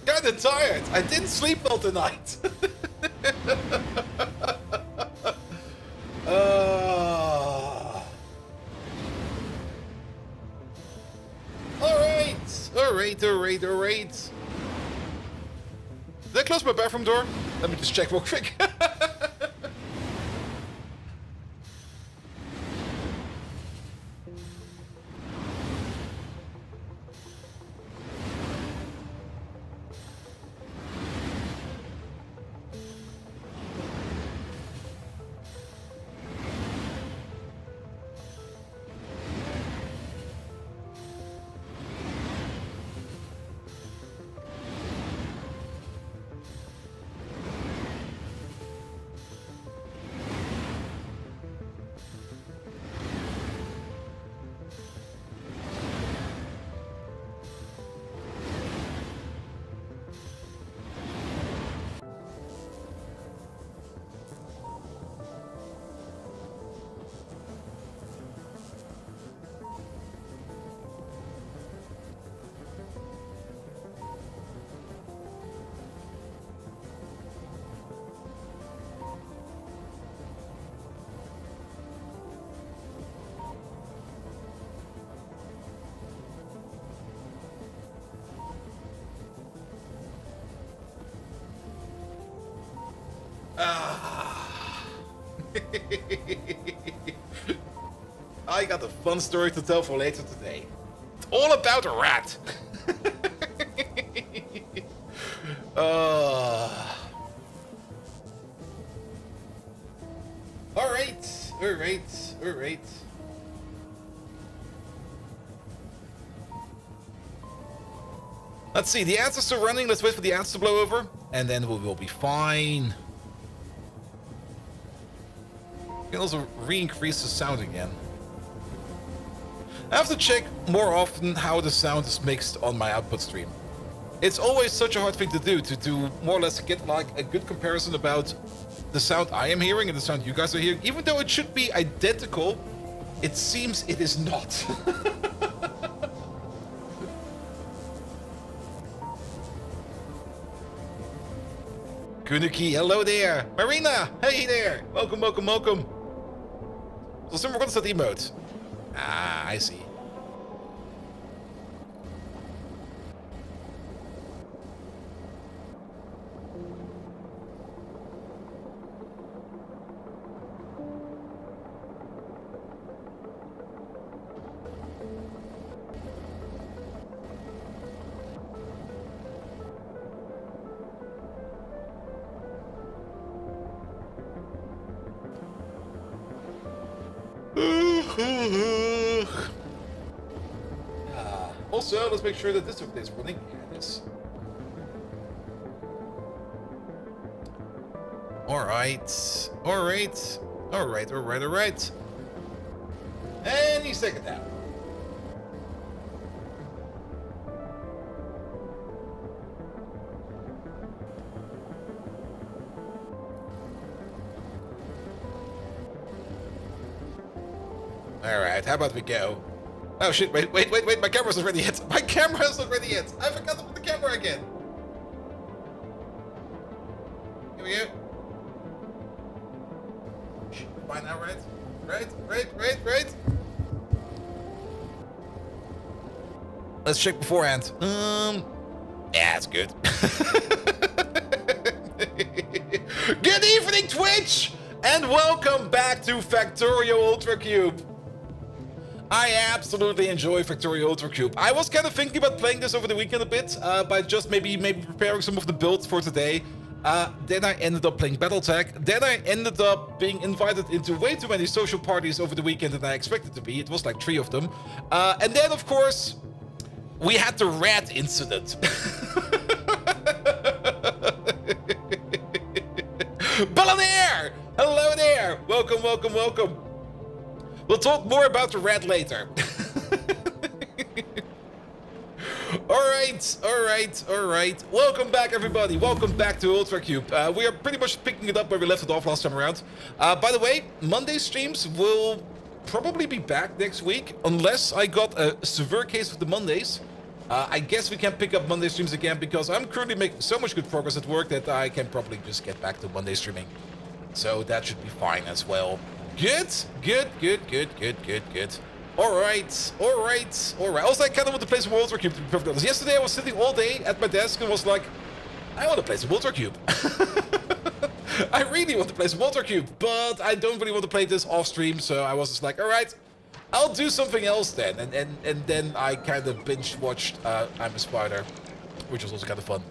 Kinda tired. I didn't sleep all tonight. Alright. Did I close my bathroom door? Let me just check real quick. I got a fun story to tell for later today. It's all about a rat. Alright. Let's see, the ants are still running. Let's wait for the ants to blow over, and then we will be fine. You can also re-increase the sound again. I have to check more often how the sound is mixed on my output stream. It's always such a hard thing to do more or less get like a good comparison about the sound I am hearing and the sound you guys are hearing. Even though it should be identical, it seems it is not. Kunuki, hello there. Marina, hey there. Welcome. So soon we're gonna start emote. Ah, I see. Also, let's make sure that this overlay is running. Yeah, it is. Alright. Any second now. Alright, how about we go? Oh shit, wait, my camera's not ready yet. I forgot to put the camera again. Here we go. Fine now, right? Right. Let's check beforehand. Yeah, it's good. Good evening, Twitch! And welcome back to Factorio Ultracube. I absolutely enjoy Factorio Ultracube. I was kind of thinking about playing this over the weekend a bit, by just maybe preparing some of the builds for today. Then I ended up playing Battletech. Then I ended up being invited into way too many social parties over the weekend than I expected to be. It was like 3 of them. And then, of course, we had the rat incident. Billionaire! Hello there! Welcome. We'll talk more about the rat later. Alright. Welcome back, everybody. Welcome back to Ultracube. We are pretty much picking it up where we left it off last time around. By the way, Monday streams will probably be back next week, unless I got a severe case of the Mondays. I guess we can pick up Monday streams again because I'm currently making so much good progress at work that I can probably just get back to Monday streaming. So that should be fine as well. Good. Alright. Also, I kind of want to play some Ultracube, to be perfectly honest. Yesterday, I was sitting all day at my desk and was like, I want to play some Ultracube. I really want to play some Ultracube, but I don't really want to play this off stream, so I was just like, alright, I'll do something else then. And then I kind of binge-watched I'm a Spider, which was also kind of fun.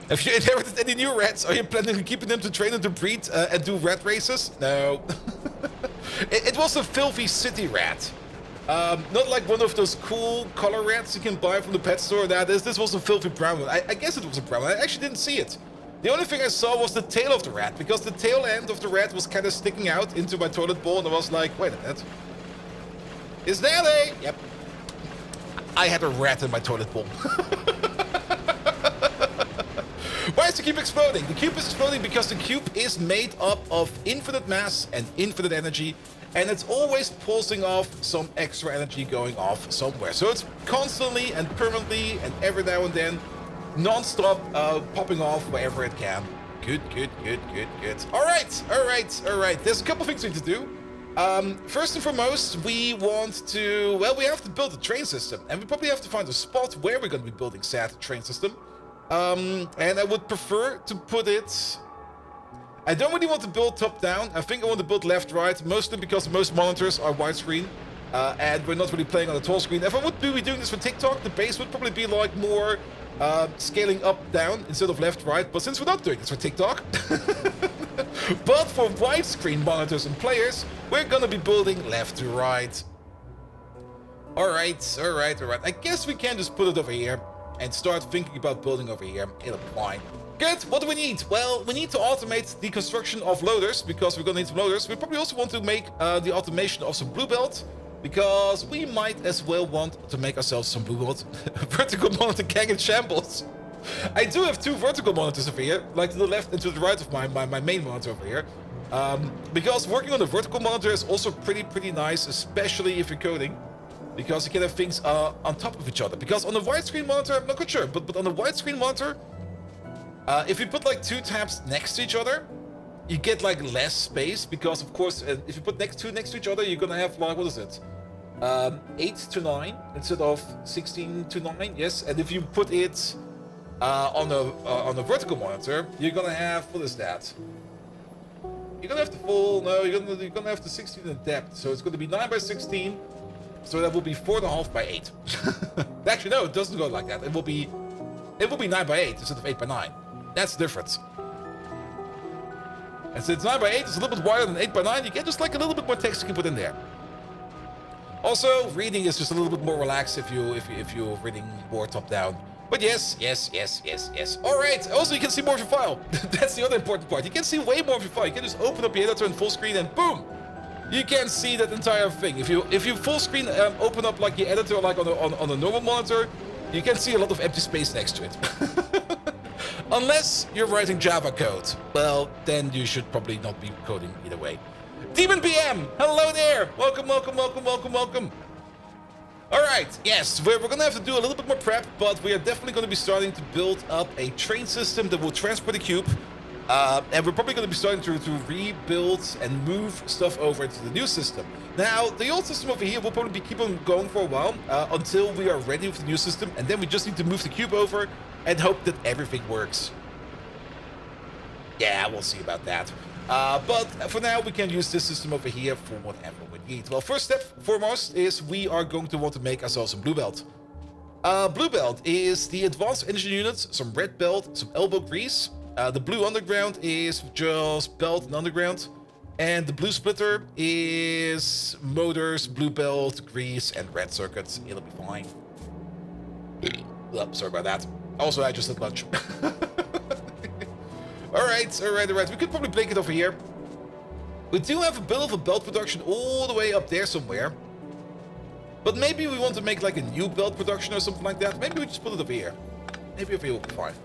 Have you inherited any new rats? Are you planning on keeping them to train and to breed and do rat races? No. It was a filthy city rat. Not like one of those cool color rats you can buy from the pet store. This was a filthy brown one. I guess it was a brown one. I actually didn't see it. The only thing I saw was the tail of the rat, because the tail end of the rat was kind of sticking out into my toilet bowl, and I was like, wait a minute. Is that a... Yep. I had a rat in my toilet bowl. Why is the cube exploding? The cube is exploding because the cube is made up of infinite mass and infinite energy, and it's always pulsing off some extra energy going off somewhere. So it's constantly and permanently and every now and then non-stop popping off wherever it can. Good. All right. There's a couple things we need to do. First and foremost, we want to... Well, we have to build a train system, and we probably have to find a spot where we're going to be building said train system. And I would prefer to put it... I don't really want to build top-down. I think I want to build left-right, mostly because most monitors are widescreen. And we're not really playing on a tall screen. If I would be doing this for TikTok, the base would probably be like more scaling up-down instead of left-right. But since we're not doing this for TikTok, but for widescreen monitors and players, we're gonna be building left to right. All right. I guess we can just put it over here and start thinking about building over here. It'll be fine. Good. What do we need? Well, we need to automate the construction of loaders because we're gonna need some loaders. We probably also want to make the automation of some blue belt, because we might as well want to make ourselves some blue belt. Vertical monitor gang in shambles. I do have two vertical monitors over here, like to the left and to the right of my main monitor over here. Because working on the vertical monitor is also pretty nice, especially if you're coding. Because you can have things on top of each other. Because on the widescreen monitor, I'm not quite sure, but on the widescreen monitor, if you put like two tabs next to each other, you get like less space. Because of course, if you put two next to each other, you're gonna have like, what is it? 8 to 9 instead of 16 to 9. Yes, and if you put it on a vertical monitor, you're gonna have, what is that? You're gonna have the full. No, you're gonna have the 16 in depth. So it's gonna be 9 by 16. So that will be 4.5 by 8. Actually, no, it doesn't go like that. It will be 9 by 8 instead of 8 by 9. That's the difference. And since 9 by 8 is a little bit wider than 8 by 9, you get just like a little bit more text you can put in there. Also, reading is just a little bit more relaxed if you're reading more top down. But yes. All right. Also, you can see more of your file. That's the other important part. You can see way more of your file. You can just open up your editor in full screen and boom. You can see that entire thing. If you full screen open up like your editor like on a normal monitor, you can see a lot of empty space next to it. Unless you're writing Java code. Well, then you should probably not be coding either way. Demon BM, hello there. Welcome. All right, yes, we're going to have to do a little bit more prep, but we are definitely going to be starting to build up a train system that will transport the cube. And we're probably going to be starting to rebuild and move stuff over into the new system. Now, the old system over here will probably keep on going for a while until we are ready with the new system. And then we just need to move the cube over and hope that everything works. Yeah, we'll see about that. But for now, we can use this system over here for whatever we need. Well, first step foremost is we are going to want to make ourselves some blue belt. Blue belt is the advanced engine units, some red belt, some elbow grease. The blue underground is just belt and underground. And the blue splitter is motors, blue belt, grease, and red circuits. It'll be fine. Oh, sorry about that. Also, I just had lunch. All right. We could probably break it over here. We do have a bit of a belt production all the way up there somewhere. But maybe we want to make like a new belt production or something like that. Maybe we just put it over here. Maybe over here will be fine.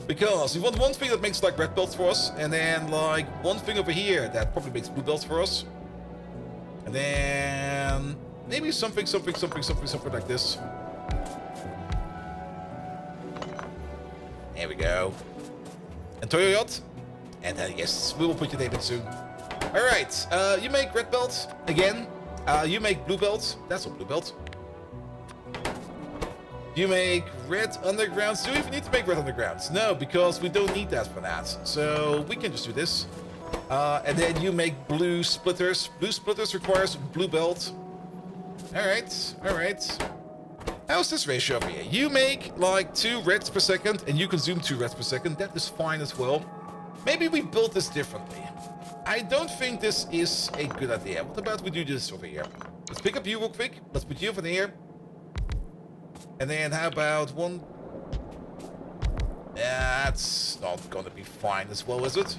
Because we want one thing that makes like red belts for us, and then like one thing over here that probably makes blue belts for us. And then maybe something like this. There we go. And Toyo Yacht. And then, yes, we will put your name in soon. Alright, you make red belt again. You make blue belt. That's not blue belt. You make red undergrounds. Do we even need to make red undergrounds? No, because we don't need that for that. So we can just do this. And then you make blue splitters. Blue splitters requires blue belt. Alright, alright. How's this ratio over here? You make like 2 reds per second and you consume 2 reds per second. That is fine as well. Maybe we build this differently. I don't think this is a good idea. What about we do this over here? Let's pick up you real quick. Let's put you over there. And then how about one? That's not gonna be fine as well, is it?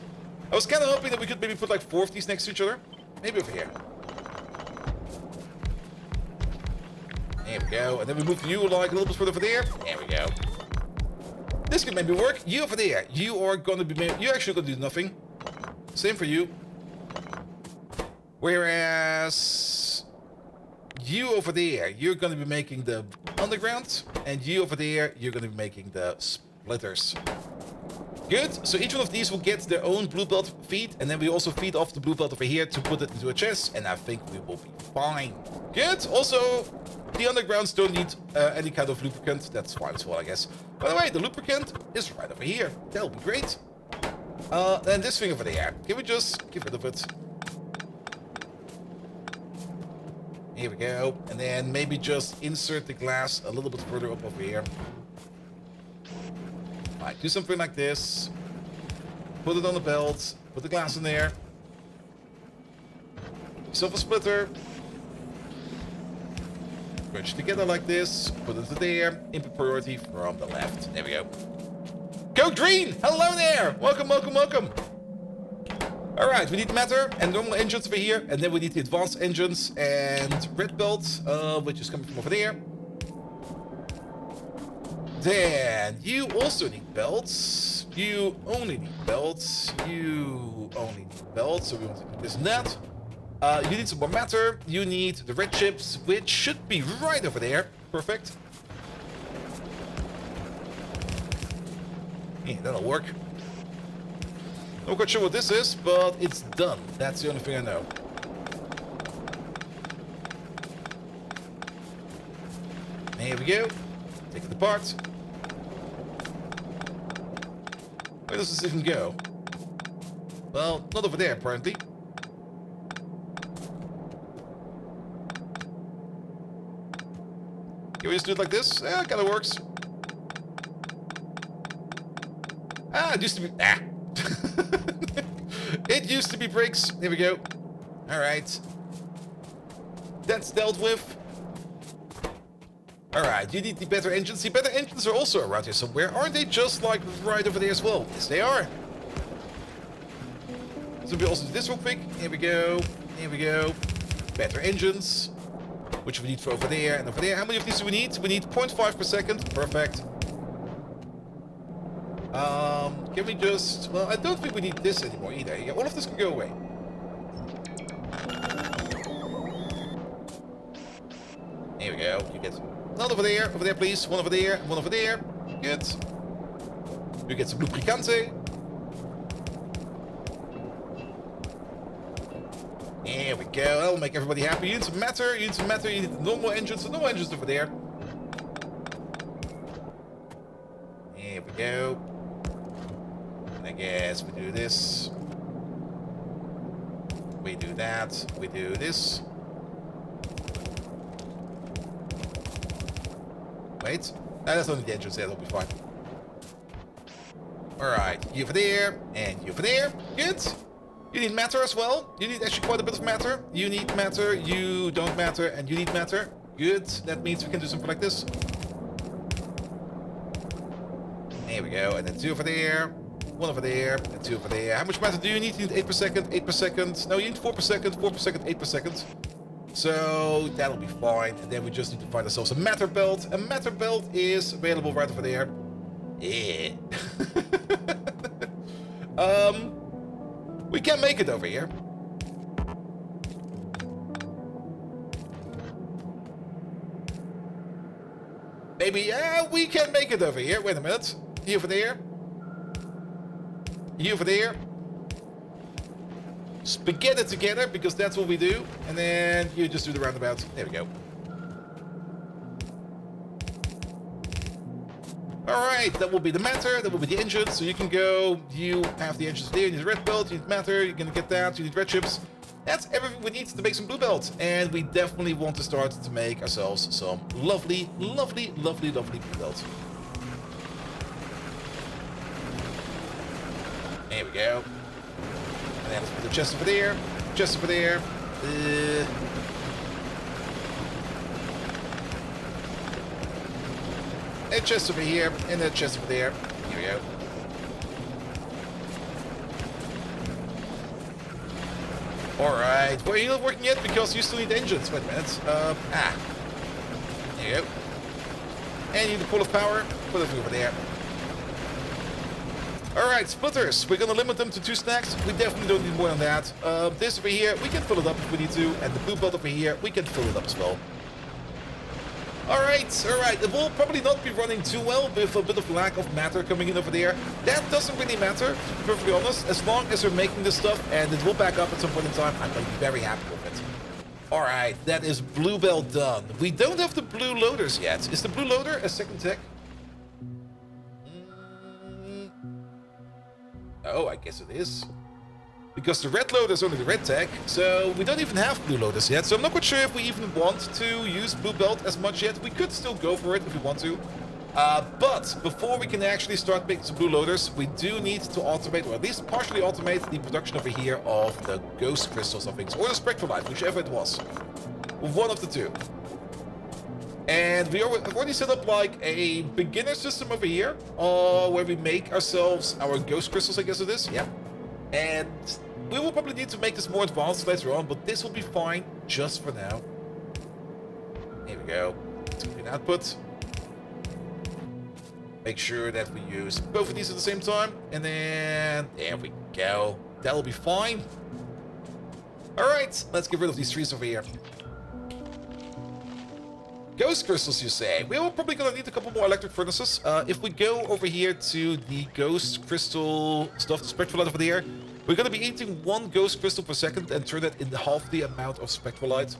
I was kind of hoping that we could maybe put like 4 of these next to each other. Maybe over here. There we go. And then we move you like a little bit further over there. There we go. This could maybe work. You over there. You are gonna be... You're actually gonna do nothing. Same for you. Whereas... You over there, you're gonna be making the underground. And you over there, you're gonna be making the splitters. Good. So each one of these will get their own blue belt feed. And then we also feed off the blue belt over here to put it into a chest. And I think we will be fine. Good. Also... The undergrounds don't need any kind of lubricant. That's fine as well, I guess. By the way, the lubricant is right over here. That'll be great. And this thing over there. Can we just get rid of it? Here we go. And then maybe just insert the glass a little bit further up over here. Alright, do something like this. Put it on the belt. Put the glass in there. Yourself a splitter. Merge together like this, put it there, input priority from the left. There we go. Go green! Hello there! Welcome, welcome, welcome! Alright, we need matter and normal engines over here, and then we need the advanced engines and red belt, which is coming from over there. Then, you also need belts. You only need belts. You only need belts, so we want to do this and that. You need some more matter. You need the red chips, which should be right over there. Perfect. Yeah, that'll work. Not quite sure what this is, but it's done. That's the only thing I know. Here we go. Take it apart. Where does this even go? Well, not over there, apparently. Can we just do it like this? Yeah, it kind of works. Ah, it used to be... Ah! It used to be bricks. Here we go. Alright. That's dealt with. Alright, you need the better engines. The better engines are also around here somewhere. Aren't they just like right over there as well? Yes, they are. So we also do this real quick. Here we go. Here we go. Better engines. Which we need for over there and over there. How many of these do we need? We need 0.5 per second. Perfect. Can we just... Well, I don't think we need this anymore either. Yeah, all of this can go away. Here we go. You get... Not over there please. One over there, one over there. Good. You get some lubricante. There we go. That'll make everybody happy. You need some matter. You need some matter. You need the normal engines. The normal engines over there. There we go. And I guess we do this. We do that. We do this. Wait. That's only the engines there. That'll be fine. Alright. You over there. And you over there. Good. You need matter as well. You need actually quite a bit of matter. You need matter, you don't matter, and you need matter. Good. That means we can do something like this. There we go. And then 2 over there. 1 over there. And 2 over there. How much matter do you need? You need 8 per second. 8 per second. No, you need 4 per second. 4 per second. 8 per second. So that'll be fine. And then we just need to find ourselves a matter belt. A matter belt is available right over there. Yeah. We can make it over here. Maybe, we can make it over here. Wait a minute. Here for there. Here for there. Spaghetti it together, because that's what we do. And then you just do the roundabout. There we go. Alright, that will be the matter, that will be the engine. So you can go, you have the engines there, you need a red belt, you need matter, you're gonna get that, you need red chips. That's everything we need to make some blue belts. And we definitely want to start to make ourselves some lovely, lovely, lovely, lovely blue belts. There we go. And then let's put the chest over there, chest over there. A chest over here, and a chest over there. Here we go. Alright, well, you're not working yet because you still need engines. Wait a minute. There you go. And you need the pool of power. Put it over there. Alright, splitters. We're gonna limit them to 2 stacks. We definitely don't need more than that. This over here, we can fill it up if we need to. And the blue belt over here, we can fill it up as well. Alright. It will probably not be running too well with a bit of lack of matter coming in over there. That doesn't really matter, to be perfectly honest. As long as we're making this stuff and it will back up at some point in time, I'm going to be very happy with it. Alright, that is blue belt done. We don't have the blue loaders yet. Is the blue loader a second tech? Oh, I guess it is. Because the red loader is only the red tech, so we don't even have blue loaders yet. So I'm not quite sure if we even want to use blue belt as much yet. We could still go for it if we want to. But before we can actually start making some blue loaders, we do need to automate, or at least partially automate, the production over here of the ghost crystals, I think, or the spectrolite, whichever it was. One of the two. And we have already set up like a beginner system over here, where we make ourselves our ghost crystals, I guess it is. Yeah. And we will probably need to make this more advanced later on, but this will be fine just for now. Here we go. Let's give an output. Make sure that we use both of these at the same time. And then, there we go. That'll be fine. Alright, let's get rid of these trees over here. Ghost crystals, you say? We're probably going to need a couple more electric furnaces. If we go over here to the ghost crystal stuff, the spectrolite over there, we're going to be eating 1 ghost crystal per second and turn that into half the amount of spectrolite.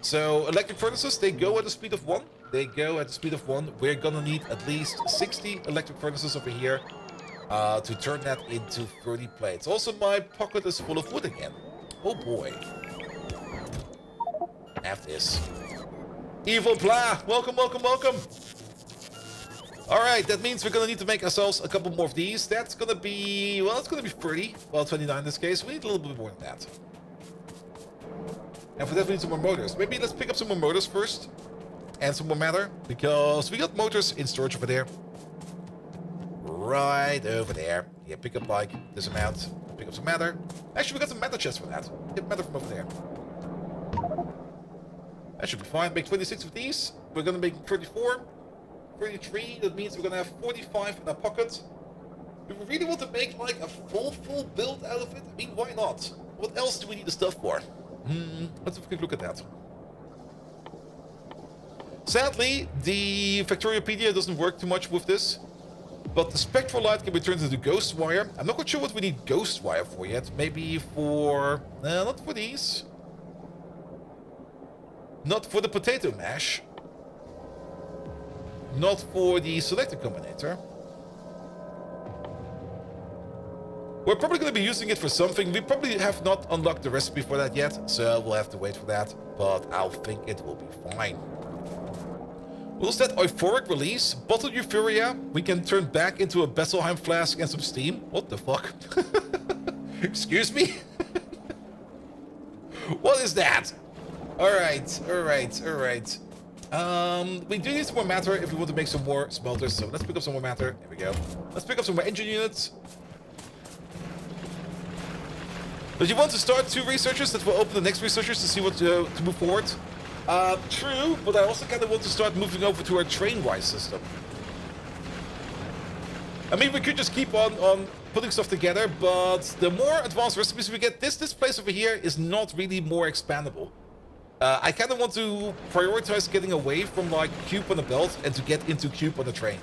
So electric furnaces, they go at the speed of 1. They go at the speed of 1. We're going to need at least 60 electric furnaces over here to turn that into 30 plates. Also, my pocket is full of wood again. Oh boy. Have this. Evil Pla! Welcome, welcome, welcome! Alright, that means we're gonna need to make ourselves a couple more of these. That's gonna be... well, it's gonna be 30. Well, 29 in this case. We need a little bit more than that. And for that we need some more motors. Maybe let's pick up some more motors first. And some more matter. Because we got motors in storage over there. Right over there. Yeah, pick up like this amount. Pick up some matter. Actually, we got some matter chests for that. Get matter from over there. That should be fine. Make 26 of these. We're gonna make 34. 33. That means we're gonna have 45 in our pocket. Do we really want to make like a full build out of it? I mean, why not? What else do we need the stuff for? Let's have a quick look at that. Sadly, the Factoriopedia doesn't work too much with this. But the spectral light can be turned into ghost wire. I'm not quite sure what we need ghost wire for yet. Maybe for... not for these. Not for the potato mash. Not for the selector combinator. We're probably going to be using it for something. We probably have not unlocked the recipe for that yet, so we'll have to wait for that. But I'll think it will be fine. We'll set euphoric release. Bottled euphoria. We can turn back into a Besselheim flask and some steam. What the fuck? Excuse me? What is that? Alright. We do need some more matter if we want to make some more smelters, so let's pick up some more matter. There we go. Let's pick up some more engine units. But you want to start 2 researchers that will open the next researchers to see what to move forward? True, but I also kind of want to start moving over to our train-wise system. I mean, we could just keep on putting stuff together, but the more advanced recipes we get, this place over here is not really more expandable. I kind of want to prioritize getting away from like cube on the belt and to get into cube on the train.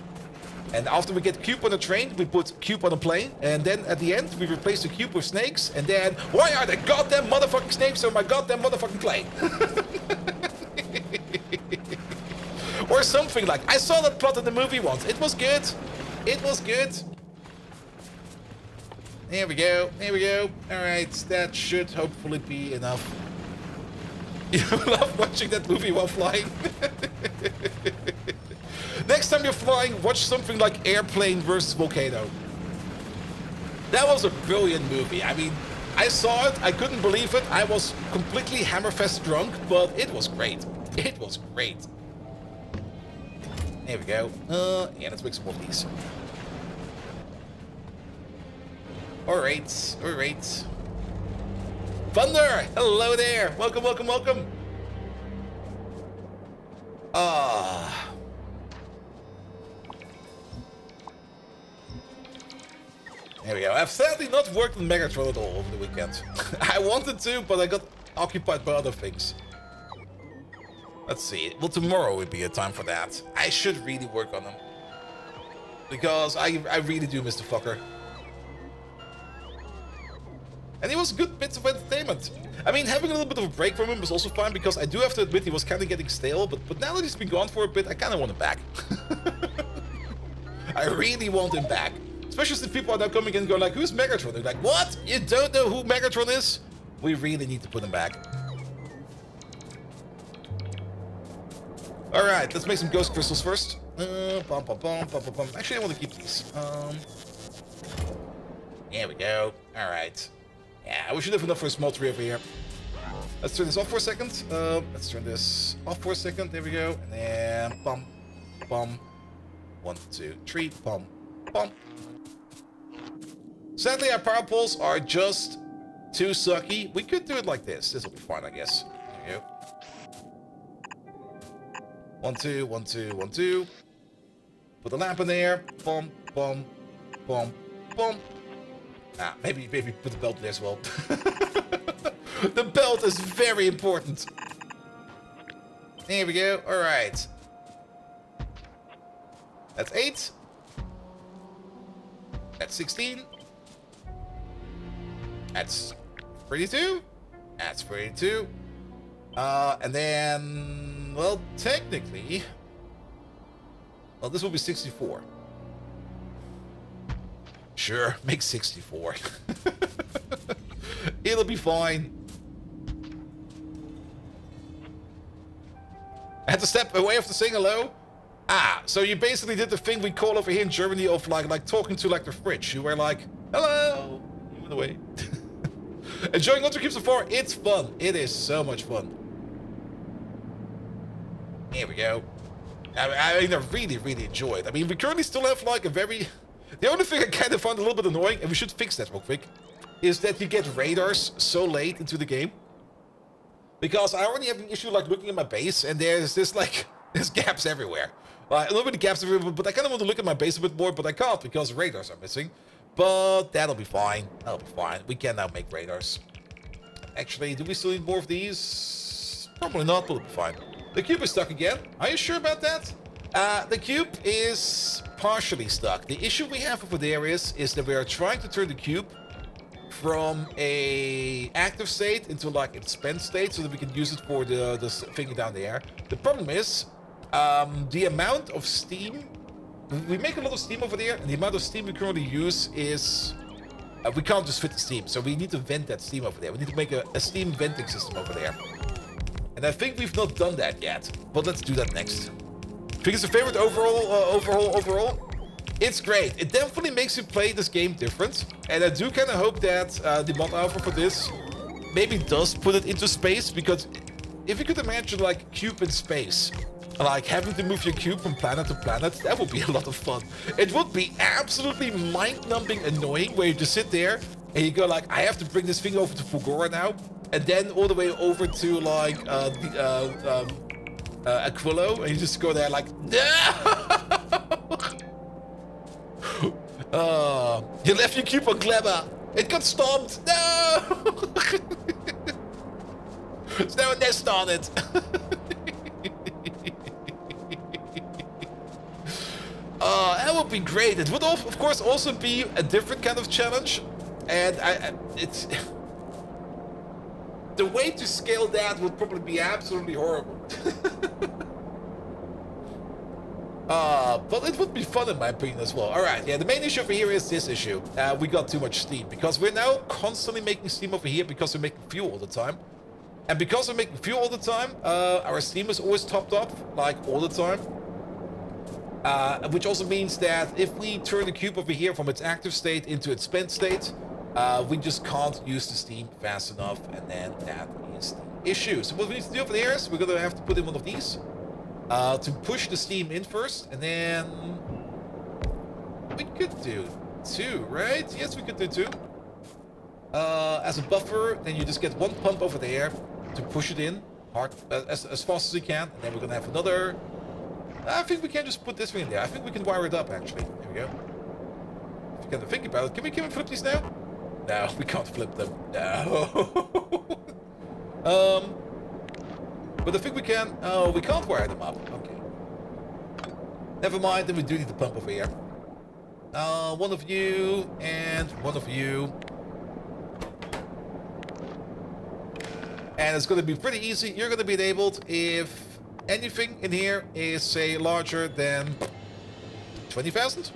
And after we get cube on the train, we put cube on a plane, and then at the end we replace the cube with snakes, and then why are there goddamn motherfucking snakes on my goddamn motherfucking plane? Or something like, I saw that plot in the movie once. It was good. It was good. There we go. There we go. Alright, that should hopefully be enough. You love watching that movie while flying? Next time you're flying, watch something like Airplane versus Volcano. That was a brilliant movie. I mean, I saw it, I couldn't believe it. I was completely hammerfest drunk, but it was great. It was great. There we go. Yeah, let's make some more of these. Alright, alright. Thunder! Hello there! Welcome, welcome, welcome! There we go. I've sadly not worked on Megatron at all over the weekend. I wanted to, but I got occupied by other things. Let's see. Well, tomorrow would be a time for that. I should really work on them. Because I really do miss the fucker. And he was good bits of entertainment. I mean, having a little bit of a break from him was also fine, because I do have to admit he was kind of getting stale, but now that he's been gone for a bit, I kind of want him back. I really want him back. Especially since people are now coming in and going like, who's Megatron? They're like, what? You don't know who Megatron is? We really need to put him back. Alright, let's make some ghost crystals first. Actually, I want to keep these. There we go. Alright. Yeah, we should have enough for a small tree over here. Let's turn this off for a second. Let's turn this off for a second. There we go. And then bum, bum. 1, 2, 3, bum, bum. Sadly, our power poles are just too sucky. We could do it like this. This will be fine, I guess. There we go. 1, 2, 1, 2, 1, 2. Put the lamp in there. Bum, bum, bum, bum. Ah, maybe put the belt there as well. The belt is very important. There we go. All right. That's 8. That's 16. That's 32. That's 32. And then, well, technically, well, this will be 64. Sure, make 64. It'll be fine. I had to step away after saying hello. Ah, so you basically did the thing we call over here in Germany of like talking to like the fridge. You were like, hello. You went away. Enjoying Ultracube so far? It's fun. It is so much fun. Here we go. I mean, I really, really enjoy it. I mean, we currently still have like a very... The only thing I kind of found a little bit annoying, and we should fix that real quick, is that you get radars so late into the game. Because I already have an issue like looking at my base, and there's this like... There's gaps everywhere. A little bit of gaps everywhere, but I kind of want to look at my base a bit more, but I can't because radars are missing. But that'll be fine. That'll be fine. We can now make radars. Actually, do we still need more of these? Probably not, but it'll be fine. The cube is stuck again. Are you sure about that? The cube is partially stuck. The issue we have over there is that we are trying to turn the cube from a active state into like a spent state so that we can use it for the thing down there. The problem is the amount of steam. We make a lot of steam over there, and the amount of steam we currently use is... we can't just fit the steam, so we need to vent that steam over there. We need to make a steam venting system over there. And I think we've not done that yet, but let's do that next. I think it's a favorite overall. It's great. It definitely makes you play this game different. And I do kind of hope that the mod alpha for this maybe does put it into space, because if you could imagine like cube in space, like having to move your cube from planet to planet, that would be a lot of fun. It would be absolutely mind-numbing annoying where you just sit there and you go like, I have to bring this thing over to Fulgora now, and then all the way over to like Aquilo, and you just go there like, no! You left your cube on Gleba. It got stomped. No! There's now a nest on it. That would be great. It would, of course, also be a different kind of challenge. And it's... the way to scale that would probably be absolutely horrible. But it would be fun in my opinion as well. Alright, yeah, the main issue over here is this issue. We got too much steam. Because we're now constantly making steam over here because we're making fuel all the time. And because we're making fuel all the time, our steam is always topped up, like all the time. Which also means that if we turn the cube over here from its active state into its spent state, we just can't use the steam fast enough, and then that is the issue. So what we need to do over there is we're going to have to put in one of these to push the steam in first, and then we could do 2, right? Yes, we could do 2. As a buffer, then you just get 1 pump over there to push it in hard as fast as you can, and then we're going to have another... I think we can just put this thing in there. I think we can wire it up, actually. There we go. If you can think about it. Can we flip these now? No, we can't flip them. No. But I think we can... Oh, we can't wire them up. Okay. Never mind, then we do need the pump over here. One of you, and one of you. And it's going to be pretty easy. You're going to be enabled if... anything in here is, say, larger than 20,000?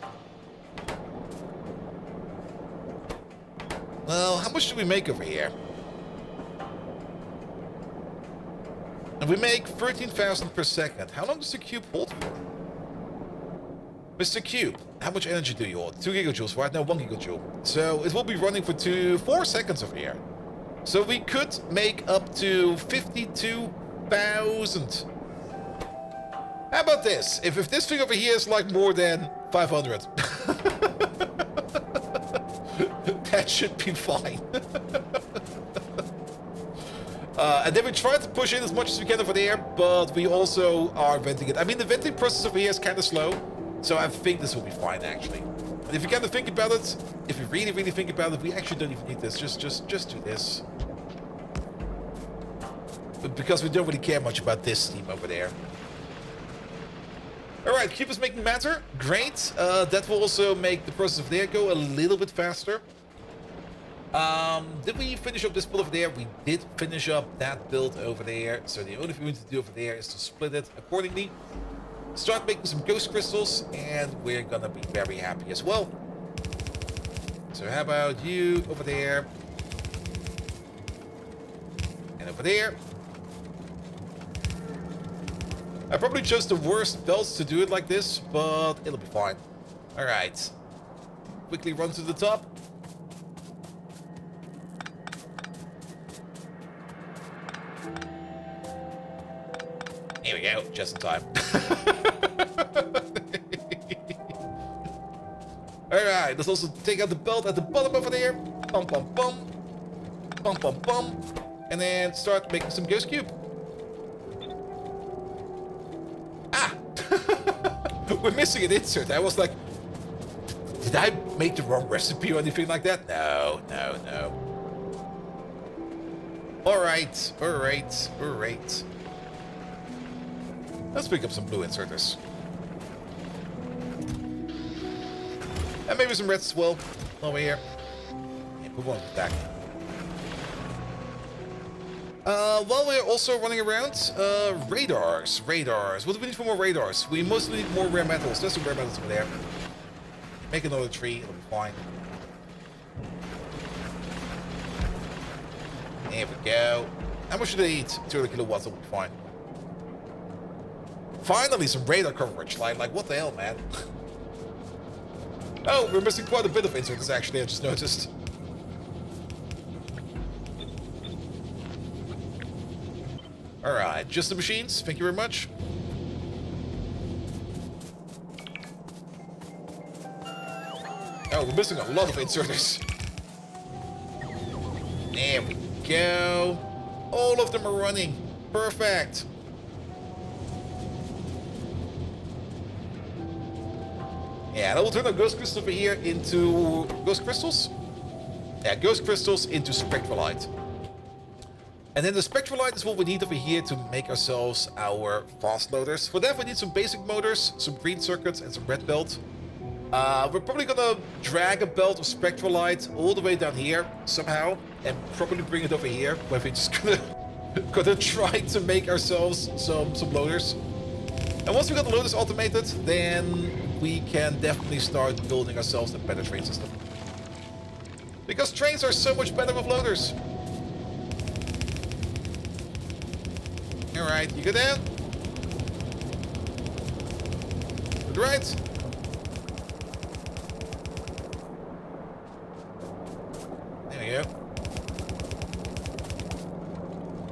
Well, how much do we make over here? And we make 13,000 per second. How long does the cube hold for? Mr. Cube, how much energy do you hold? 2 gigajoules, right? No, 1 gigajoule. So it will be running for 4 seconds over here. So we could make up to 52,000. How about this? If this thing over here is like more than 500, that should be fine. And then we try to push in as much as we can over there, but we also are venting it. I mean, the venting process over here is kind of slow, so I think this will be fine, actually. And if you kind of think about it, if you really, really think about it, we actually don't even need this. Just do this. But because we don't really care much about this steam over there. Alright, cube is making matter. Great. That will also make the process of there go a little bit faster. Did we finish up this build over there? We did finish up that build over there. So the only thing we need to do over there is to split it accordingly. Start making some ghost crystals, and we're gonna be very happy as well. So how about you over there? And over there. I probably chose the worst belts to do it like this, but it'll be fine. Alright. Quickly run to the top. Here we go, just in time. Alright, let's also take out the belt at the bottom over there. Bum, bum, bum. Bum, bum, bum. And then start making some ghost cube. We're missing an insert. I was like, did I make the wrong recipe or anything like that? No. Alright. Let's pick up some blue inserters. And maybe some reds as well. Over here. Yeah, move on back. While we're also running around, radars. What do we need for more radars? We mostly need more rare metals. There's some rare metals over there. Make another tree, it'll be fine. There we go. How much should they eat? 200 kilowatts, it'll be fine. Finally, some radar coverage. Like what the hell, man? Oh, we're missing quite a bit of inserts, actually, I just noticed. Alright, just the machines. Thank you very much. Oh, we're missing a lot of inserters. There we go. All of them are running. Perfect. Yeah, and I will turn our ghost crystals over here into... Ghost crystals? Yeah, ghost crystals into spectralite. And then the spectralite is what we need over here to make ourselves our fast loaders. For that, we need some basic motors, some green circuits, and some red belt. We're probably gonna drag a belt of spectralite all the way down here somehow, and probably bring it over here, where we're just gonna try to make ourselves some loaders. And once we got the loaders automated, then we can definitely start building ourselves a better train system. Because trains are so much better with loaders. Alright, you go down. Good, right. There we go.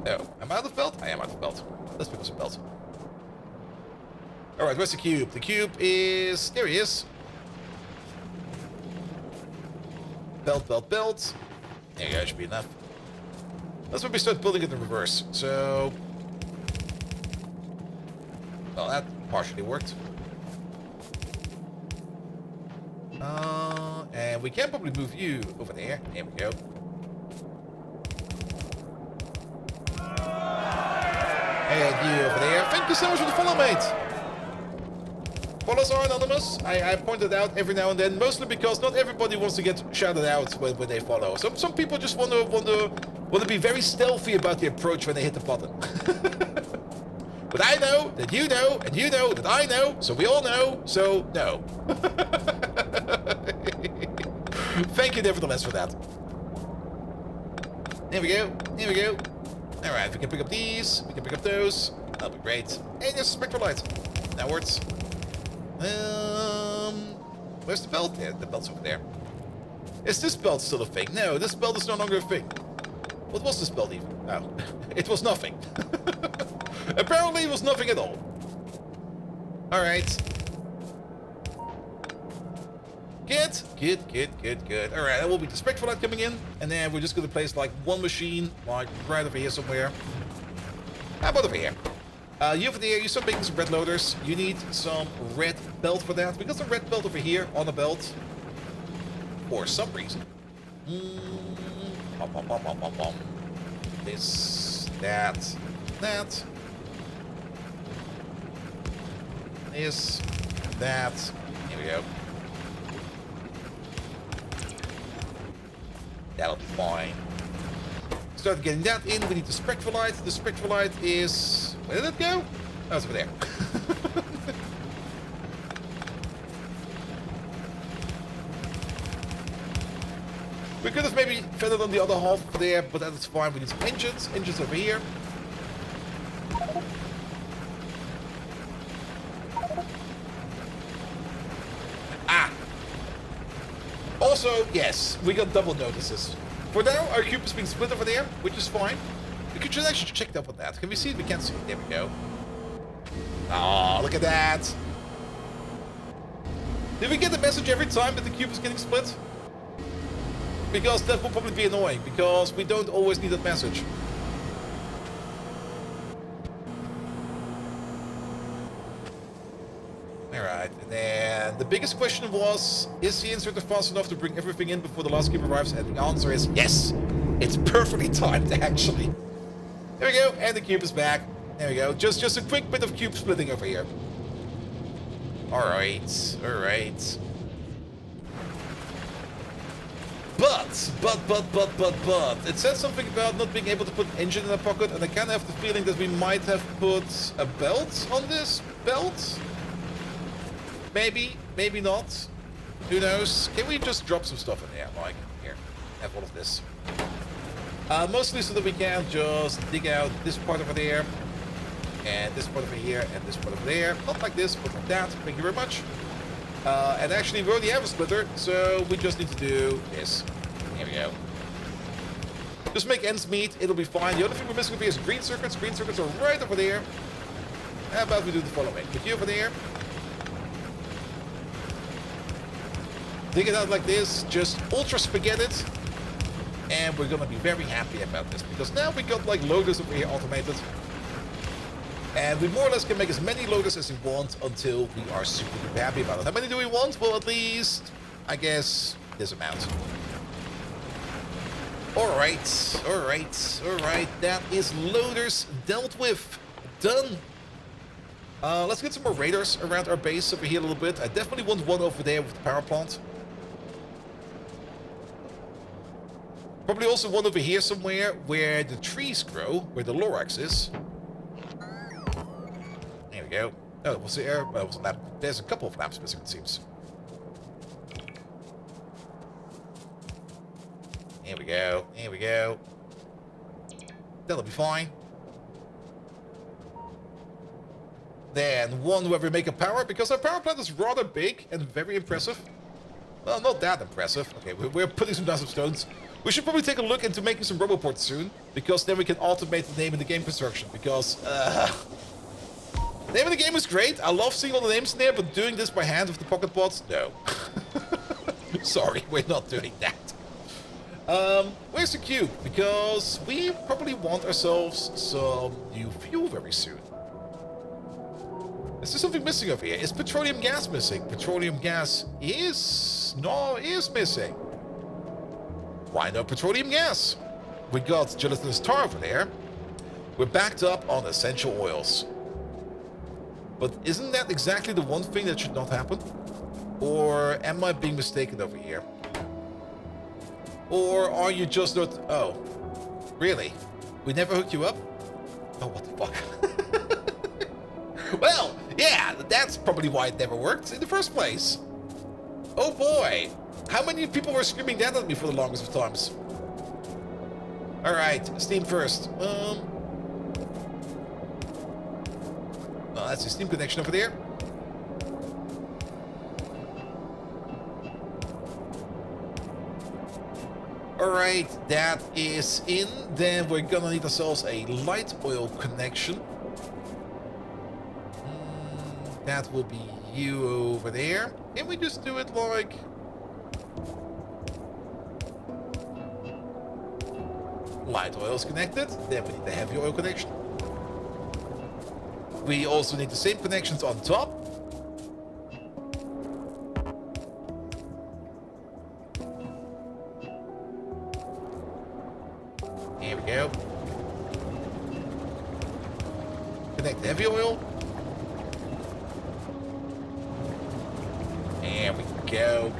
Oh, I'm out of belt? I am out of belt. Let's pick up some belt. Alright, where's the cube? The cube is... There he is. Belt, belt, belt. There you go, should be enough. That's when we start building it in reverse. So... Well, that partially worked. And we can probably move you over there. There we go. And you over there. Thank you so much for the follow, mate. Follows are anonymous. I pointed out every now and then, mostly because not everybody wants to get shouted out when they follow. Some people just want to be very stealthy about the approach when they hit the button. But I know that you know, and you know that I know, so we all know, so no. Thank you nevertheless for that. There we go, there we go. Alright, we can pick up these, we can pick up those. That'll be great. And there's a spectralite. That works. Where's the belt? Yeah, the belt's over there. Is this belt still a thing? No, this belt is no longer a thing. What was this belt even? Oh, it was nothing. Apparently it was nothing at all. Alright. Good. Alright, that will be the spectralite coming in. And then we're just going to place like one machine, like right over here somewhere. How about over here? You over there, you start making some red loaders. You need some red belt for that. We got some red belt over here on the belt. For some reason. This, that. This, that. Here we go. That'll be fine. Start getting that in. We need the spectralite. The spectralite is... Where did it go? Oh, it's over there. We could have maybe fed it on the other half there, but that's fine. We need some engines. Engines over here. Ah! Also, yes, we got double notices. For now, our cube is being split over there, which is fine. We could just actually check up on that. Can we see it? We can't see it. There we go. Oh, look at that. Did we get the message every time that the cube is getting split? Because that will probably be annoying, because we don't always need that message. Alright, and then the biggest question was, is the inserter fast enough to bring everything in before the last cube arrives? And the answer is yes! It's perfectly timed, actually. There we go, and the cube is back. There we go, just a quick bit of cube splitting over here. Alright. But, it said something about not being able to put an engine in a pocket, and I kind of have the feeling that we might have put a belt on this belt? Maybe, maybe not. Who knows? Can we just drop some stuff in there? Like, here, have all of this. Mostly so that we can just dig out this part over there, and this part over here, and this part over there. Not like this, but like that. Thank you very much. And actually, we already have a splitter, so we just need to do this. Here we go. Just make ends meet, it'll be fine. The only thing we're missing over here is green circuits. Green circuits are right over there. How about we do the following? Put you over there. Dig it out like this, just ultra spaghetti it. And we're gonna be very happy about this, because now we got like loaders over here automated. And we more or less can make as many loaders as we want until we are super happy about it. How many do we want? Well, at least, I guess, this amount. Alright, alright, alright. That is loaders dealt with. Done. Let's get some more radars around our base over here a little bit. I definitely want one over there with the power plant. Probably also one over here somewhere where the trees grow, where the Lorax is. There we go. Oh, it was the air. Well, it was a lamp. There's a couple of lamps missing, it seems. Here we go. Here we go. That'll be fine. Then one where we make a power, because our power plant is rather big and very impressive. Well, not that impressive. Okay, we're putting some down some stones. We should probably take a look into making some roboports soon, because then we can automate the name in the game construction. Because name in the game is great. I love seeing all the names in there, but doing this by hand with the pocket pods, no. Sorry, we're not doing that. Where's the cube? Because we probably want ourselves some new fuel very soon. Is there something missing over here? Is petroleum gas missing? Petroleum gas is missing. Why no petroleum gas? We got gelatinous tar over there. We're backed up on essential oils. But isn't that exactly the one thing that should not happen? Or am I being mistaken over here? Or are you just not... Oh, really? We never hooked you up? Oh, what the fuck? Well, yeah, that's probably why it never worked in the first place. Oh boy. How many people were screaming that at me for the longest of times? Alright, steam first. Well, that's the steam connection over there. Alright, that is in. Then we're gonna need ourselves a light oil connection. That will be you over there. Can we just do it like... Light oil is connected. Then we need the heavy oil connection. We also need the same connections on top. Here we go. Connect the heavy oil. There we go.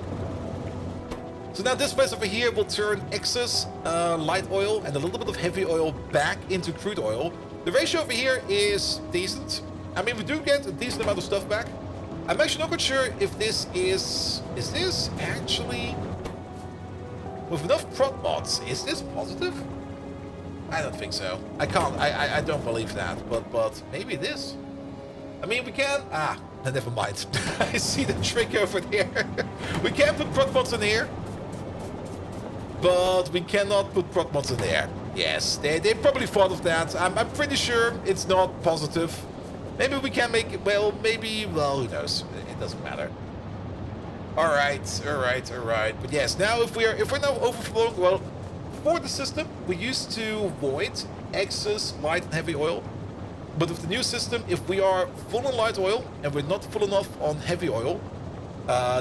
So now this place over here will turn excess light oil and a little bit of heavy oil back into crude oil. The ratio over here is decent. I mean, we do get a decent amount of stuff back. I'm actually not quite sure if this is this actually... With enough prot mods, is this positive? I don't think so. I can't, I don't believe that, but maybe it is. I mean, we can... never mind. I see the trick over there. We can put prot mods in here, but we cannot put prot mods in there. Yes, they probably thought of that. I'm pretty sure it's not positive. Maybe we can make it... Well, maybe... Well, who knows? It doesn't matter. Alright. But yes, now if we're now overflowing... Well, for the system, we used to avoid excess light and heavy oil. But with the new system, if we are full on light oil and we're not full enough on heavy oil,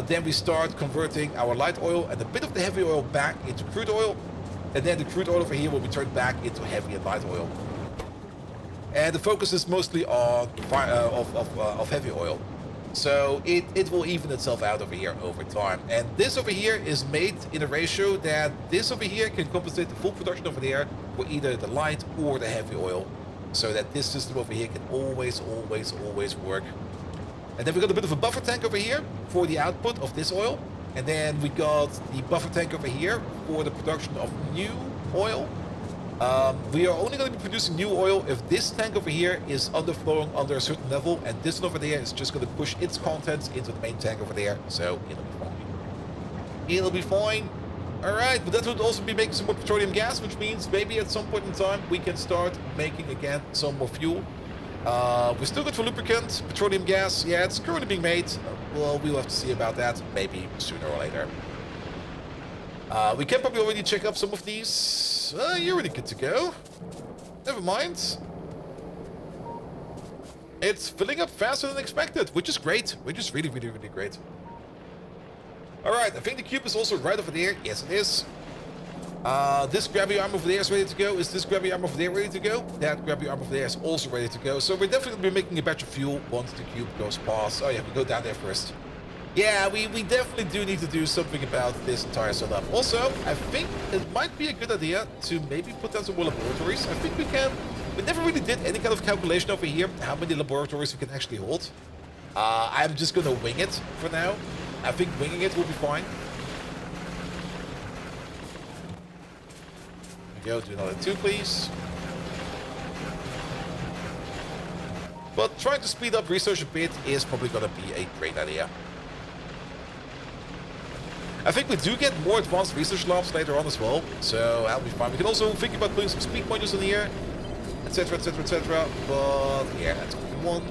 then we start converting our light oil and a bit of the heavy oil back into crude oil. And then the crude oil over here will be turned back into heavy and light oil. And the focus is mostly on of heavy oil. So it will even itself out over here over time. And this over here is made in a ratio that this over here can compensate the full production over there for either the light or the heavy oil. So that this system over here can always work. And then we got a bit of a buffer tank over here for the output of this oil. And then we got the buffer tank over here for the production of new oil. We are only going to be producing new oil if this tank over here is underflowing under a certain level, and this one over there is just going to push its contents into the main tank over there, so it'll be fine. It'll be fine. Alright, but that would also be making some more petroleum gas, which means maybe at some point in time we can start making again some more fuel. We're still good for lubricant, petroleum gas, yeah, it's currently being made. Well, we'll have to see about that, maybe sooner or later. We can probably already check up some of these. You're already good to go. Never mind. It's filling up faster than expected, which is great. Which is really great. Alright, I think the cube is also right over there. Yes, it is. This grabby arm over there is ready to go. Is this grabby arm over there ready to go? That grabby arm over there is also ready to go. So we're definitely going to be making a batch of fuel once the cube goes past. Oh yeah, we go down there first. Yeah, we definitely do need to do something about this entire setup. Also, I think it might be a good idea to maybe put down some more laboratories. I think we can. We never really did any kind of calculation over here how many laboratories we can actually hold. I'm just going to wing it for now. I think winging it will be fine. Go do another 2, please. But trying to speed up research a bit is probably going to be a great idea. I think we do get more advanced research labs later on as well, so that'll be fine. We can also think about putting some speed modules in here, etc, etc, etc. But yeah, that's 1,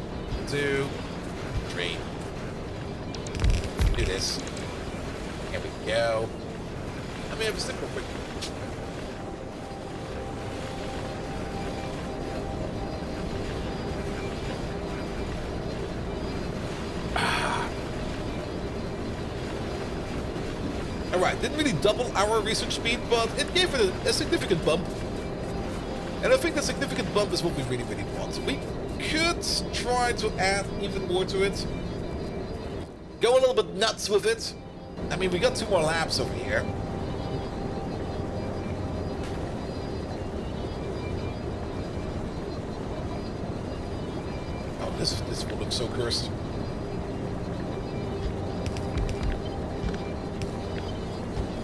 2, 3. Do this. Here we go. Let me have a stick real quick. Alright, didn't really double our research speed, but it gave it a significant bump. And I think that significant bump is what we really, really want. We could try to add even more to it. Go a little bit nuts with it. I mean, we got 2 more labs over here. Oh, this will look so cursed.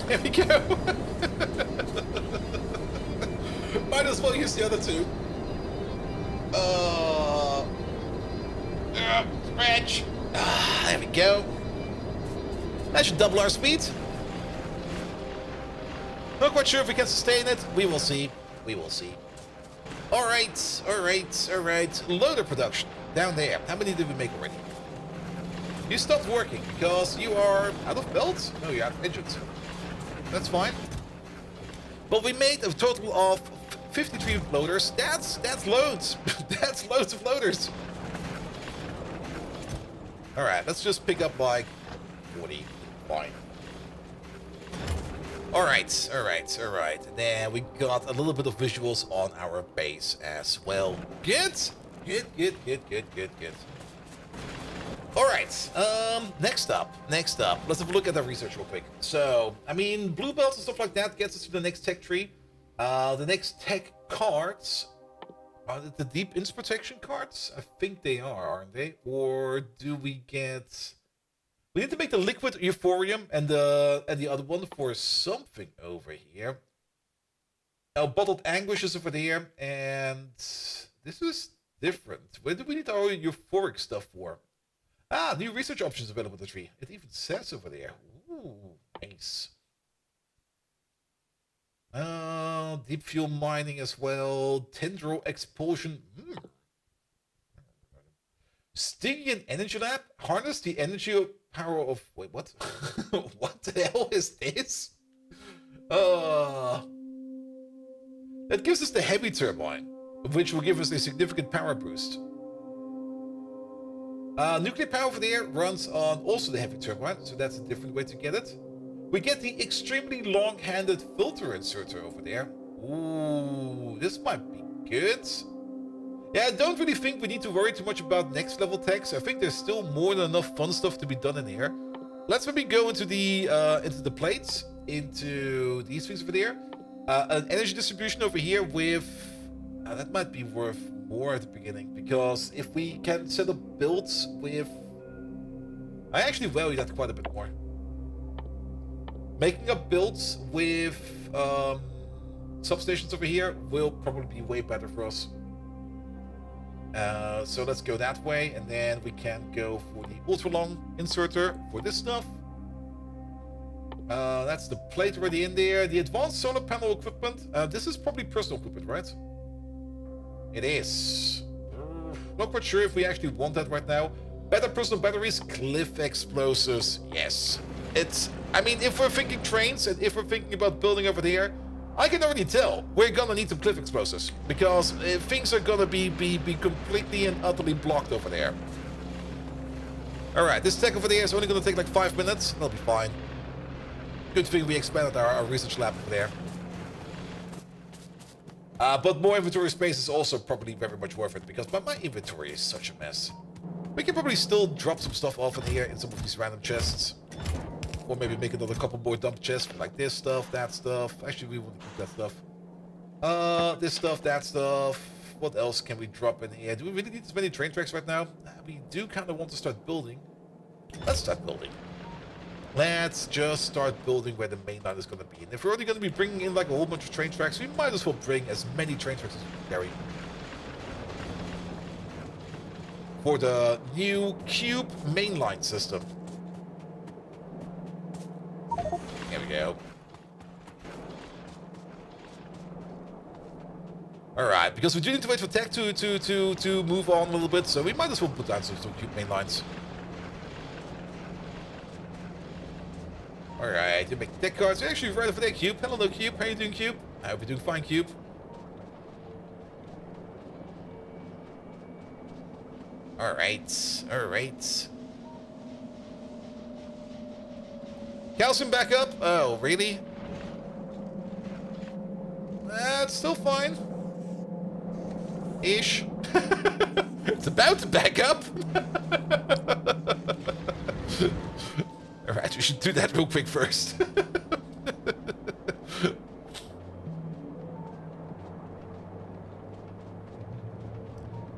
There we go. Might as well use the other 2. Scratch. There we go. That should double our speed. Not quite sure if we can sustain it. We will see. We will see. Alright, alright, alright. Loader production. Down there. How many did we make already? You stopped working because you are out of belts? No, you're out of engines. That's fine. But we made a total of 53 loaders. That's loads. That's loads of loaders. Alright, let's just pick up like 40. Fine. Alright, alright, alright. And then we got a little bit of visuals on our base as well. Good. Good, good, good, good, good, good. Alright, next up, let's have a look at the research real quick. So, I mean, blue belts and stuff like that gets us to the next tech tree. The next tech cards, are it the deep ins protection cards? I think they are, aren't they? Or do we get... We need to make the liquid euphorium and the other one for something over here. Now, bottled anguish is over there, and this is different. Where do we need our euphoric stuff for? Ah, new research options available in the tree. It even says over there. Ooh, nice. Deep fuel mining as well. Tendril expulsion. Stygian energy lab. Harness the energy power of... Wait, what? What the hell is this? That gives us the heavy turbine, which will give us a significant power boost. Nuclear power over there runs on also the heavy turbine, so that's a different way to get it. We get the extremely long-handed filter inserter over there. Ooh, this might be good. Yeah, I don't really think we need to worry too much about next level techs. I think there's still more than enough fun stuff to be done in here. Let's maybe go into the plates, into these things over there. An energy distribution over here with... that might be worth more at the beginning, because if we can set up builds with... I actually value that quite a bit more. Making up builds with substations over here will probably be way better for us. So let's go that way, and then we can go for the ultra long inserter for this stuff. That's the plate already in there. The advanced solar panel equipment. This is probably personal equipment, right? It is. Not quite sure if we actually want that right now. Better personal batteries, cliff explosives. Yes. It's... I mean, if we're thinking trains and if we're thinking about building over there, I can already tell we're gonna need some cliff explosives, because things are gonna be completely and utterly blocked over there. Alright, this tech over there is only gonna take like 5 minutes. That'll be fine. Good thing we expanded our research lab over there. But more inventory space is also probably very much worth it, because my inventory is such a mess. We can probably still drop some stuff off in here in some of these random chests. Or maybe make another couple more dump chests for like this stuff, that stuff. Actually, we want to keep that stuff. This stuff, that stuff. What else can we drop in here? Do we really need as many train tracks right now? We do kind of want to start building. Let's start building. Let's just start building where the main line is going to be. And if we're only going to be bringing in like a whole bunch of train tracks, we might as well bring as many train tracks as we can carry. For the new Cube mainline system. There we go. Alright, because we do need to wait for tech to move on a little bit, so we might as well put down some Cube main lines. Alright, you make tech cards. We're actually right over there, Cube. Hello, Cube. How you doing, Cube? I hope you're doing fine, Cube. Alright, alright. Calcium back up? Oh, really? That's still fine. Ish. It's about to back up. Alright, we should do that real quick first.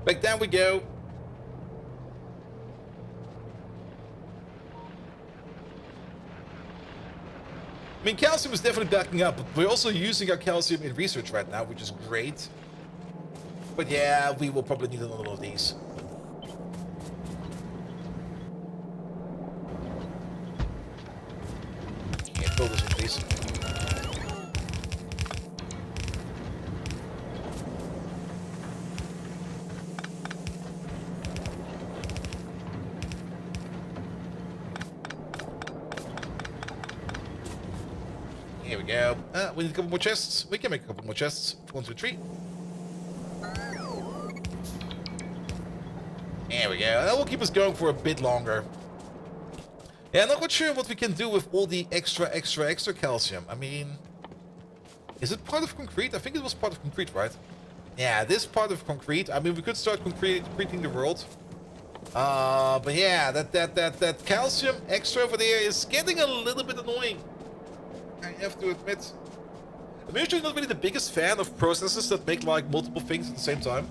Back down we go. I mean, calcium is definitely backing up, but we're also using our calcium in research right now, which is great. But yeah, we will probably need another one of these. Yeah, fill this one, please. Here we go. We need a couple more chests. We can make a couple more chests. 1, 2, 3. There we go. That will keep us going for a bit longer. Yeah, I'm not quite sure what we can do with all the extra calcium. I mean, is it part of concrete? I think it was part of concrete, right? Yeah, this part of concrete. I mean, we could start concreting the world. But yeah, that calcium extra over there is getting a little bit annoying. I have to admit. I'm usually not really the biggest fan of processes that make like multiple things at the same time.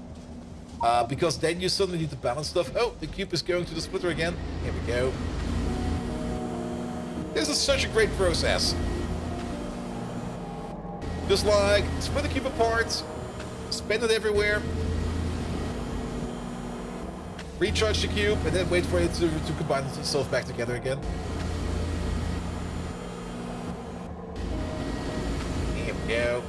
Because then you suddenly need to balance stuff. Oh, the cube is going to the splitter again. Here we go. This is such a great process. Just like, split the cube apart, spin it everywhere, recharge the cube, and then wait for it to combine itself back together again. Here we go.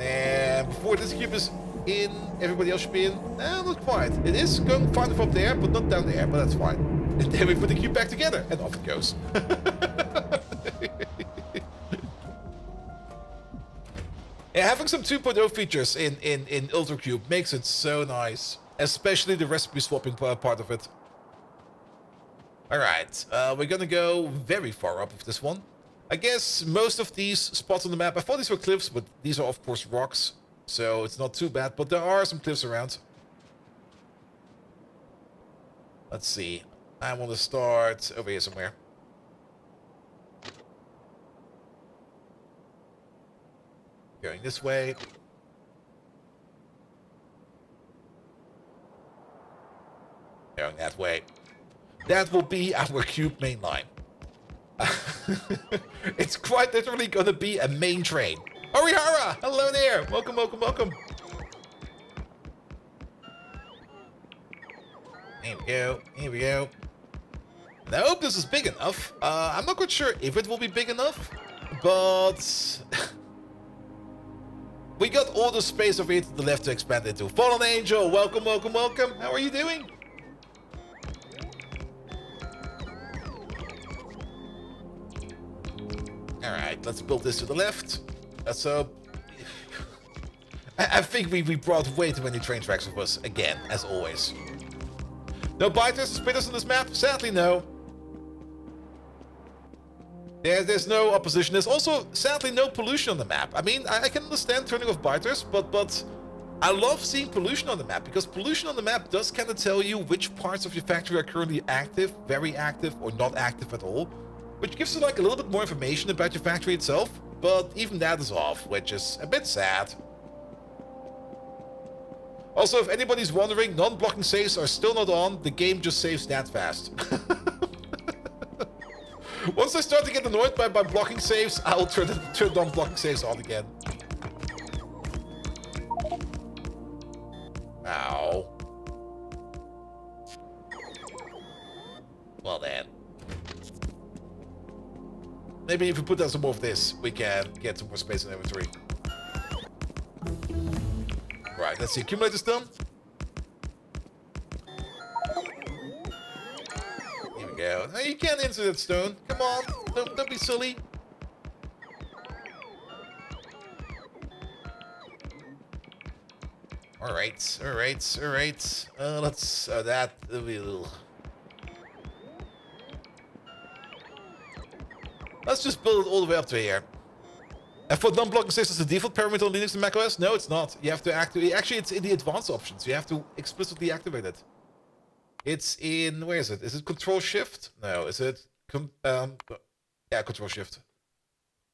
And before this cube is in, everybody else should be in. Not quite. It is going fine from there, but not down there, but that's fine. And then we put the cube back together, and off it goes. Yeah, having some 2.0 features in Ultracube makes it so nice. Especially the recipe swapping part of it. Alright, we're gonna go very far up with this one. I guess most of these spots on the map, I thought these were cliffs, but these are of course rocks. So it's not too bad, but there are some cliffs around. Let's see. I want to start over here somewhere. Going this way. Going that way. That will be our cube main line. It's quite literally going to be a main train. Orihara! Hello there! Welcome, welcome, welcome. Here we go. Here we go. And I hope this is big enough. I'm not quite sure if it will be big enough, but we got all the space over here to the left to expand into. Fallen Angel, welcome, welcome, welcome. How are you doing? Alright, let's build this to the left. So, I think we brought way too many train tracks with us, again, as always. No biters and spitters on this map? Sadly, no. There's no opposition. There's also, sadly, no pollution on the map. I mean, I can understand turning off biters, but I love seeing pollution on the map, because pollution on the map does kind of tell you which parts of your factory are currently active, very active, or not active at all, which gives you like a little bit more information about your factory itself, but even that is off, which is a bit sad. Also, if anybody's wondering, non-blocking saves are still not on. The game just saves that fast. Once I start to get annoyed by blocking saves, I'll turn non-blocking saves on again. Ow. Well then. Maybe if we put down some more of this, we can get some more space in inventory. Right, let's see. Accumulator's done. Here we go. Now you can't enter that stone. Come on. Don't be silly. Alright. Let's that'll be a little. Let's just build it all the way up to here. And for non-blocking saves, is the default parameter on Linux and macOS? No, it's not. You have to activate. Actually, it's in the advanced options. You have to explicitly activate it. It's in, where is it? Is it Control Shift? No, is it? Yeah, Control Shift.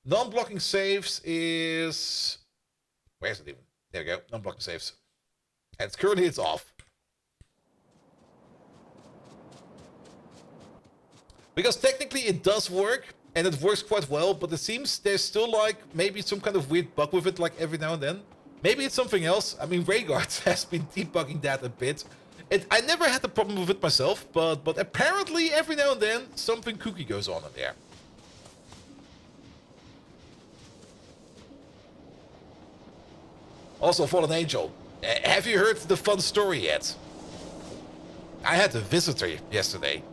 Non-blocking saves is, where is it even? There we go. Non-blocking saves. And currently it's off. Because technically it does work. And it works quite well, but it seems there's still like maybe some kind of weird bug with it, like every now and then. Maybe it's something else. I mean, Rayguard has been debugging that a bit. I never had a problem with it myself, but apparently every now and then something kooky goes on in there. Also, Fallen Angel, have you heard the fun story yet? I had a visitor yesterday.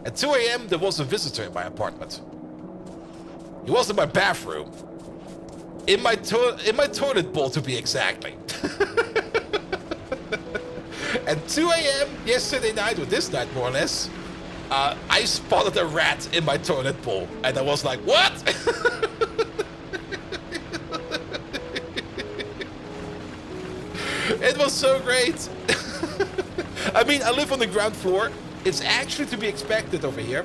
At 2 AM there was a visitor in my apartment. He was in my bathroom. In my toilet bowl, to be exactly. At 2 AM yesterday night, or this night more or less, I spotted a rat in my toilet bowl. And I was like, what? It was so great. I mean, I live on the ground floor. It's actually to be expected over here.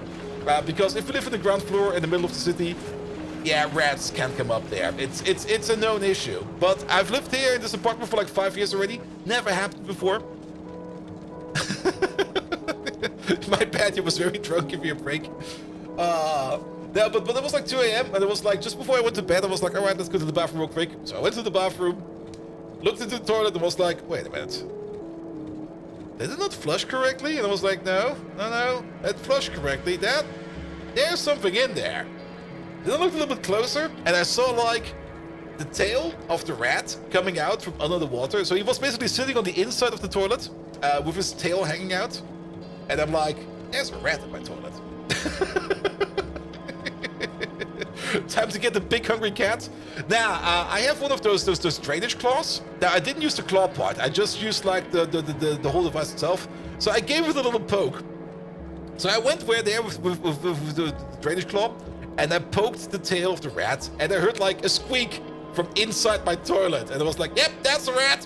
Because if you live on the ground floor in the middle of the city, yeah, rats can't come up there. It's a known issue. But I've lived here in this apartment for like 5 years already. Never happened before. My bad, you was very drunk. Give me a break. Yeah, but it was like 2 AM, and it was like just before I went to bed. I was like, all right, let's go to the bathroom real quick. So I went to the bathroom, looked into the toilet, and was like, wait a minute. Did it not flush correctly? And I was like, no, it flushed correctly. There's something in there. Then I looked a little bit closer, and I saw like the tail of the rat coming out from under the water. So he was basically sitting on the inside of the toilet with his tail hanging out. And I'm like, there's a rat in my toilet. Time to get the big hungry cat. Now, I have one of those drainage claws. Now, I didn't use the claw part. I just used like the whole device itself. So I gave it a little poke. So I went there with the drainage claw, and I poked the tail of the rat, and I heard like a squeak from inside my toilet. And I was like, yep, that's a rat.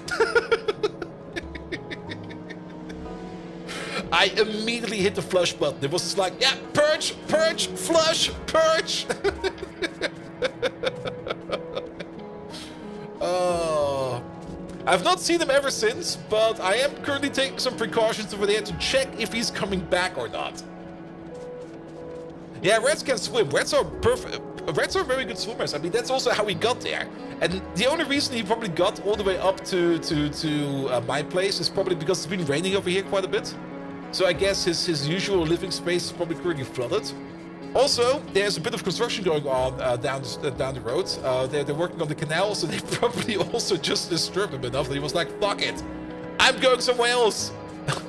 I immediately hit the flush button. It was just like, yeah, purge, purge, flush, purge. I've not seen him ever since, but I am currently taking some precautions over there to check if he's coming back or not. Yeah, rats can swim. Rats are perfect. Rats are very good swimmers. I mean, that's also how we got there. And the only reason he probably got all the way up to my place is probably because it's been raining over here quite a bit. So I guess his usual living space is probably currently flooded. Also, there's a bit of construction going on down the road. They're working on the canal, so they probably also just disturbed him enough that he was like, fuck it, I'm going somewhere else.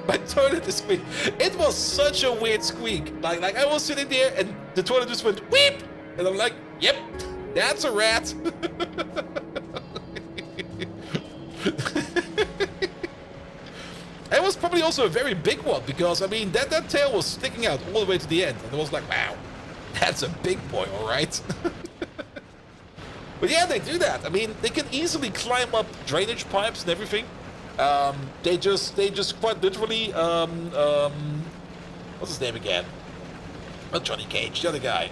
My toilet is squeaking. It was such a weird squeak. Like I was sitting there and the toilet just went weep, and I'm like, yep, that's a rat. It was probably also a very big one because I mean that tail was sticking out all the way to the end, and it was like, wow. That's a big boy, all right. But yeah, they do that. I mean, they can easily climb up drainage pipes and everything. They just quite literally, what's his name again? Not Johnny Cage, the other guy.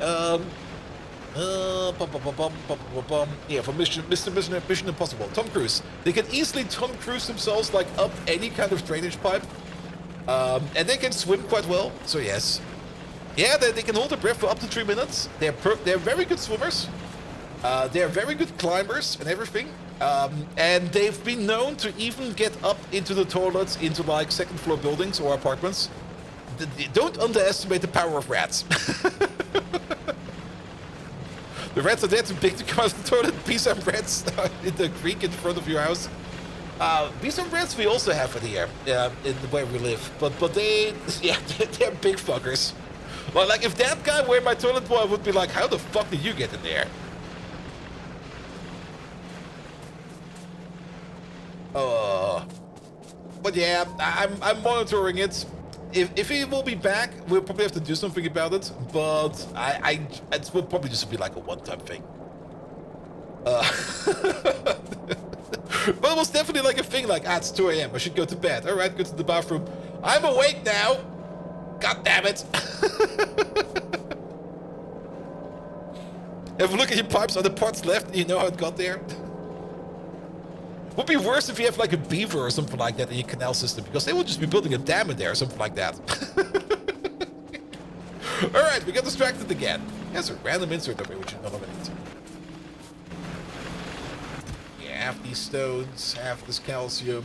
Yeah, from Mission Impossible. Tom Cruise. They can easily Tom Cruise themselves like up any kind of drainage pipe. And they can swim quite well, so yes. Yeah, they can hold their breath for up to 3 minutes. They're very good swimmers. They're very good climbers and everything. And they've been known to even get up into the toilets into like second floor buildings or apartments. Don't underestimate the power of rats. The rats are there too big to come out of the toilet. Be some rats in the creek in front of your house. Be some rats we also have in here, in the way we live. But they're big fuckers. Well, like if that guy were my toilet boy, I would be like, how the fuck did you get in there? But yeah, I'm monitoring it. If he will be back, we'll probably have to do something about it. But it will probably just be like a one-time thing. But it was definitely like a thing. Like, it's 2 a.m. I should go to bed. All right, go to the bathroom. I'm awake now. God damn it. Have a look at your pipes. Are the parts left? And you know how it got there. Would be worse if you have like a beaver or something like that in your canal system, because they will just be building a dam in there or something like that. Alright, we got distracted again. There's a random insert over here which you don't eliminate. Yeah, half these stones, half this calcium.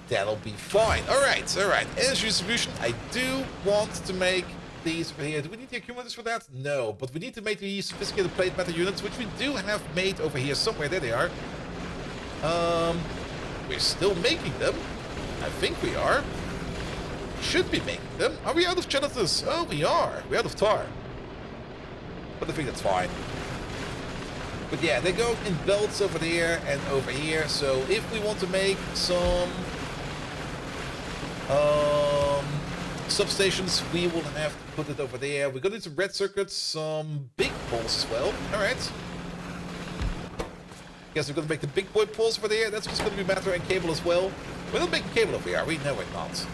That'll be fine. Alright. Energy distribution. I do want to make these over here. Do we need the accumulators for that? No, but we need to make the sophisticated plate matter units, which we do have made over here somewhere. There they are. We're still making them. I think we are. Should be making them. Are we out of gelatins? Oh, we are. We're out of tar. But I think that's fine. But yeah, they go in belts over there and over here. So if we want to make some substations, we will have to put it over there. We're gonna need some red circuits, some big poles as well. Alright. Guess we're gonna make the big boy poles over there. That's just gonna be matter and cable as well. We're not making cable over here, are we? No, we're not.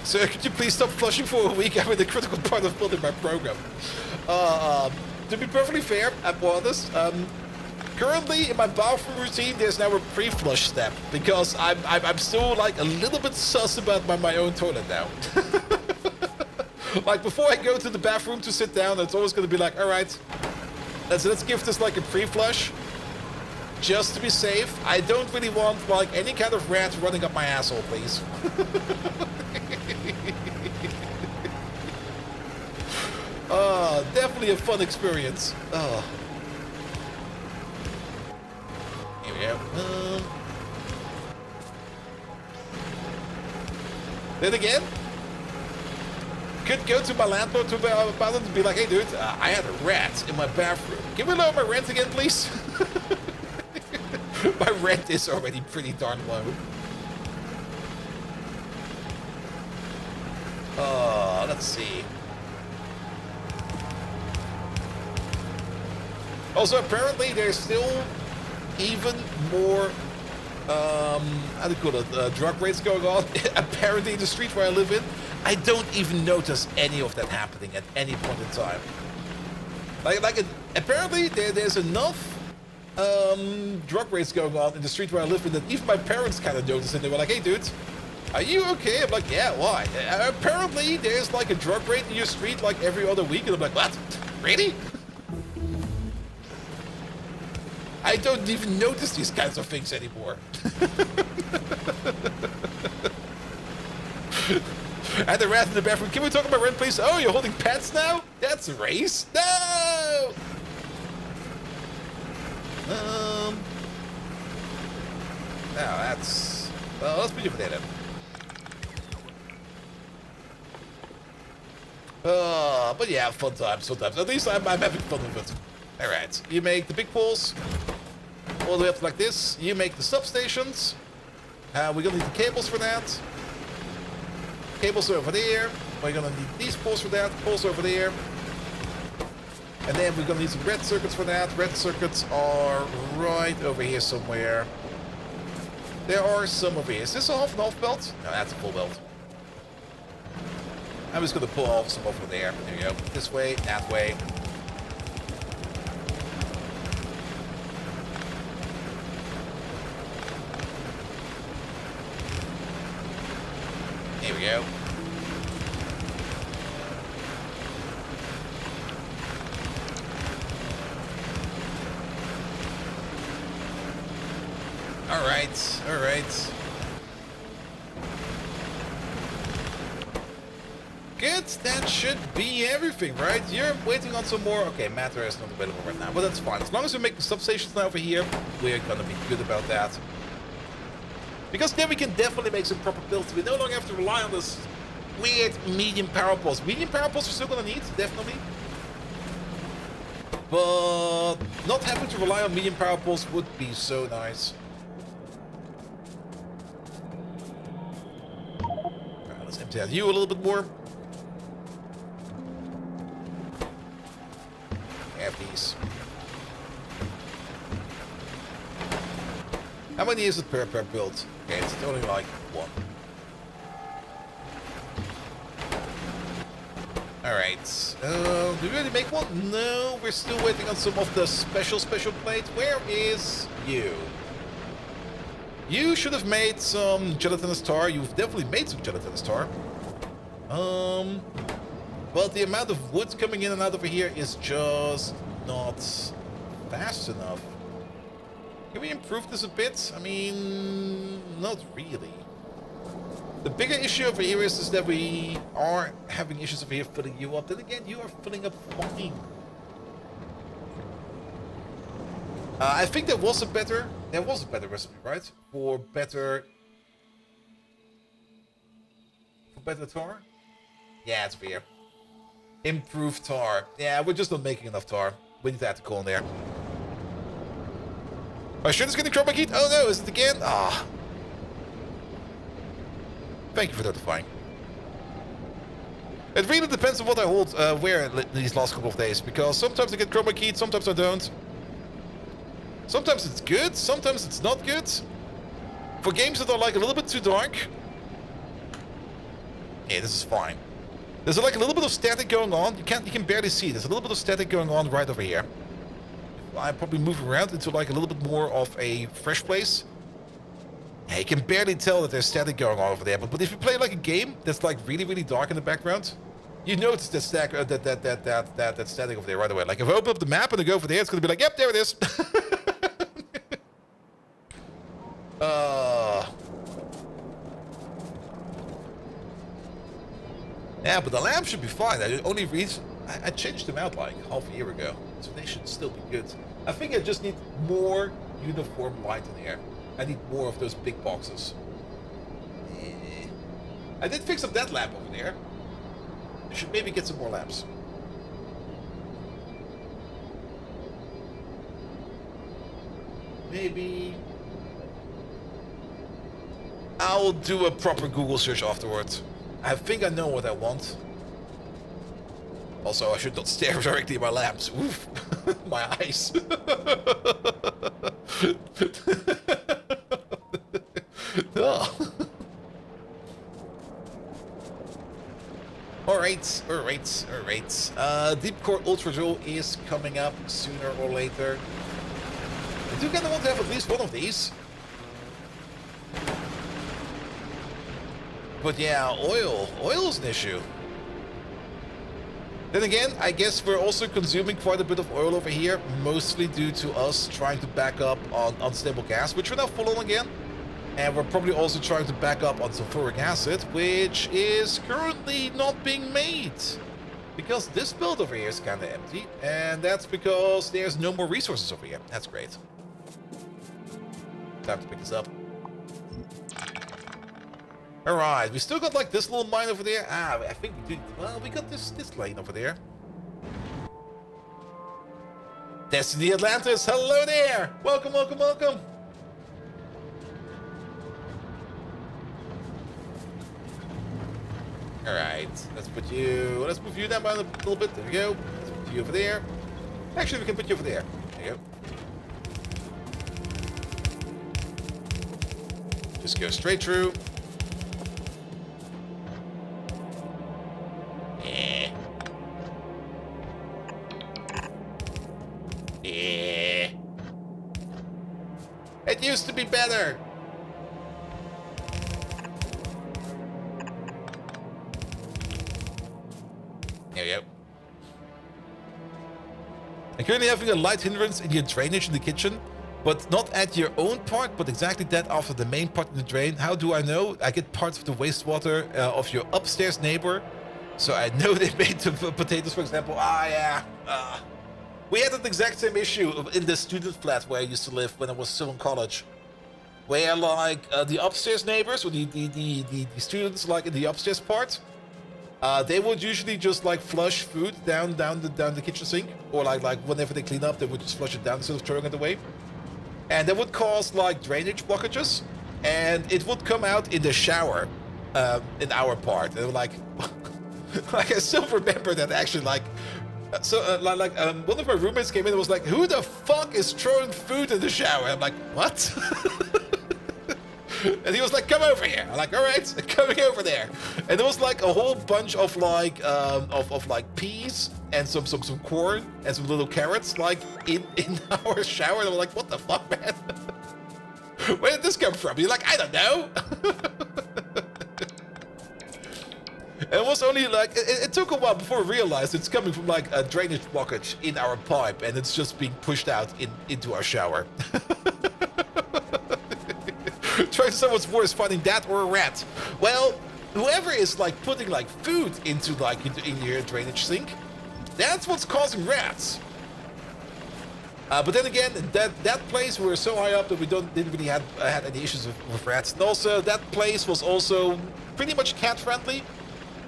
Sir, could you please stop flushing for a week? I'm in the critical part of building my program. To be perfectly fair, I'm honest. Currently, in my bathroom routine, there's now a pre-flush step because I'm still like a little bit sus about my own toilet now. Like before I go to the bathroom to sit down, it's always going to be like, all right, let's give this like a pre-flush, just to be safe. I don't really want like any kind of rat running up my asshole, please. Definitely a fun experience. Here we go. Then again, could go to my landlord about it and be like, hey dude, I had a rat in my bathroom. Can we lower my rent again, please? My rent is already pretty darn low. Let's see. Also, apparently there's still even more, how do you call it, drug raids going on. Apparently in the street where I live in, I don't even notice any of that happening at any point in time. Apparently there's enough drug raids going on in the street where I live in that even my parents kind of noticed, and they were like, hey dude, are you okay? I'm like, yeah, why? Apparently there's like a drug raid in your street like every other week, and I'm like, what? Really? I don't even notice these kinds of things anymore. And the rat in the bathroom. Can we talk about rent, please? Oh, you're holding pets now? That's a race. No! Now that's... Well, let's put you for that then. But yeah, fun times, sometimes. At least I'm having fun with it. Alright, you make the big poles. All the way up like this. You make the substations. We're gonna need the cables for that. Cables are over there. We're gonna need these poles for that. Poles over there. And then we're gonna need some red circuits for that. Red circuits are right over here somewhere. There are some over here. Is this a half and half belt? No, that's a full belt. I'm just gonna pull off some over there. There we go. This way, that way. There we go. All right, all right. Good, that should be everything, right? You're waiting on some more. Okay, matter is not available right now, but that's fine. As long as we're making substations now over here, we're gonna be good about that. Because then we can definitely make some proper builds. We no longer have to rely on this weird medium power pulse. Medium power pulse we're still gonna need, definitely. But not having to rely on medium power pulse would be so nice. Alright, let's empty out you a little bit more. Have these. How many is it per build? Okay, it's only like one. Alright. Do we already make one? No, we're still waiting on some of the special plate. Where is you? You should have made some gelatinous tar. You've definitely made some gelatinous tar. But the amount of wood coming in and out over here is just not fast enough. Can we improve this a bit? I mean, not really. The bigger issue over here is that we are having issues over here filling you up. Then again, you are filling up fine. I think there was a better recipe, right? For better tar? Yeah, it's over here. Improved tar. Yeah, we're just not making enough tar. We need to add the coal in there. My shirt is getting chroma keyed? Oh no, is it again? Ah. Thank you for notifying. It really depends on what I hold, wear these last couple of days, because sometimes I get chroma keyed, sometimes I don't. Sometimes it's good, sometimes it's not good. For games that are like a little bit too dark. Yeah, this is fine. There's like a little bit of static going on. You can barely see. There's a little bit of static going on right over here. I probably move around into like a little bit more of a fresh place. Yeah, you can barely tell that there's static going on over there. But if you play like a game that's like really dark in the background, you notice that static over there right away. Like if I open up the map and I go over there, it's gonna be like, yep, there it is. Yeah, but the lamp should be fine. I changed them out like half a year ago, so they should still be good. I think I just need more uniform light in here. I need more of those big boxes. I did fix up that lamp over there. I should maybe get some more lamps. Maybe I'll do a proper Google search afterwards. I think I know what I want. Also, I should not stare directly at my lamps. Oof. My eyes. Oh. Alright. Deep Core Ultra Drill is coming up sooner or later. I do kind of want to have at least one of these. But yeah, oil is an issue. Then again, I guess we're also consuming quite a bit of oil over here, mostly due to us trying to back up on unstable gas, which we're now full on again. And we're probably also trying to back up on sulfuric acid, which is currently not being made. Because this build over here is kind of empty, and that's because there's no more resources over here. That's great. Time to pick this up. Alright, we still got like this little mine over there. Ah, I think we did. Well, we got this lane over there. Destiny Atlantis, hello there! Welcome. All right, let's move you down by a little bit. There we go. Let's put you over there. Actually, we can put you over there. There you go. Just go straight through. Yeah. Yeah. It used to be better. There we go. I'm currently having a light hindrance in your drainage in the kitchen, but not at your own part, but exactly that after the main part in the drain. How do I know? I get parts of the wastewater of your upstairs neighbor, so I know they made the potatoes, for example. Ah, yeah. We had that exact same issue in the student flat where I used to live when I was still in college, where like the upstairs neighbors or the students like in the upstairs part, they would usually just like flush food down the kitchen sink, or like whenever they clean up, they would just flush it down instead of throwing it away, and that would cause like drainage blockages, and it would come out in the shower, in our part. And like, like I still remember that actually like. So, one of my roommates came in and was like, "Who the fuck is throwing food in the shower?" I'm like, "What?" And he was like, "Come over here." I'm like, "All right, coming over there." And there was like a whole bunch of like of like peas and some corn and some little carrots like in our shower. And I'm like, "What the fuck, man? Where did this come from?" You're like, "I don't know." And it was only like, it took a while before I realized it's coming from like a drainage blockage in our pipe, and it's just being pushed out into our shower. Trying to say what's worse, finding that or a rat. Well, whoever is like putting like food into in your drainage sink, that's what's causing rats. But then again, that place we were so high up that we didn't really had any issues with rats. And also, that place was also pretty much cat friendly.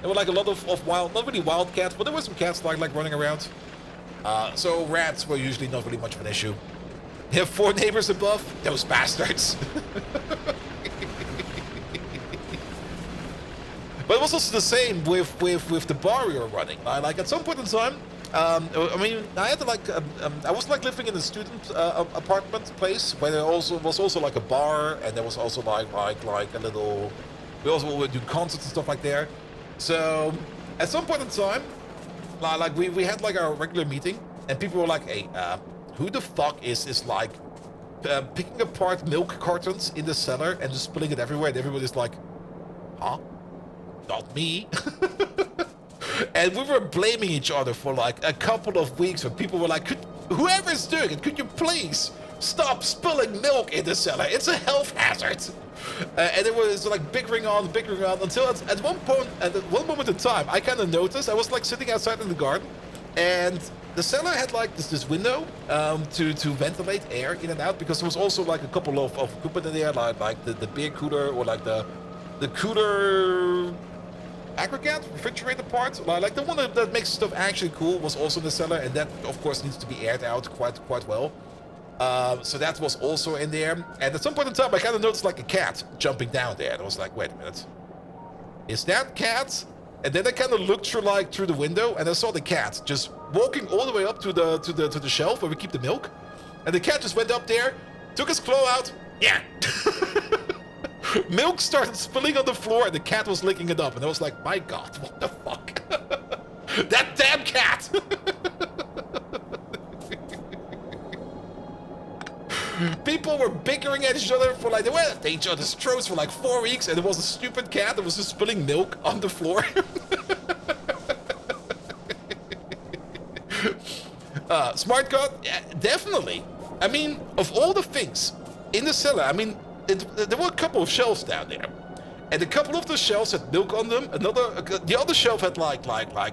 There were like a lot of wild, not really wild cats, but there were some cats like running around. So rats were usually not really much of an issue. You have 4 neighbors above, those bastards. But it was also the same with the bar we were running. Like at some point in time, I mean, I had to like, I was like living in a student apartment place where there was also like a bar, and there was also like a little. We also would do concerts and stuff like there. So at some point in time, like we had like our regular meeting, and people were like, "Hey, who the fuck is like picking apart milk cartons in the cellar and just spilling it everywhere?" And everybody's like, "Huh? Not me." And we were blaming each other for like a couple of weeks, where people were like, "Whoever's doing it, could you please stop spilling milk in the cellar? It's a health hazard." And it was like bickering on until at one moment in time, I kind of noticed. I was like sitting outside in the garden, and the cellar had like this window to ventilate air in and out, because there was also like a couple of equipment in there, like the beer cooler, or like the cooler aggregate refrigerator part, like the one that makes stuff actually cool, was also in the cellar, and that of course needs to be aired out quite well. So that was also in there, and at some point in time I kind of noticed like a cat jumping down there, and I was like, "Wait a minute, is that cat?" And then I kind of looked through the window, and I saw the cat just walking all the way up to the shelf where we keep the milk, and the cat just went up there, took his claw out, yeah. Milk started spilling on the floor, and the cat was licking it up, and I was like, "My God, what the fuck?" That damn cat. People were bickering at each other for like, they were at each other's throats for like 4 weeks, and it was a stupid cat that was just spilling milk on the floor. Smart card, yeah, definitely. I mean, of all the things in the cellar, I mean, there were a couple of shelves down there, and a couple of the shelves had milk on them. The other shelf had like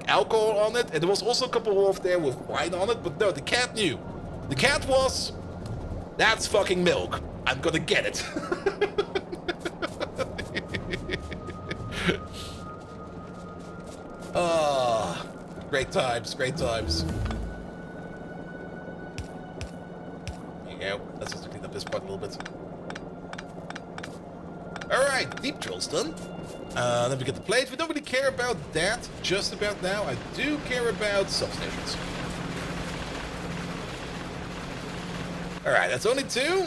alcohol on it, and there was also a couple of there with wine on it. But no, the cat knew. The cat was, "That's fucking milk. I'm gonna get it." Oh, great times, great times. There you go. Let's just clean up this part a little bit. All right. right, deep drill's done. Then we get the plate. We don't really care about that just about now. I do care about substations. Alright, that's only 2.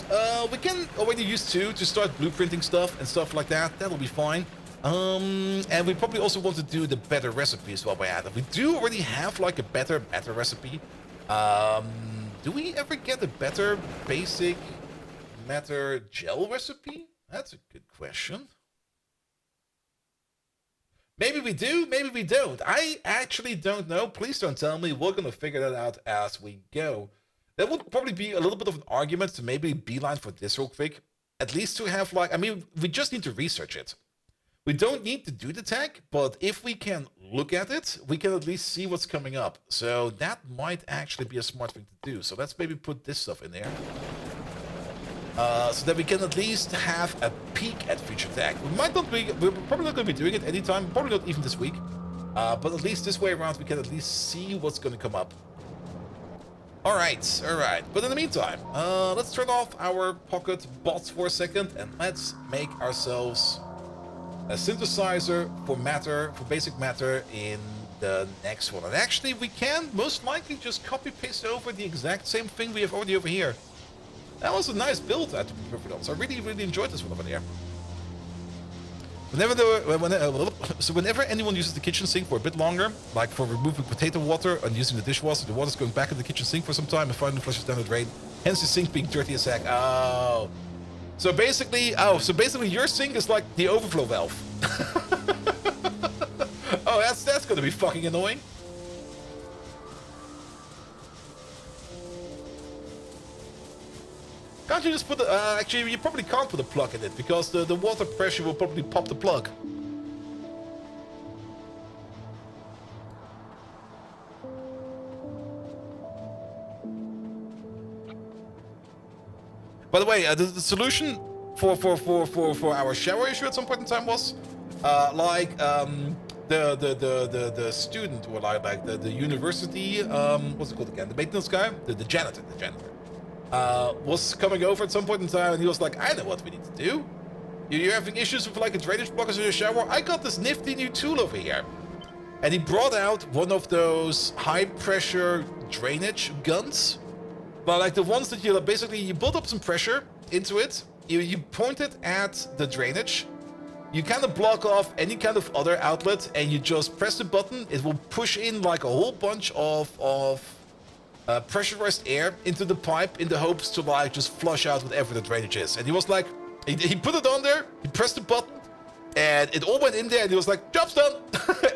We can already use 2 to start blueprinting stuff and stuff like that. That'll be fine. And we probably also want to do the better recipes while we're at it. We do already have like a better recipe. Do we ever get a better basic matter gel recipe? That's a good question. Maybe we do, maybe we don't. I actually don't know. Please don't tell me. We're going to figure that out as we go. That would probably be a little bit of an argument to maybe beeline for this real quick. At least to have like, I mean, we just need to research it. We don't need to do the tag, but if we can look at it, we can at least see what's coming up. So that might actually be a smart thing to do. So let's maybe put this stuff in there. So that we can at least have a peek at future tag. We're probably not going to be doing it anytime, probably not even this week. But at least this way around, we can at least see what's going to come up. Alright. But in the meantime, let's turn off our pocket bots for a second and let's make ourselves a synthesizer for matter, for basic matter in the next one. And actually, we can most likely just copy-paste over the exact same thing we have already over here. That was a nice build, to be perfectly honest. I really enjoyed this one over here. Whenever anyone uses the kitchen sink for a bit longer, like for removing potato water and using the dishwasher, the water's going back in the kitchen sink for some time and finally flushes down the drain. Hence the sink being dirty as heck. Oh. So basically your sink is like the overflow valve. Oh, that's gonna be fucking annoying. Can't you just put the, actually you probably can't put a plug in it because the water pressure will probably pop the plug. By the way, the solution for our shower issue at some point in time was the student or like the university what's it called again? The maintenance guy, the janitor was coming over at some point in time and he was like, I know what we need to do. You're having issues with like a drainage blockage in your shower. I got this nifty new tool over here. And he brought out one of those high pressure drainage guns. But like the ones that you build up some pressure into it, you point it at the drainage, you kind of block off any kind of other outlet, and you just press the button. It will push in like a whole bunch of pressurized air into the pipe in the hopes to like just flush out whatever the drainage is. And he was like, he put it on there, he pressed the button, and it all went in there, and he was like, job's done,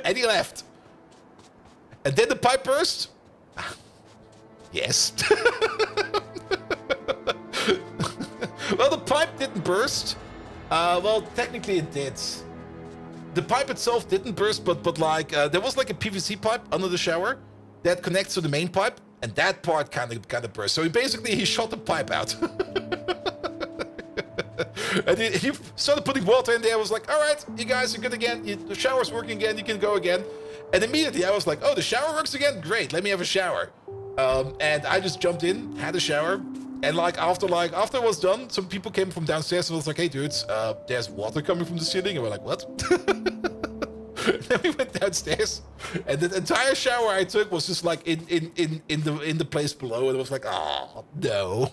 and he left. And then the pipe burst. Yes. Well, the pipe didn't burst. Well, technically it did. The pipe itself didn't burst, but like there was like a PVC pipe under the shower that connects to the main pipe, and that part kind of burst. So he shot the pipe out. And he started putting water in there. I was like, all right, you guys are good again. The shower's working again. You can go again. And immediately I was like, oh, the shower works again? Great, let me have a shower. And I just jumped in, had a shower, and after it was done, some people came from downstairs and was like, hey dudes, there's water coming from the ceiling. And we're like, what? Then we went downstairs, and the entire shower I took was just like in the place below, and it was like, oh no.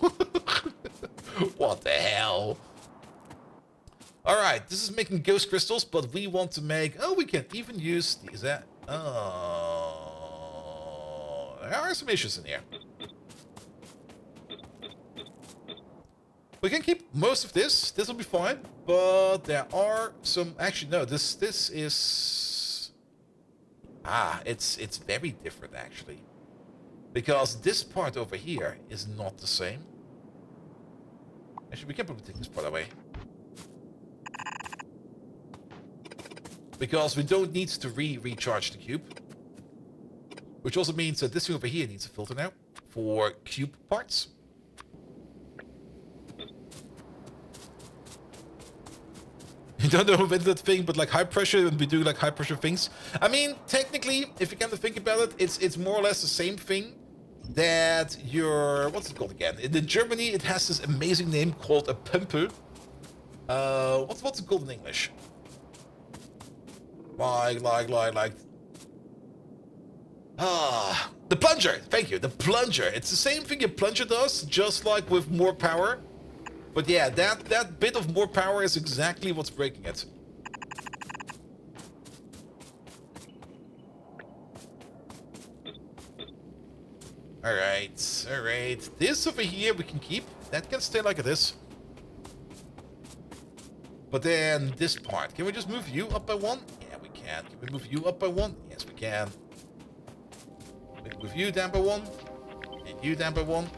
What the hell? Alright, this is making ghost crystals, but we want to make, we can even use these. There are some issues in here. We can keep most of this. This will be fine. But there are some... Actually, no. This is... It's very different, actually. Because this part over here is not the same. Actually, we can probably take this part away. Because we don't need to recharge the cube. Which also means that this thing over here needs a filter now for cube parts. You don't know about that thing, but like high pressure, and we do like high pressure things. I mean, technically, if you kind of think about it, it's more or less the same thing that your, what's it called again? In Germany, it has this amazing name called a Pömpel. What's it called in English? Like. The plunger. Thank you. The plunger. It's the same thing a plunger does, just like with more power. But yeah, that bit of more power is exactly what's breaking it. Alright, alright. This over here we can keep. That can stay like it is. But then this part, can we just move you up by one? Yeah, we can. Can we move you up by one? Yes, we can. We can move you down by one. And you down by one.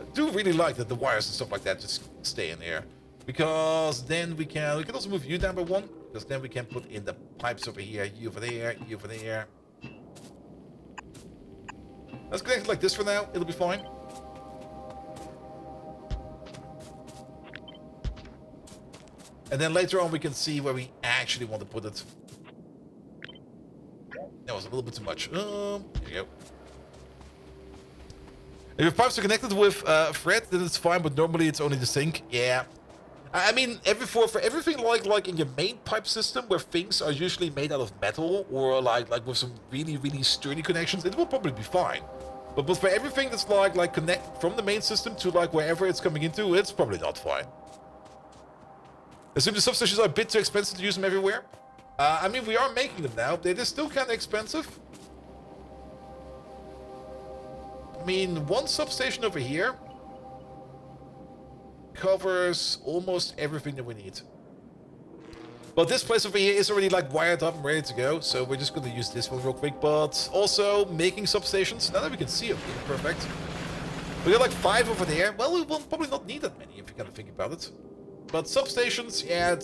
I do really like that the wires and stuff like that just stay in there. Because then we can also move you down by one. Because then we can put in the pipes over here, you over there, you over there. Let's connect it like this for now. It'll be fine. And then later on we can see where we actually want to put it. That was a little bit too much. There you go. If your pipes are connected with a thread, then it's fine, but normally it's only the sink. Yeah. I mean, for everything like in your main pipe system, where things are usually made out of metal, or like with some really, really sturdy connections, it will probably be fine. But for everything that's like connect from the main system to like wherever it's coming into, it's probably not fine. Assume the substations are a bit too expensive to use them everywhere. I mean, we are making them now. They're still kind of expensive. I mean, one substation over here covers almost everything that we need. But this place over here is already like wired up and ready to go, so we're just going to use this one real quick. But also making substations. Now that we can see them, perfect. We got like 5 over there. Well, we will probably not need that many if you kind of think about it. But substations, yeah,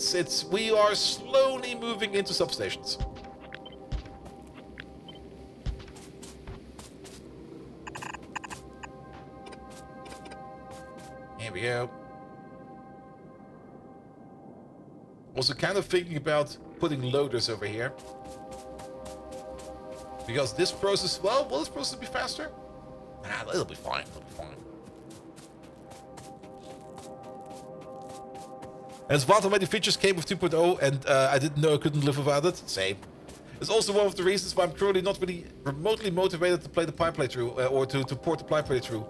we are slowly moving into substations. Here we go. Also kind of thinking about putting loaders over here. Because this process, well, will this process be faster? Nah, it'll be fine, it'll be fine. As one of many features came with 2.0 and I didn't know I couldn't live without it. Same. It's also one of the reasons why I'm currently not really remotely motivated to play the pipe playthrough or to port the pipe playthrough.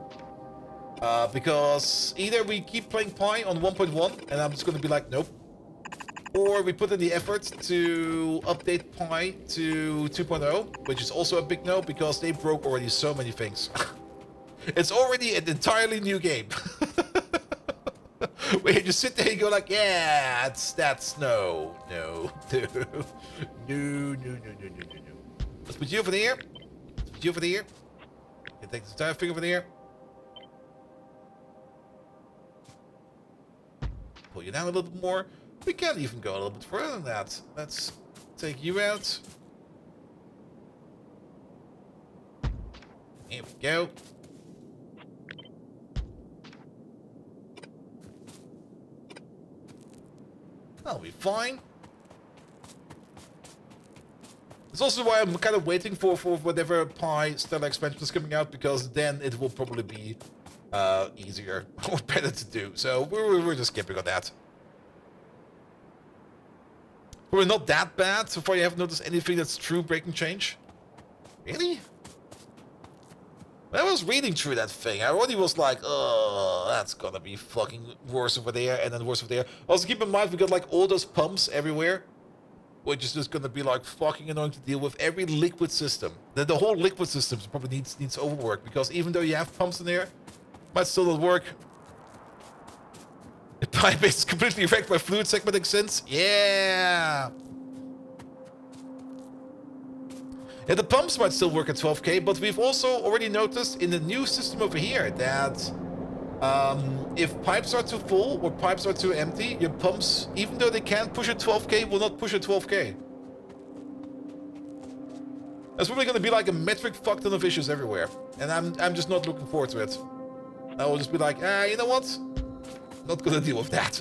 Because either we keep playing Pi on 1.1 and I'm just going to be like, nope. Or we put in the effort to update Pi to 2.0, which is also a big no because they broke already so many things. It's already an entirely new game. Where you just sit there and go like, yeah, that's no. No. Let's put you over there. Let's put you over there. You take this entire thing over there. Pull you down a little bit more. We can even go a little bit further than that. Let's take you out. Here we go. That'll be fine. That's also why I'm kind of waiting for whatever Pi Stellar expansion is coming out, because then it will probably be easier or better to do. So we're just skipping on that. Probably not that bad so far. You haven't noticed anything that's true breaking change. Really? When I was reading through that thing, I already was like, oh, that's gonna be fucking worse over there and then worse over there. Also, keep in mind, we got like all those pumps everywhere, which is just gonna be like fucking annoying to deal with. Every liquid system, the whole liquid system probably needs overwork, because even though you have pumps in there, might still not work. The pipe is completely wrecked by fluid segmenting since. Yeah! Yeah, the pumps might still work at 12k, but we've also already noticed in the new system over here that if pipes are too full or pipes are too empty, your pumps, even though they can push at 12k, will not push at 12k. There's probably going to be like a metric fuck ton of issues everywhere, and I'm just not looking forward to it. I will just be like, you know what? Not going to deal with that.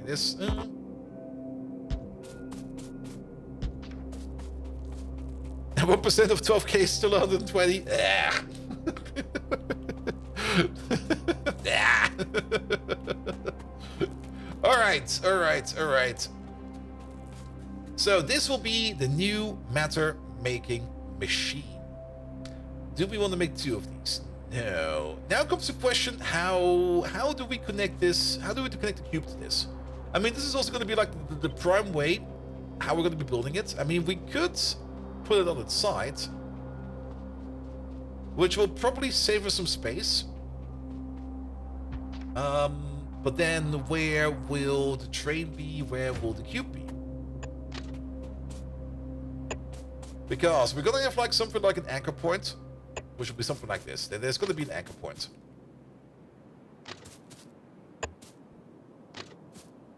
This. 1% of 12k is still 120. Alright. So this will be the new matter making machine. Do we want to make 2 of these? No. Now comes the question, how do we connect this? How do we connect the cube to this? I mean, this is also going to be like the prime way how we're going to be building it. I mean, we could put it on its side, which will probably save us some space. But then where will the train be? Where will the cube be? Because we're going to have like something like an anchor point, which will be something like this. There's going to be an anchor point,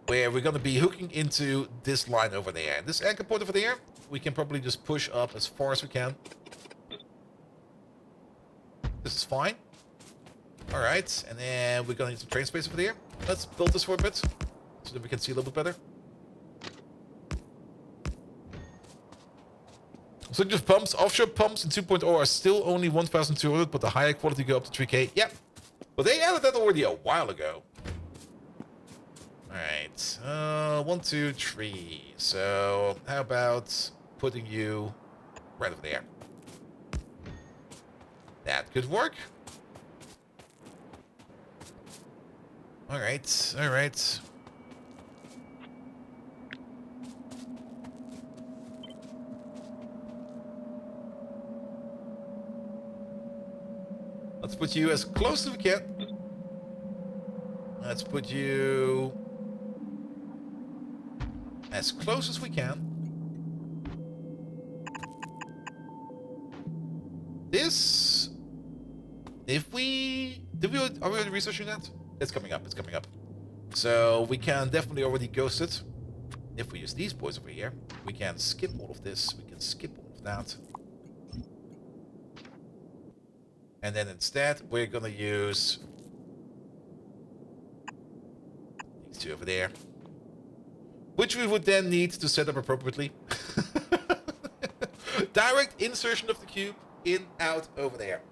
where we're going to be hooking into this line over there. And this anchor point over there, we can probably just push up as far as we can. This is fine. Alright, and then we're going to need some train space over there. Let's build this for a bit, so that we can see a little bit better. So just pumps, offshore pumps in 2.0 are still only 1,200, but the higher quality go up to 3K. Yep, but they added that already a while ago. Alright, 1, 2, 3. So how about putting you right over there? That could work. Alright. Let's put you as close as we can. Let's put you as close as we can. This, if we, are we already researching that? It's coming up. So we can definitely already ghost it. If we use these boys over here, we can skip all of this. We can skip all of that. And then instead, we're gonna use these 2 over there, which we would then need to set up appropriately. Direct insertion of the cube in, out, over there.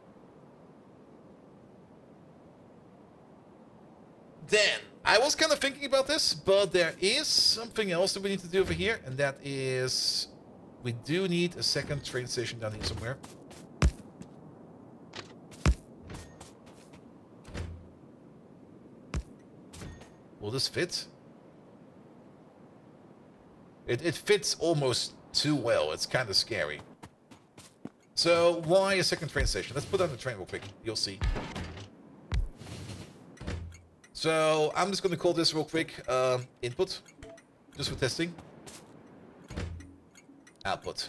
Then, I was kind of thinking about this, but there is something else that we need to do over here, and that is, we do need a second train station down here somewhere. Will this fit? It fits almost too well. It's kind of scary. So, why a second train station? Let's put on the train real quick. You'll see. So, I'm just going to call this real quick input, just for testing. Output.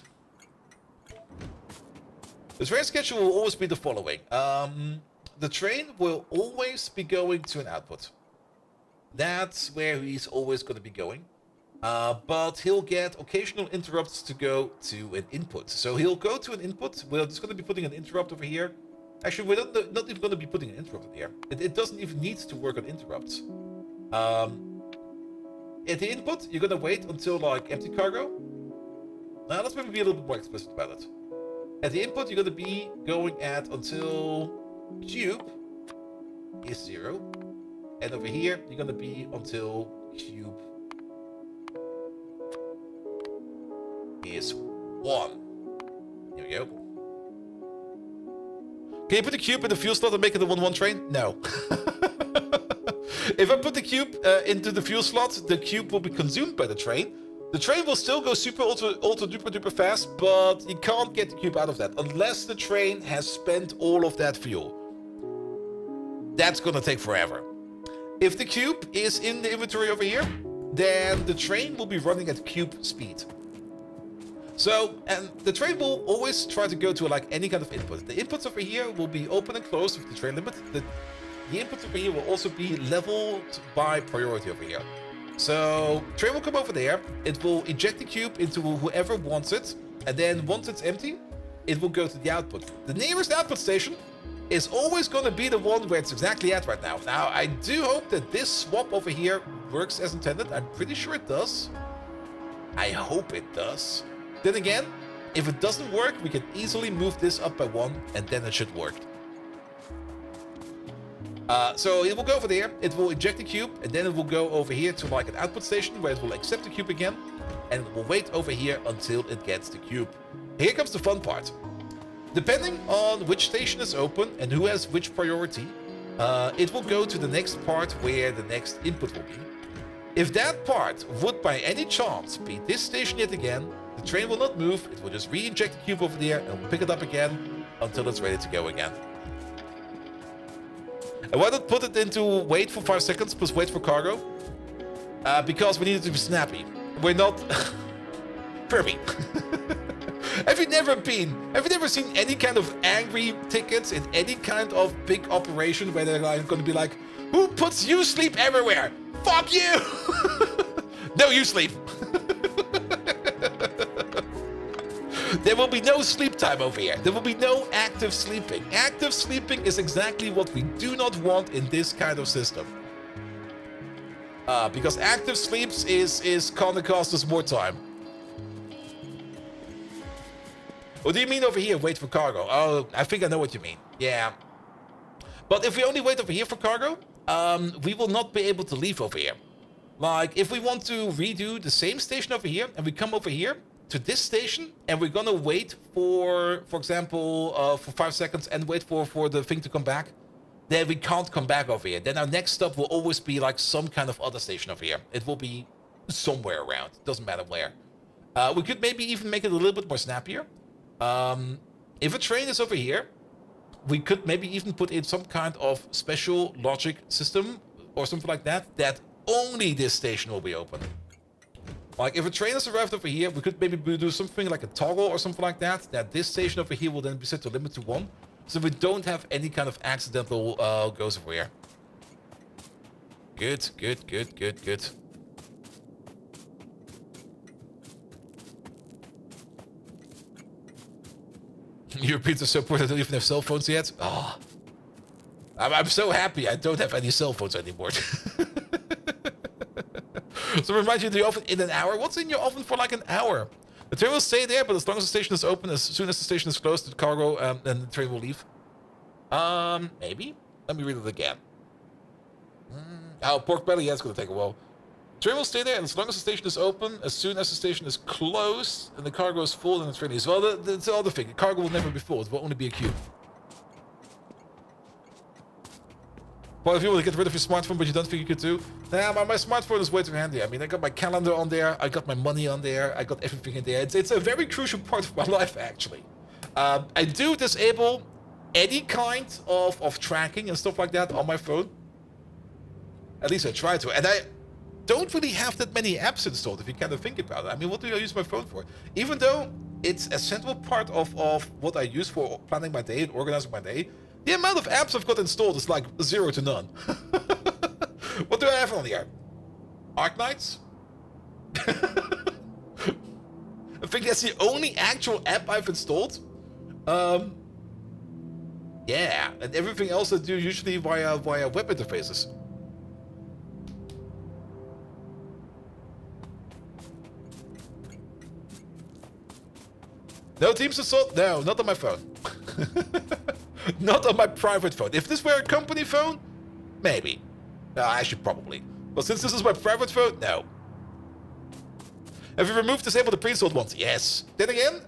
The train schedule will always be the following. The train will always be going to an output. That's where he's always going to be going. But he'll get occasional interrupts to go to an input. So he'll go to an input. We're just going to be putting an interrupt over here. Actually, we're not even going to be putting an interrupt in here. It doesn't even need to work on interrupts. At the input, you're going to wait until, like, empty cargo. Let's maybe be a little bit more explicit about it. At the input, you're going to be going at until cube is 0. And over here, you're going to be until cube is 1. Here we go. Can you put the cube in the fuel slot and make it a 1-1 train? No. If I put the cube into the fuel slot, the cube will be consumed by the train. The train will still go super ultra duper duper fast, but you can't get the cube out of that unless the train has spent all of that fuel. That's gonna take forever. If the cube is in the inventory over here, then the train will be running at cube speed. So, and the train will always try to go to like any kind of input. The inputs over here will be open and closed with the train limit. The inputs over here will also be leveled by priority over here. So, train will come over there, it will eject the cube into whoever wants it, and then once it's empty, it will go to the output. The nearest output station is always going to be the one where it's exactly at right now. Now, I do hope that this swap over here works as intended. I'm pretty sure it does. I hope it does. Then again, If it doesn't work, we can easily move this up by 1, and then it should work. So it will go over there, it will eject the cube, and then it will go over here to like an output station where it will accept the cube again, and it will wait over here until it gets the cube. Here comes the fun part. Depending on which station is open and who has which priority, it will go to the next part where the next input will be. If that part would by any chance be this station yet again, the train will not move, it will just re-inject the cube over there and will pick it up again until it's ready to go again. I want to put it into wait for 5 seconds plus wait for cargo. Because we need it to be snappy. We're not... Pervy. Have you never seen any kind of angry tickets in any kind of big operation where they're like, going to be like, who puts you sleep everywhere? Fuck you! No, you sleep. There will be no sleep time over here. There will be no active sleeping. Active sleeping is exactly what we do not want in this kind of system. Because active sleeps is gonna cost us more time. What do you mean over here, wait for cargo? Oh, I think I know what you mean. Yeah. But if we only wait over here for cargo, we will not be able to leave over here. Like, if we want to redo the same station over here, and we come over here to this station, and we're gonna wait for example, for 5 seconds and wait for the thing to come back, then we can't come back over here. Then our next stop will always be like some kind of other station over here. It will be somewhere around. Doesn't matter where. We could maybe even make it a little bit more snappier. If a train is over here, we could maybe even put in some kind of special logic system or something like that, that only this station will be open. Like, if a train has arrived over here, we could maybe do something like a toggle or something like that, that this station over here will then be set to limit to 1, so we don't have any kind of accidental goes over here. Good, good, good, good, good. Europeans are so poor they don't even have cell phones yet. Oh, I'm so happy I don't have any cell phones anymore. So remind you of the oven in an hour. What's in your oven for like an hour? The train will stay there, but as long as the station is open, as soon as the station is closed, the cargo, then the train will leave. Maybe. Let me read it again. Oh, pork belly. Yeah, it's gonna take a while. The train will stay there, and as long as the station is open, as soon as the station is closed and the cargo is full, then the train leaves. Well, that's the other thing. The cargo will never be full. It will only be a queue. Well, if you want to get rid of your smartphone, but you don't think you could do, nah, my smartphone is way too handy. I mean, I got my calendar on there, I got my money on there, I got everything in there. It's a very crucial part of my life, actually. I do disable any kind of tracking and stuff like that on my phone. At least I try to. And I don't really have that many apps installed, if you kind of think about it. I mean, what do I use my phone for? Even though it's a central part of what I use for planning my day and organizing my day, the amount of apps I've got installed is like 0 to none. What do I have on here? Arknights? I think that's the only actual app I've installed. Yeah, and everything else I do usually via web interfaces. No Teams installed? No, not on my phone. Not on my private phone. If this were a company phone, maybe. Actually, probably. But since this is my private phone, no. Have you removed, disabled the pre-installed ones? Yes. Then again,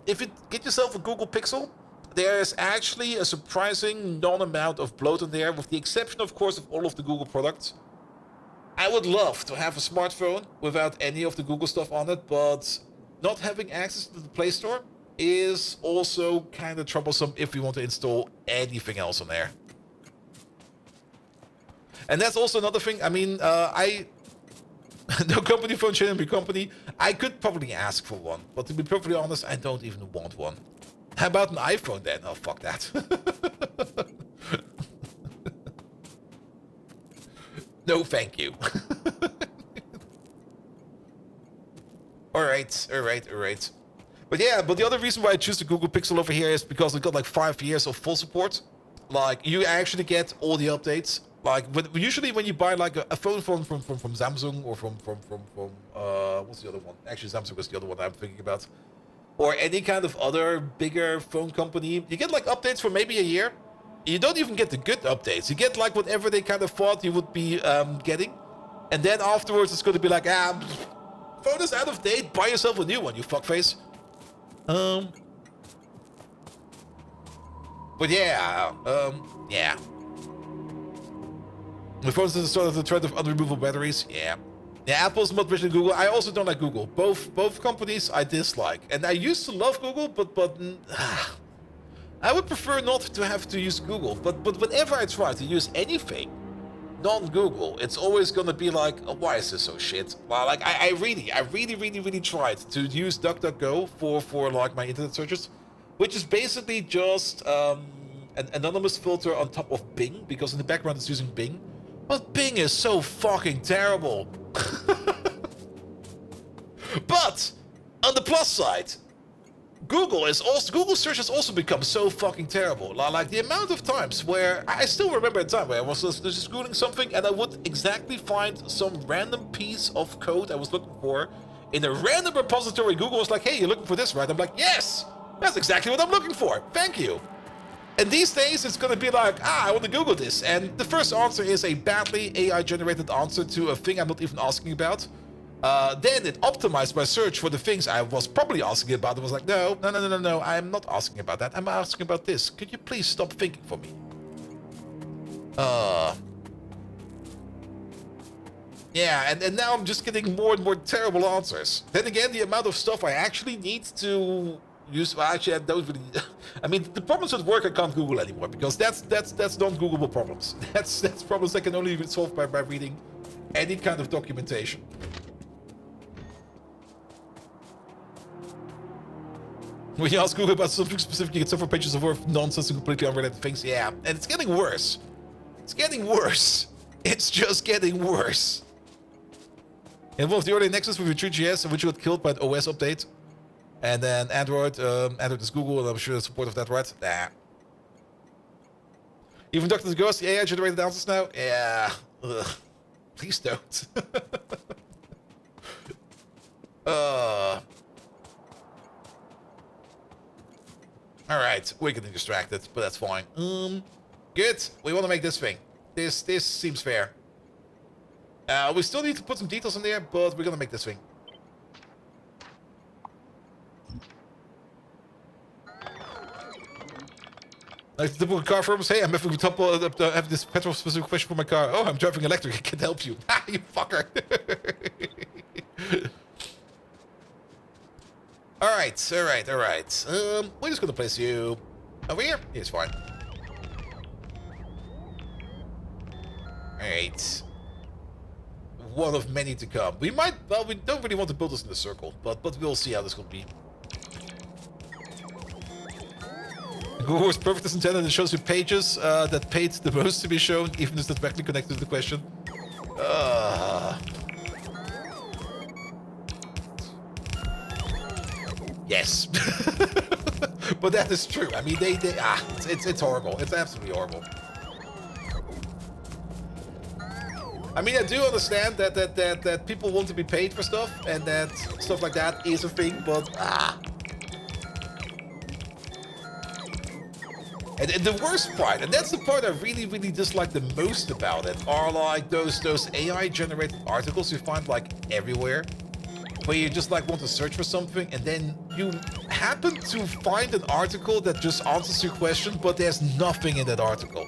if you get yourself a Google Pixel, there's actually a surprising non-amount of bloat in there, with the exception, of course, of all of the Google products. I would love to have a smartphone without any of the Google stuff on it, but not having access to the Play Store is also kind of troublesome if we want to install anything else on there. And that's also another thing. I mean, no company phone shouldn't be company. I could probably ask for one, but to be perfectly honest, I don't even want one. How about an iPhone then? Oh, fuck that. No, thank you. Alright. But yeah, but the other reason why I choose the Google Pixel over here is because it got like 5 years of full support. Like, you actually get all the updates. Like, usually when you buy like a phone from Samsung or from what's the other one? Actually, Samsung is the other one I'm thinking about. or any kind of other bigger phone company, you get like updates for maybe a year. You don't even get the good updates. You get like whatever they kind of thought you would be getting. And then afterwards it's going to be like, phone is out of date, buy yourself a new one, you fuckface. But yeah, yeah. The phones is sort of the trend of unremovable batteries, yeah. Yeah, Apple's not better than Google. I also don't like Google. Both companies I dislike. And I used to love Google, but I would prefer not to have to use Google. But whenever I try to use anything non-Google, it's always gonna be like, oh, why is this so shit? Well, like I really tried to use DuckDuckGo for like my internet searches, which is basically just an anonymous filter on top of Bing, because in the background it's using Bing. But Bing is so fucking terrible. But on the plus side, Google search has also become so fucking terrible. Like the amount of times where I still remember a time where I was just Googling something and I would exactly find some random piece of code I was looking for in a random repository. Google was like, hey, you're looking for this, right? I'm like, yes, that's exactly what I'm looking for. Thank you. And these days, it's going to be like, I want to Google this. And the first answer is a badly AI-generated answer to a thing I'm not even asking about. Then it optimized my search for the things I was probably asking about. It was like, no, I'm not asking about that. I'm asking about this. Could you please stop thinking for me? Yeah, and now I'm just getting more and more terrible answers. Then again, the amount of stuff I actually need to use, well, actually, I don't really. I mean, the problems at work I can't Google anymore because that's non-Googleable problems. That's problems that can only be solved by reading any kind of documentation. When you ask Google about something specific, you get several pages of worth nonsense and completely unrelated things. Yeah, and it's getting worse. It's getting worse. It's just getting worse. In one of the early Nexus with your 3GS, which got killed by an OS update. And then Android is Google, and I'm sure the support of that, right? Nah. Even Dr. Ghost, the AI generated answers now? Yeah. Ugh. Please don't. Alright, we're getting distracted, but that's fine. Good. We want to make this thing. This seems fair. We still need to put some details in there, but we're gonna make this thing. Like the typical car firms, hey, I'm having to have this petrol-specific question for my car. Oh, I'm driving electric, I can't help you. Ah, you fucker. Alright. We're just gonna place you over here. It's fine. Alright. One of many to come. We might, well, we don't really want to build this in a circle, but we'll see how this will be. Google is perfect as intended and shows you pages that paid the most to be shown, even if it's not directly connected to the question. Yes. But that is true. I mean, it's horrible. It's absolutely horrible. I mean, I do understand that people want to be paid for stuff, and that stuff like that is a thing, but And the worst part, and that's the part I really dislike the most about it, are like those AI-generated articles you find like everywhere, where you just like want to search for something, and then you happen to find an article that just answers your question, but there's nothing in that article.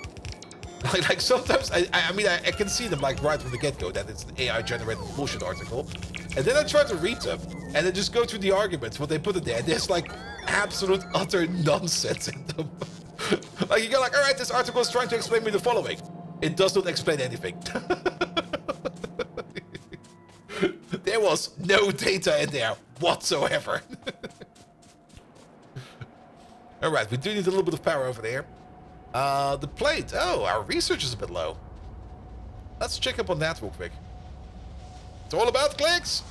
Like sometimes, I mean, I can see them like right from the get-go that it's an AI-generated bullshit article, and then I try to read them, and then just go through the arguments, what they put in there, and there's like absolute utter nonsense in them. Like you go like, all right, this article is trying to explain me the following. It does not explain anything. There was no data in there whatsoever. All right, we do need a little bit of power over there. The plate. Oh, our research is a bit low. Let's check up on that real quick. It's all about clicks.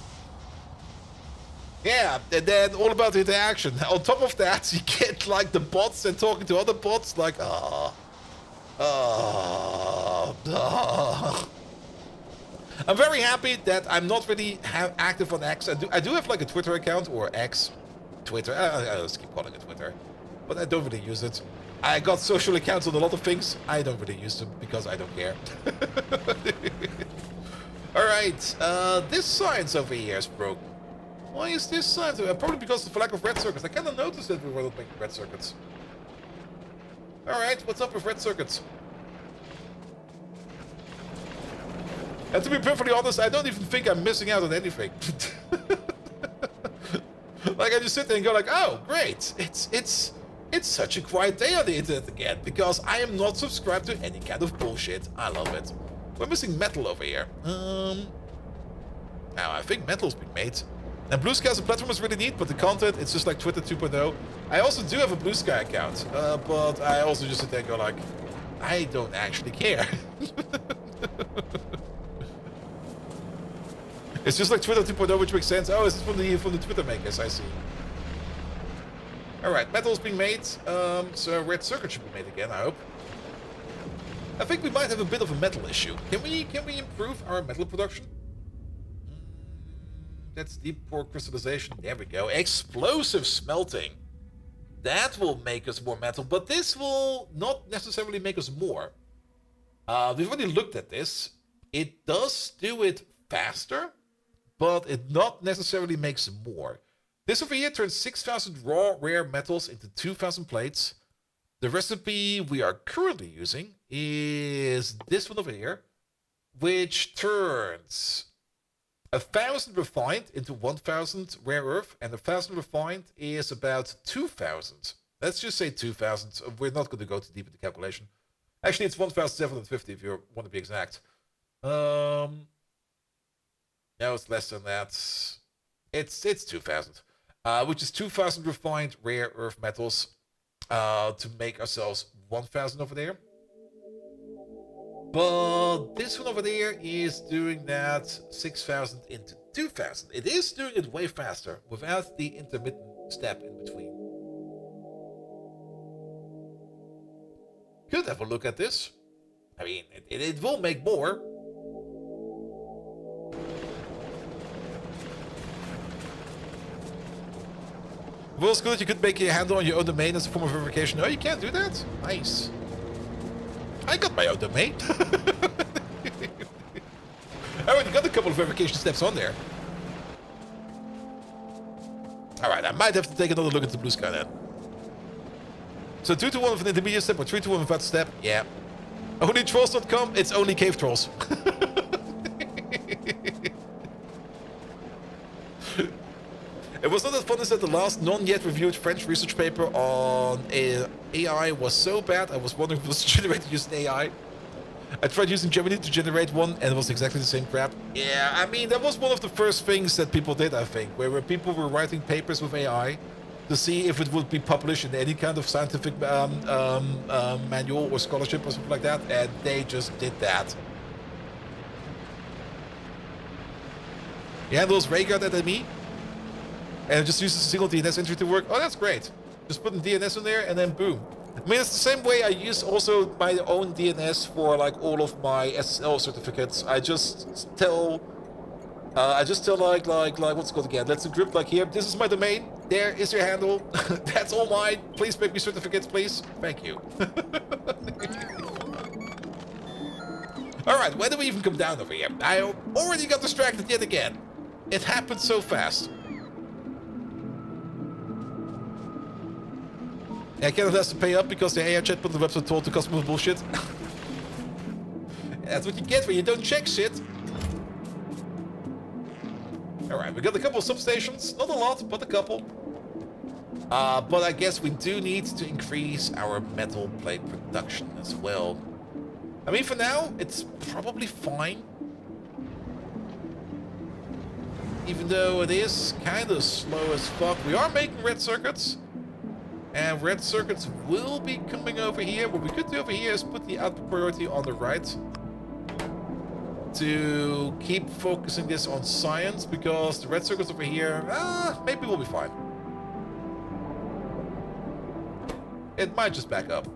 Yeah, and then all about the interaction. On top of that, you get like the bots and talking to other bots, like, I'm very happy that I'm not really active on X. I do have like a Twitter account, or X, Twitter. I just keep calling it Twitter. But I don't really use it. I got social accounts on a lot of things. I don't really use them because I don't care. Alright, this science over here is broken. Why is this science? Probably because of the lack of red circuits. I kind of noticed that we were not making red circuits. Alright, what's up with red circuits? And to be perfectly honest, I don't even think I'm missing out on anything. Like, I just sit there and go like, oh, great. It's such a quiet day on the internet again, because I am not subscribed to any kind of bullshit. I love it. We're missing metal over here. Now, I think metal's been made. And Blue Sky as a platform is really neat, but the content, it's just like Twitter 2.0. I also do have a Blue Sky account, but I also just sit there and go like, I don't actually care. It's just like Twitter 2.0, which makes sense. Oh, it's from the Twitter makers, I see. Alright, metal's being made, so red circuit should be made again, I hope. I think we might have a bit of a metal issue. Can we improve our metal production? That's deep pore crystallization. There we go. Explosive smelting. That will make us more metal, but this will not necessarily make us more. We've already looked at this. It does do it faster, but it not necessarily makes more. This over here turns 6,000 raw rare metals into 2,000 plates. The recipe we are currently using is this one over here, which turns 1,000 refined into 1,000 rare earth, and 1,000 refined is about 2,000. Let's just say 2,000. We're not going to go too deep into the calculation. Actually, it's 1,750 if you want to be exact. No, it's less than that. It's 2,000, which is 2,000 refined rare earth metals to make ourselves 1,000 over there. But this one over there is doing that 6,000 into 2,000. It is doing it way faster without the intermittent step in between. Could have a look at this. I mean, it will make more. Well, it's good that you could make a handle on your own domain as a form of verification. Oh, you can't do that? Nice. I got my own domain. I already got a couple of verification steps on there. Alright, I might have to take another look at the Blue Sky then. So 2 to 1 with an intermediate step or 3 to 1 without step? Yeah. Only trolls.com? It's only cave trolls. It was not as fun as that the last non-yet reviewed French research paper on AI was so bad, I was wondering if it was generated using AI. I tried using Gemini to generate one, and it was exactly the same crap. Yeah, I mean, that was one of the first things that people did, I think, where people were writing papers with AI to see if it would be published in any kind of scientific manual or scholarship or something like that, and they just did that. Yeah, those Rayguard at me. And it just uses a single DNS entry to work. Oh, that's great. Just put a DNS in there and then boom. I mean, it's the same way I use also my own DNS for like all of my SSL certificates. I just tell like what's it called again? Let's encrypt like here. This is my domain. There is your handle. That's all mine. Please make me certificates, please. Thank you. All right, when do we even come down over here? I already got distracted yet again. It happened so fast. Yeah, Canada has to pay up because the AI chatbot on the website told the customer bullshit. That's what you get when you don't check shit. Alright, we got a couple of substations. Not a lot, but a couple. But I guess we do need to increase our metal plate production as well. I mean, for now, it's probably fine. Even though it is kind of slow as fuck. We are making red circuits. And red circuits will be coming over here. What we could do over here is put the output priority on the right. To keep focusing this on science. Because the red circuits over here, maybe we'll be fine. It might just back up.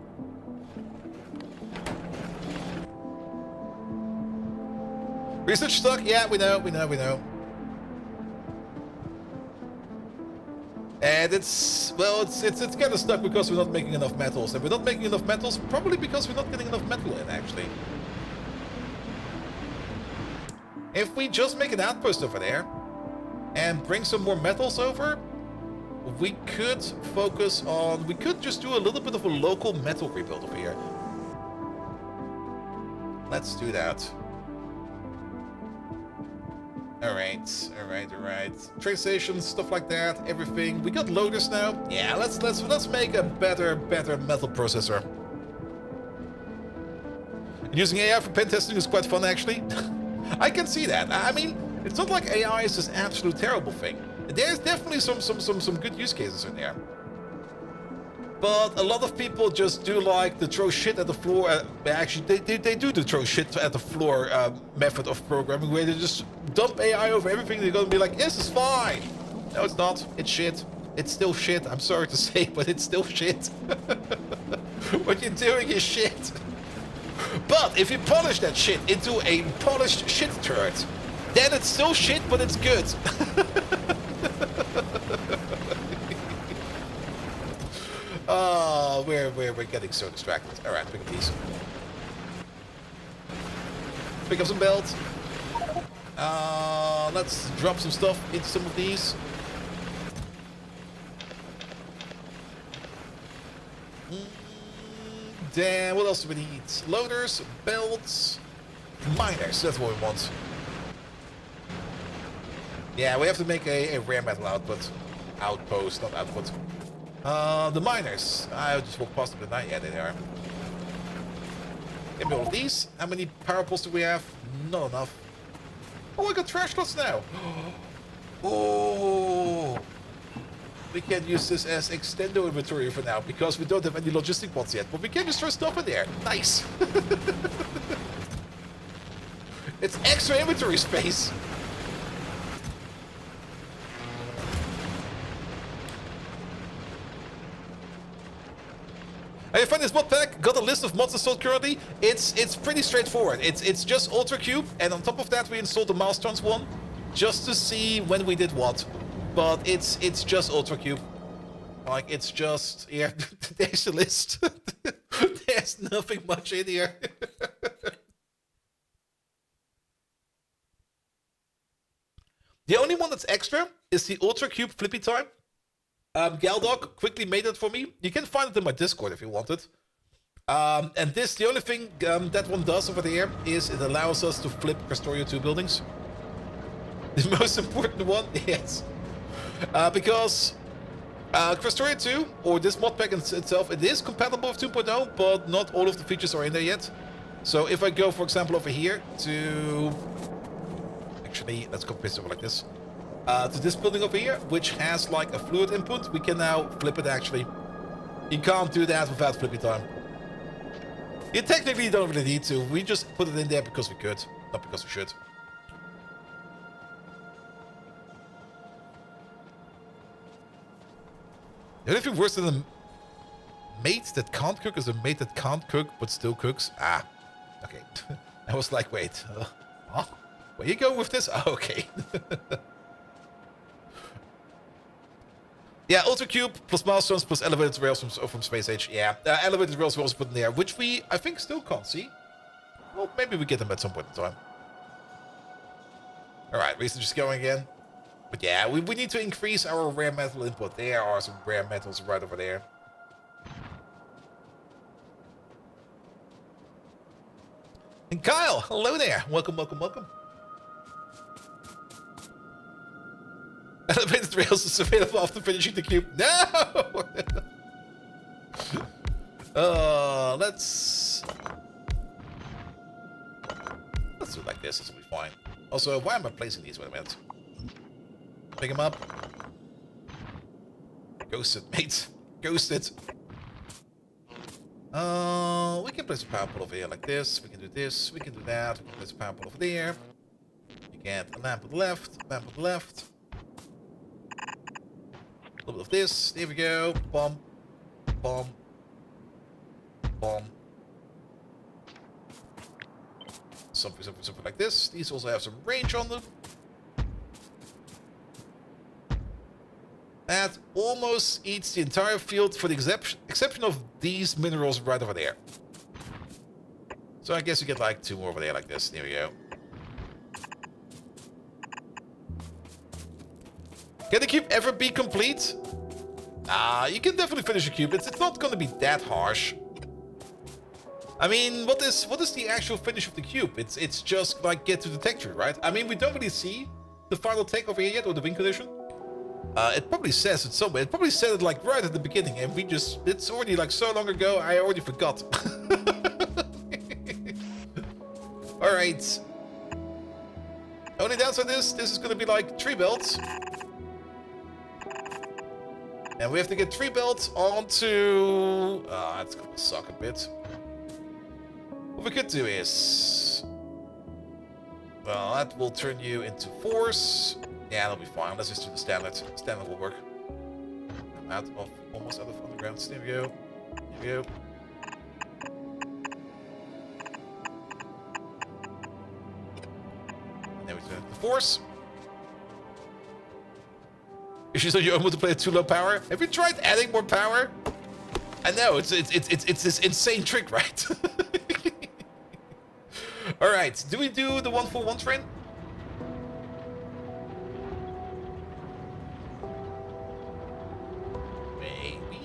Research stuck? Yeah, we know. And it's, well, it's kind of stuck because we're not making enough metals. And we're not making enough metals probably because we're not getting enough metal in, actually. If we just make an outpost over there and bring some more metals over, we could focus on... We could just do a little bit of a local metal rebuild over here. Let's do that. Alright. Train stations, stuff like that, everything. We got loaders now. Yeah, let's make a better metal processor. And using AI for pen testing is quite fun, actually. I can see that. I mean, it's not like AI is this absolute terrible thing. There's definitely some good use cases in there. But a lot of people just do like the throw shit at the floor. Actually, they do the throw shit at the floor method of programming, where they just dump AI over everything. They're gonna be like, "This is fine." No, it's not. It's shit. It's still shit. I'm sorry to say, but it's still shit. What you're doing is shit. But if you polish that shit into a polished shit turd, then it's still shit, but it's good. Oh, we're getting so distracted. All right, pick up these. Pick up some belts. Let's drop some stuff into some of these. Then what else do we need? Loaders, belts, miners. That's what we want. Yeah, we have to make a rare metal outpost, not output. The miners. I just walked past them tonight. Yeah, they are. Get me all of these. How many power poles do we have? Not enough. Oh, I got trash slots now. Oh. We can use this as extendo inventory for now because we don't have any logistic pods yet. But we can just throw stuff in there. Nice. It's extra inventory space. I find this mod pack, got a list of mods installed currently. It's pretty straightforward. It's just Ultracube, and on top of that we installed the Milestones one, just to see when we did what. But it's just Ultracube. Like, it's just, yeah, there's a list. There's nothing much in here. The only one that's extra is the Ultracube Flippy Time. Galdog quickly made it for me. You can find it in my Discord if you want it. And this, the only thing that one does over there is it allows us to flip Factorio 2 buildings. The most important one, yes. Because Factorio 2, or this mod pack itself, it is compatible with 2.0, but not all of the features are in there yet. So if I go, for example, over here to... Actually, let's copy paste over like this. To this building over here, which has like a fluid input, we can now flip it actually. You can't do that without flippy time. You technically don't really need to. We just put it in there because we could, not because we should. The only thing worse than a mate that can't cook is a mate that can't cook but still cooks. Ah, okay. I was like, wait, huh? Where you go with this? Oh, okay. Yeah, Ultracube plus milestones plus elevated rails from Space Age. Yeah, elevated rails were also put in there, which we, I think, still can't see. Well, maybe we get them at some point in time. Alright, research is going again. But yeah, we need to increase our rare metal input. There are some rare metals right over there. And Kyle, hello there. Welcome, welcome, welcome. Elevated rails is available after finishing the cube. No! Let's do it like this. This will be fine. Also, why am I placing these? Wait a minute. Pick them up. Ghost it, mate. Ghost it. We can place a power pole over here like this. We can do this. We can do that. We can place a power pole over there. You get a lamp on the left. Lamp on the left. A little bit of this. There we go. Bomb. Bomb. Bomb. Something like this. These also have some range on them. That almost eats the entire field for the exception of these minerals right over there. So I guess you get like 2 more over there like this. There we go. Can the cube ever be complete? You can definitely finish a cube. It's not going to be that harsh. I mean, what is the actual finish of the cube? It's just like get to the texture, right? I mean, we don't really see the final take over here yet, or the win condition. It probably says it somewhere. It probably said it like right at the beginning, and it's already like so long ago, I already forgot. Alright. Only downside is, this is gonna be like 3 belts. And we have to get 3 belts onto... that's gonna suck a bit. What we could do is... Well, that will turn you into force. Yeah, that'll be fine. Let's just do the standard. Standard will work. I'm almost out of undergrounds. There we go. There we go. And then we turn the force. If you said your own multiplayer too low power, have you tried adding more power? I know it's this insane trick, right? All right, do we do the 1-for-1 train? Maybe.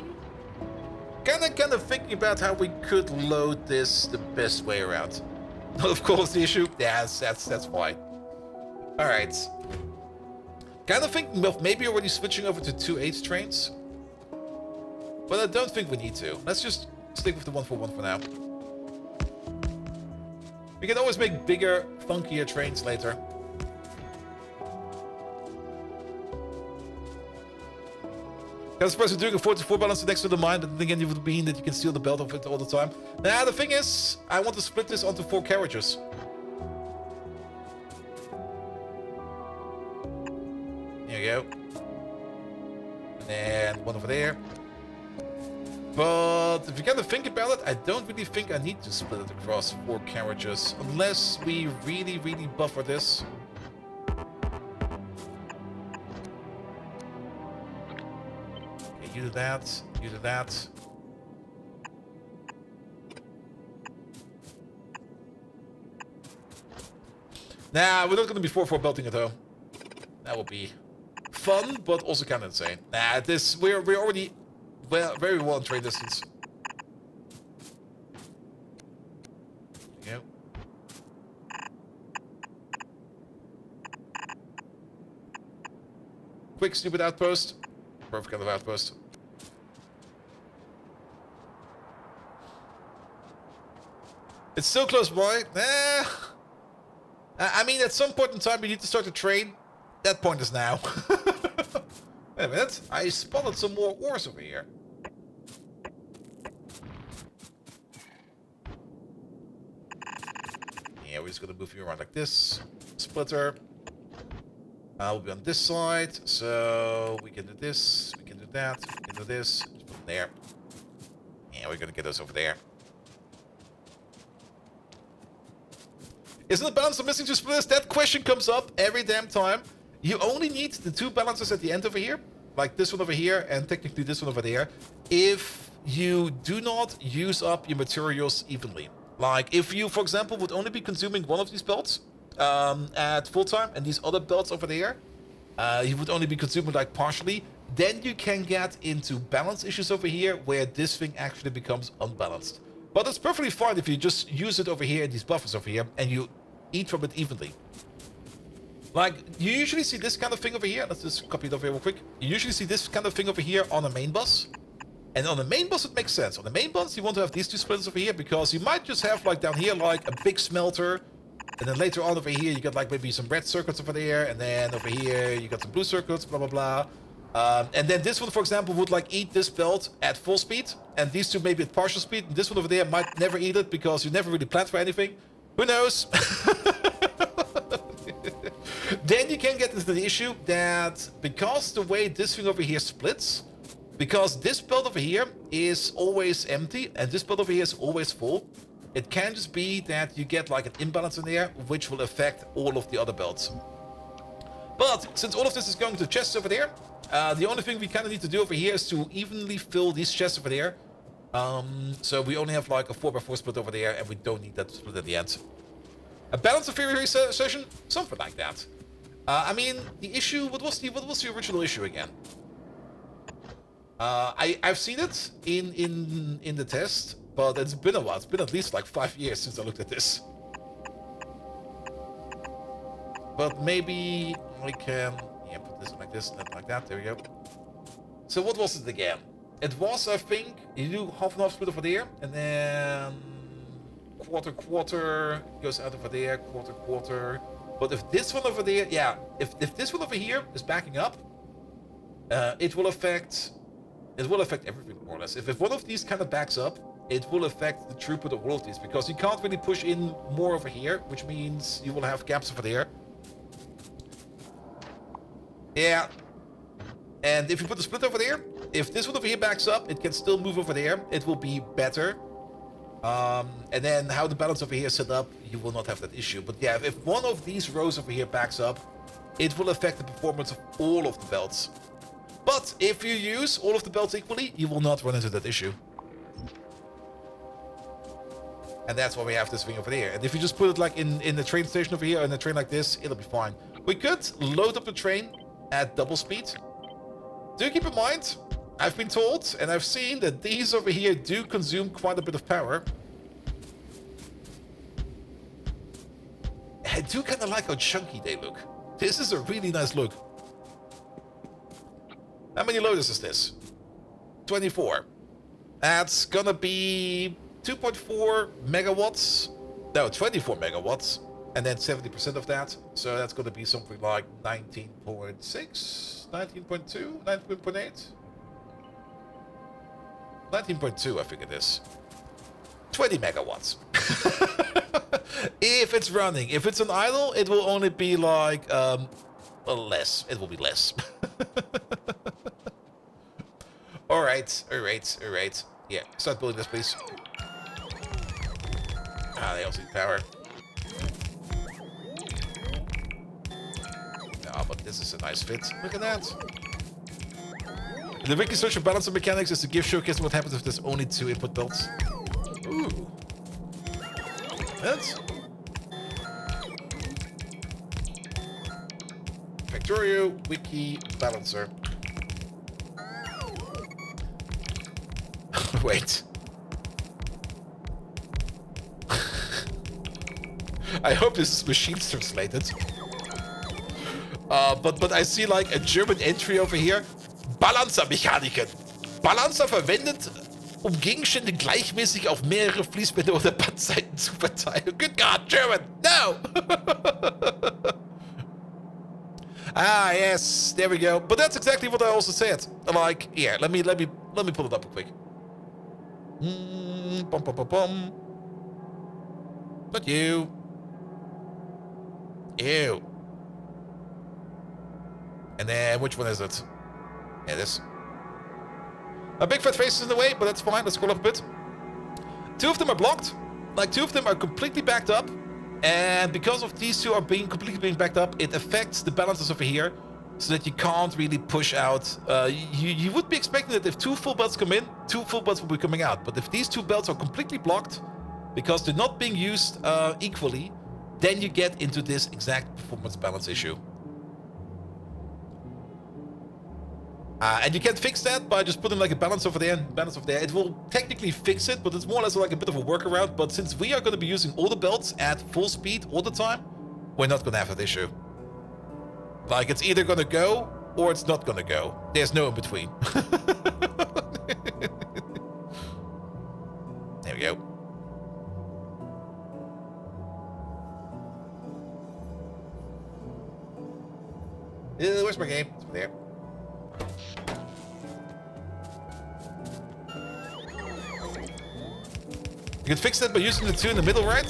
Kind of thinking about how we could load this the best way around. Not of course the issue. Yeah, that's fine. All right. Kind of thinking of maybe already switching over to 2/8 trains. But I don't think we need to. Let's just stick with the 1-for-1 for now. We can always make bigger, funkier trains later. I suppose you're doing a 4-to-4 balance next to the mine, and again, it would mean that you can steal the belt of it all the time. Now, the thing is, I want to split this onto 4 carriages. There you go. And then one over there. But if you kind of think about it, I don't really think I need to split it across 4 carriages. Unless we really, really buffer this. Okay, you do that. You do that. Nah, we're not going to be 4-4 belting it though. That will be fun, but also kind of insane. Nah, we're already very well in trade distance. There you go. Quick, stupid outpost. Perfect kind of outpost. It's so close by. I mean, at some point in time, we need to start the train. That point is now. Wait a minute. I spotted some more ores over here. Yeah, we're just gonna move you around like this. Splitter. We'll be on this side, so we can do this, we can do that, we can do this. Just put them there. Yeah, we're gonna get those over there. Isn't the balancer missing 2 splitters? That question comes up every damn time. You only need the 2 balancers at the end over here, like this one over here and technically this one over there, if you do not use up your materials evenly. Like if you, for example, would only be consuming one of these belts at full time, and these other belts over there, you would only be consuming like partially, then you can get into balance issues over here where this thing actually becomes unbalanced. But it's perfectly fine if you just use it over here in these buffers over here and you eat from it evenly. Like, you usually see this kind of thing over here. Let's just copy it over here real quick. You usually see this kind of thing over here on a main bus. And on the main bus, it makes sense. On the main bus, you want to have these 2 splitters over here because you might just have, like, down here, like, a big smelter. And then later on over here, you got, like, maybe some red circuits over there. And then over here, you got some blue circuits, blah, blah, blah. And then this one, for example, would, like, eat this belt at full speed. And these 2 maybe at partial speed. And this one over there might never eat it because you never really planned for anything. Who knows? Then you can get into the issue that because the way this thing over here splits, because this belt over here is always empty and this belt over here is always full, it can just be that you get like an imbalance in there, which will affect all of the other belts. But since all of this is going to chests over there, The only thing we kind of need to do over here is to evenly fill these chests over there. So we only have like a 4x4 split over there, and we don't need that split at the end. A balance of theory session? Something like that. I mean, the issue, what was the original issue again? I've seen it in the test, but it's been a while. It's been at least like 5 years since I looked at this. But maybe I can, yeah, put this like this, and then like that. There we go. So what was it again? It was, I think, you do half and half split over there, and then quarter goes out over there, quarter. But if this one over there, yeah, if this one over here is backing up, it will affect everything more or less. If one of these kind of backs up, it will affect the throughput of all of these, because you can't really push in more over here, which means you will have gaps over there. Yeah. And if you put the split over there, if this one over here backs up, it can still move over there. It will be better. And then how the balance over here is set up, you will not have that issue. But yeah, if one of these rows over here backs up, it will affect the performance of all of the belts. But if you use all of the belts equally, you will not run into that issue. And that's why we have this thing over there. And if you just put it like in the train station over here, or in a train like this, it'll be fine. We could load up the train at double speed. Do keep in mind, I've been told, and I've seen that these over here do consume quite a bit of power. I do kind of like how chunky they look. This is a really nice look. How many loaders is this? 24. That's gonna be 2.4 megawatts. No, 24 megawatts. And then 70% of that. So that's gonna be something like 19.6, 19.2, 19.8. 19.2, I think it is. 20 megawatts. If it's running. If it's an idle, it will only be like, well, less. It will be less. Alright. Yeah, start building this, please. Ah, they also need power. No, but this is a nice fit. Look at that. The wiki search for balance of mechanics is to give showcase what happens if there's only 2 input belts. Ooh. That's Factorio wiki balancer. Wait. I hope this is machine translated. But I see like a German entry over here. Balancermechaniken. Balancer verwendet, Gegenstände gleichmäßig auf mehrere Fließbänder oder Bandseiten zu verteilen. Good God, German, no! Ah, yes, there we go. But that's exactly what I also said. Like, here, let me pull it up real quick. Not you. Ew. And then, which one is it? Yeah, this. A big fat face is in the way, but that's fine. Let's scroll up a bit. 2 of them are blocked. Like, 2 of them are completely backed up. And because of these 2 are completely backed up, it affects the balances over here, so that you can't really push out. You would be expecting that if 2 full belts come in, 2 full belts will be coming out. But if these 2 belts are completely blocked, because they're not being used equally, then you get into this exact performance balance issue. And you can't fix that by just putting like a balance over there and balance over there. It will technically fix it, but it's more or less like a bit of a workaround. But since we are going to be using all the belts at full speed all the time, we're not going to have that issue. Like, it's either going to go or it's not going to go. There's no in between. There we go. Where's my game? It's over there. You can fix that by using the 2 in the middle, right?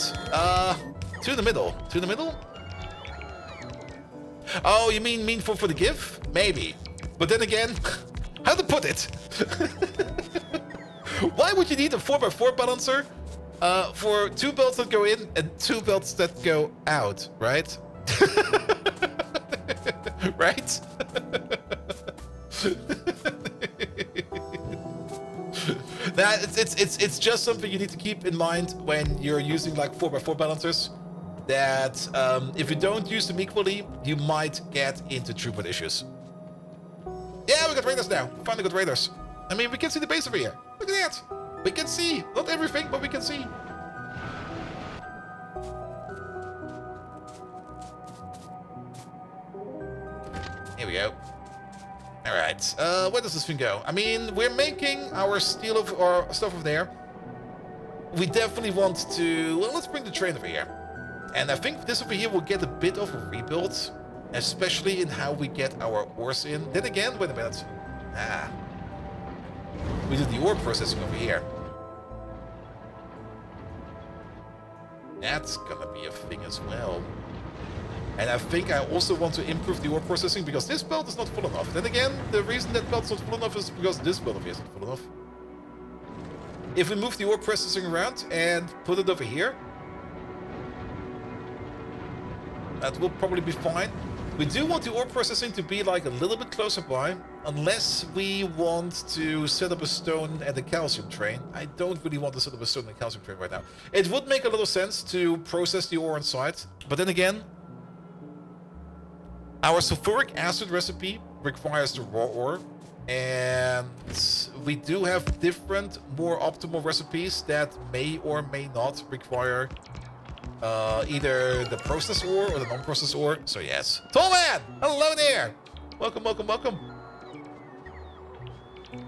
2 in the middle. 2 in the middle? Oh, you mean for the give? Maybe. But then again, how to put it? Why would you need a 4x4 balancer for 2 belts that go in and 2 belts that go out, right? Right? Now, it's just something you need to keep in mind when you're using like 4x4 balancers. That if you don't use them equally, you might get into throughput issues. Yeah, we got raiders now. Finally got raiders. I mean, we can see the base over here. Look at that. We can see. Not everything, but we can see. Here we go. All right. Where does this thing go? I mean, we're making our steel of our stuff over there. We definitely want to. Well, let's bring the train over here. And I think this over here will get a bit of a rebuild, especially in how we get our ores in. Then again, wait a minute. We did the ore processing over here. That's gonna be a thing as well. And I think I also want to improve the ore processing because this belt is not full enough. Then again, the reason that belt's not full enough is because this belt over here is not full enough. If we move the ore processing around and put it over here, that will probably be fine. We do want the ore processing to be like a little bit closer by, unless we want to set up a stone and a calcium train. I don't really want to set up a stone and a calcium train right now. It would make a lot of sense to process the ore on site, but then again, our sulfuric acid recipe requires the raw ore, and we do have different, more optimal recipes that may or may not require either the processed ore or the non-processed ore. So yes. Tallman! Hello there! Welcome, welcome, welcome.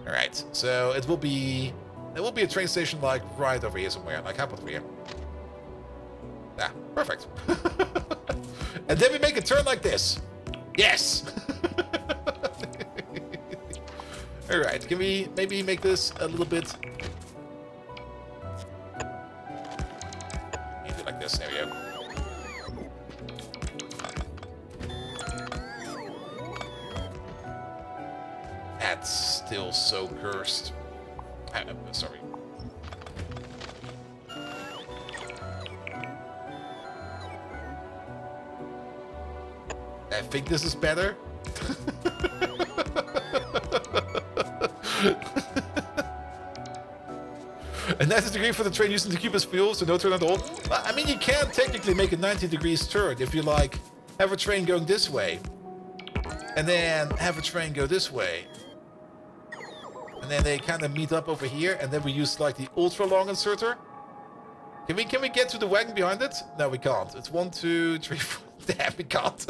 Alright, so it will be... There will be a train station like right over here somewhere. Like how about over here? Ah, perfect. And then we make a turn like this. Yes! Alright, can we maybe make this a little bit... Like this, there we go. That's still so cursed. I'm sorry. I think this is better. A 90 degree for the train using the cube as fuel, so no turn at all. I mean, you can technically make a 90 degrees turn if you like have a train going this way, and then have a train go this way, and then they kind of meet up over here, and then we use like the ultra long inserter. Can we get to the wagon behind it? No, we can't. It's 1, 2, 3, 4. Damn, we can't.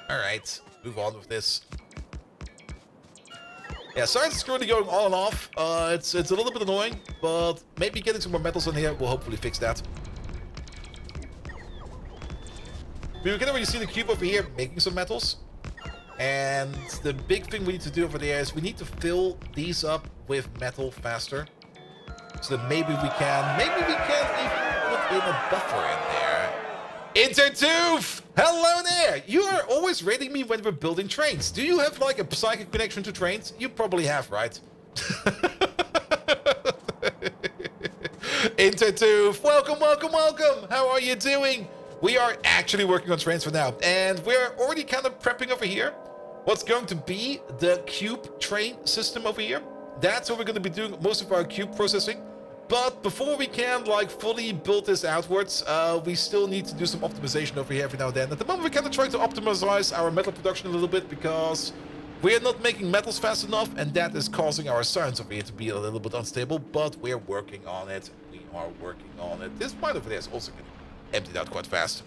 Alright, move on with this. Yeah, science is currently going on and off. It's a little bit annoying, but maybe getting some more metals in here will hopefully fix that. We can already see the cube over here making some metals. And the big thing we need to do over there is we need to fill these up with metal faster. So that maybe we can even put in a buffer in there. Intertooth! Hello there! You are always rating me when we're building trains. Do you have like a psychic connection to trains? You probably have, right? Intertooth! Welcome, welcome, welcome! How are you doing? We are actually working on trains for now. And we're already kind of prepping over here what's going to be the cube train system over here. That's where we're going to be doing most of our cube processing. But before we can like fully build this outwards, we still need to do some optimization over here every now and then. At the moment, we're kind of trying to optimize our metal production a little bit because we're not making metals fast enough, and that is causing our science over here to be a little bit unstable. But we're working on it. We are working on it. This mine over there is also getting emptied out quite fast.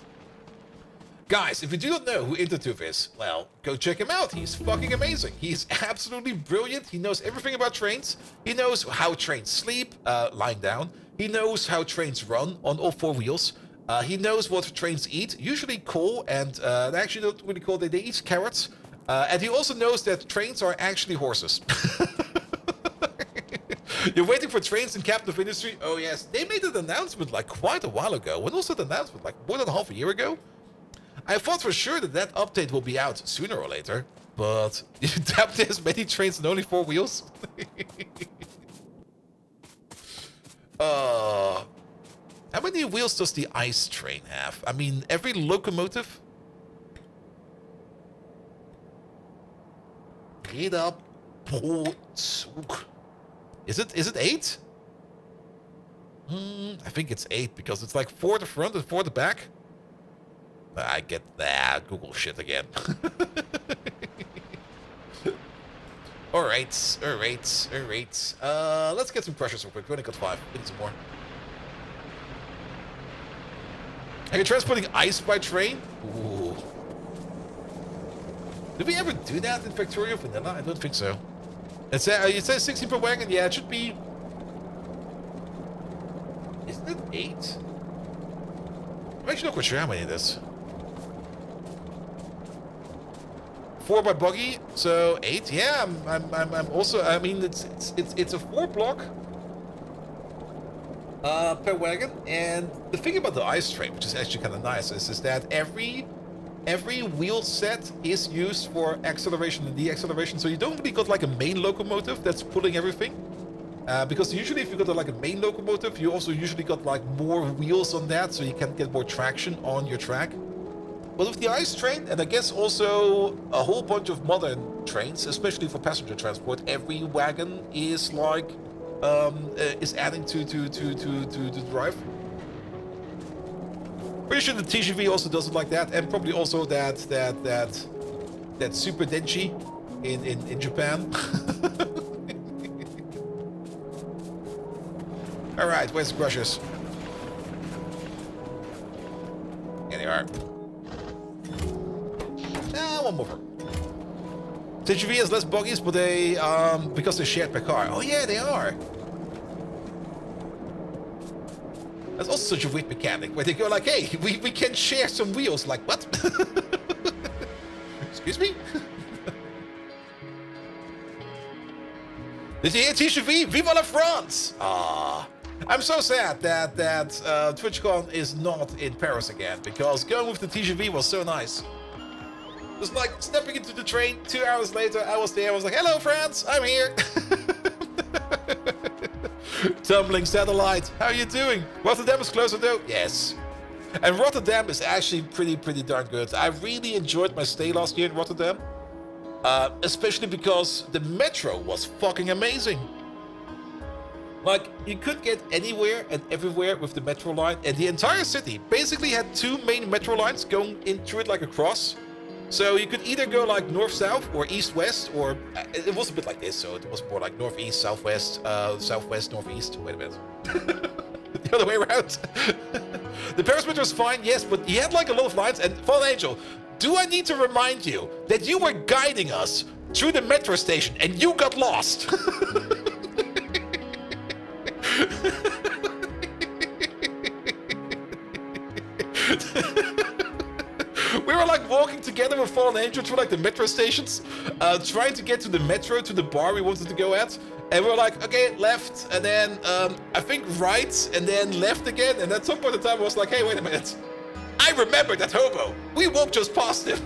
Guys, if you do not know who Intertooth is, well, go check him out. He's fucking amazing. He's absolutely brilliant. He knows everything about trains. He knows how trains sleep, lying down. He knows how trains run on all 4 wheels. He knows what trains eat, usually coal, and they actually don't really coal, they eat carrots. And he also knows that trains are actually horses. You're waiting for trains in Captain of Industry? Oh yes, they made an announcement like quite a while ago. When was that announcement? Like more than half a year ago? I thought for sure that that update will be out sooner or later, but you doubt there's many trains and only 4 wheels? How many wheels does the ice train have? I mean, every locomotive? 8.2. Is it 8? I think it's 8 because it's like 4 the front and 4 the back. I get that. Google shit again. Alright. Let's get some pressures real quick. We only got 5. We need some more. Are you transporting ice by train? Ooh. Did we ever do that in Factorio Vanilla? I don't think so. It says 60 per wagon. Yeah, it should be. Isn't it 8? I'm actually not quite sure how many it is. 4 by buggy, so 8. Yeah, I'm also. I mean, it's a 4 block per wagon. And the thing about the ice train, which is actually kind of nice, is that every wheel set is used for acceleration and deceleration. So you don't really got like a main locomotive that's pulling everything. Because usually if you got like a main locomotive, you also usually got like more wheels on that, so you can get more traction on your track. But with the ice train, and I guess also a whole bunch of modern trains, especially for passenger transport, every wagon is like is adding to the drive. Pretty sure the TGV also does it like that, and probably also that Super Denshi in Japan. All right, where's the crushers? Here they are. One more. TGV has less buggies, but they because they're shared per car. Oh yeah, they are. That's also such a weird mechanic where they go like, "Hey, we can share some wheels." Like what? Excuse me. Did you hear TGV? Viva la France! Ah. I'm so sad that TwitchCon is not in Paris again, because going with the TGV was so nice. Just like stepping into the train, 2 hours later, I was there. I was like, "Hello, France, I'm here." Tumbling satellite, how are you doing? Rotterdam is closer though. Yes, and Rotterdam is actually pretty darn good. I really enjoyed my stay last year in Rotterdam, especially because the metro was fucking amazing. Like, you could get anywhere and everywhere with the metro line, and the entire city basically had 2 main metro lines going in through it like a cross. So you could either go like north-south or east-west, or it was a bit like this, so it was more like northeast, southwest, southwest, northeast. Wait a minute. The other way around. The Paris metro is fine, yes, but he had like a lot of lines, and Fallen Angel, do I need to remind you that you were guiding us through the metro station and you got lost? We were like walking together with Fallen Angel through like the metro stations, trying to get to the metro, to the bar we wanted to go at. And we were like, okay, left, and then I think right, and then left again. And at some point in time, I was like, hey, wait a minute. I remember that hobo. We walked just past him.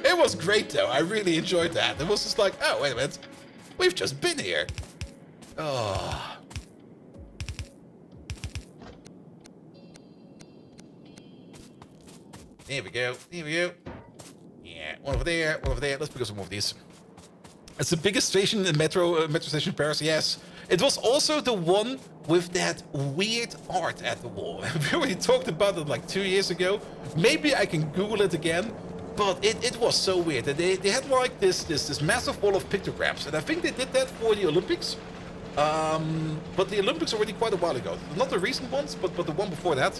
It was great though. I really enjoyed that. It was just like, oh, wait a minute. We've just been here. Oh. There we go. There we go. Yeah, one over there, one over there. Let's pick up some more of these. It's the biggest station in the metro station in Paris, yes. It was also the one with that weird art at the wall. We already talked about it like 2 years ago. Maybe I can Google it again. But it was so weird. They had like this massive wall of pictograms. And I think they did that for the Olympics. But the Olympics already quite a while ago. Not the recent ones, but the one before that.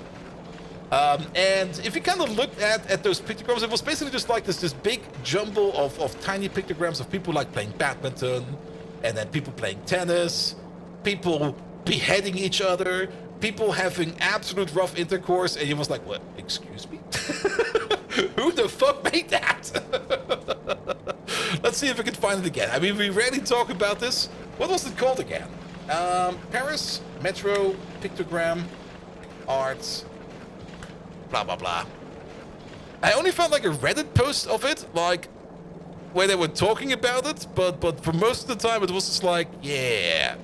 And if you kind of look at those pictograms, it was basically just like this big jumble of tiny pictograms of people like playing badminton, and then people playing tennis, people beheading each other, people having absolute rough intercourse, and you was like, what, excuse me? Who the fuck made that? Let's see if we can find it again. I mean, we rarely talk about this. What was it called again? Paris, Metro, Pictogram, Arts, blah, blah, blah. I only found like a Reddit post of it, like when they were talking about it, but for most of the time it was just like, yeah,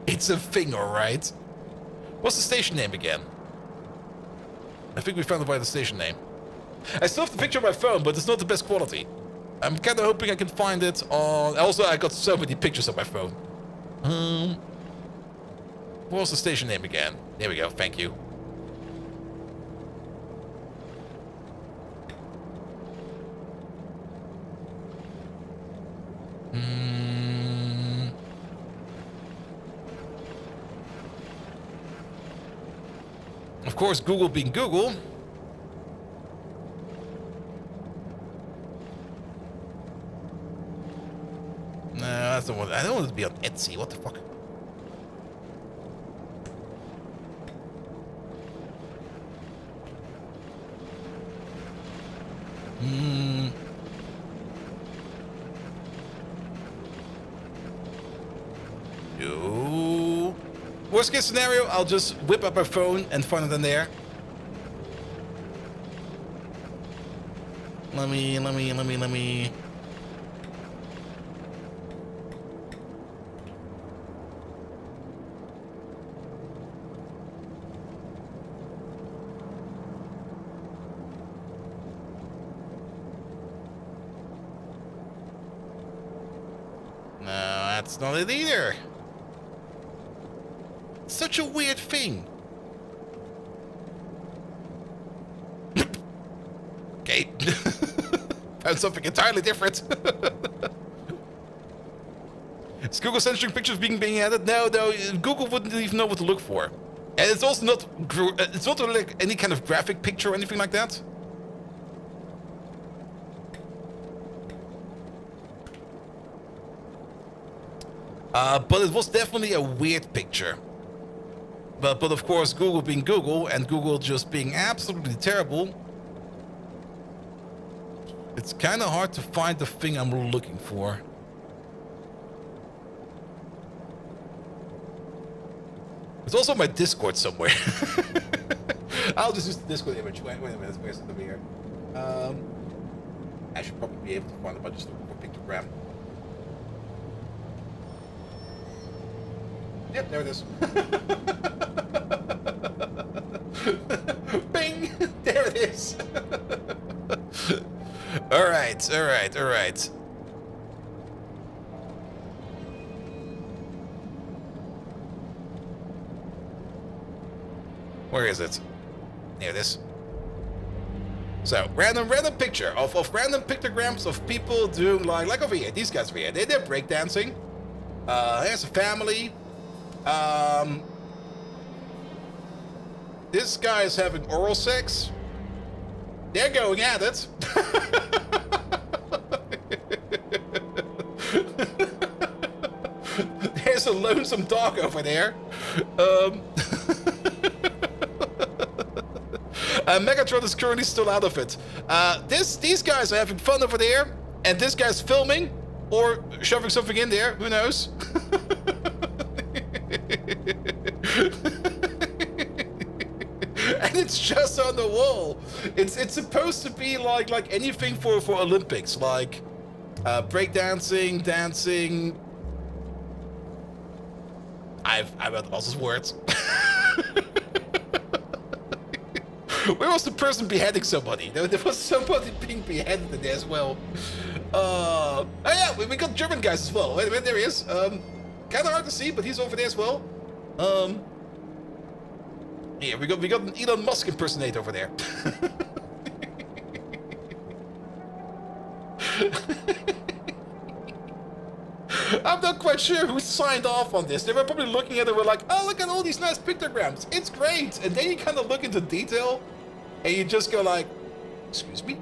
it's a thing, all right. What's the station name again? I think we found it by the station name. I still have the picture on my phone, but it's not the best quality. I'm kind of hoping I can find it on... Also, I got so many pictures on my phone. What was the station name again? There we go, thank you. Of course, Google being Google. No, that's the one. I don't want it to be on Etsy. What the fuck? No. Worst case scenario, I'll just whip up my phone and find it in there. Let me. No, that's not it either. Such a weird thing. Okay. Found something entirely different. Is Google censoring pictures being added? No, Google wouldn't even know what to look for. And it's also not, it's not like any kind of graphic picture or anything like that. But it was definitely a weird picture. But of course, Google being Google and Google just being absolutely terrible, it's kind of hard to find the thing I'm looking for. It's also my Discord somewhere. I'll just use the Discord image. Wait a minute, where's it over here? I should probably be able to find a bunch of stuff for pictogram. Yep, there it is. Bing! There it is. Alright. Where is it? There it is. So, random picture of random pictograms of people doing like over here. These guys over here. They're breakdancing. Here's a family. This guy is having oral sex. They're going at it. There's a lonesome dog over there. Megatron is currently still out of it. These guys are having fun over there, and this guy's filming or shoving something in there. Who knows? And it's just on the wall. It's supposed to be like anything for Olympics, like breakdancing, dancing. I've had lots of words. Where was the person beheading somebody? There was somebody being beheaded in there as well. Oh yeah, we got German guys as well. Wait, there he is. Kind of hard to see, but he's over there as well. Yeah, we got an Elon Musk impersonator over there. I'm not quite sure who signed off on this. They were probably looking at it, were like, oh, look at all these nice pictograms. It's great. And then you kind of look into detail, and you just go like, excuse me?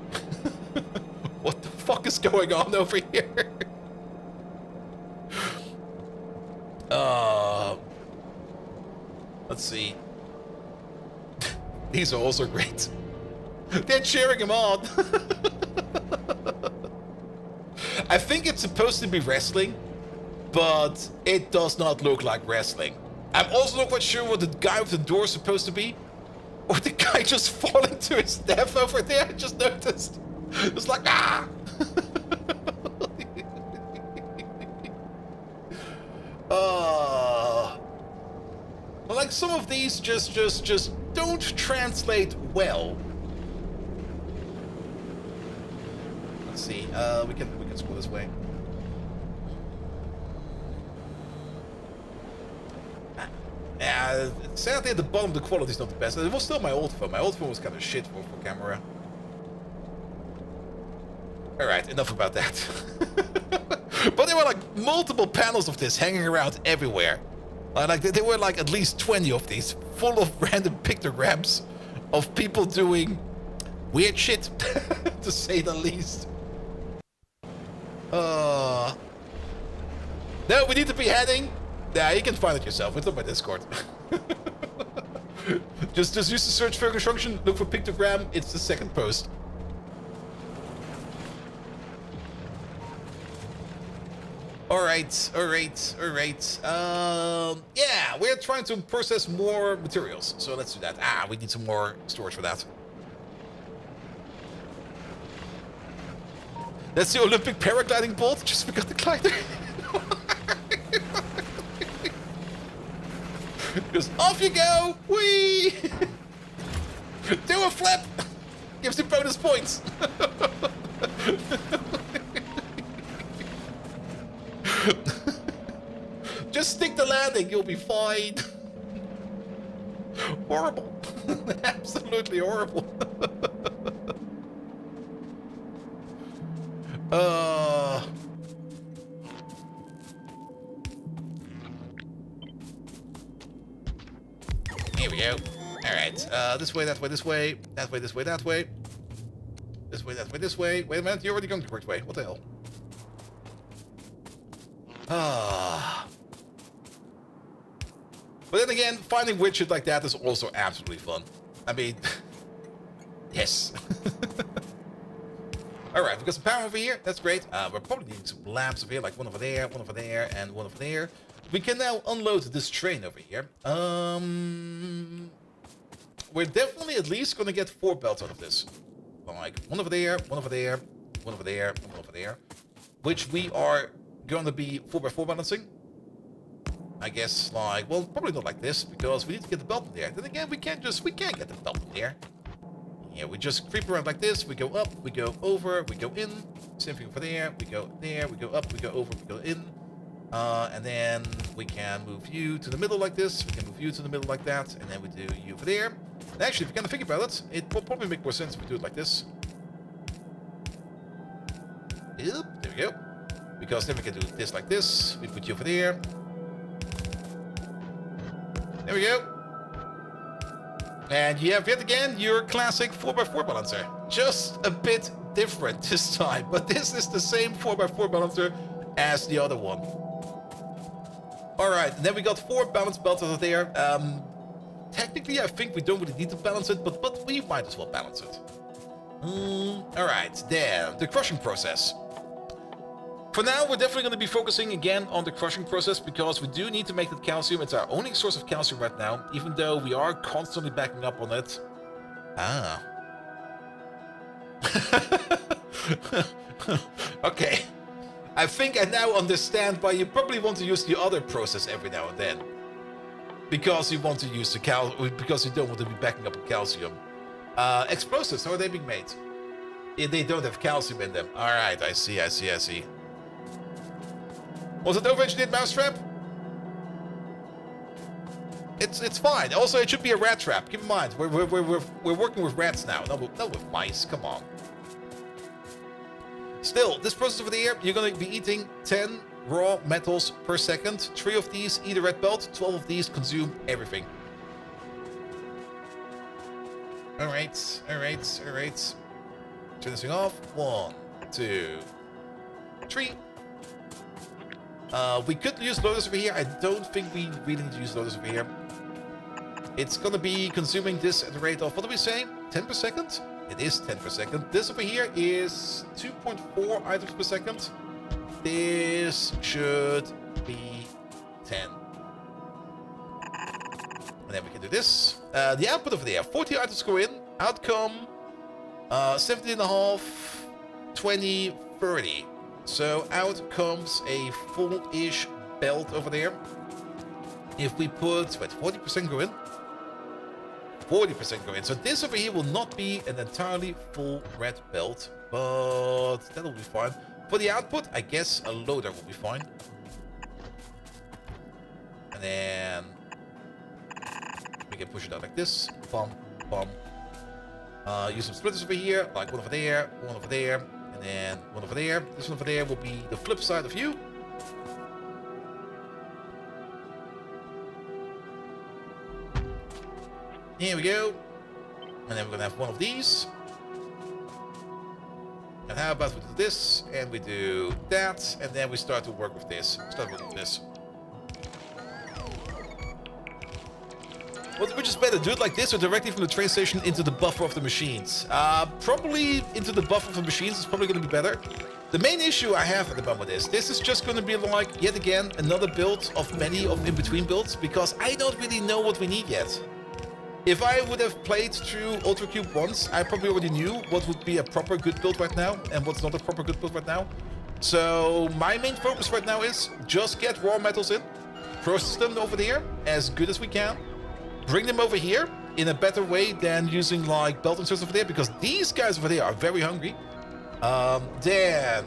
What the fuck is going on over here? Let's see. These are also great. They're cheering him on. I think it's supposed to be wrestling, but it does not look like wrestling. I'm also not quite sure what the guy with the door is supposed to be. Or the guy just falling to his death over there, I just noticed. It's like, ah! some of these just don't translate well. Let's see. We can scroll this way. Sadly at the bottom the quality is not the best. It was still my old phone. My old phone was kind of shit for camera. Alright, enough about that. But there were like multiple panels of this hanging around everywhere. Like there were like at least 20 of these, full of random pictograms of people doing weird shit, to say the least. No, we need to be heading. Yeah, you can find it yourself. It's on my Discord. just use the search function, look for pictogram. It's the second post. Alright. Yeah, we're trying to process more materials. So let's do that. We need some more storage for that. That's the Olympic paragliding bolt. Just forgot the glider. Just off you go! Whee! Do a flip! Gives you bonus points! Just stick the landing, you'll be fine. Horrible. Absolutely horrible. Here we go. Alright, this way, that way, this way. That way, this way, that way. This way, that way, this way. Wait a minute, you're already going the correct way. What the hell? But then again, finding weird shit like that is also absolutely fun. I mean, yes. Alright, we got some power over here. That's great. We're probably needing some lamps over here, like one over there, and one over there. We can now unload this train over here. We're definitely at least going to get 4 belts out of this. Like one over there, one over there, one over there, one over there. Which we are going to be 4x4 balancing. I guess, like, well, probably not like this, because we need to get the belt in there. Then again, we can't get the belt in there. Yeah, we just creep around like this. We go up, we go over, we go in. Same thing for there. We go there, we go up, we go over, we go in. And then we can move you to the middle like this. We can move you to the middle like that. And then we do you over there. And actually, if you kind of think about it, it will probably make more sense if we do it like this. Yep, there we go. Because then we can do this like this. We put you over there. There we go. And you have yet again your classic 4x4 balancer. Just a bit different this time. But this is the same 4x4 balancer as the other one. Alright, and then we got 4 balance belts over there. Technically, I think we don't really need to balance it, but we might as well balance it. Alright, there. The crushing process. For now, we're definitely going to be focusing again on the crushing process because we do need to make that calcium. It's our only source of calcium right now, even though we are constantly backing up on it. Okay. I think I now understand why you probably want to use the other process every now and then. Because you want to use the because you don't want to be backing up on calcium. Explosives, how are they being made? Yeah, they don't have calcium in them. Alright, I see. Was it over-engineered mousetrap? It's fine. Also, it should be a rat trap. Keep in mind, we're working with rats now, not with mice. Come on. Still, this process over there, you're going to be eating 10 raw metals per second. 3 of these eat a red belt. 12 of these consume everything. All right. Turn this thing off. 1, 2, 3. We could use loaders over here. I don't think we really need to use loaders over here. It's gonna be consuming this at the rate of, what do we say? 10 per second? It is 10 per second. This over here is 2.4 items per second. This should be 10. And then we can do this. The output over there, 40 items go in. Outcome, 17.5, 20, 30. So out comes a full-ish belt over there. If we put, wait, 40% go in? 40% go in. So this over here will not be an entirely full red belt, but that'll be fine. For the output, I guess a loader will be fine. And then we can push it out like this. Bum, bum. Use some splitters over here, like one over there, and then one over there. This one over there will be the flip side of you. Here we go. And then we're gonna have one of these. And how about we do this, and we do that, and then we start to work with this. Which is better, do it like this or directly from the train station into the buffer of the machines? Probably into the buffer of the machines is probably going to be better. The main issue I have at the moment is this is just going to be like, yet again, another build of many of in-between builds, because I don't really know what we need yet. If I would have played through Ultracube once, I probably already knew what would be a proper good build right now and what's not a proper good build right now. So my main focus right now is just get raw metals in, process them over there as good as we can, bring them over here in a better way than using like belt inserts over there, because these guys over there are very hungry. Then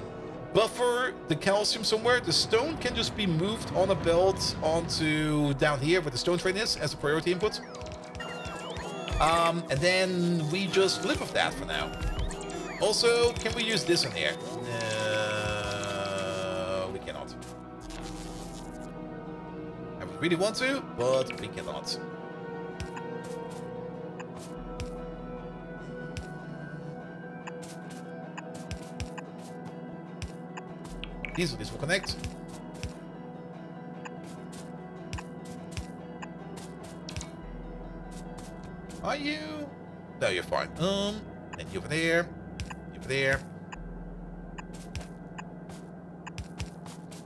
buffer the calcium somewhere. The stone can just be moved on a belt onto down here where the stone train is as a priority input. And then we just live with that for now. Also, can we use this in here? We cannot. I would really want to, but we cannot. These will connect. Are you? No, you're fine. And you over there. You over there.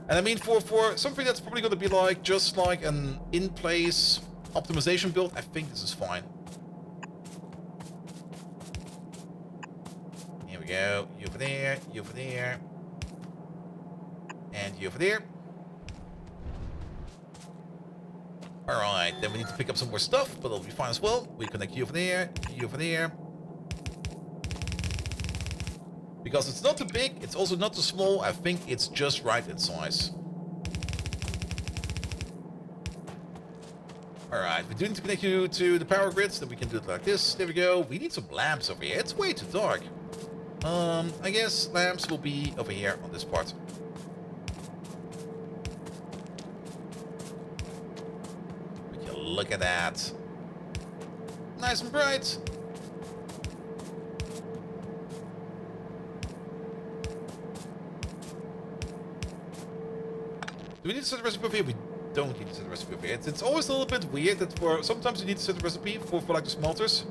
And I mean, for something that's probably going to be like just like an in-place optimization build, I think this is fine. Here we go. You over there. You over there. And you over there. Alright, then we need to pick up some more stuff, but it'll be fine as well. We connect you over there, you over there. Because it's not too big, it's also not too small, I think it's just right in size. Alright, we do need to connect you to the power grids, then we can do it like this. There we go. We need some lamps over here. It's way too dark. I guess lamps will be over here on this part. Look at that. Nice and bright. Do we need to set the recipe over here? We don't need to set the recipe over here. It's always a little bit weird that sometimes you need to set the recipe for like the smelters.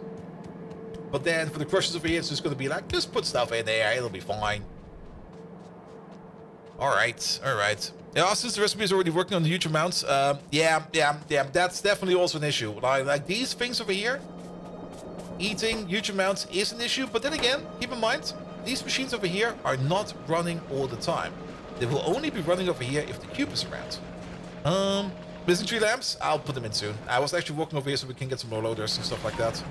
But then for the crushers over here, it's just going to be like, just put stuff in there, it'll be fine. Alright, alright. Yeah, since the recipe is already working on huge amounts, yeah, that's definitely also an issue. Like these things over here, eating huge amounts is an issue, but then again, keep in mind, these machines over here are not running all the time. They will only be running over here if the cube is around. Missing 3 lamps? I'll put them in soon. I was actually walking over here so we can get some more loaders and stuff like that.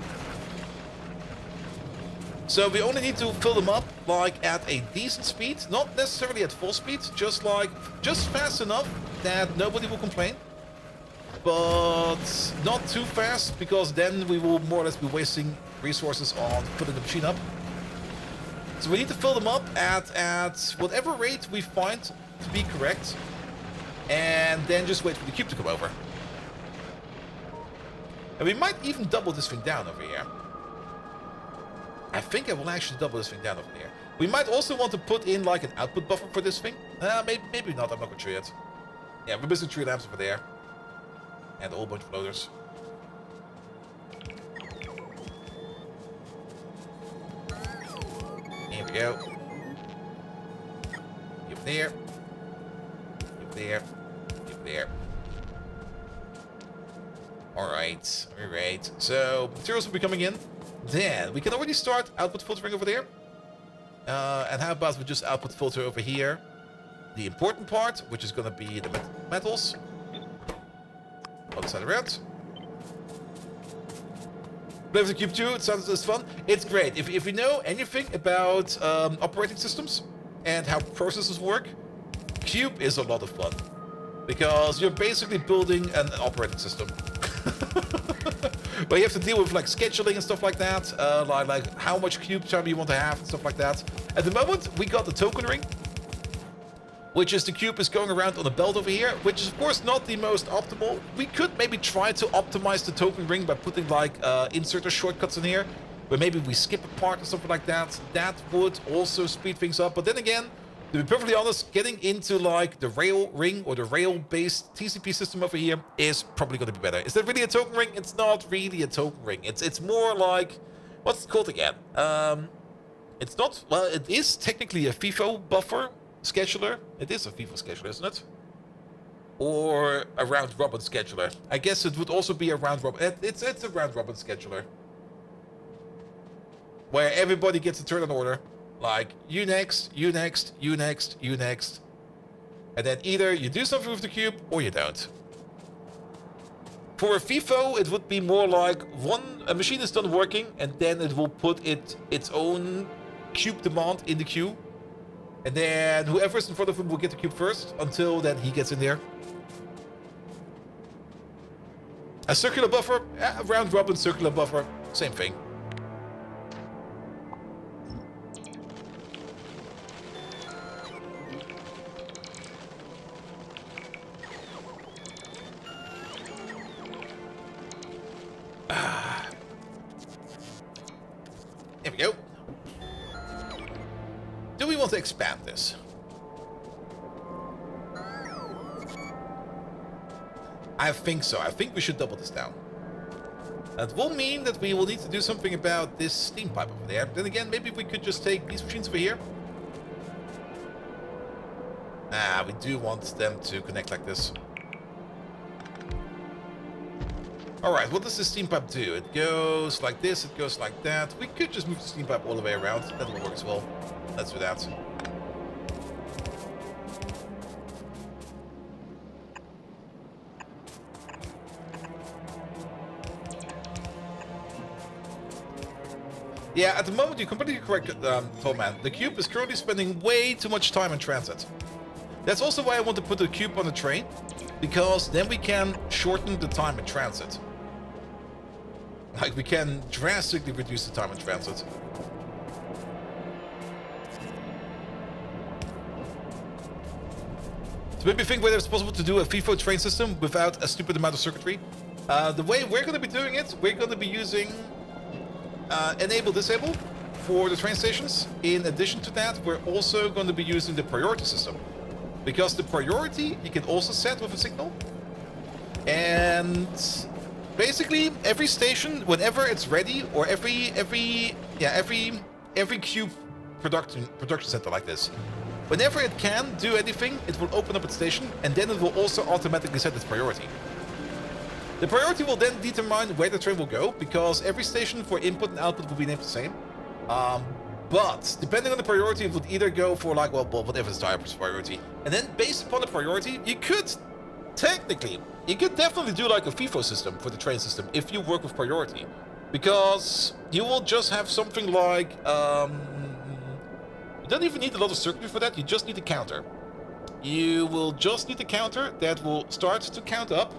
So we only need to fill them up like at a decent speed, not necessarily at full speed, just fast enough that nobody will complain, but not too fast, because then we will more or less be wasting resources on filling the machine up. So we need to fill them up at whatever rate we find to be correct, and then just wait for the cube to come over. And we might even double this thing down over here. I think I will actually double this thing down over there. We might also want to put in like an output buffer for this thing. Maybe not, I'm not quite sure yet. Yeah, we're missing 3 lamps over there. And a whole bunch of loaders. Here we go. Over there. Over there. Over there. Alright, alright. So, materials will be coming in. Then we can already start output filtering over there. And how about we just output filter over here the important part, which is going to be the metals. Other side around. Play with the Cube 2, it sounds as fun. It's great. If you know anything about operating systems and how processes work, Cube is a lot of fun. Because you're basically building an operating system. But you have to deal with like scheduling and stuff like that. Like how much cube time you want to have and stuff like that. At the moment, we got the token ring, which is the cube is going around on a belt over here, which is of course not the most optimal. We could maybe try to optimize the token ring by putting like inserter shortcuts in here, where maybe we skip a part or something like that. That would also speed things up. But then again, to be perfectly honest, getting into like the rail ring or the rail-based TCP system over here is probably going to be better. Is that really a token ring? It's not really a token ring. It's more like, what's it called again? It's not, well, it is technically a FIFO buffer scheduler. It is a FIFO scheduler, isn't it? Or a round-robin scheduler. I guess it would also be a round-robin. It's a round-robin scheduler. Where everybody gets a turn on order. Like, you next, you next, you next, you next. And then either you do something with the cube, or you don't. For a FIFO, it would be more like a machine is done working, and then it will put its own cube demand in the queue. And then whoever is in front of him will get the cube first, until then he gets in there. A circular buffer, a round-robin circular buffer, same thing. There we go. Do we want to expand this? I think so. I think we should double this down. That will mean that we will need to do something about this steam pipe over there. Then again, maybe we could just take these machines over here. We do want them to connect like this. Alright, what does the steam pipe do? It goes like this, it goes like that. We could just move the steam pipe all the way around. That will work as well. Let's do that. Yeah, at the moment you're completely correct, Tallman. The cube is currently spending way too much time in transit. That's also why I want to put the cube on the train, because then we can shorten the time in transit. Like, we can drastically reduce the time in transit. So maybe think whether it's possible to do a FIFO train system without a stupid amount of circuitry. The way we're going to be doing it, we're going to be using enable-disable for the train stations. In addition to that, we're also going to be using the priority system. Because the priority you can also set with a signal. And basically every station, whenever it's ready, or every cube production center like this, whenever it can do anything, it will open up its station, and then it will also automatically set its priority. The priority will then determine where the train will go, because every station for input and output will be named the same. But depending on the priority, it would either go for like, well, whatever is the highest priority. And then based upon the priority, you could definitely do like a FIFO system for the train system if you work with priority. Because you will just have something like, you don't even need a lot of circuitry for that, you just need a counter. You will just need a counter that will start to count up.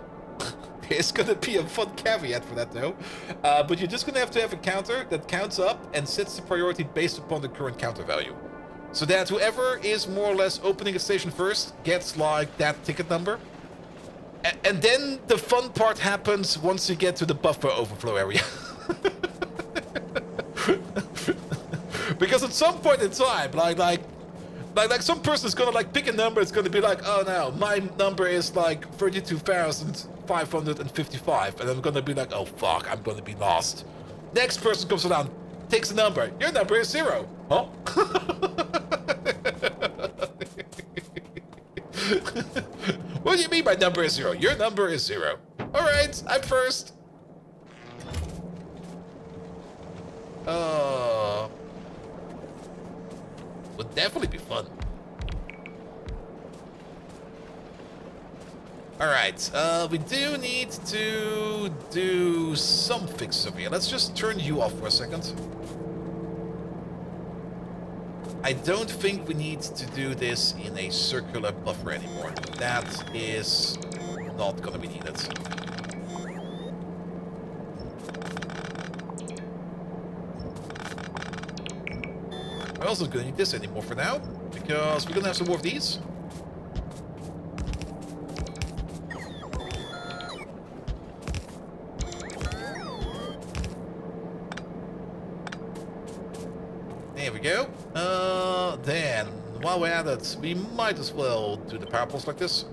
There's gonna be a fun caveat for that though. But you're just gonna have to have a counter that counts up and sets the priority based upon the current counter value. So that whoever is more or less opening a station first gets like that ticket number. And then the fun part happens once you get to the buffer overflow area. Because at some point in time, like some person is gonna like pick a number, it's gonna be like, oh no, my number is like 32,555, and I'm gonna be like, oh fuck, I'm gonna be lost. Next person comes around, takes a number, your number is 0. Huh? What do you mean my number is 0? Your number is 0. Alright, I'm first. Would definitely be fun. Alright, we do need to do some fixes over here. Let's just turn you off for a second. I don't think we need to do this in a circular buffer anymore. That is not gonna be needed. I also don't need this anymore for now, because we're gonna have some more of these. There we go. Then, while we're at it, we might as well do the power poles like this.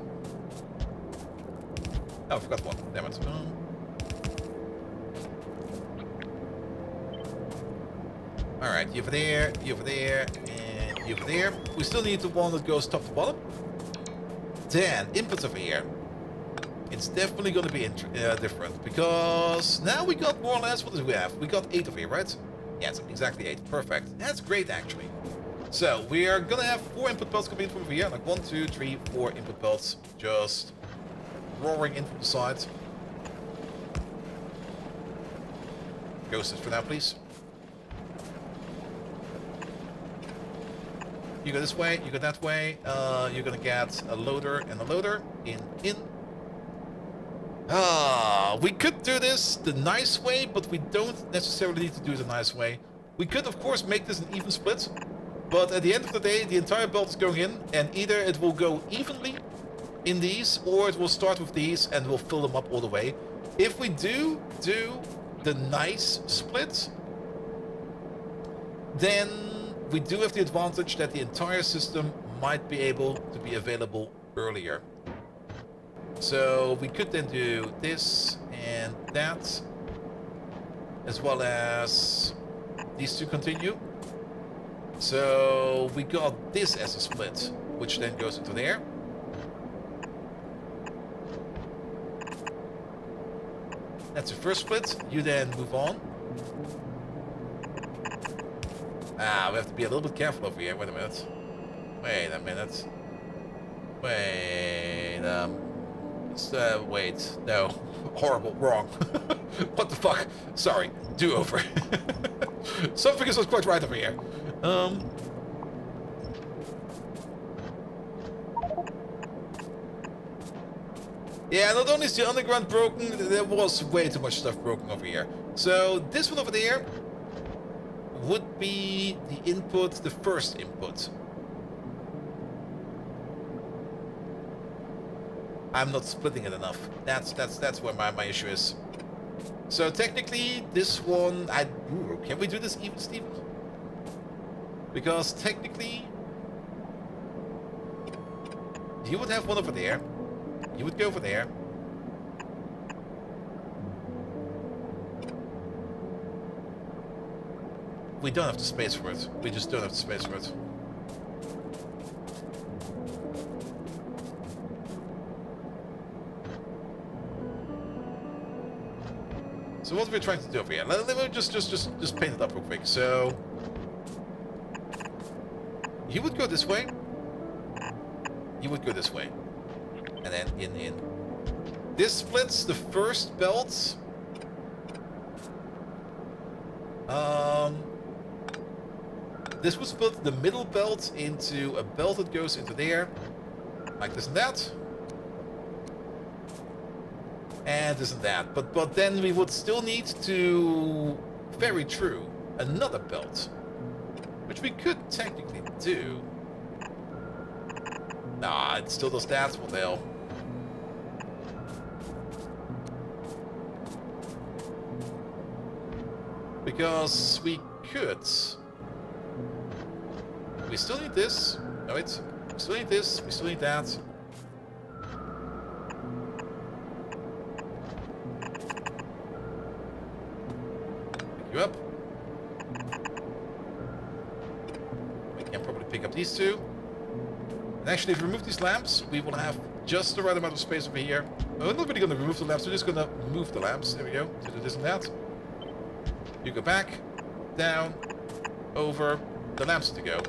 Oh, I forgot one. Damn it. Alright, you over there, you over there, and you over there. We still need the one that goes top to bottom. Then, inputs over here. It's definitely going to be different, because now we got more or less, what do we have? We got 8 over here, right? Yes, exactly 8. Perfect. That's great, actually. So, we are going to have 4 input belts coming in from over here. Like 1, 2, 3, 4 input belts. Just roaring in from the side. Ghosts for now, please. You go this way, you go that way. You're going to get a loader and a loader. In. We could do this the nice way, but we don't necessarily need to do it the nice way. We could, of course, make this an even split, but at the end of the day, the entire belt is going in, and either it will go evenly in these, or it will start with these, and we'll fill them up all the way. If we do the nice split, then we do have the advantage that the entire system might be able to be available earlier. So we could then do this and that, as well as these two continue. So we got this as a split, which then goes into there. That's the first split. You then move on. We have to be a little bit careful over here. Wait a minute. Wait a minute. Wait, no. Horrible, wrong. What the fuck? Sorry, do over. Something is not quite right over here. Yeah, not only is the underground broken, there was way too much stuff broken over here. So this one over there would be the input, the first input. I'm not splitting it enough. That's where my issue is. So technically, this one, can we do this even, Steven? Because technically, you would have one over there. You would go over there. We don't have the space for it. We just don't have the space for it. So what are we trying to do over here? Let me just paint it up real quick. So you would go this way. You would go this way. And then in. This splits the first belt. This would split the middle belt into a belt that goes into there. Like this and that. And this and that. But then we would still need to, very true, another belt. Which we could technically do. Nah, it still does that. What the hell? Because we could. We still need this. No, wait. We still need this. We still need that. Pick you up. We can probably pick up these two. And actually, if we remove these lamps, we will have just the right amount of space over here. We're not really going to remove the lamps. We're just going to move the lamps. There we go. To do this and that. You go back, down, over. The lamps to go.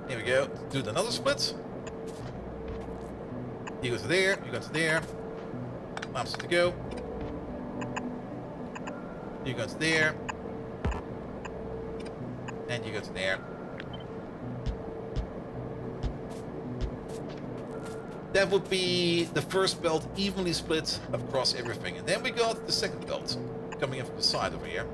There go. Do another split. You go to there, you go to there. Lamps to go. You go to there. And you go to there. That would be the first belt evenly split across everything. And then we got the second belt coming in from the side over here.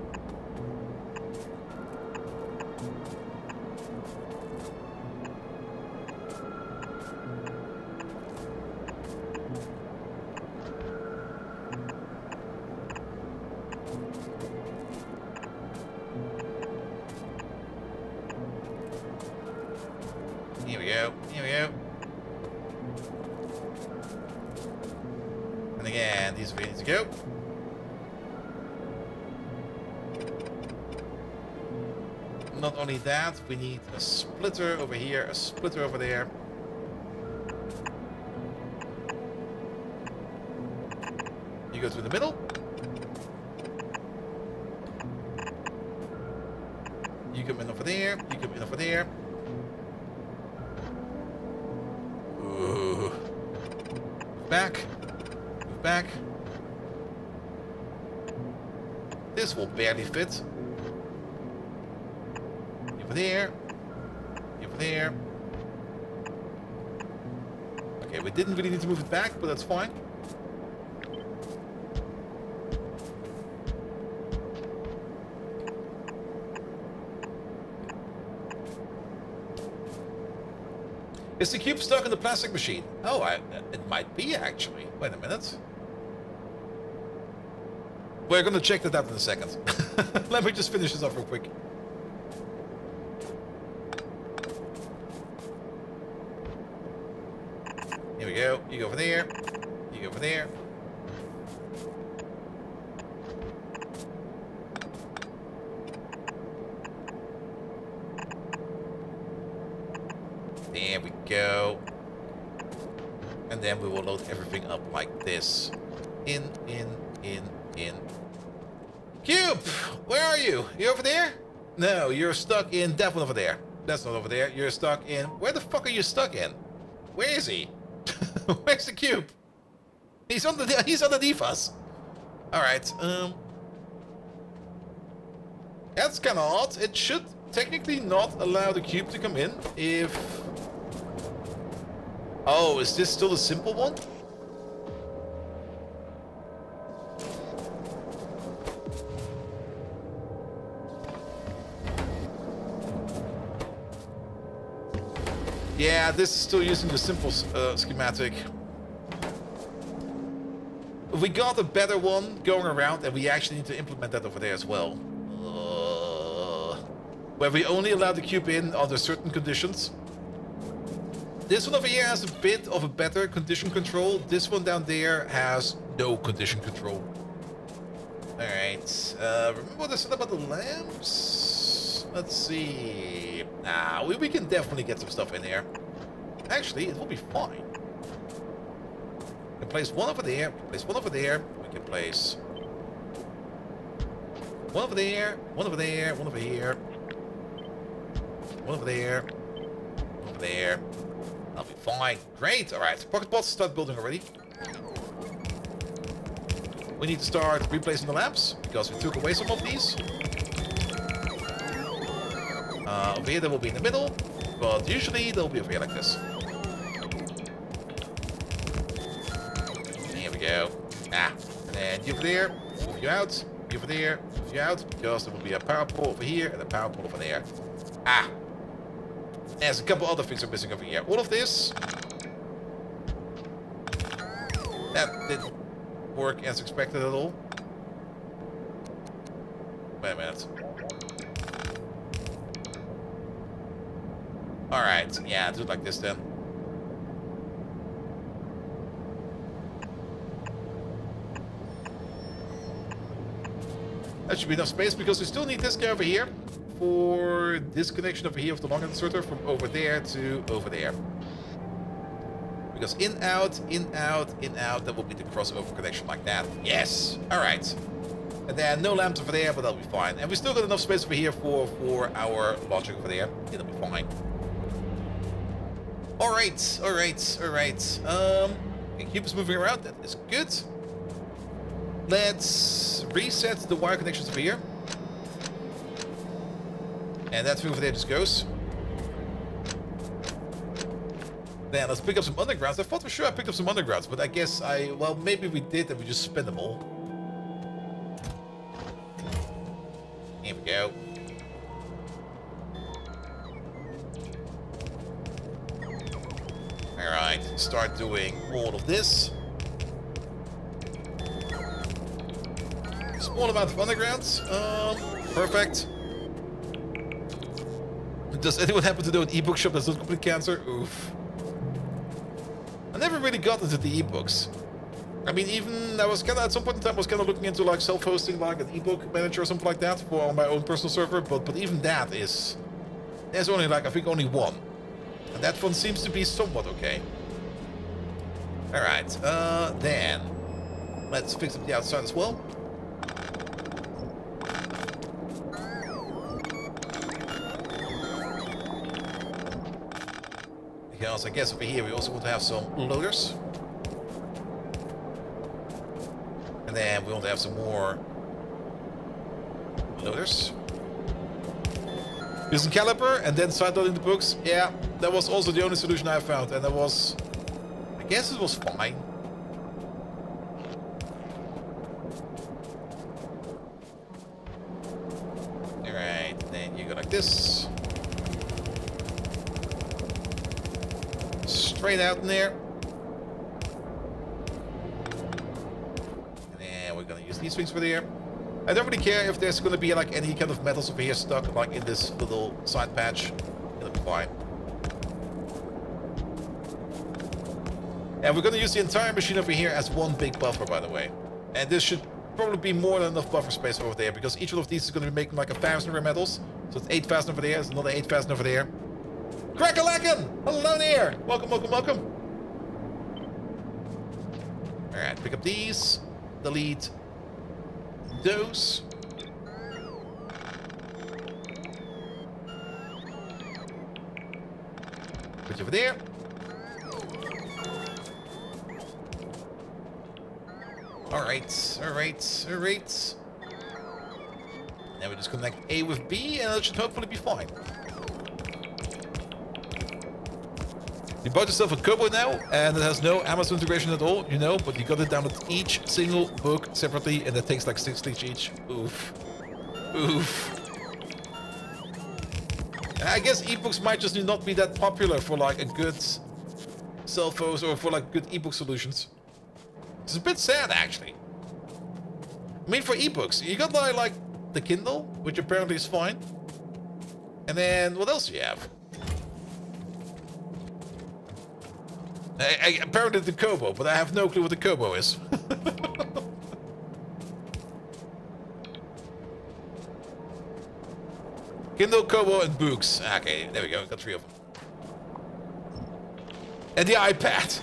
Here we go. Here we go. And again, these are ready to go. Not only that, we need a splitter over here, a splitter over there. You go through the middle. You come in over there, you come in over there. Ooh. Back. Back. This will barely fit. Over there. Over there. Okay, we didn't really need to move it back, but that's fine. Is the cube stuck in the plastic machine? Oh, it might be actually. Wait a minute. We're gonna check that out in a second. Let me just finish this off real quick. Here we go. You go over there. You go over there. There we go. And then we will load everything up like this. In. Cube! Where are you? You over there? No, you're stuck in that one over there. That's not over there. You're stuck in... Where the fuck are you stuck in? Where is he? Where's the cube? He's underneath us. Alright, that's kind of odd. It should technically not allow the cube to come in if... Oh, is this still a simple one? Yeah, this is still using the simple schematic. We got a better one going around, and we actually need to implement that over there as well. Where we only allow the cube in under certain conditions. This one over here has a bit of a better condition control. This one down there has no condition control. Alright, remember what I said about the lamps? Let's see. Nah, we can definitely get some stuff in here. Actually, it will be fine. We can place one over there, place one over there. We can place one over there, one over there, one over here. One over there, one over there. That'll be fine. Great. Alright, pocket pots start building already. We need to start replacing the lamps because we took away some of these. Over here they will be in the middle, but usually they'll be over here like this. Here we go. Ah, and then you over there, move you out, you over there, move you out, because there will be a power pole over here and a power pole over there. Ah, there's a couple other things are missing over here. All of this, that didn't work as expected at all. Wait a minute. Alright, yeah, do it like this then. That should be enough space because we still need this guy over here for this connection over here of the long inserter from over there to over there. Because in, out, in, out, in, out, that will be the crossover connection like that. Yes! Alright. And then no lamps over there, but that'll be fine. And we still got enough space over here for our logic over there. It'll be fine. Alright, alright, alright. Cube is moving around, that is good. Let's reset the wire connections over here. And that thing over there just goes. Then let's pick up some undergrounds. I thought for sure I picked up some undergrounds, but I guess well, maybe we did and we just spent them all. Here we go. Alright, start doing all of this. Small amount of undergrounds. Perfect. Does anyone happen to know an ebook shop that's not complete cancer? Oof. I never really got into the ebooks. I mean, even I was kind of at some point in time I was kind of looking into like self-hosting, like an ebook manager or something like that for on my own personal server. But even that is there's only like I think only one, and that one seems to be somewhat okay. All right, then let's fix up the outside as well. Because I guess over here we also want to have some loaders. And then we want to have some more loaders. Using caliper and then side loading the books. Yeah, that was also the only solution I found. And that was, I guess it was fine. Alright, then you go like this. Straight out in there. And then we're gonna use these things for there. I don't really care if there's gonna be like any kind of metals over here stuck like in this little side patch. It'll be fine. And we're gonna use the entire machine over here as one big buffer, by the way. And this should probably be more than enough buffer space over there because each one of these is gonna be making like 1,000 rare metals. So it's 8,000 over there, there's another 8,000 over there. Crack-a-lackin'! Hello there! Welcome, welcome, welcome. Alright, pick up these. Delete those. Put you over there. Alright, alright, alright. Now we just connect A with B and it should hopefully be fine. You bought yourself a Kobo now, and it has no Amazon integration at all, you know, but you got to download each single book separately, and it takes like 6 clicks each. Oof. Oof. I guess ebooks might just not be that popular for like a good cell phones or for like good ebook solutions. It's a bit sad, actually. I mean, for ebooks, you got like the Kindle, which apparently is fine. And then, what else do you have? Apparently the Kobo, but I have no clue what the Kobo is. Kindle, Kobo, and books. Okay, there we go. Got 3 of them. And the iPad.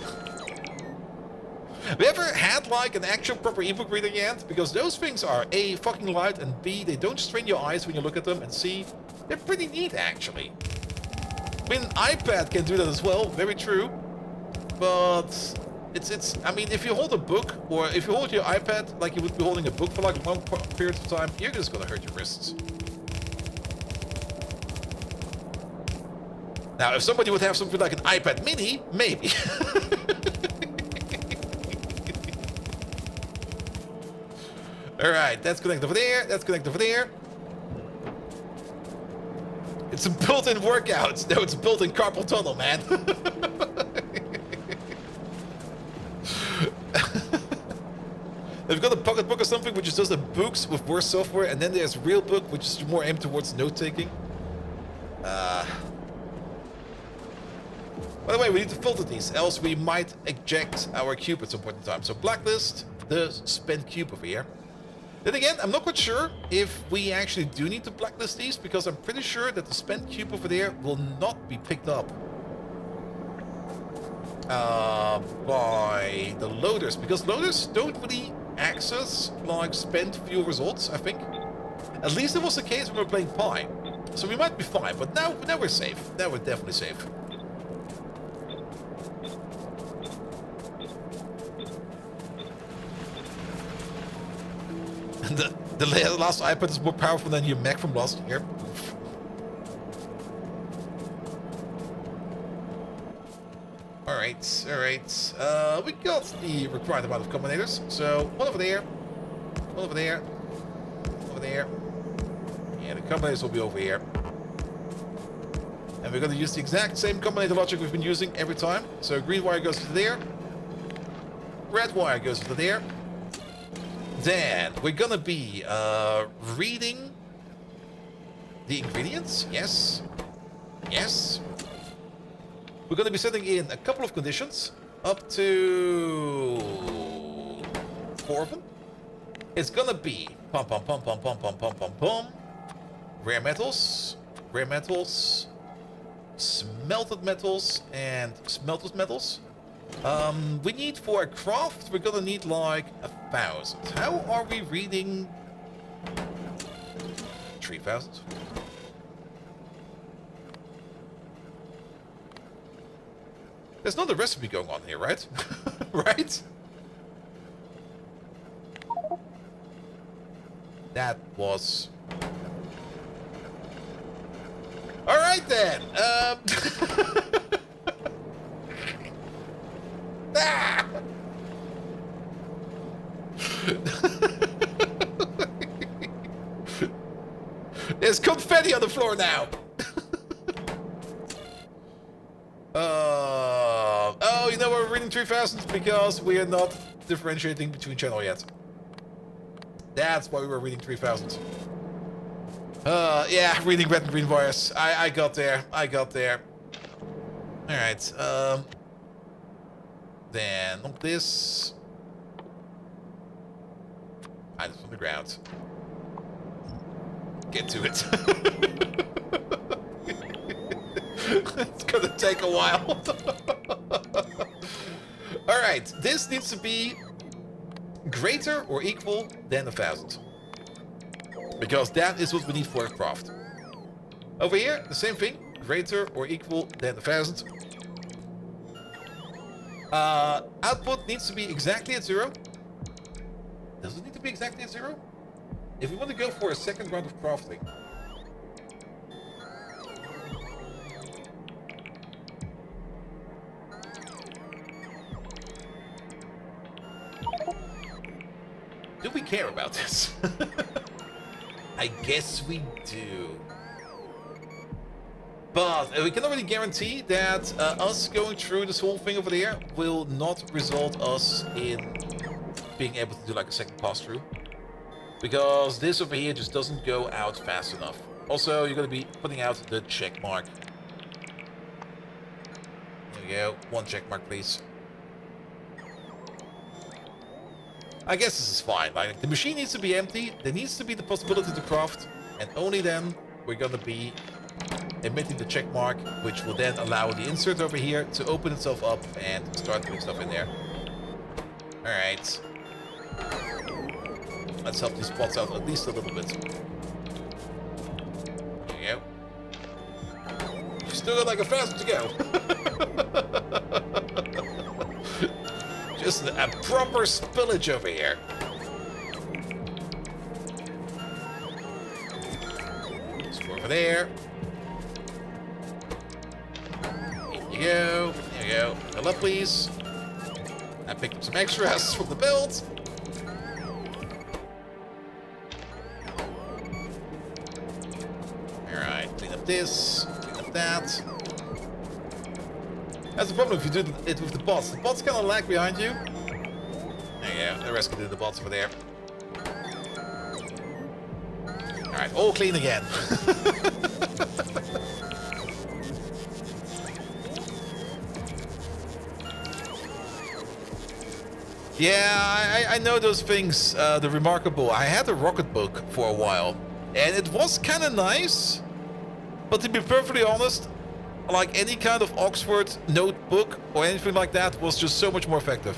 Have you ever had like an actual proper ebook reader yet? Because those things are A, fucking light, and B, they don't strain your eyes when you look at them, and C, they're pretty neat actually. I mean, iPad can do that as well, very true. But it's I mean, if you hold a book or if you hold your iPad like you would be holding a book for like a long period of time, you're just gonna hurt your wrists. Now, if somebody would have something like an iPad mini, maybe. Alright, that's connected over there, that's connected over there. It's a built-in workout. No, it's a built-in carpal tunnel, man. They've got a pocket book or something which is just a books with worse software, and then there's real book which is more aimed towards note-taking. By the way, we need to filter these, else we might eject our cube at some point in time. So blacklist the spent cube over here. Then again, I'm not quite sure if we actually do need to blacklist these, because I'm pretty sure that the spent cube over there will not be picked up by the loaders, because loaders don't really access like spent fuel results, I think. At least it was the case when we were playing Pi. So we might be fine, but now we're safe. Now we're definitely safe. the last iPad is more powerful than your Mac from last year. Alright, alright. We got the required amount of combinators. So, one over there. One over there. Over there. Yeah, the combinators will be over here. And we're going to use the exact same combinator logic we've been using every time. So, green wire goes to there. Red wire goes to there. Then, we're going to be reading the ingredients. Yes. Yes. We're going to be setting in a couple of conditions, up to 4 of them. It's going to be rare metals, smelted metals, and smelted metals. We need for a craft, we're going to need like 1,000. How are we reading 3,000? There's not a recipe going on here, right? Right? That was... Alright then! Ah! There's confetti on the floor now! Oh, you know we're reading 3,000 because we are not differentiating between channel yet. That's why we were reading 3,000. Yeah, reading red and green wires. I got there. I got there. Alright, then on this. Items on the ground. Get to it. It's gonna take a while. Alright, this needs to be greater or equal than 1,000. Because that is what we need for a craft. Over here, the same thing. Greater or equal than 1,000. Output needs to be exactly at 0. Does it need to be exactly at 0? If we want to go for a second round of crafting. Do we care about this? I guess we do. But we can already guarantee that us going through this whole thing over there will not result us in being able to do like a second pass through. Because this over here just doesn't go out fast enough. Also, you're going to be putting out the check mark. There we go. 1 check mark, please. I guess this is fine. Like, the machine needs to be empty. There needs to be the possibility to craft. And only then we're going to be emitting the check mark, which will then allow the insert over here to open itself up and start doing stuff in there. Alright. Let's help these spots out at least a little bit. There you go. You've still got like 1,000 to go. Just a proper spillage over here. Just go over there. Here you go. There you go. Fill up, please. I picked up some extras from the build. Alright, clean up this, clean up that. That's the problem if you do it with the bots. The bots kind of lag behind you. There you go, the rest can do the bots over there. Alright, all clean again. Yeah, I know those things, the remarkable. I had a rocket book for a while, and it was kind of nice, but to be perfectly honest, like any kind of Oxford notebook or anything like that was just so much more effective.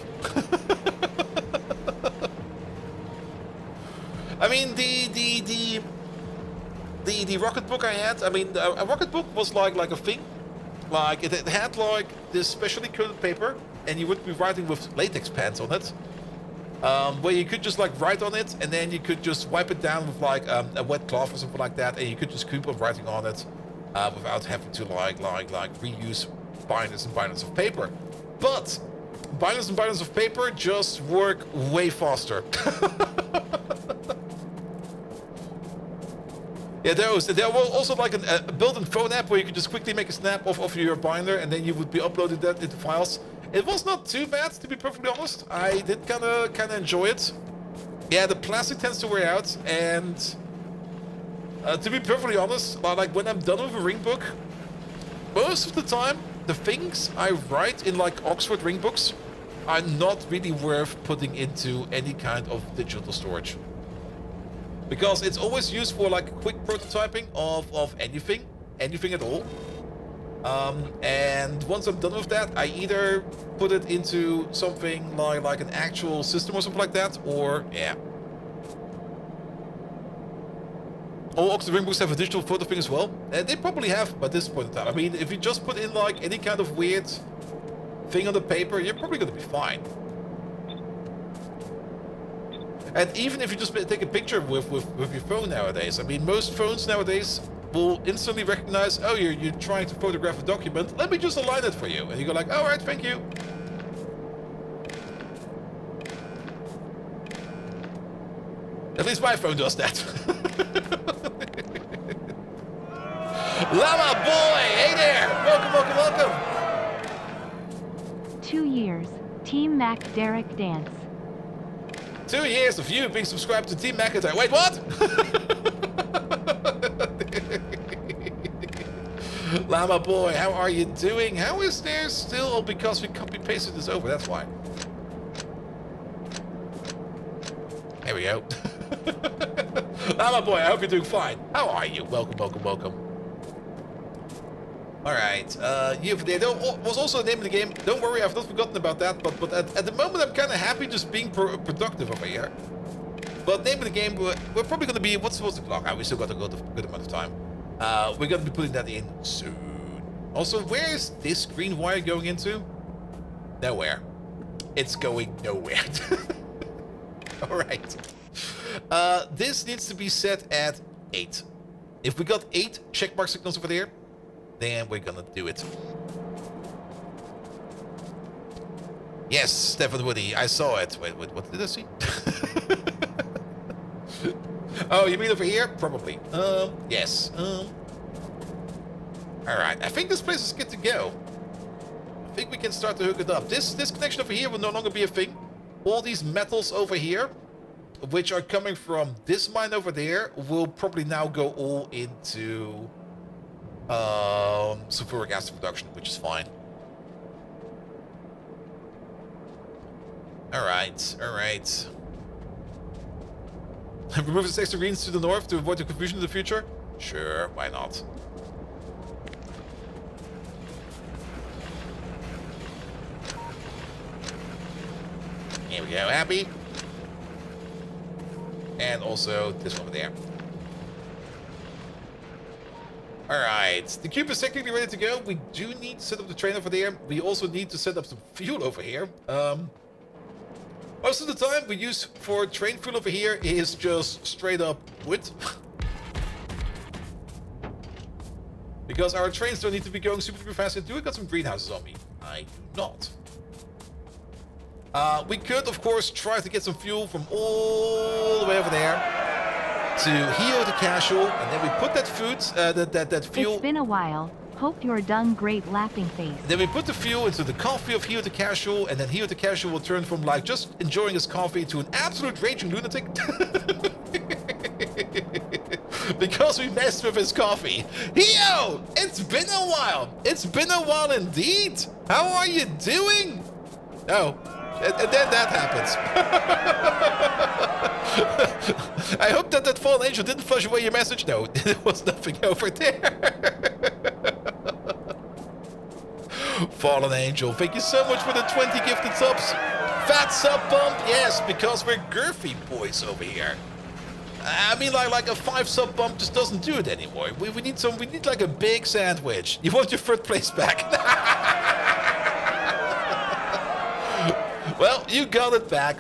I mean, the rocket book I had, I mean, a rocket book was like a thing. Like, it had like this specially coated paper, and you would be writing with latex pens on it. where you could just like write on it, and then you could just wipe it down with like a wet cloth or something like that, and you could just keep on writing on it without having to like reuse binders and binders of paper. But binders and binders of paper just work way faster. Yeah, there was also like a built-in phone app where you could just quickly make a snap of your binder, and then you would be uploading that into files. It was not too bad, to be perfectly honest. I did kind of enjoy it. Yeah, the plastic tends to wear out, and to be perfectly honest, like when I'm done with a ring book, most of the time the things I write in like Oxford ring books are not really worth putting into any kind of digital storage. Because it's always used for like quick prototyping of anything at all. And once I'm done with that, I either put it into something like an actual system or something like that, or yeah. All Oxford ring books have a digital photo thing as well. And they probably have by this point in time. I mean, if you just put in like any kind of weird thing on the paper, you're probably gonna be fine. And even if you just take a picture with your phone nowadays, I mean, most phones nowadays will instantly recognize, oh, you're trying to photograph a document, let me just align it for you. And you go like, all right, thank you. At least my phone does that. Llama boy, hey there, welcome. 2 years, Team Mac Derek Dance. 2 years of you being subscribed to Team McIntyre. Wait, what? Llama boy, how are you doing? How is there still? Oh, because we copy pasted this over, that's why. There we go. Llama boy, I hope you're doing fine. How are you? Welcome. Alright, you over there was also the name of the game. Don't worry, I've not forgotten about that, but at the moment I'm kind of happy just being productive over here. But name of the game, we're probably going to be, what's the clock? We still got a good amount of time. We're going to be putting that in soon. Also, where is this green wire going into? Nowhere. It's going nowhere. Alright. This needs to be set at 8. If we got 8 checkmark signals over there, then we're gonna do it. Yes, Stefan Woody, I saw it. Wait, what did I see? Oh, you mean over here? Probably. Yes. Alright, I think this place is good to go. I think we can start to hook it up. This connection over here will no longer be a thing. All these metals over here, which are coming from this mine over there, will probably now go all into sulfuric acid production, which is fine. Alright. Remove the extra greens to the north to avoid the confusion in the future? Sure, why not? Here we go, happy. And also this one over there. Alright, the cube is technically ready to go. We do need to set up the train over there. We also need to set up some fuel over here. Most of the time we use for train fuel over here is just straight up wood. Because our trains don't need to be going super fast. Do we got some greenhouses on me? I do not. We could, of course, try to get some fuel from all the way over there to Hio de Casual, and then we put that food, that fuel... It's been a while. Hope you're done great laughing face. Then we put the fuel into the coffee of Hio de Casual, and then Hio de Casual will turn from like just enjoying his coffee to an absolute raging lunatic. Because we messed with his coffee. Hio! It's been a while! It's been a while indeed! How are you doing? Oh. And then that happens. I hope that fallen angel didn't flush away your message. No, there was nothing over there. Fallen angel, thank you so much for the 20 gifted subs. Fat sub bump, yes, because we're girthy boys over here. I mean, like a 5 sub bump just doesn't do it anymore. We need like a big sandwich. You want your third place back? Well, you got it back.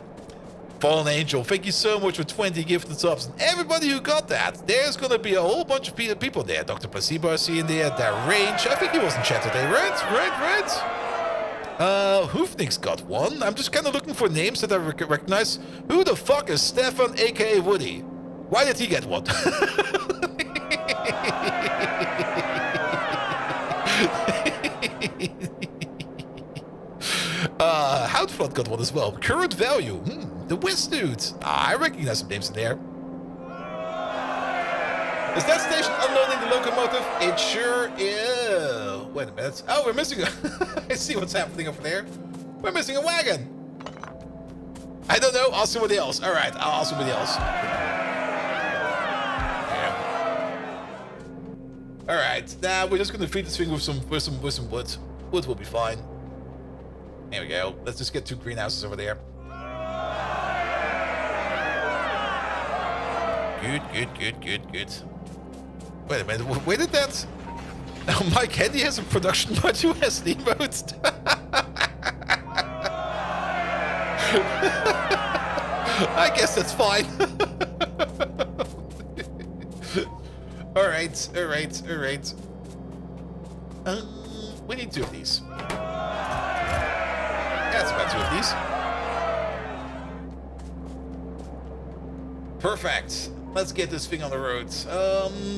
Fallen Angel, thank you so much for 20 gifted subs. And everybody who got that, there's gonna be a whole bunch of people there. Dr. Placebo I see in there, that range. I think he was in chat today, right? Hoofnick's got one. I'm just kind of looking for names that I recognize. Who the fuck is Stefan, aka Woody? Why did he get one? Houtflood got one as well. Current value. The Wiz dude. I recognize some names in there. Is that station unloading the locomotive? It sure is. Wait a minute. Oh, we're missing a... I see what's happening over there. We're missing a wagon. I don't know. Ask somebody else. All right, I'll ask somebody else. Yeah. All right. Now we're just gonna feed this thing with some wood. Wood will be fine. There we go. Let's just get 2 greenhouses over there. Good. Wait a minute. Where did that... Oh, Mike Handy has a production module SD mode. I guess that's fine. All right. We need 2 of these. That's about 2 of these. Perfect. Let's get this thing on the road.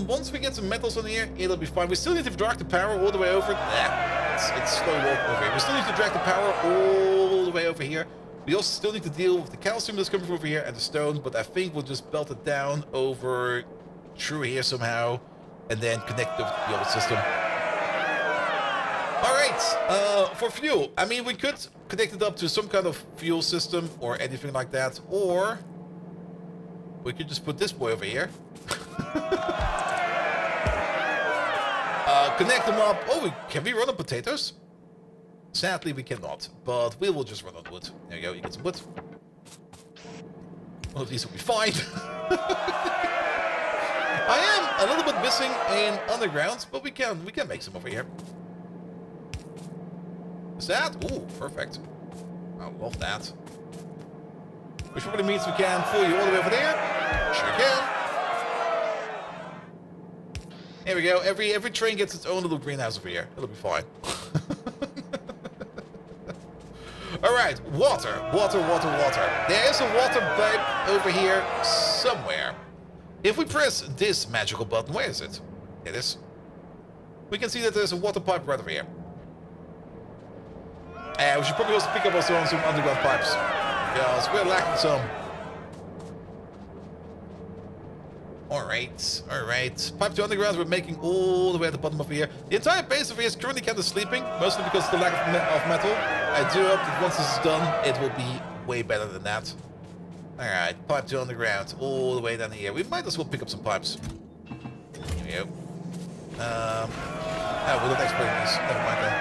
Once we get some metals on here, it'll be fine. We still need to drag the power all the way over. It's slow walk over here. We still need to drag the power all the way over here. We also still need to deal with the calcium that's coming from over here and the stone, but I think we'll just belt it down over through here somehow and then connect it with the old system. Alright, for fuel, I mean, we could connect it up to some kind of fuel system or anything like that, or we could just put this boy over here. Connect them up. Oh, can we run on potatoes? Sadly, we cannot, but we will just run on wood. There you go, you get some wood. Well, these will be fine. I am a little bit missing in underground, but we can make some over here. Is that? Ooh, perfect. I love that. Which probably means we can pull you all the way over there. Sure can. There we go. Every train gets its own little greenhouse over here. It'll be fine. Alright, water. There is a water pipe over here somewhere. If we press this magical button, where is it? It is. We can see that there's a water pipe right over here. And we should probably also pick up also on some underground pipes. Because we're lacking some. Alright. Pipe to underground we're making all the way at the bottom over here. The entire base over here is currently kind of sleeping, mostly because of the lack of metal. I do hope that once this is done, it will be way better than that. Alright, pipe to underground, all the way down here. We might as well pick up some pipes. Here we go. Oh, we're not exporting these. Never mind then.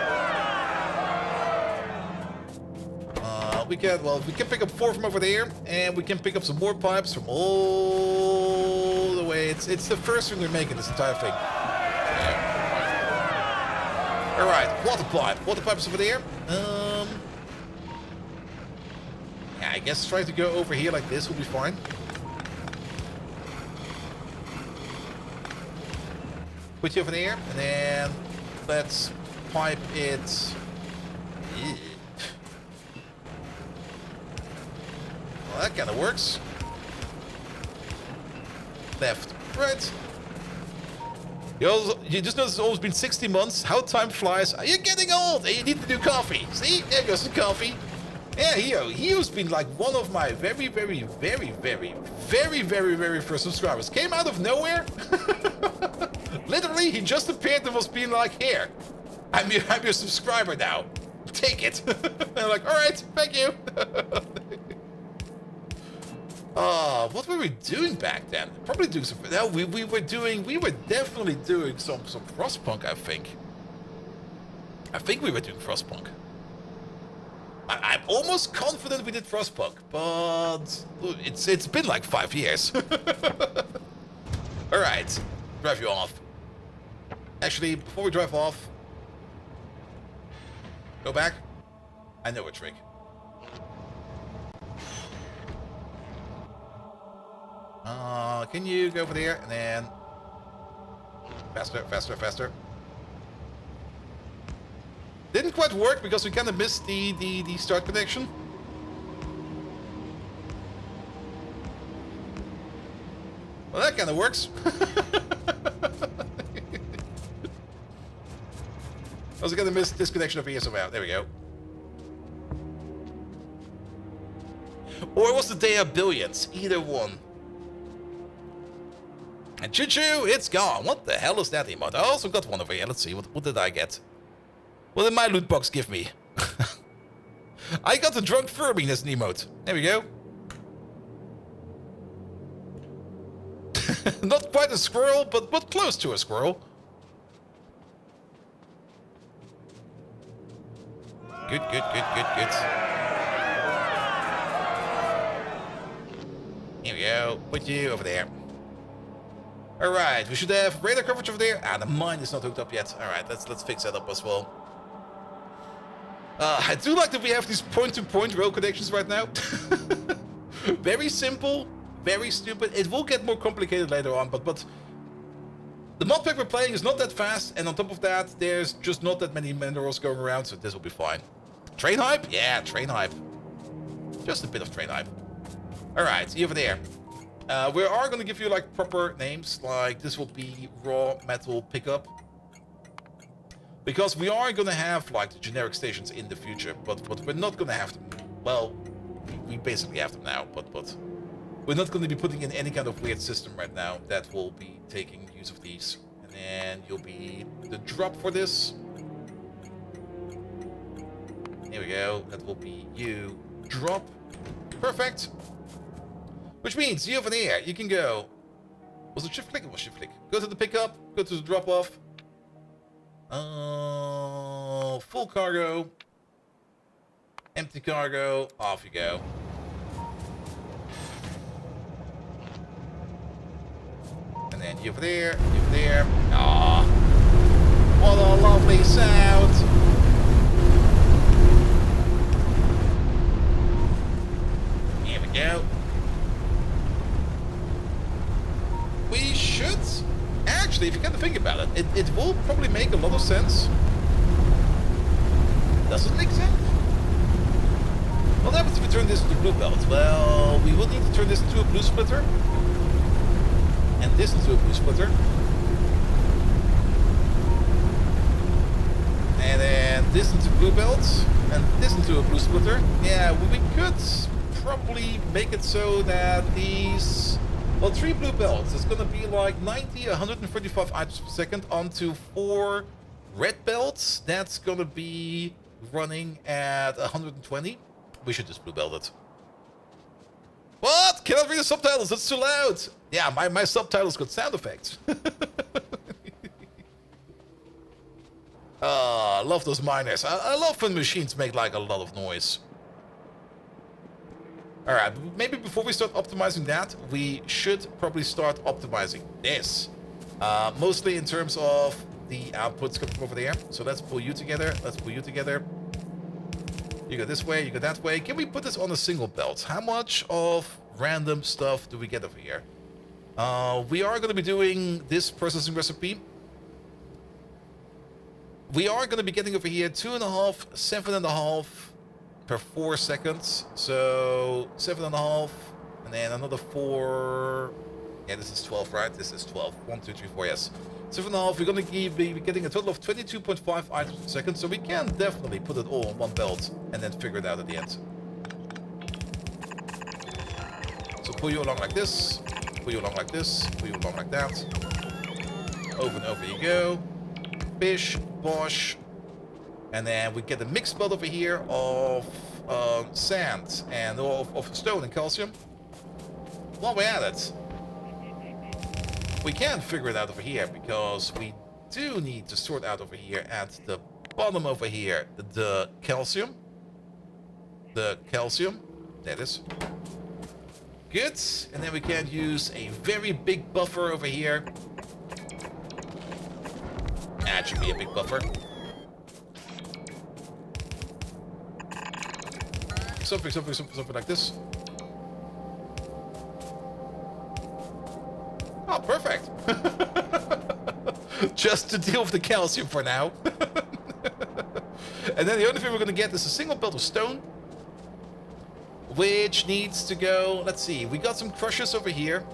We can pick up 4 from over there, and we can pick up some more pipes from all the way. It's the first thing we're making this entire thing. Yeah. All right, water pipe. Water pipe is over there. Yeah, I guess trying to go over here like this will be fine. Put you over there, and then let's pipe it. Yeah. Well, that kind of works. Left, right. You just noticed it's almost been 60 months. How time flies. You're getting old and you need to do coffee. See? There goes some coffee. Yeah, Hio's been like one of my very first subscribers. Came out of nowhere. Literally, he just appeared and was being like, here, I'm your subscriber now. Take it. And I'm like, all right, thank you. What were we doing back then? Probably doing some. No, we were definitely doing some Frostpunk. I think we were doing Frostpunk. I'm almost confident we did Frostpunk, but it's been like 5 years. All right, drive you off. Actually, before we drive off, go back. I know a trick. Can you go over there and then faster, faster, faster? Didn't quite work because we kind of missed the start connection. Well, that kind of works. I was gonna miss disconnection over here somehow. There we go. Or it was the day of billions. Either one. And choo-choo, it's gone. What the hell is that emote? I also got one over here. Let's see. What did I get? What did my loot box give me? I got the drunk Furby as an emote. There we go. Not quite a squirrel, but close to a squirrel. Good, good, good, good, good. Here we go. Put you over there. Alright, we should have radar coverage over there. Ah, the mine is not hooked up yet. Alright, let's fix that up as well. I do like that we have these point-to-point rail connections right now. Very simple, very stupid. It will get more complicated later on, but the mod pack we're playing is not that fast, and on top of that, there's just not that many minerals going around, so this will be fine. Train hype? Yeah, train hype. Just a bit of train hype. Alright, over there. We are going to give you like proper names, like this will be raw metal pickup. Because we are going to have like the generic stations in the future, but we're not going to have them. Well, we basically have them now, but we're not going to be putting in any kind of weird system right now that will be taking use of these. And then you'll be the drop for this. Here we go. That will be you drop. Perfect. Which means you over there, you can go. Was it shift click? It was shift click. Go to the pickup. Go to the drop off. Full cargo. Empty cargo. Off you go. And then you over there. You over there. Ah, what a lovely sound. Here we go. We should, actually, if you kind of think about it, it will probably make a lot of sense. Does it make sense? What happens if we turn this into blue belt? Well, we will need to turn this into a blue splitter. And this into a blue splitter. And then this into blue belts. And this into a blue splitter. Yeah, we could probably make it so that these... Well, 3 blue belts, it's gonna be like 90, 145 items per second onto 4 red belts. That's gonna be running at 120. We should just blue belt it. What? Cannot read the subtitles, that's too loud. Yeah, my subtitles got sound effects. I love those miners. I love when machines make like a lot of noise. Alright, maybe before we start optimizing that, we should probably start optimizing this. Mostly in terms of the outputs coming from over there. So let's pull you together, let's pull you together. You go this way, you go that way. Can we put this on a single belt? How much of random stuff do we get over here? We are going to be doing this processing recipe. We are going to be getting over here 2.5, 7.5... per 4 seconds, so 7.5, and then another 4. Yeah, this is 12, right? This is 12. 1, 2, 3, 4. Yes, 7.5. We're gonna be getting a total of 22.5 items per second, so we can definitely put it all on one belt and then figure it out at the end. So pull you along like this, pull you along like this, pull you along like that. Over and over you go. Bish, bosh. And then we get a mixed belt over here of sand and of stone and calcium. While we're at it, we can figure it out over here because we do need to sort out over here at the bottom over here the calcium. The calcium. There it is. Good. And then we can use a very big buffer over here. That should be a big buffer. Something like this. Oh, perfect. Just to deal with the calcium for now. And then the only thing we're going to get is a single belt of stone, which needs to go... Let's see. We got some crushers over here.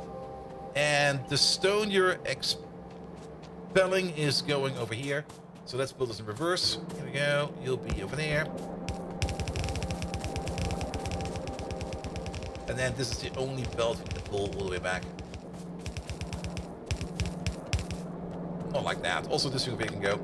And the stone you're expelling is going over here. So let's build this in reverse. Here we go. You'll be over there. And then this is the only belt we can pull all the way back. Not like that. Also, this way can go.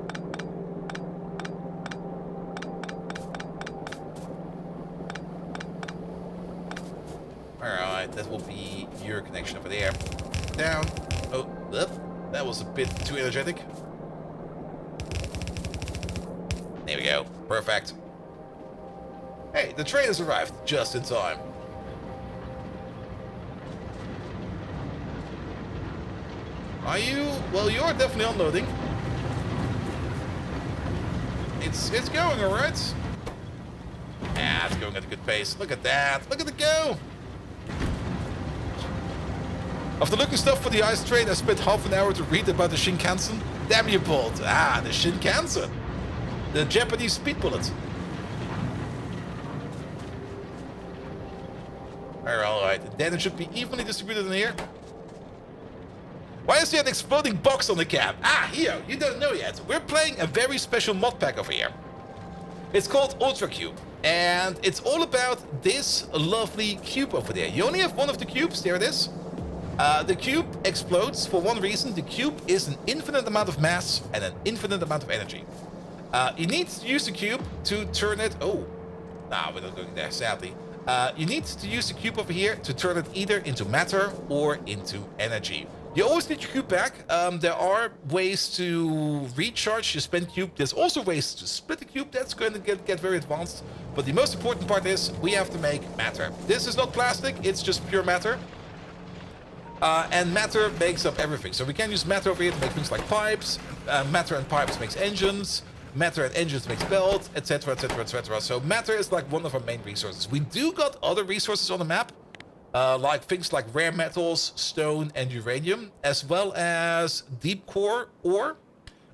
Alright, that will be your connection over there. Down. Oh, that was a bit too energetic. There we go. Perfect. Hey, the train has arrived just in time. Are you? Well, you're definitely unloading. It's going all right. Ah, it's going at a good pace. Look at that. Look at it go. After looking stuff for the ice train, I spent half an hour to read about the Shinkansen. Damn you, Bolt. Ah, the Shinkansen. The Japanese speed bullet. Alright, then it should be evenly distributed in here. Why is there an exploding box on the cab? Ah, here, you don't know yet. We're playing a very special mod pack over here. It's called Ultracube, and it's all about this lovely cube over there. You only have one of the cubes, there it is. The cube explodes for one reason. The cube is an infinite amount of mass and an infinite amount of energy. You need to use the cube to turn it... Oh, nah, we're not going there, sadly. You need to use the cube over here to turn it either into matter or into energy. You always need your cube back. There are ways to recharge your spent cube. There's also ways to split the cube. That's going to get very advanced. But the most important part is we have to make matter. This is not plastic. It's just pure matter. And matter makes up everything. So we can use matter over here to make things like pipes. Matter and pipes makes engines. Matter and engines makes belts, etc, etc, etc. So matter is like one of our main resources. We do got other resources on the map. Like things like rare metals, stone, and uranium, as well as deep core ore.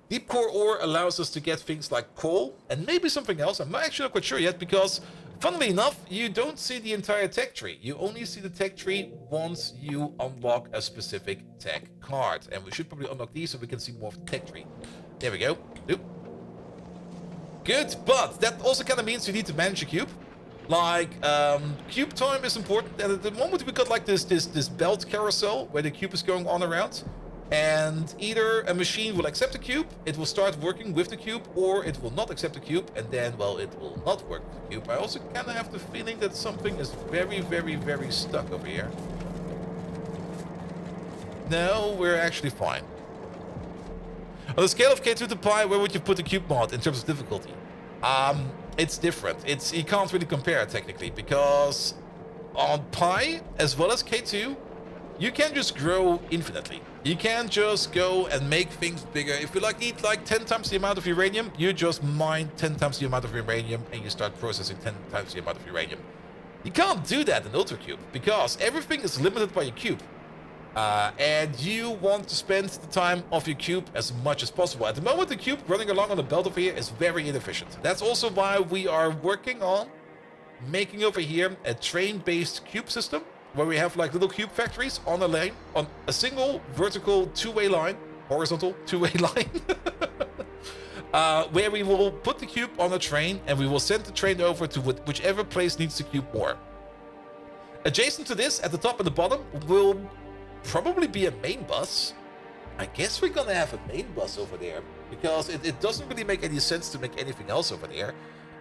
Deep core ore allows us to get things like coal and maybe something else. I'm actually not quite sure yet because, funnily enough, you don't see the entire tech tree. You only see the tech tree once you unlock a specific tech card. And we should probably unlock these so we can see more of the tech tree. There we go. Oop. Good, but that also kind of means you need to manage a cube. Like, cube time is important, and at the moment we got like this belt carousel where the cube is going on around, and either a machine will accept the cube, it will start working with the cube, or it will not accept the cube, and then, well, it will not work with the cube. I also kind of have the feeling that something is very, very, very stuck over here. No, we're actually fine. On a scale of K2 to Pi, where would you put the cube mod in terms of difficulty? It's different. You can't really compare it technically, because on Pi as well as K2, you can just grow infinitely. You can just go and make things bigger. If you need like 10 times the amount of uranium, you just mine 10 times the amount of uranium and you start processing 10 times the amount of uranium. You can't do that in Ultracube because everything is limited by your cube. And you want to spend the time of your cube as much as possible. At the moment, the cube running along on the belt over here is very inefficient. That's also why we are working on making over here a train-based cube system, where we have like little cube factories on a lane, on a single vertical two-way line, horizontal two-way line, where we will put the cube on a train and we will send the train over to whichever place needs the cube more. Adjacent to this, at the top and the bottom, will probably be a main bus. I guess we're gonna have a main bus over there because it doesn't really make any sense to make anything else over there.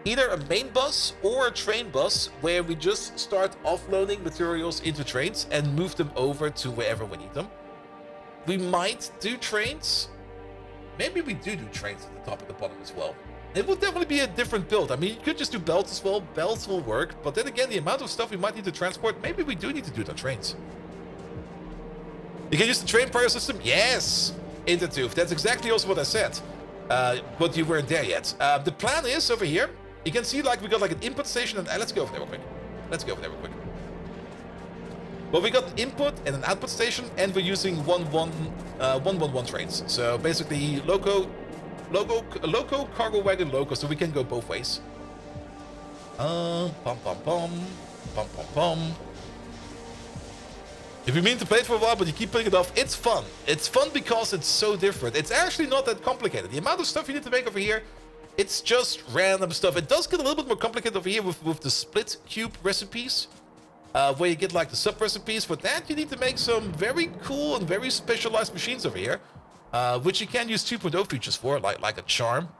Either a main bus or a train bus where we just start offloading materials into trains and move them over to wherever we need them. We might do trains. Maybe we do trains at the top and the bottom as well. It will definitely be a different build. I mean, you could just do belts as well. Belts will work, but then again, the amount of stuff we might need to transport, maybe we do need to do it on trains. You can use the train prior system? Yes! Intertooth. That's exactly also what I said. But you weren't there yet. The plan is over here. You can see like we got like an input station and let's go over there real quick. Let's go over there real quick. But we got an input and an output station, and we're using 111 trains. So basically, loco, cargo wagon, loco, so we can go both ways. Pum pum pum, pum pum pum. If you mean to play it for a while, but you keep putting it off, it's fun. It's fun because it's so different. It's actually not that complicated. The amount of stuff you need to make over here, it's just random stuff. It does get a little bit more complicated over here with the split cube recipes, where you get like the sub recipes. For that, you need to make some very cool and very specialized machines over here, which you can use 2.0 features for, like a charm.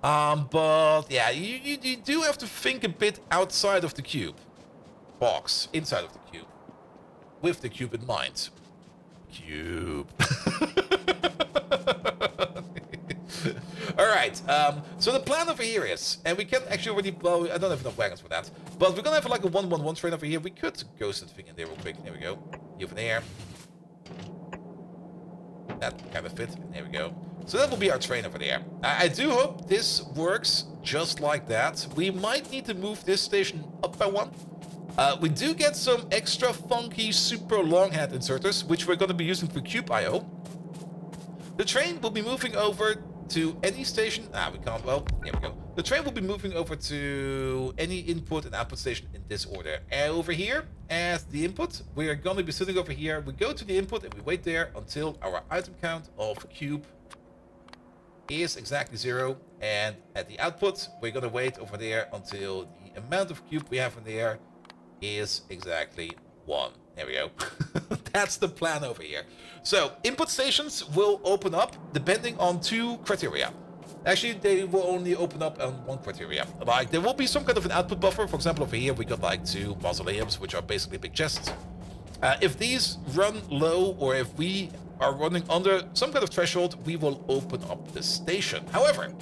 But yeah, you do have to think a bit outside of the cube box, inside of the cube, with the cube in mind. Cube. All right. So the plan over here is, and we can actually already. Well, I don't have enough wagons for that, but we're gonna have like a 111 train over here. We could ghost that thing in there real quick. There we go. Over there. That kind of fit. There we go. So that will be our train over there. I do hope this works just like that. We might need to move this station up by one. We do get some extra funky super long head inserters, which we're going to be using for Cube IO. The train will be moving over to any station. We can't. Well, here we go. The train will be moving over to any input and output station in this order. And over here, as the input, we are going to be sitting over here. We go to the input and we wait there until our item count of cube is exactly 0. And at the output, we're going to wait over there until the amount of cube we have in there is exactly 1. There we go. That's the plan over here. So input stations will open up depending on 2 criteria. Actually, they will only open up on 1 criteria. Like, there will be some kind of an output buffer. For example, over here, we got like 2 mausoleums, which are basically big chests. If these run low, or if we are running under some kind of threshold, we will open up the station. However,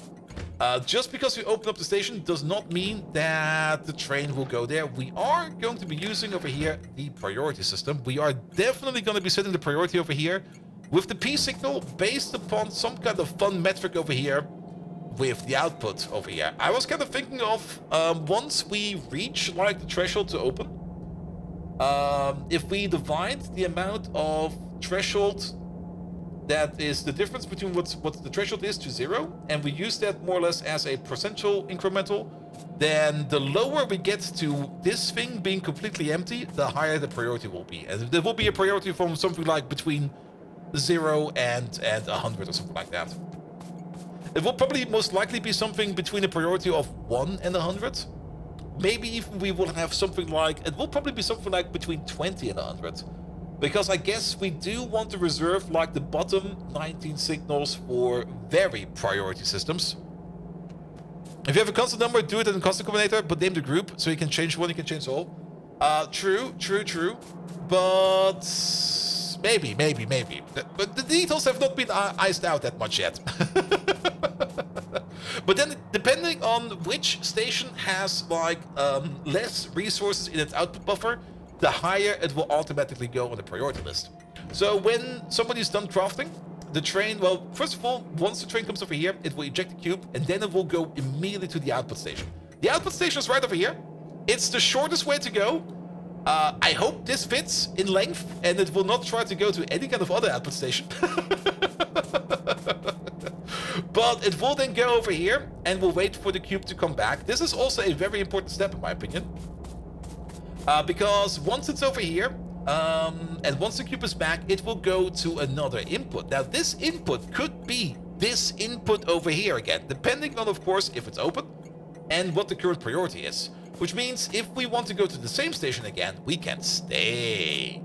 just because we open up the station does not mean that the train will go there. We are going to be using over here the priority system. We are definitely going to be setting the priority over here with the P signal based upon some kind of fun metric over here with the output over here. I was kind of thinking of once we reach like the threshold to open, if we divide the amount of threshold that is the difference between what the threshold is to 0, and we use that more or less as a percentual incremental, then the lower we get to this thing being completely empty, the higher the priority will be. And there will be a priority from something like between 0 and 100 or something like that. It will probably most likely be something between a priority of 1 and 100. Maybe even we will have something like, it will probably be something like between 20 and 100. Because I guess we do want to reserve like the bottom 19 signals for very priority systems. If you have a constant number, do it in a constant combinator, but name the group so you can change one, you can change all. True. But maybe. But the details have not been iced out that much yet. But then, depending on which station has like less resources in its output buffer, the higher it will automatically go on the priority list. So when somebody's done crafting, the train, well, first of all, once the train comes over here, it will eject the cube, and then it will go immediately to the output station. The output station is right over here. It's the shortest way to go. I hope this fits in length, and it will not try to go to any kind of other output station. But it will then go over here, and we'll wait for the cube to come back. This is also a very important step, in my opinion. Because once it's over here, and once the cube is back, it will go to another input. Now, this input could be this input over here again, depending on, of course, if it's open and what the current priority is. Which means if we want to go to the same station again, we can stay.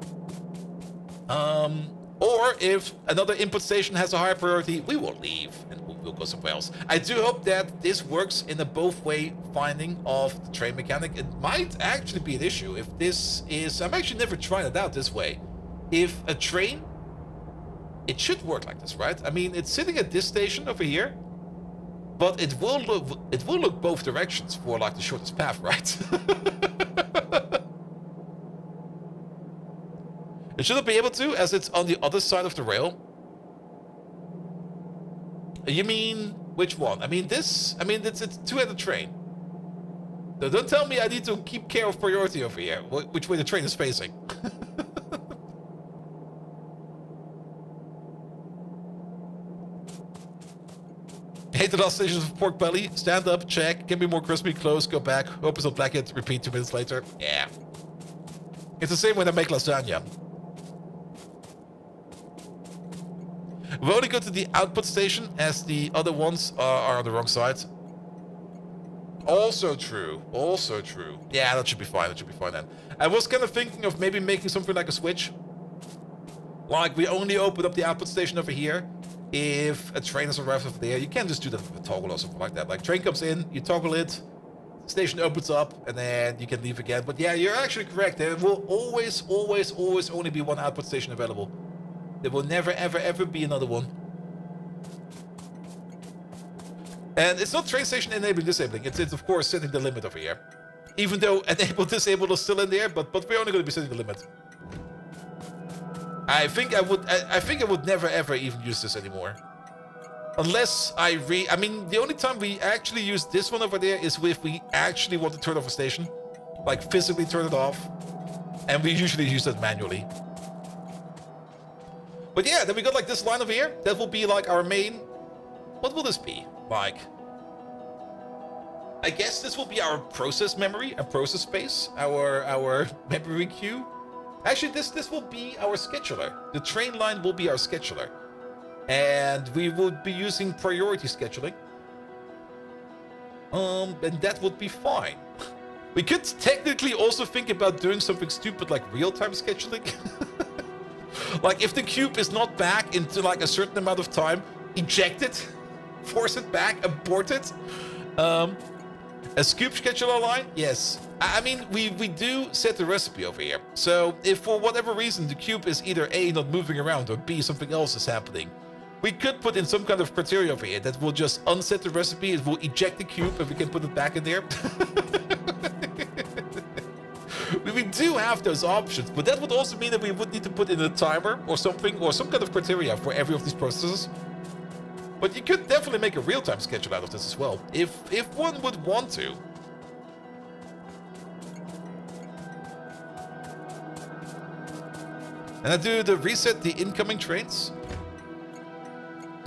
Or if another input station has a higher priority, we will leave and we'll go somewhere else. I do hope that this works in a both-way finding of the train mechanic. It might actually be an issue if this is... I'm actually never trying it out this way. If a train... It should work like this, right? I mean, it's sitting at this station over here, but it will look both directions for like the shortest path, right? It shouldn't be able to, as it's on the other side of the rail. You mean which one? I mean this. I mean it's a two-headed train. So don't tell me I need to keep care of priority over here, which way the train is facing. Hate the last stations of pork belly. Stand up, check. Can be more crispy, close, go back. Hope it's not black it. Repeat 2 minutes later. Yeah. It's the same when I make lasagna. We only go to the output station as the other ones are on the wrong side. Also true. Also true. Yeah, that should be fine. That should be fine then. I was kind of thinking of maybe making something like a switch. Like we only open up the output station over here. If a train has arrived over there, you can just do that with a toggle or something like that. Like train comes in, you toggle it, station opens up, and then you can leave again. But yeah, you're actually correct. There will always only be one output station available. There will never, ever be another one. And it's not train station enabling, disabling. It's of course setting the limit over here. Even though enable, disable is still in there, but we're only going to be setting the limit. I think I would never ever even use this anymore. Unless I mean, the only time we actually use this one over there is if we actually want to turn off a station. Like physically turn it off. And we usually use that manually. But yeah, then we got like this line over here. That will be like our main... What will this be? Like... I guess this will be our process memory and process space. Our memory queue. Actually, this will be our scheduler. The train line will be our scheduler. And we would be using priority scheduling. And that would be fine. We could technically also think about doing something stupid like real-time scheduling. Like if the cube is not back into like a certain amount of time, eject it, force it back, abort it. A scoop scheduler line? Yes. I mean, we do set the recipe over here. So if for whatever reason the cube is either A, not moving around, or B, something else is happening, we could put in some kind of criteria over here that will just unset the recipe, it will eject the cube, and we can put it back in there. We do have those options, but that would also mean that we would need to put in a timer or something, or some kind of criteria for every of these processes. But you could definitely make a real-time schedule out of this as well, if one would want to. And I do the reset the incoming trains.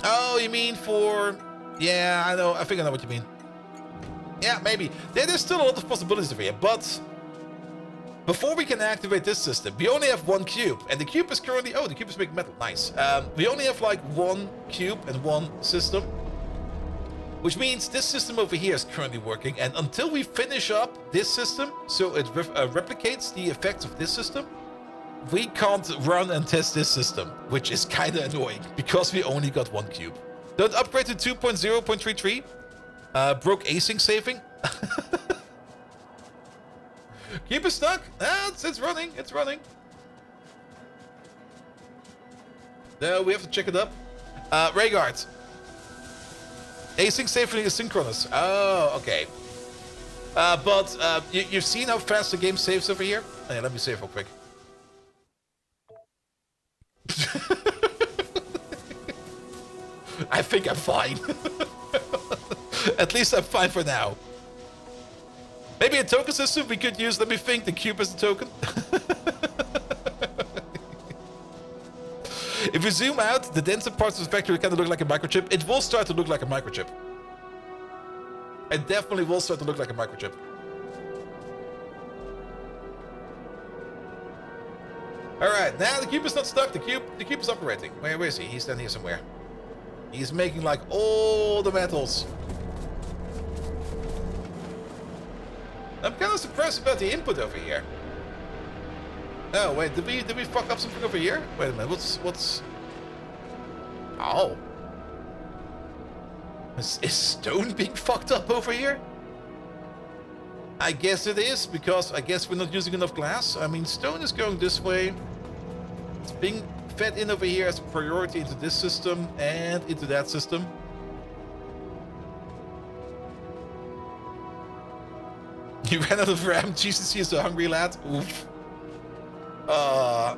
Oh, you mean for... Yeah, I know. I think I know what you mean. Yeah, maybe. There's still a lot of possibilities over here, but... Before we can activate this system, we only have one cube. And the cube is currently... Oh, the cube is making metal. Nice. We only have like one cube and one system. Which means this system over here is currently working. And until we finish up this system, so it replicates the effects of this system, we can't run and test this system, which is kind of annoying because we only got one cube. Don't upgrade to 2.0.33. Broke async saving. Cube is stuck. Ah, it's running. It's running. No, we have to check it up. Rayguard. Async saving is synchronous. Oh, okay. But you've seen how fast the game saves over here? Hey, let me save real quick. I think I'm fine. At least I'm fine for now. Maybe a token system we could use. Let me think. The cube is the token. If you zoom out, the denser parts of the factory kind of look like a microchip. It will start to look like a microchip. It definitely will start to look like a microchip. Alright, now the cube is not stuck. The cube is operating. Where is he? He's down here somewhere. He's making like all the metals. I'm kind of surprised about the input over here. Oh wait, did we fuck up something over here? Wait a minute, what's... Oh. Is stone being fucked up over here? I guess it is, because I guess we're not using enough glass. I mean, stone is going this way. It's being fed in over here as a priority into this system and into that system. You ran out of RAM. GCC is a hungry lad. Oof.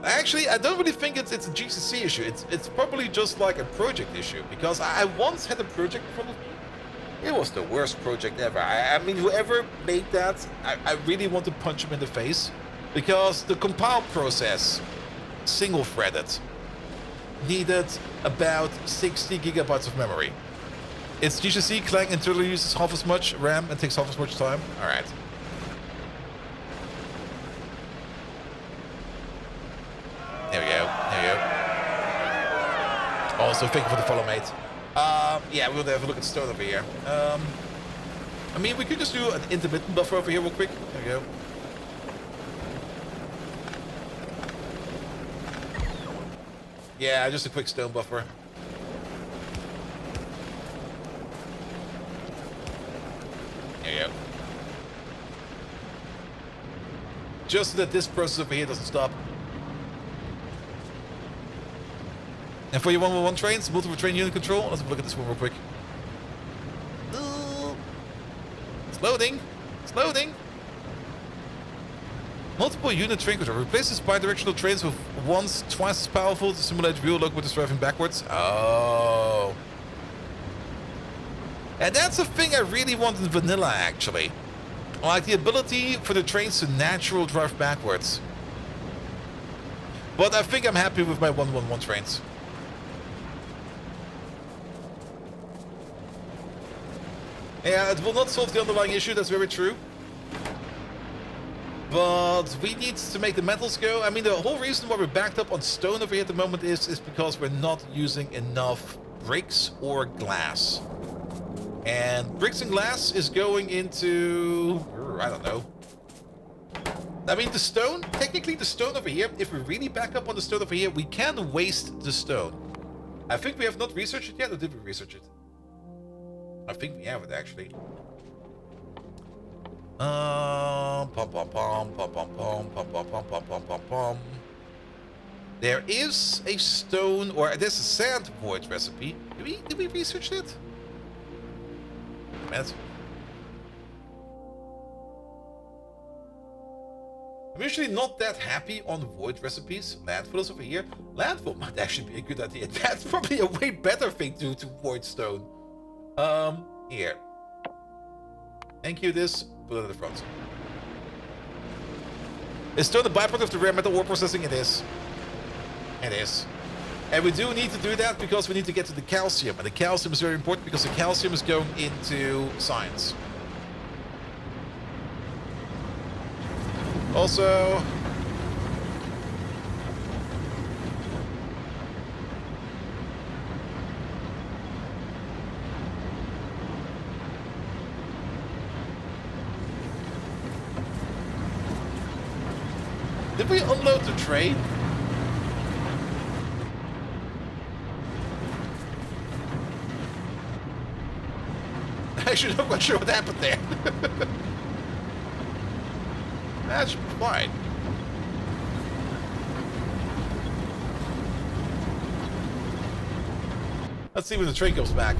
Actually, I don't really think it's a GCC issue. It's probably just like a project issue, because I once had a project in front of me It was the worst project ever. I mean, whoever made that, I really want to punch him in the face. Because the compile process, single-threaded, needed about 60 gigabytes of memory. Its GCC Clang internally uses half as much RAM and takes half as much time. Alright. There we go. There we go. Also, thank you for the follow, mate. Yeah, we'll have a look at stone over here. I mean, we could just do an intermittent buffer over here real quick. There we go. Yeah, just a quick stone buffer. There you go. Just so that this process over here doesn't stop. And for your 111 trains, multiple train unit control, let's have a look at this one real quick. It's loading. It's loading. Multiple unit train control replaces bi-directional trains with once twice as powerful to simulate real locomotives driving backwards. Oh. And that's a thing I really want in vanilla, actually. Like the ability for the trains to naturally drive backwards. But I think I'm happy with my 111 trains. Yeah, it will not solve the underlying issue, that's very true. But we need to make the metals go. I mean, the whole reason why we're backed up on stone over here at the moment is because we're not using enough bricks or glass. And bricks and glass is going into... I don't know. I mean, the stone, technically the stone over here, if we really back up on the stone over here, we can waste the stone. I think we have not researched it yet, or did we research it? I think we have it, actually. There is a stone, or there's a sand void recipe. Did we research it? Man, I'm usually not that happy on void recipes. Landfill is over here. Landfill might actually be a good idea. That's probably a way better thing to void stone. Here. Thank you, this. Put it at the front. Is stone a byproduct of the rare metal ore processing? It is. It is. And we do need to do that because we need to get to the calcium. And the calcium is very important because the calcium is going into science. Also... did we unload the train? Actually, I'm not sure what happened there. That should be fine. Let's see when the train comes back.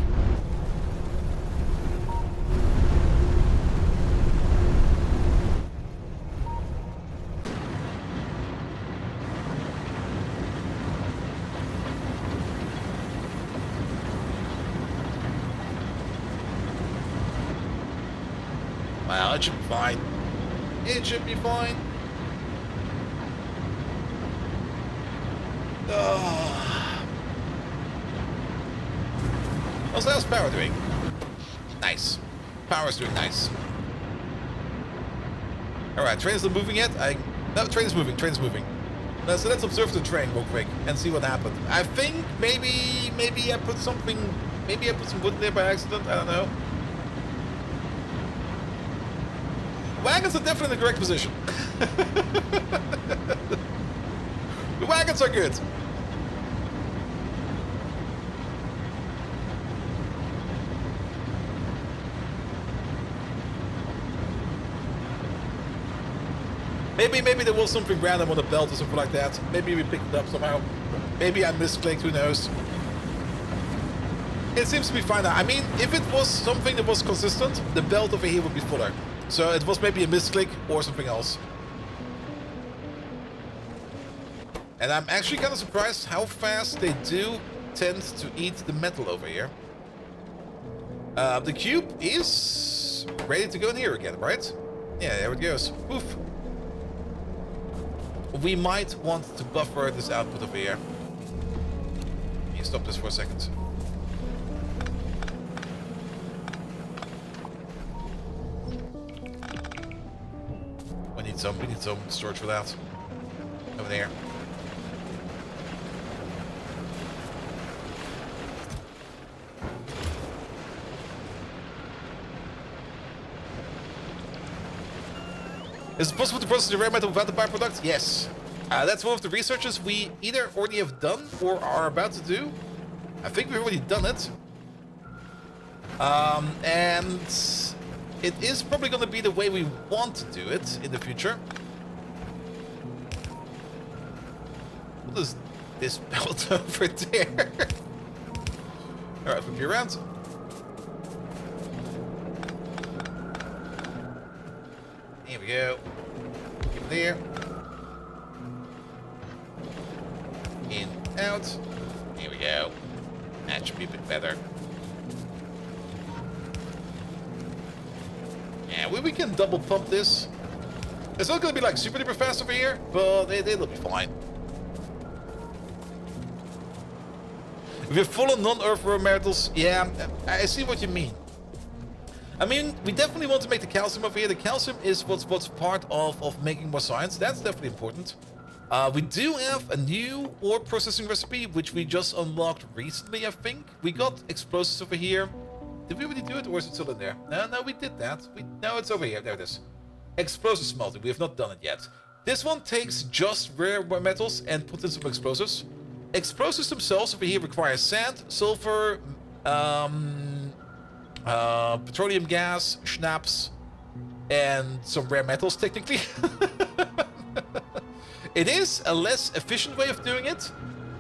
Well, it should be fine. It should be fine. Also, how's power doing? Nice. Power's doing nice. Alright, train is not moving yet? No, train is moving, train is moving. So let's observe the train real quick and see what happened. I think maybe I put something... Maybe I put some wood there by accident, I don't know. Wagons are definitely in the correct position. The wagons are good. Maybe there was something random on the belt or something like that. Maybe we picked it up somehow. Maybe I misclicked, who knows. It seems to be fine now. I mean, if it was something that was consistent, the belt over here would be fuller. So it was maybe a misclick or something else. And I'm actually kind of surprised how fast they do tend to eat the metal over here. The cube is ready to go in here again, right? Yeah, there it goes. Oof. We might want to buffer this output over here. Can you stop this for a second? We need some storage for that. Over there. Is it possible to process the rare metal without the byproduct? Yes. That's one of the researches we either already have done or are about to do. I think we've already done it. And it is probably going to be the way we want to do it in the future. What is this belt over there? Alright, flip you around. Here we go. Keep it there. In, out. Here we go. That should be a bit better. Yeah, we can double pump this. It's not going to be like super duper fast over here, but it'll be fine. If you're full of non-earth rare metals, yeah, I see what you mean. I mean, we definitely want to make the calcium over here. The calcium is what's part of making more science. That's definitely important. We do have a new ore processing recipe, which we just unlocked recently, I think. We got explosives over here. Did we already do it, or is it still in there? No, we did that. No, it's over here. There it is. Explosive smelting. We have not done it yet. This one takes just rare metals and puts in some explosives. Explosives themselves over here require sand, sulfur, petroleum gas, schnapps, and some rare metals, technically. It is a less efficient way of doing it,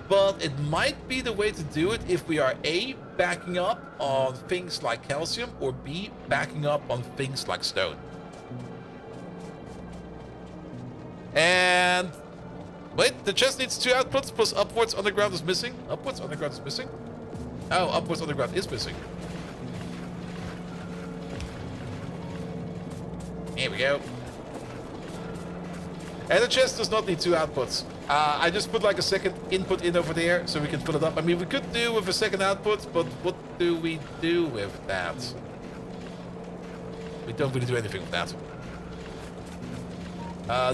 but it might be the way to do it if we are A, backing up on things like calcium, or B, backing up on things like stone. And wait, the chest needs 2 outputs plus upwards underground is missing. Upwards underground is missing. Oh, upwards underground is missing. Here we go. And the chest does not need 2 outputs. I just put like a second input in over there so we can fill it up. I mean, we could do with a second output, but what do we do with that? We don't really do anything with that.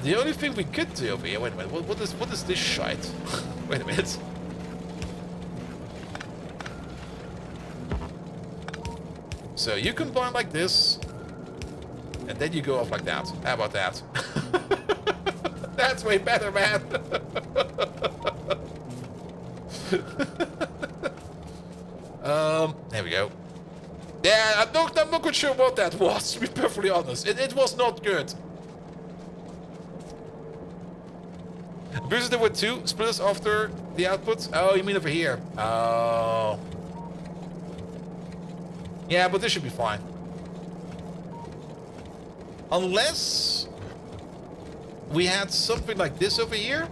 The only thing we could do over here... Wait a minute, what is this shite? Wait a minute. So you combine like this, and then you go off like that. How about that? That's way better, man. There we go. Yeah, I'm not quite sure what that was, to be perfectly honest. It was not good. Because there were 2 splitters after the outputs. Oh, you mean over here? Oh. Yeah, but this should be fine. Unless we had something like this over here.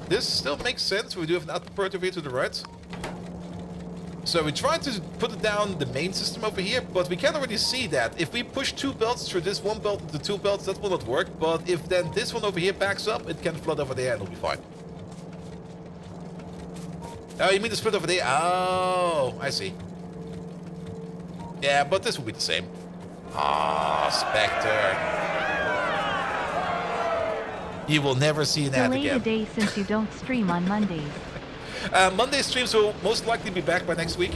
This still makes sense. We do have an output port over here to the right. So we tried to put it down the main system over here, but we can already see that if we push 2 belts through this 1 belt into 2 belts, that will not work. But if then this one over here backs up, it can flood over there and it'll be fine. Oh, you mean the split over there? Oh, I see. Yeah, but this will be the same. Ah, Spectre. You will never see an ad again. Delayed a day since you don't stream on Mondays. Monday streams will most likely be back by next week.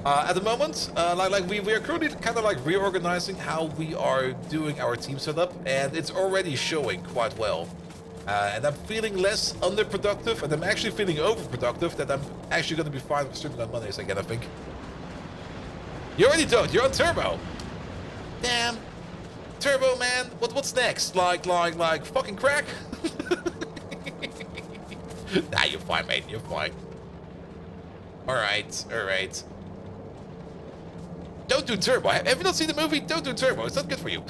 At the moment, we are currently kind of like reorganizing how we are doing our team setup, and it's already showing quite well. And I'm feeling less underproductive, and I'm actually feeling overproductive. That I'm actually going to be fine with streaming on Mondays again, I think. You already don't. You're on Turbo. Damn. Turbo, man. What's next? Like fucking crack? Nah, you're fine, mate. You're fine. Alright. Don't do Turbo. Have you not seen the movie? Don't do Turbo. It's not good for you.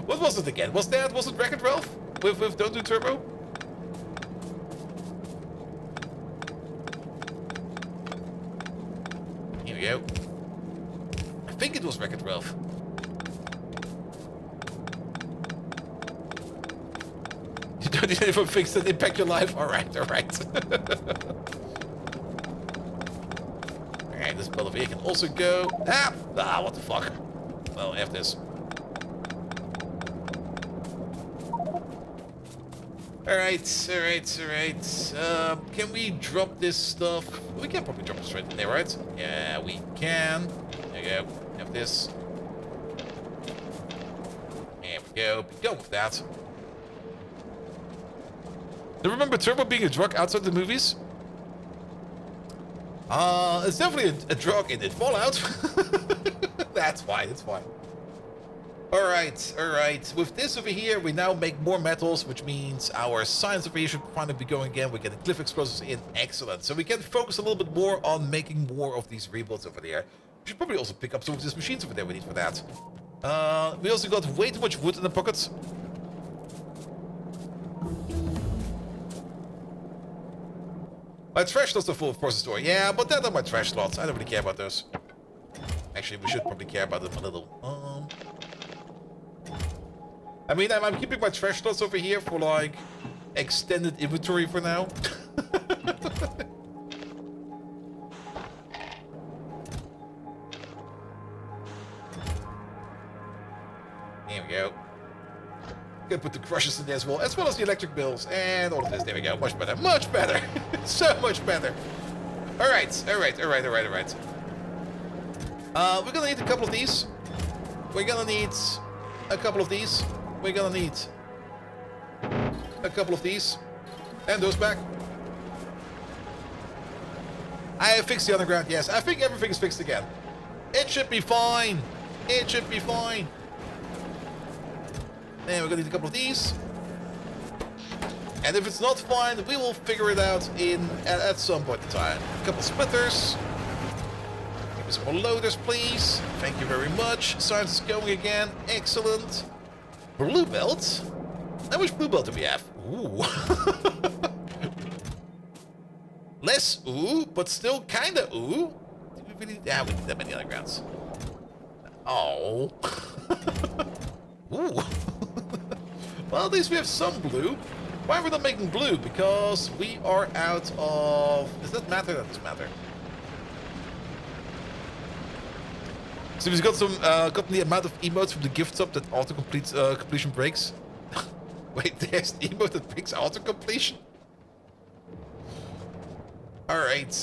What was it again? Was it Wreck-It Ralph? With Don't Do Turbo? Here we go. I think it was Record 12. You don't need any more things that impact your life? Alright, alright. Alright, this belt over here can also go. Ah, what the fuck? Well, I have this. Alright. Can we drop this stuff? We can probably drop it straight in there, right? Yeah, we can. There you go. Have this. There we go. Go with that. Do you remember Turbo being a drug outside the movies? It's definitely a drug in Fallout. That's fine, it's fine. Alright. With this over here, we now make more metals, which means our science over here should finally be going again. We're getting glyph explosives in. Excellent. So we can focus a little bit more on making more of these rebuilds over there. We should probably also pick up some of these machines over there we need for that. We also got way too much wood in the pockets. My trash slots are full of process store. Yeah, but that are my trash slots. I don't really care about those. Actually, we should probably care about them a little. I mean, I'm keeping my trash slots over here for, like, extended inventory for now. There we go. Gonna put the crushers in there as well as the electric bills and all of this. There we go. Much better. Much better. So much better. Alright. We're gonna need a couple of these. We're gonna need a couple of these. We're gonna need a couple of these. And those back. I have fixed the underground. Yes, I think everything is fixed again. It should be fine. It should be fine. And we're gonna need a couple of these. And if it's not fine, we will figure it out at some point in time. A couple of splitters. Give me some more loaders, please. Thank you very much. Science is going again. Excellent. Blue belt. How much blue belt do we have? Ooh. Less ooh, but still kinda ooh. Do we really? Yeah, we need that many undergrounds. Oh. Ooh. Well, at least we have some blue. Why are we not making blue? Because we are out of... Does that matter? That doesn't matter. So we've got some, gotten the amount of emotes from the gift shop that auto-complete completion breaks. Wait, there's an emote that breaks auto-completion? Alright,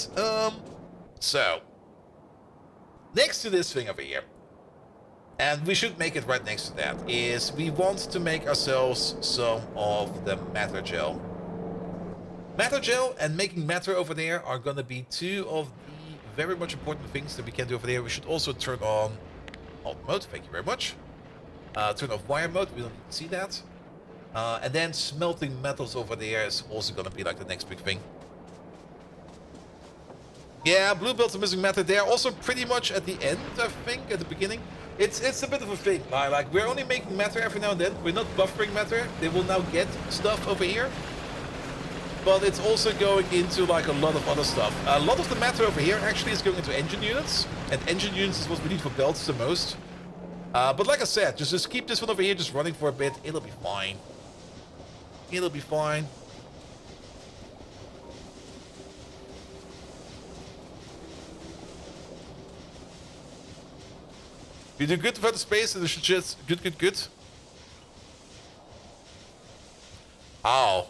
so... Next to this thing over here, and we should make it right next to that, is we want to make ourselves some of the matter gel. Matter gel and making matter over there are going to be two of the very much important things that we can do over there. We should also turn on alt mode, thank you very much. Turn off wire mode, we don't need to see that. And then smelting metals over there is also going to be like the next big thing. Yeah, blue belts are missing matter. They are also pretty much at the end, I think, at the beginning. It's a bit of a thing. Like we're only making matter every now and then. We're not buffering matter. They will now get stuff over here. But it's also going into like a lot of other stuff. A lot of the matter over here actually is going into engine units. And engine units is what we need for belts the most. But like I said, just keep this one over here just running for a bit. It'll be fine. It'll be fine. You do good without the space, and it should just good. Ow.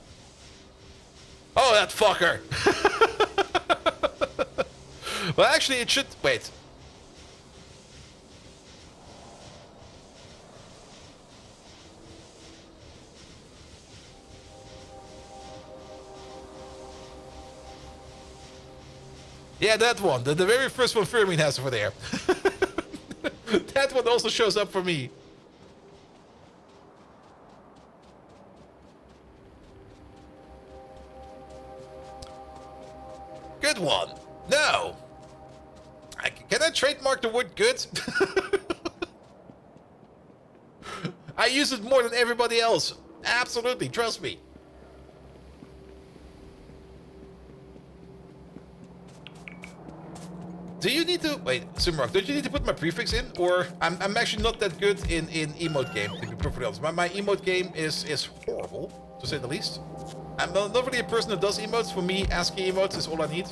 Oh, that fucker. Well, actually, it should... Wait. Yeah, that one. The very first one Firmin has over there. That one also shows up for me. Good one. No. Can I trademark the word good? I use it more than everybody else. Absolutely, trust me. Do you need to... Wait, Simrock, don't you need to put my prefix in? Or... I'm actually not that good in emote game, to be perfectly honest. My emote game is horrible, to say the least. I'm not really a person that does emotes. For me, ASCII emotes is all I need.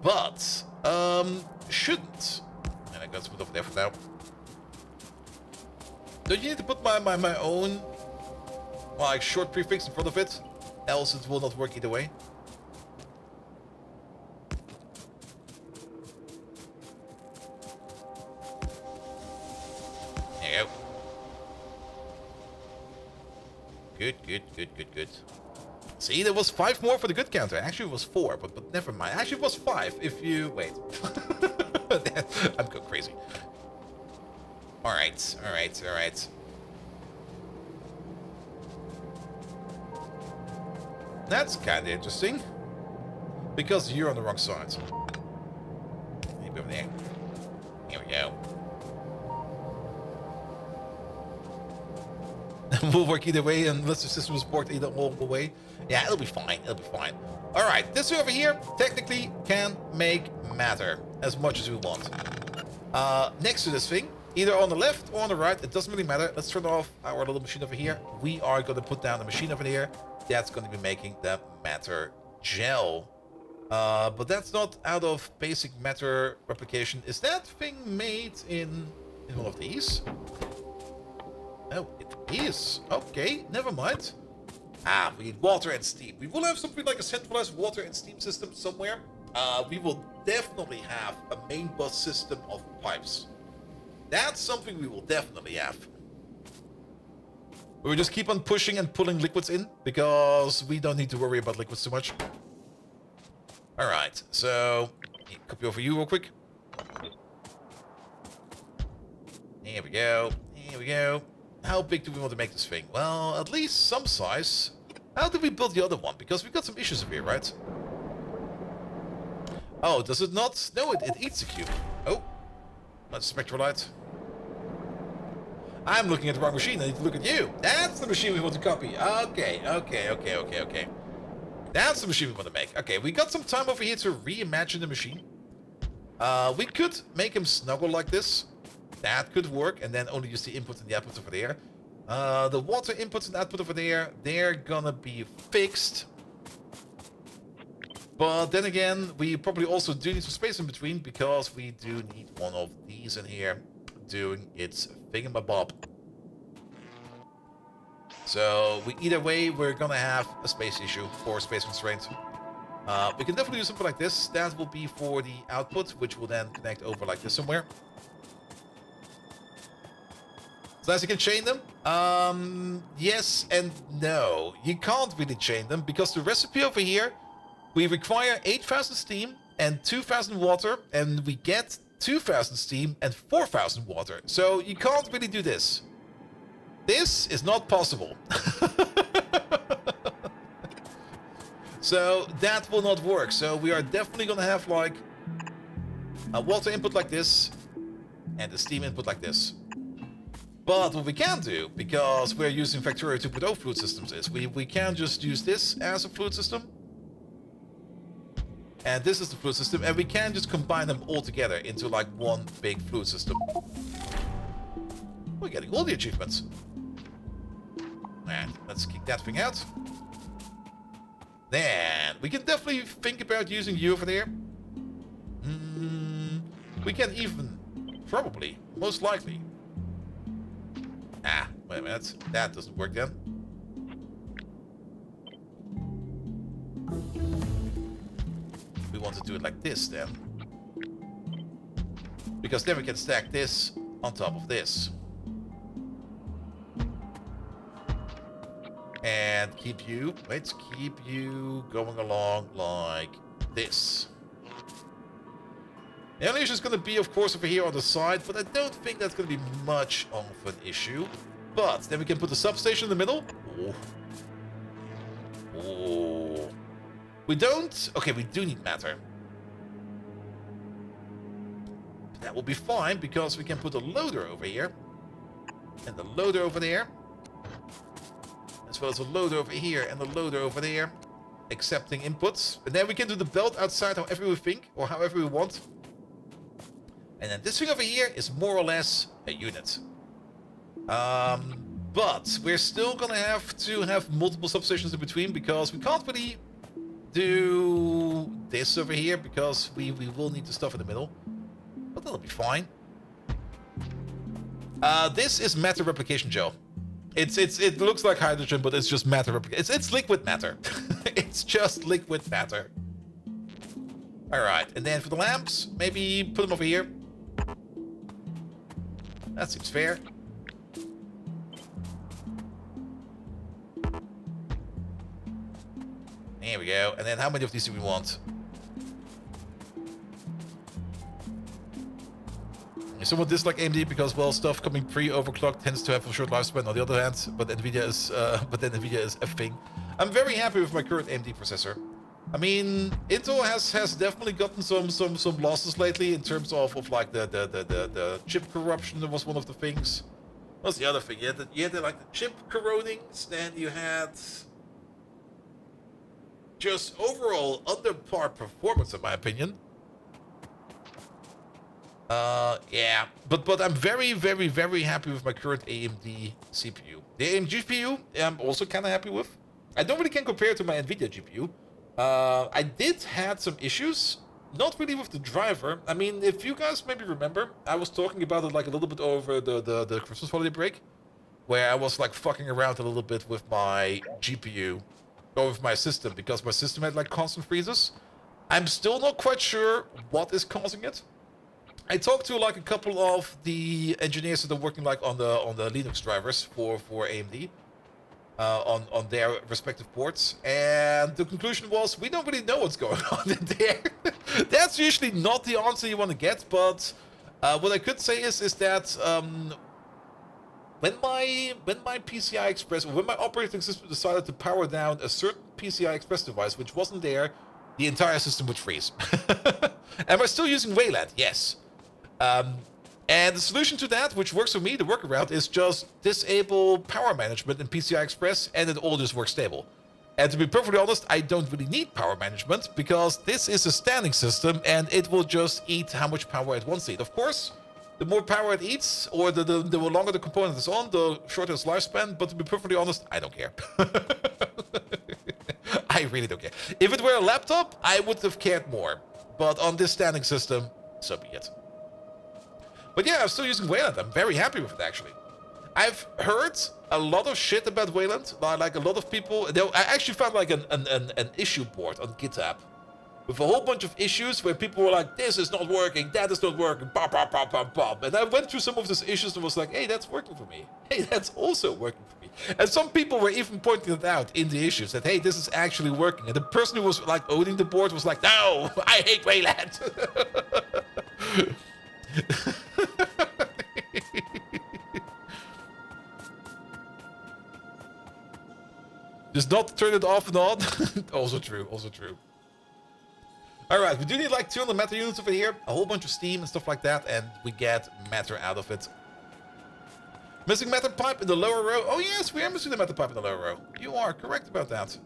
But, shouldn't. And I got to put over there for now. Don't you need to put my own, like, short prefix in front of it? Else it will not work either way. There you go. Good. See, there was 5 more for the good counter. Actually, it was 4, but never mind. Actually, it was 5 if you... Wait. I'm going crazy. Alright. That's kind of interesting. Because you're on the wrong side. Maybe over there. Here we go. Will work either way unless the system is worked either all the way. Yeah, it'll be fine. Alright, this over here technically can make matter as much as we want. Next to this thing, either on the left or on the right, it doesn't really matter. Let's turn off our little machine over here. We are going to put down the machine over here. That's going to be making the matter gel. But that's not out of basic matter replication. Is that thing made in one of these? Oh, it is. Okay, never mind. We need water and steam. We will have something like a centralized water and steam system somewhere. We will definitely have a main bus system of pipes. That's something we will definitely have. We will just keep on pushing and pulling liquids in, because we don't need to worry about liquids too much. Alright, so... copy over you real quick. Here we go. How big do we want to make this thing? Well, at least some size. How did we build the other one? Because we've got some issues over here, right? Oh, does it not? No, it eats the cube. Oh. Let's spectralight. I'm looking at the wrong machine. I need to look at you. That's the machine we want to copy. Okay. That's the machine we want to make. Okay, we got some time over here to reimagine the machine. We could make him snuggle like this. That could work, and then only use the input and the output over there. The water inputs and output over there, they're gonna be fixed. But then again, we probably also do need some space in between, because we do need one of these in here doing its thingamabob. So either way, we're gonna have a space issue or space constraint. We can definitely do something like this. That will be for the output, which will then connect over like this somewhere. So as you can chain them? Yes and no. You can't really chain them, because the recipe over here, we require 8,000 steam and 2,000 water, and we get 2,000 steam and 4,000 water. So you can't really do this. This is not possible. So that will not work. So we are definitely gonna have like a water input like this and a steam input like this. But what we can do, because we're using Factorio 2.0 fluid systems, is we can just use this as a fluid system. And this is the fluid system, and we can just combine them all together into like one big fluid system. We're getting all the achievements. And let's kick that thing out. Then we can definitely think about using you over there. We can even, probably, most likely. Wait a minute. That doesn't work then. We want to do it like this then. Because then we can stack this on top of this. And keep you going along like this. The only issue is going to be, of course, over here on the side, but I don't think that's going to be much of an issue. But then we can put the substation in the middle. Oh. We don't... Okay, we do need matter. But that will be fine, because we can put a loader over here. And the loader over there. As well as a loader over here and the loader over there. accepting inputs. And then we can do the belt outside however we think or however we want. And then this thing over here is more or less a unit. But we're still gonna have to have multiple substations in between because we can't really do this over here because we will need the stuff in the middle. But that'll be fine. This is matter replication gel. It looks like hydrogen, but it's just matter replication. It's liquid matter. It's just liquid matter. Alright, and then for the lamps, maybe put them over here. That seems fair. There we go. And then how many of these do we want? Somewhat dislike AMD because, well, stuff coming pre-overclocked tends to have a short lifespan. On the other hand, but Nvidia is a thing. I'm very happy with my current AMD processor. I mean, Intel has definitely gotten some losses lately in terms of like the chip corruption. That was one of the things. What's the other thing? You had like the chip corroding. Then you had just overall under par performance, in my opinion. Yeah, but I'm very happy with my current AMD CPU. The AMD GPU, I'm also kind of happy with. I don't really can compare it to my Nvidia GPU. I did had some issues, not really with the driver. I mean, if you guys maybe remember, I was talking about it like a little bit over the Christmas holiday break, where I was like fucking around a little bit with my GPU or with my system because my system had like constant freezes. I'm still not quite sure what is causing it. I talked to like a couple of the engineers that are working like on the Linux drivers for AMD on their respective ports, and the conclusion was we don't really know what's going on in there. That's usually not the answer you want to get, but what I could say is that when my PCI Express, or when my operating system decided to power down a certain PCI Express device which wasn't there, the entire system would freeze. Am I still using Wayland? Yes. And the solution to that, which works for me, the workaround, is just disable power management in PCI Express, and it all just works stable. And to be perfectly honest, I don't really need power management, because this is a standing system, and it will just eat how much power it wants to eat. Of course, the more power it eats, or the longer the component is on, the shorter its lifespan, but to be perfectly honest, I don't care. I really don't care. If it were a laptop, I would have cared more. But on this standing system, so be it. But yeah, I'm still using Wayland. I'm very happy with it, actually. I've heard a lot of shit about Wayland. Like a lot of people... I actually found like an issue board on GitHub with a whole bunch of issues where people were like, this is not working, that is not working, blah, blah, blah, blah, blah. And I went through some of those issues and was like, hey, that's working for me. Hey, that's also working for me. And some people were even pointing it out in the issues that, hey, this is actually working. And the person who was like owning the board was like, no, I hate Wayland. Just not turn it off and on. Also true, also true. Alright, we do need like 200 matter units over here, a whole bunch of steam and stuff like that, and we get matter out of it. Missing matter pipe in the lower row. Oh yes, we are missing the matter pipe in the lower row. You are correct about that.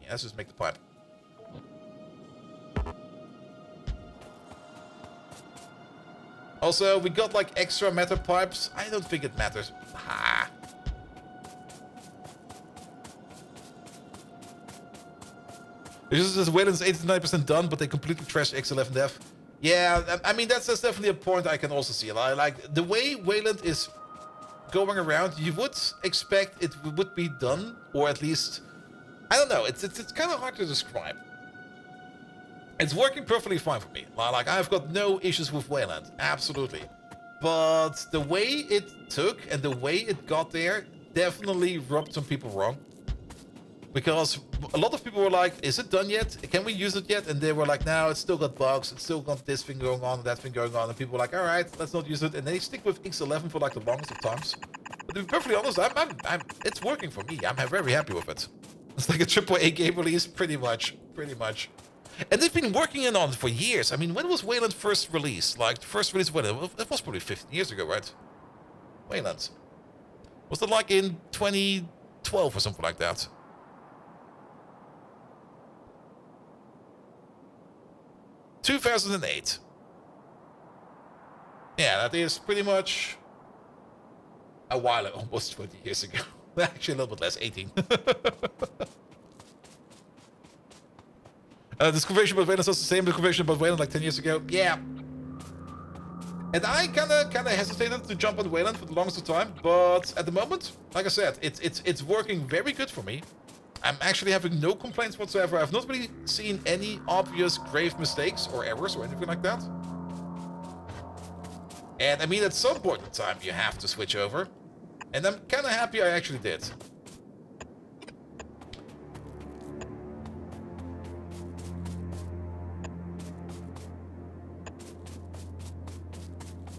Yeah, let's just make the pipe. Also, we got like extra matter pipes. I don't think it matters. Ah. It's just Wayland's 89% done, but they completely trashed X11 dev. Yeah, I mean, that's definitely a point I can also see. Like, the way Wayland is going around, you would expect it would be done, or at least... I don't know, it's kind of hard to describe. It's working perfectly fine for me. Like, I've got no issues with Wayland, absolutely. But the way it took and the way it got there definitely rubbed some people wrong. Because a lot of people were like, is it done yet? Can we use it yet? And they were like, no, it's still got bugs. It's still got this thing going on and that thing going on. And people were like, all right, let's not use it. And they stick with X11 for like the longest of times. But to be perfectly honest, it's working for me. I'm very happy with it. It's like a AAA game release, pretty much. And they've been working on it for years. I mean, when was Wayland first released? Like, the first release, when? It was probably 15 years ago, right? Wayland. Was that like in 2012 or something like that? 2008. Yeah, that is pretty much a while, almost 20 years ago. Actually, a little bit less, 18. This conversation about Wayland is also the same. The conversation about Wayland like 10 years ago. Yeah. And I kinda hesitated to jump on Wayland for the longest of time, but at the moment, like I said, it's working very good for me. I'm actually having no complaints whatsoever. I've not really seen any obvious grave mistakes or errors or anything like that. And I mean, at some point in time, you have to switch over. And I'm kind of happy I actually did.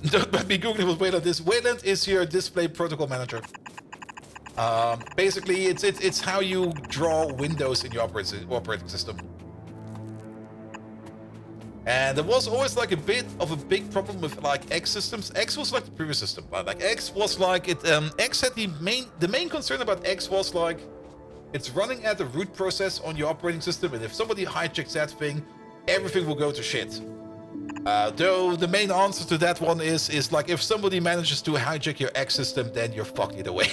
Don't mind me googling what Wayland is. Wayland is your display protocol manager. Basically, it's how you draw windows in your operating system. And there was always like a bit of a big problem with like X systems. X was like the previous system. Like X was like it. X had the main concern about X was like it's running at the root process on your operating system, and if somebody hijacks that thing, everything will go to shit. Though the main answer to that one is like if somebody manages to hijack your X system, then you're fucked either way.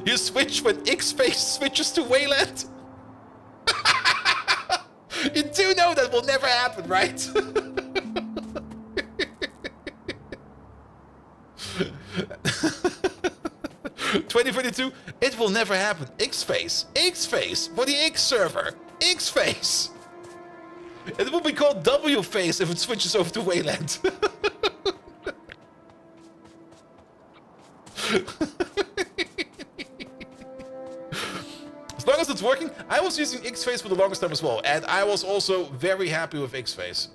You switch when X-Face switches to Wayland. You do know that will never happen, right? 2022, it will never happen. X-Face for the X server. X-Face. It will be called W-Face if it switches over to Wayland. As long as it's working, I was using X-Face for the longest time as well, and I was also very happy with X-Face.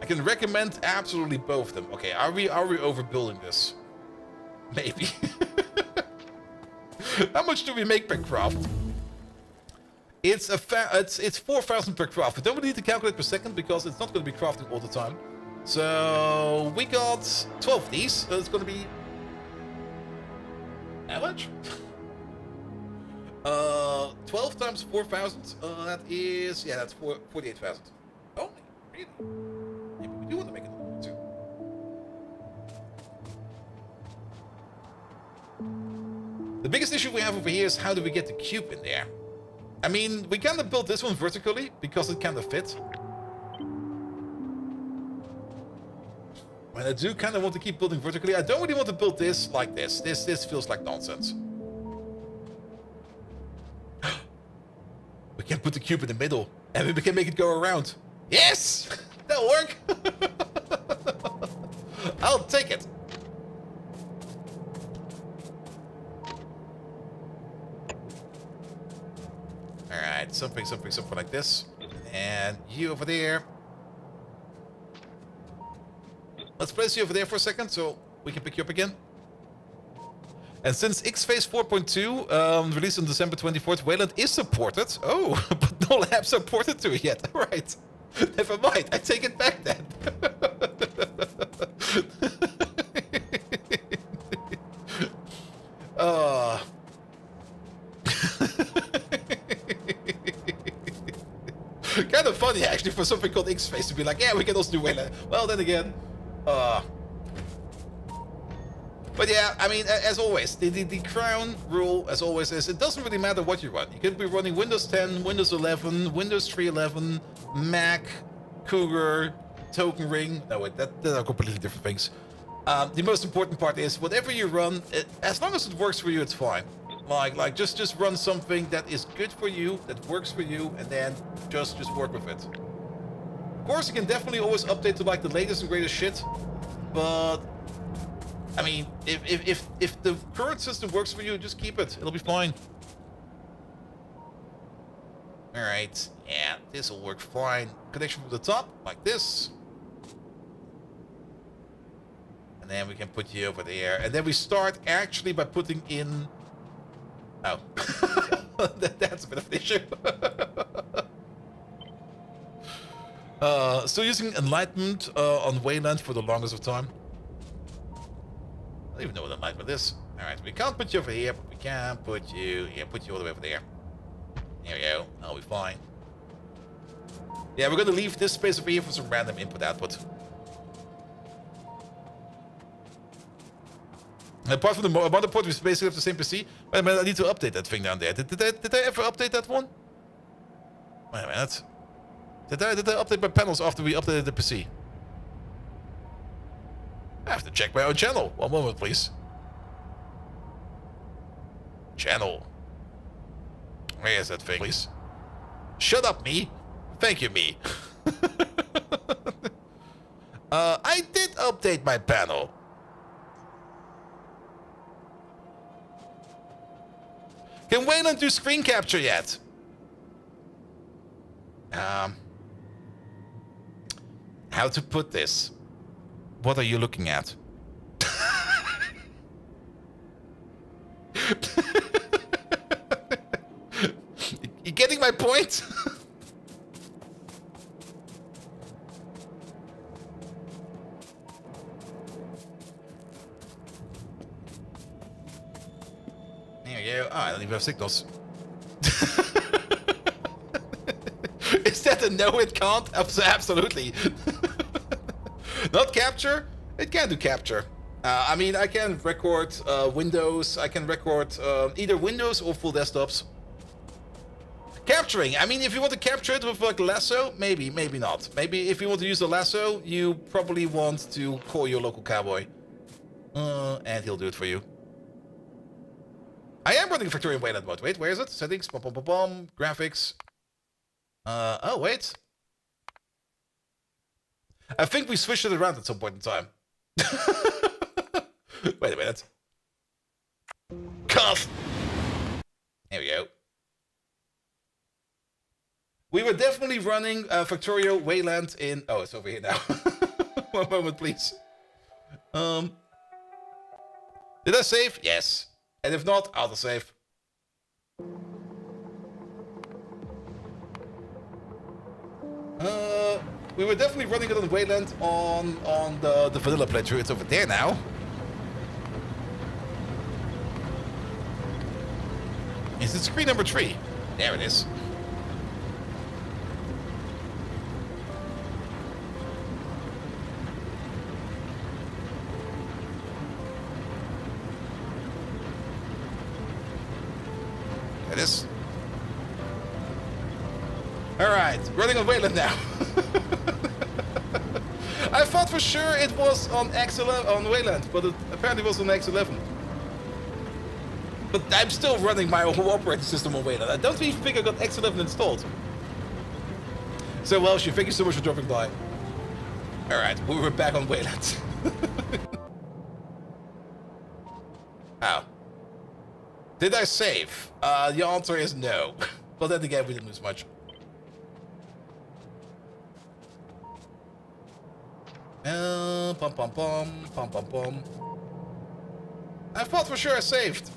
I can recommend absolutely both of them. Okay, are we overbuilding this? Maybe. How much do we make per craft? It's 4,000 per craft. We don't really need to calculate per second because it's not going to be crafting all the time. So we got 12 of these. So it's going to be how much? 12 times 4,000. That is that's 48,000. Oh, really? Maybe we do want to make it too. The biggest issue we have over here is how do we get the cube in there? I mean, we kind of built this one vertically because it kind of fits. And I do kind of want to keep building vertically. I don't really want to build this like this. This feels like nonsense. We can put the cube in the middle and we can make it go around. Yes! That'll work! I'll take it. Alright, something like this. And you over there. Let's place you over there for a second so we can pick you up again. And since X-Face 4.2 released on December 24th, Wayland is supported. Oh, but no labs are ported to it yet. All right. Never mind. I take it back then. Kind of funny actually for something called X-Face to be like, yeah, we can also do Wayland. Well, then again. But yeah, I mean, as always, the crown rule, as always, is it doesn't really matter what you run. You can be running Windows 10, Windows 11, Windows 3.11, Mac, Cougar, Token Ring. No, wait, that are completely different things. The most important part is whatever you run, as long as it works for you, it's fine. Like just run something that is good for you, that works for you, and then just work with it. Of course, you can definitely always update to like the latest and greatest shit, but I mean, if the current system works for you, just keep it. It'll be fine. All right, yeah, this will work fine. Connection from the top, like this. And then we can put you over there. And then we start actually by putting in... Oh. That's a bit of an issue. Still using Enlightenment on Wayland for the longest of time. I don't even know what Enlightenment is. Alright, we can't put you over here, but we can put you here. Put you all the way over there. There we go. That'll be fine. Yeah, we're gonna leave this space over here for some random input-output. Apart from the motherboard, we basically have the same PC. Wait a minute, I need to update that thing down there. Did I ever update that one? Wait a minute. Did I update my panels after we updated the PC? I have to check my own channel. One moment, please. Channel. Where is that thing, please? Shut up, me. Thank you, me. I did update my panel. Can Wayland do screen capture yet? How to put this? What are you looking at? You getting my point? There you go. Oh, I don't even have signals. Is that a no, it can't? Absolutely. Not capture? It can do capture. I mean, I can record Windows. I can record either Windows or full desktops. Capturing. I mean, if you want to capture it with like lasso, maybe, maybe not. Maybe if you want to use a lasso, you probably want to call your local cowboy. And he'll do it for you. I am running Factorio Wayland mode. Wait, where is it? Settings, graphics. Oh, wait. I think we switched it around at some point in time. Wait a minute. Cough! There we go. We were definitely running Factorio Wayland in... Oh, it's over here now. One moment, please. Did I save? Yes. And if not, I'll save. We were definitely running it on Wayland on the vanilla playthrough. It's over there now. Is it screen number 3? There it is. It is. Alright, running on Wayland now. I thought for sure it was on X11 on Wayland, but it apparently was on X11. But I'm still running my whole operating system on Wayland. I don't even think I got X11 installed. So Welsh, thank you so much for dropping by. Alright, we're back on Wayland. Ow. Did I save? The answer is no. But then again, we didn't lose much. Pum pum pum, pum pum pum. I thought for sure I saved.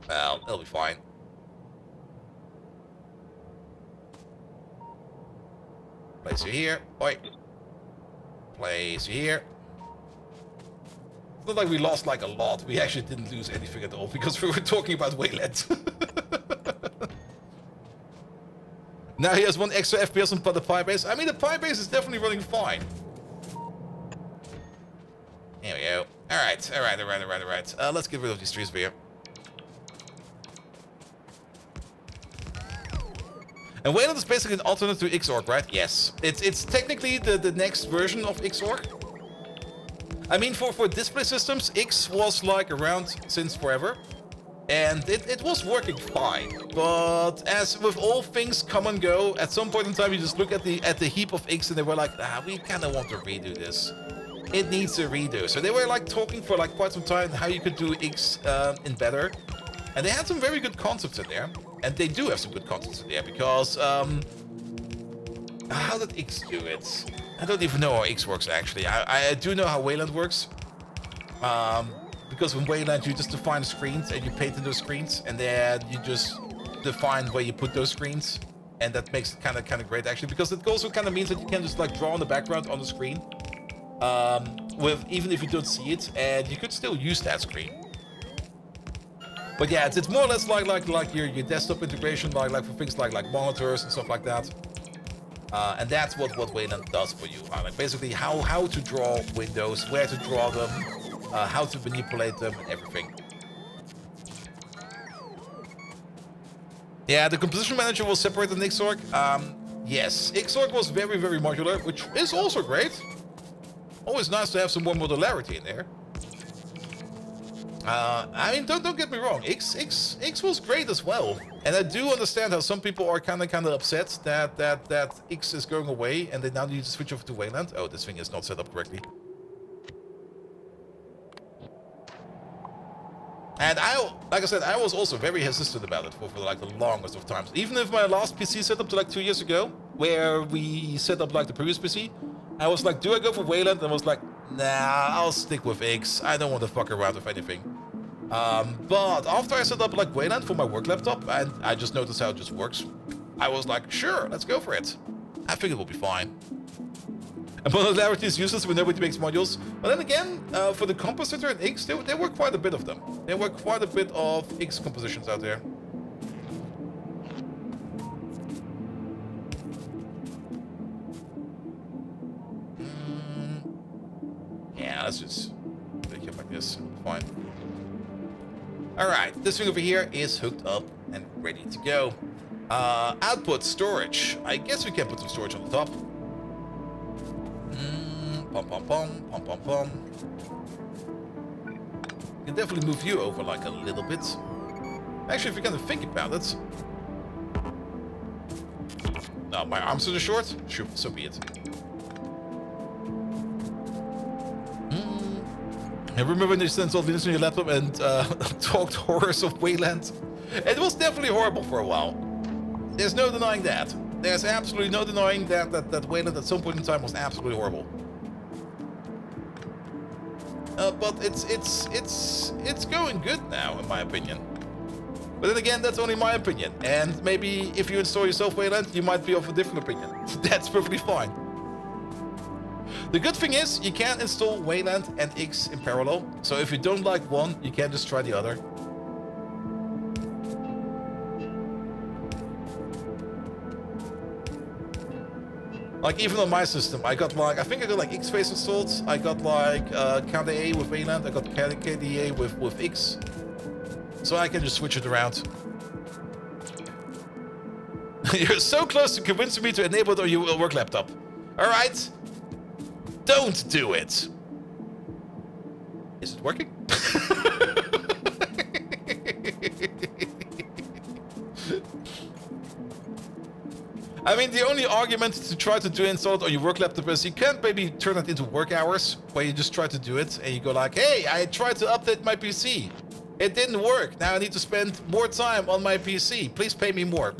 Well, it'll be fine. Place you here. Oi. Place you here. It's not like we lost like a lot. We actually didn't lose anything at all because we were talking about Wayland. Now he has 1 extra FPS on the Pi base. I mean, the Pi base is definitely running fine. There we go. Alright, alright. Let's get rid of these trees over here. And Wayland is basically an alternate to Xorg, right? Yes. It's technically the next version of Xorg. I mean, for display systems, X was like around since forever. And it was working fine, but as with all things come and go, at some point in time you just look at the heap of X and they were like, we kind of want to redo this. It needs a redo. So they were like talking for like quite some time how you could do X in better, and they had some very good concepts in there, and they do have some good concepts in there because how did X do it? I don't even know how X works actually. I do know how Wayland works. Because in Wayland you just define screens and you paint in those screens, and then you just define where you put those screens, and that makes it kind of great actually, because it also kind of means that you can just like draw on the background on the screen. with even if you don't see it, and you could still use that screen. But yeah, it's more or less like your desktop integration, like for things like monitors and stuff like that. And that's what Wayland does for you. Like basically how to draw windows, where to draw them, how to manipulate them, and everything. Yeah, the composition manager will separate the Xorg. Yes, Xorg was very, very modular, which is also great. Always nice to have some more modularity in there. I mean, don't get me wrong. X was great as well, and I do understand how some people are kind of upset that X is going away, and they now need to switch over to Wayland. Oh, this thing is not set up correctly. And like I said, I was also very hesitant about it for like the longest of times. Even if my last PC set up to like 2 years ago, where we set up like the previous PC, I was like, do I go for Wayland? And I was like, nah, I'll stick with X. I don't want to fuck around with anything. But after I set up like Wayland for my work laptop, and I just noticed how it just works, I was like, sure, let's go for it. I think it will be fine. And modularity is useless when nobody makes modules. But then again, for the compositor and X, there were quite a bit of them. There were quite a bit of X compositions out there. Yeah, let's just make it like this. Fine. Alright, this thing over here is hooked up and ready to go. Output storage. I guess we can put some storage on the top. Pom pom pom, pom pom pom. Can definitely move you over like a little bit. Actually, if you're gonna think about it. No, my arms are too short? Sure, so be it. I remember when you installed Linux on your laptop and talked horrors of Wayland. It was definitely horrible for a while. There's no denying that. There's absolutely no denying that Wayland at some point in time was absolutely horrible. But it's going good now, in my opinion. But then again, that's only my opinion. And maybe if you install yourself Wayland, you might be of a different opinion. That's perfectly fine. The good thing is, you can install Wayland and X in parallel. So if you don't like one, you can just try the other. Like even on my system, I got like, I think I got like X-Face installed. I got like KDE with Wayland. I got KDE with X. So I can just switch it around. You're so close to convincing me to enable it on your work laptop. All right. Don't do it. Is it working? I mean, the only argument to try to install it on your work laptop is you can't maybe turn it into work hours, where you just try to do it and you go like, hey, I tried to update my PC. It didn't work. Now I need to spend more time on my PC. Please pay me more.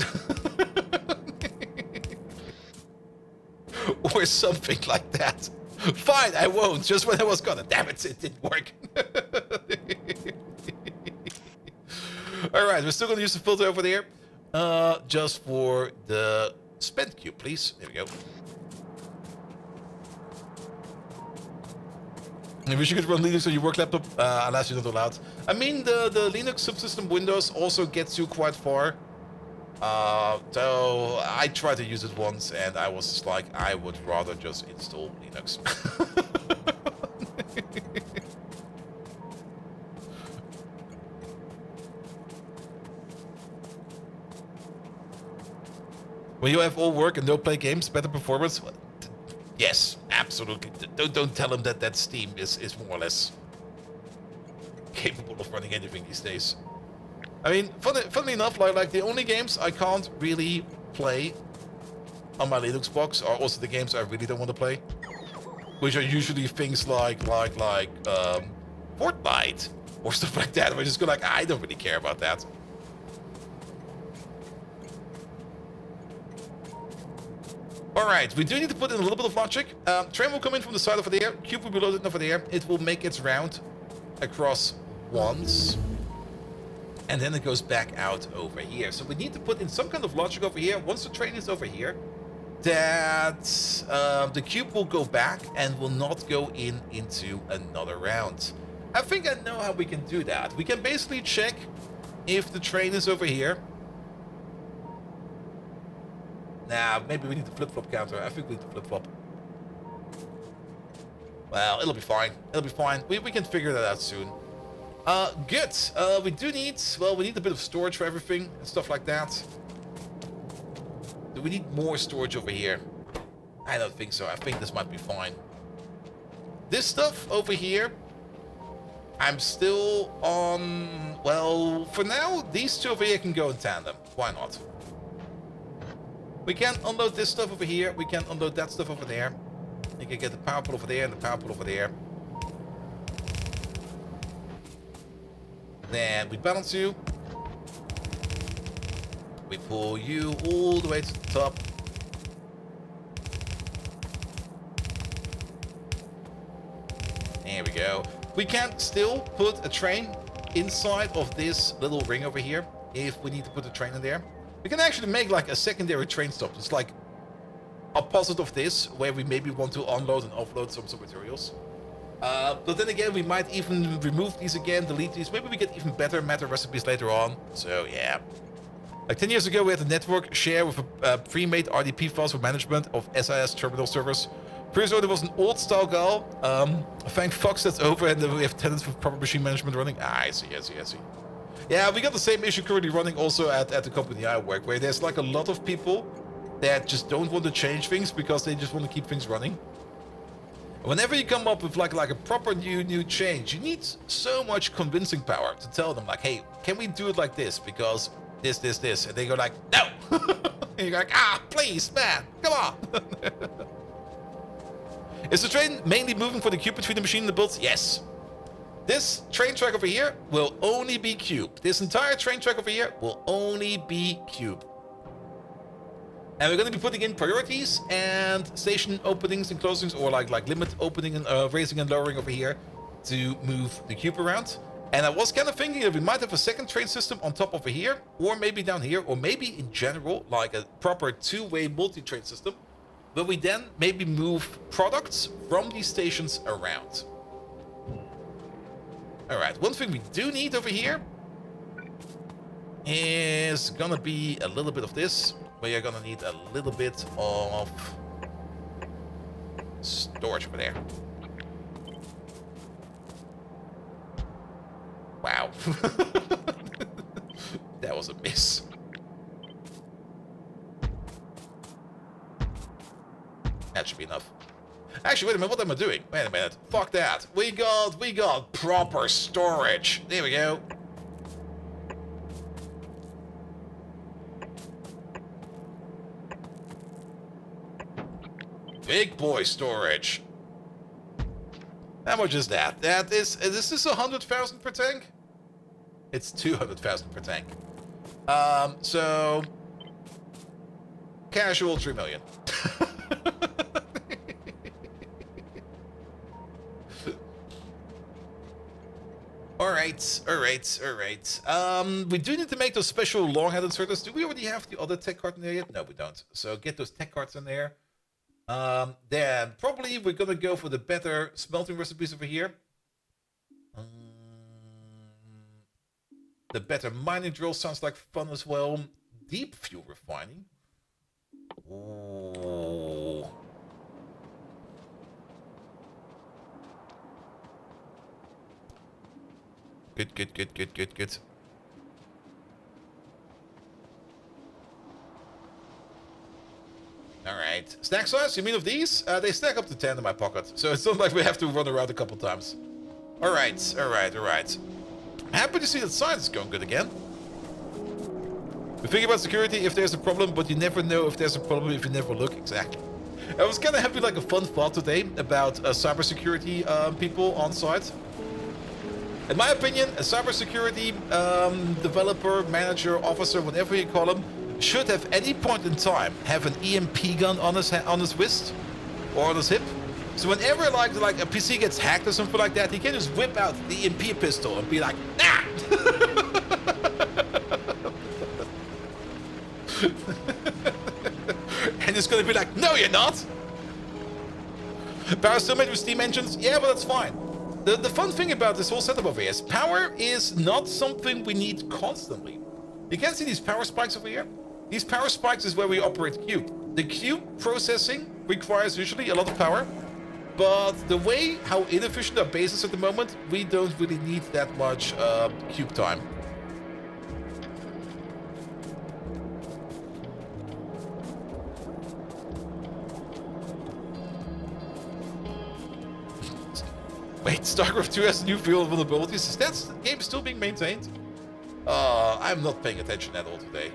Or something like that. Fine, I won't. Just when I was gonna. Damn it, it didn't work. Alright, we're still gonna use the filter over there. Just for the spent cube, please. There we go. I wish you could run Linux on your work laptop, unless you're not allowed. I mean, the Linux subsystem Windows also gets you quite far. So I tried to use it once, and I was just like, I would rather just install Linux. When you have all work and no play games, better performance? Yes, absolutely. Don't tell him that Steam is more or less capable of running anything these days. I mean, funnily enough, like the only games I can't really play on my Linux box are also the games I really don't want to play, which are usually things like Fortnite or stuff like that. Where I just go like, I don't really care about that. Alright, we do need to put in a little bit of logic. Train will come in from the side over there. Cube will be loaded over there. It will make its round across once. And then it goes back out over here. So we need to put in some kind of logic over here. Once the train is over here, that the cube will go back and will not go into another round. I think I know how we can do that. We can basically check if the train is over here. Nah, maybe we need the flip-flop counter. I think we need the flip-flop. Well, it'll be fine. It'll be fine. We can figure that out soon. Good. We do need, well, we need a bit of storage for everything and stuff like that. Do we need more storage over here? I don't think so. I think this might be fine. This stuff over here, I'm still on, well, for now, these two over here can go in tandem. Why not? We can unload this stuff over here. We can unload that stuff over there. You can get the power pool over there and the power pool over there. Then we balance you. We pull you all the way to the top. There we go. We can still put a train inside of this little ring over here if we need to put a train in there. We can actually make like a secondary train stop. It's like opposite of this, where we maybe want to unload and offload some materials. But then again, we might even remove these again, delete these. Maybe we get even better meta recipes later on. So yeah. Like 10 years ago, we had a network share with a pre-made RDP files for management of SIS terminal servers. Previously, there was an old-style gal. Thank Fox that's over, and then we have tenants with proper machine management running. Ah, I see. Yeah, we got the same issue currently running also at the company I work, where there's like a lot of people that just don't want to change things because they just want to keep things running. Whenever you come up with like a proper new change, you need so much convincing power to tell them like, hey, can we do it like this? Because this, and they go like, no. And you're like, please, man, come on. Is the train mainly moving for the cube between the machine and the builds? Yes. This train track over here will only be cube. This entire train track over here will only be cube. And we're going to be putting in priorities and station openings and closings, or like limit opening and raising and lowering over here to move the cube around. And I was kind of thinking that we might have a second train system on top over here, or maybe down here, or maybe in general, like a proper two-way multi-train system, where we then maybe move products from these stations around. Alright, one thing we do need over here is gonna be a little bit of this. We are gonna need a little bit of storage over there. Wow. That was a miss. That should be enough. Actually, wait a minute, what am I doing? Wait a minute. Fuck that. We got proper storage. There we go. Big boy storage. How much is that? Is this 100,000 per tank? It's 200,000 per tank. So casual 3 million. Alright. We do need to make those special long-headed inserters. Do we already have the other tech card in there yet? No, we don't. So get those tech cards in there. Then probably we're gonna go for the better smelting recipes over here. The better mining drill sounds like fun as well. Deep fuel refining. Ooh. Good. Alright. Snack size, you mean of these? They stack up to 10 in my pocket, so it's not like we have to run around a couple times. Alright. Happy to see that science is going good again. We think about security if there's a problem, but you never know if there's a problem if you never look. Exactly. I was kind of having like a fun thought today about cybersecurity people on site. In my opinion, a cybersecurity developer, manager, officer, whatever you call him, should at any point in time have an EMP gun on his wrist or on his hip. So whenever like a PC gets hacked or something like that, he can just whip out the EMP pistol and be like, nah! And is going to be like, no, you're not. Power still made with steam engines? Yeah, but that's fine. The fun thing about this whole setup over here is power is not something we need constantly. You can see these power spikes over here. These power spikes is where we operate cube. The cube processing requires usually a lot of power, but the way how inefficient our base is at the moment, we don't really need that much cube time. Wait, StarCraft 2 has new fuel vulnerabilities. Is that game still being maintained? I'm not paying attention at all today.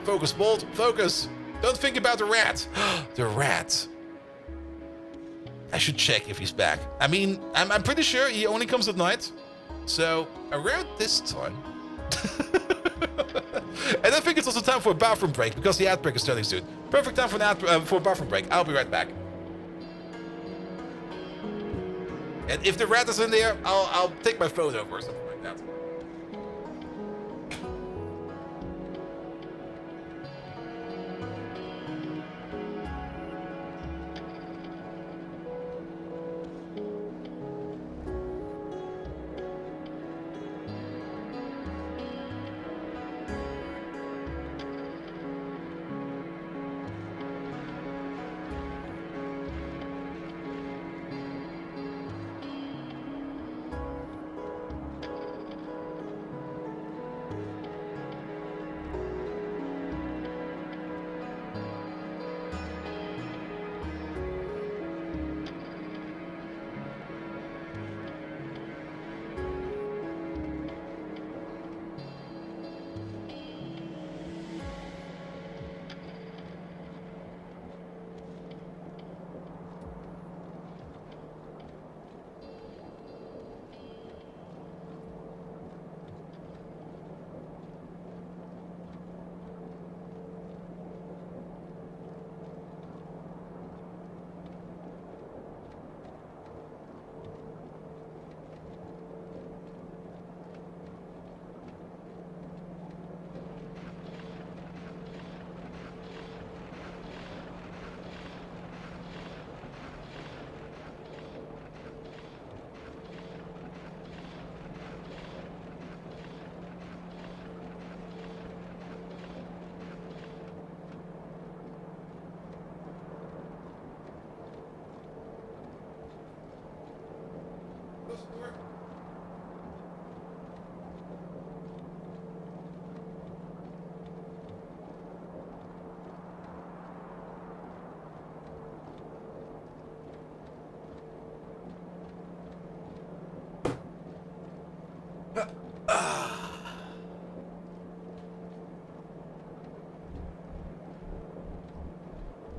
Focus, Bolt, focus! Don't think about the rat! The rat! I should check if he's back. I mean, I'm pretty sure he only comes at night. So, around this time... And I think it's also time for a bathroom break, because the ad break is starting soon. Perfect time for a bathroom break. I'll be right back. And if the rat is in there, I'll take my phone over or something like that.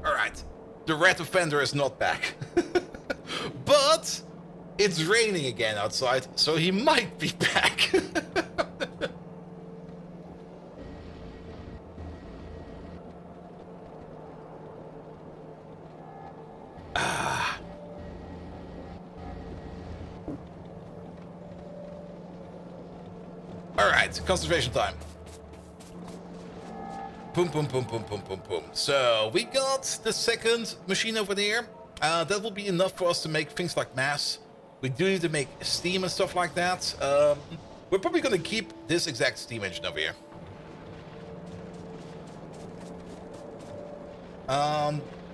Alright, the rat offender is not back. But it's raining again outside, so he might be back. Alright, conservation time. Boom, boom, boom, boom, boom, boom, boom. So, we got the second machine over there. That will be enough for us to make things like mass. We do need to make steam and stuff like that. We're probably going to keep this exact steam engine over here.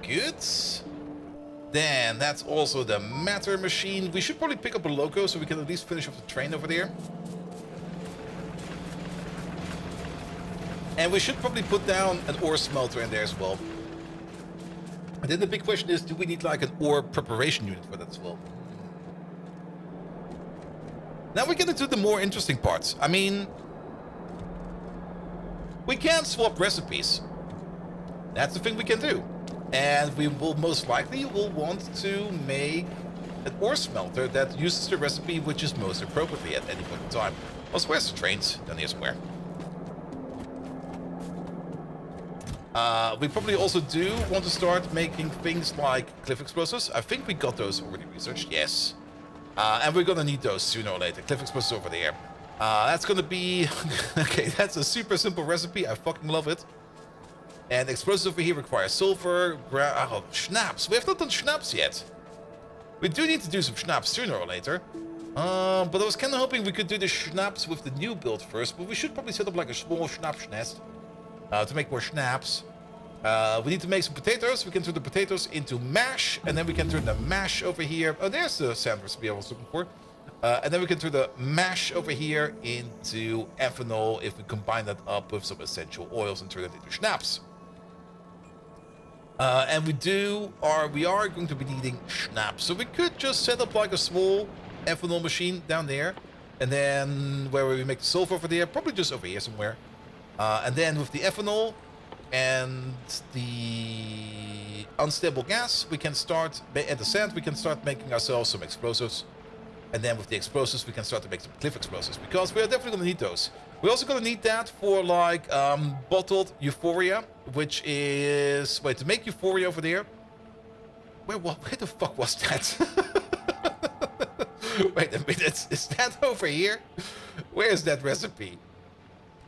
Good. Then, that's also the matter machine. We should probably pick up a loco so we can at least finish off the train over there. And we should probably put down an ore smelter in there as well. And then the big question is, do we need like an ore preparation unit for that as well? Now we get into the more interesting parts. I mean, we can swap recipes. That's the thing we can do. And we will most likely want to make an ore smelter that uses the recipe which is most appropriately at any point in time. Also, where's the trains? Down here somewhere. We probably also do want to start making things like cliff explosives. I think we got those already researched. Yes. And we're gonna need those sooner or later. Cliff explosives over there. That's gonna be... okay, that's a super simple recipe. I fucking love it. And explosives over here require sulfur, schnapps. We have not done schnapps yet. We do need to do some schnapps sooner or later. But I was kind of hoping we could do the schnapps with the new build first. But we should probably set up like a small schnapps nest to make more schnapps. We need to make some potatoes. We can turn the potatoes into mash. And then we can turn the mash over here. Oh, there's the sand recipe I was looking for. And then we can turn the mash over here into ethanol if we combine that up with some essential oils and turn it into schnapps. And we are going to be needing schnapps. So we could just set up like a small ethanol machine down there. And then where we make the sulfur over there, probably just over here somewhere. And then with the ethanol and the unstable gas, we can start, and the sand, we can start making ourselves some explosives. And then with the explosives, we can start to make some cliff explosives, because we are definitely going to need those. We're also going to need that for like bottled euphoria, which is, wait, to make euphoria over there. Where the fuck was that? Wait a minute, is that over here? Where is that recipe?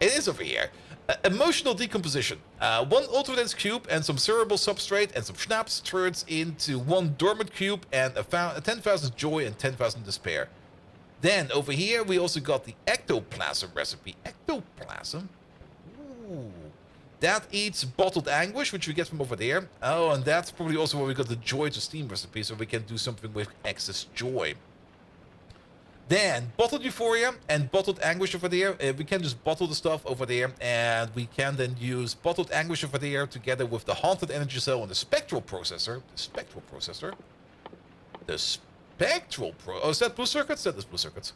It is over here. Emotional decomposition. 1 ultra-dense cube and some cerebral substrate and some schnapps turns into 1 dormant cube and a 10,000 joy and 10,000 despair. Then over here we also got the ectoplasm recipe. Ectoplasm? Ooh. That eats bottled anguish, which we get from over there. Oh, and that's probably also where we got the joy to steam recipe, so we can do something with excess joy. Then, bottled euphoria and bottled anguish over there. We can just bottle the stuff over there, and we can then use bottled anguish over there together with the haunted energy cell and the spectral processor. Oh, is that blue circuits? That is blue circuits.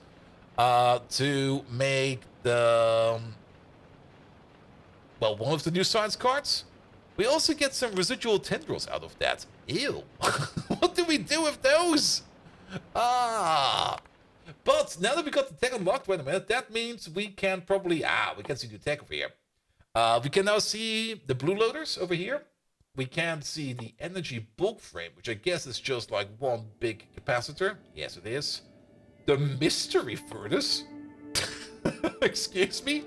To make the... well, one of the new science cards. We also get some residual tendrils out of that. Ew. What do we do with those? But now that we got the tech unlocked, wait a minute, that means we can probably, we can see the tech over here. We can now see the blue loaders over here. We can see the energy bulk frame, which I guess is just like one big capacitor. Yes, it is. The mystery furnace. Excuse me?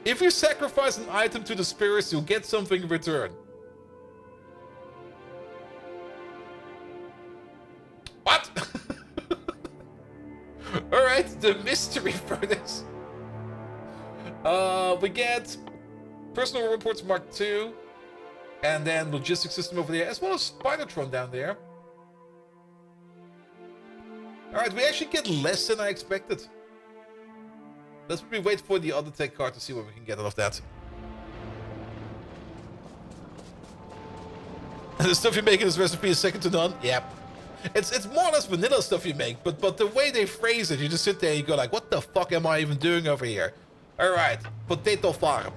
If you sacrifice an item to the spirits, you'll get something in return. What? Alright, the mystery furnace. We get personal reports Mark II, and then logistics system over there, as well as Spidertron down there. Alright, we actually get less than I expected. Let's probably wait for the other tech card to see what we can get out of that. The stuff you make in this recipe is second to none. Yep. It's more or less vanilla stuff you make, but the way they phrase it, you just sit there and you go like, what the fuck am I even doing over here? Alright, potato farm.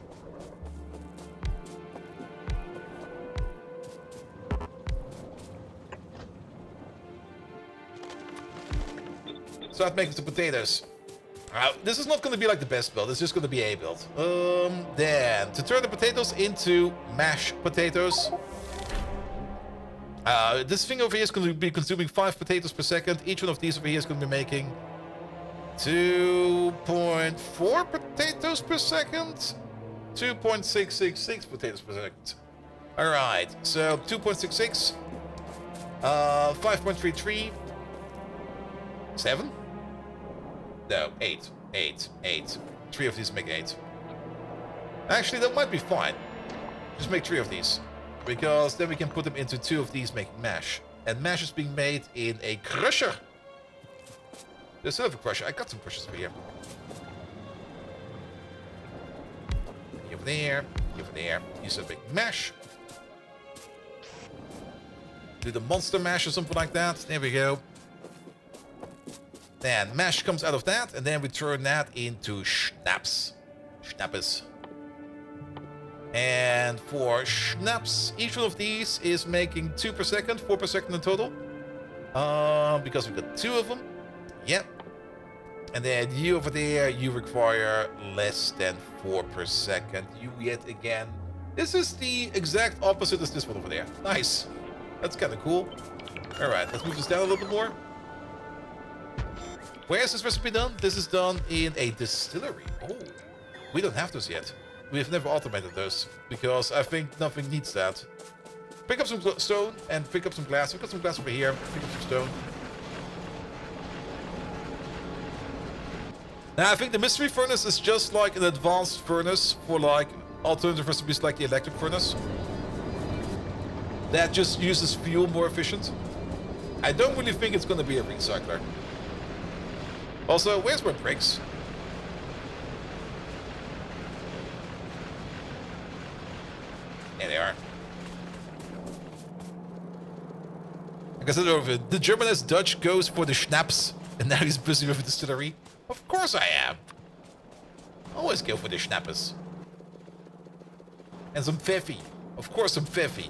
Start making some potatoes. This is not going to be like the best build, it's just going to be a build. Then, to turn the potatoes into mashed potatoes. This thing over here is going to be consuming 5 potatoes per second. Each one of these over here is going to be making 2.4 potatoes per second. 2.666 potatoes per second. Alright, so 2.66. 5.33. 7? No, 8. 8. 8. 3 of these make 8. Actually, that might be fine. Just make 3 of these. Because then we can put them into 2 of these making mash. And mash is being made in a crusher. There's still have a crusher. I got some crushers over here. Over there. Over there. You said make mash. Do the monster mash or something like that. There we go. Then mash comes out of that. And then we turn that into schnapps. Schnappes. And for schnapps, each one of these is making 2 per second, 4 per second in total. Because we've got 2 of them. Yep. And then you over there, you require less than 4 per second. You yet again. This is the exact opposite as this one over there. Nice. That's kind of cool. Alright, let's move this down a little bit more. Where is this recipe done? This is done in a distillery. Oh, we don't have those yet. we've never automated those because I think nothing needs that. Pick up some stone and pick up some glass. We've got some glass over here. Pick up some stone. Now, I think the mystery furnace is just like an advanced furnace for like alternative recipes like the electric furnace. That just uses fuel more efficient. I don't really think it's going to be a recycler. Also, where's my bricks? There they are. Like I said over, the Germanist Dutch goes for the schnapps, and now he's busy with the distillery. Of course I am. Always go for the schnappers. And some pfeffi. Of course some pfeffi.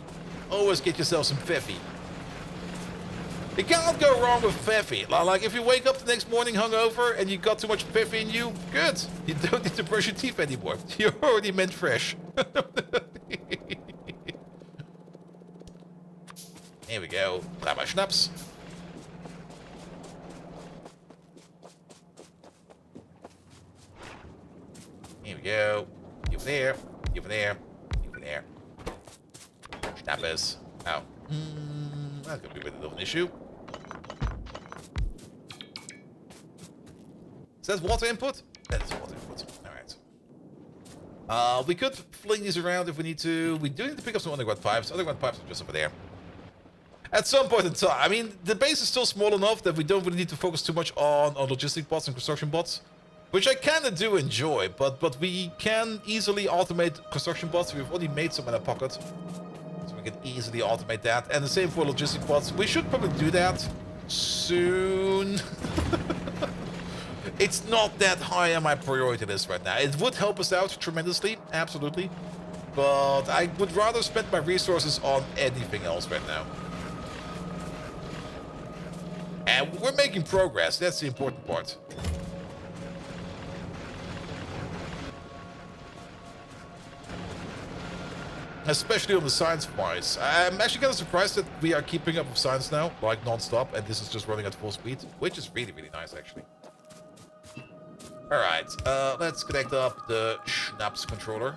Always get yourself some pfeffi. You can't go wrong with pfeffi. Like if you wake up the next morning hungover and you got too much pfeffi in you, good. You don't need to brush your teeth anymore. You're already mint fresh. Here we go. Grab my schnapps. Here we go. Over there. Over there. Over there. Schnappers. Oh. That's gonna be a bit of an issue. Is that water input? That is water input. Alright. We could fling these around if we need to. We do need to pick up some underground pipes. Underground pipes are just over there. At some point in time. I mean, the base is still small enough that we don't really need to focus too much on logistic bots and construction bots. Which I kind of do enjoy, but we can easily automate construction bots. We've already made some in our pocket. So we can easily automate that. And the same for logistic bots. We should probably do that soon. It's not that high on my priority list right now. It would help us out tremendously, absolutely. But I would rather spend my resources on anything else right now. And we're making progress. That's the important part. Especially on the science-wise. I'm actually kind of surprised that we are keeping up with science now, like non-stop, and this is just running at full speed, which is really, really nice, actually. Alright, let's connect up the Schnapps controller.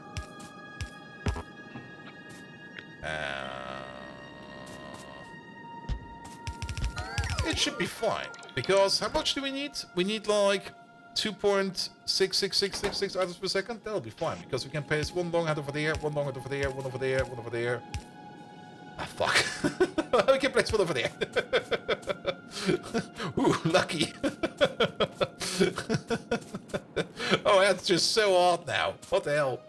It should be fine, because how much do we need? We need like 2.66666 items per second. That'll be fine, because we can place one long head over there, one long head over there, one over there, one over there. Ah, fuck. We can place one over there. Ooh, lucky. Oh, that's just so odd now. What the hell?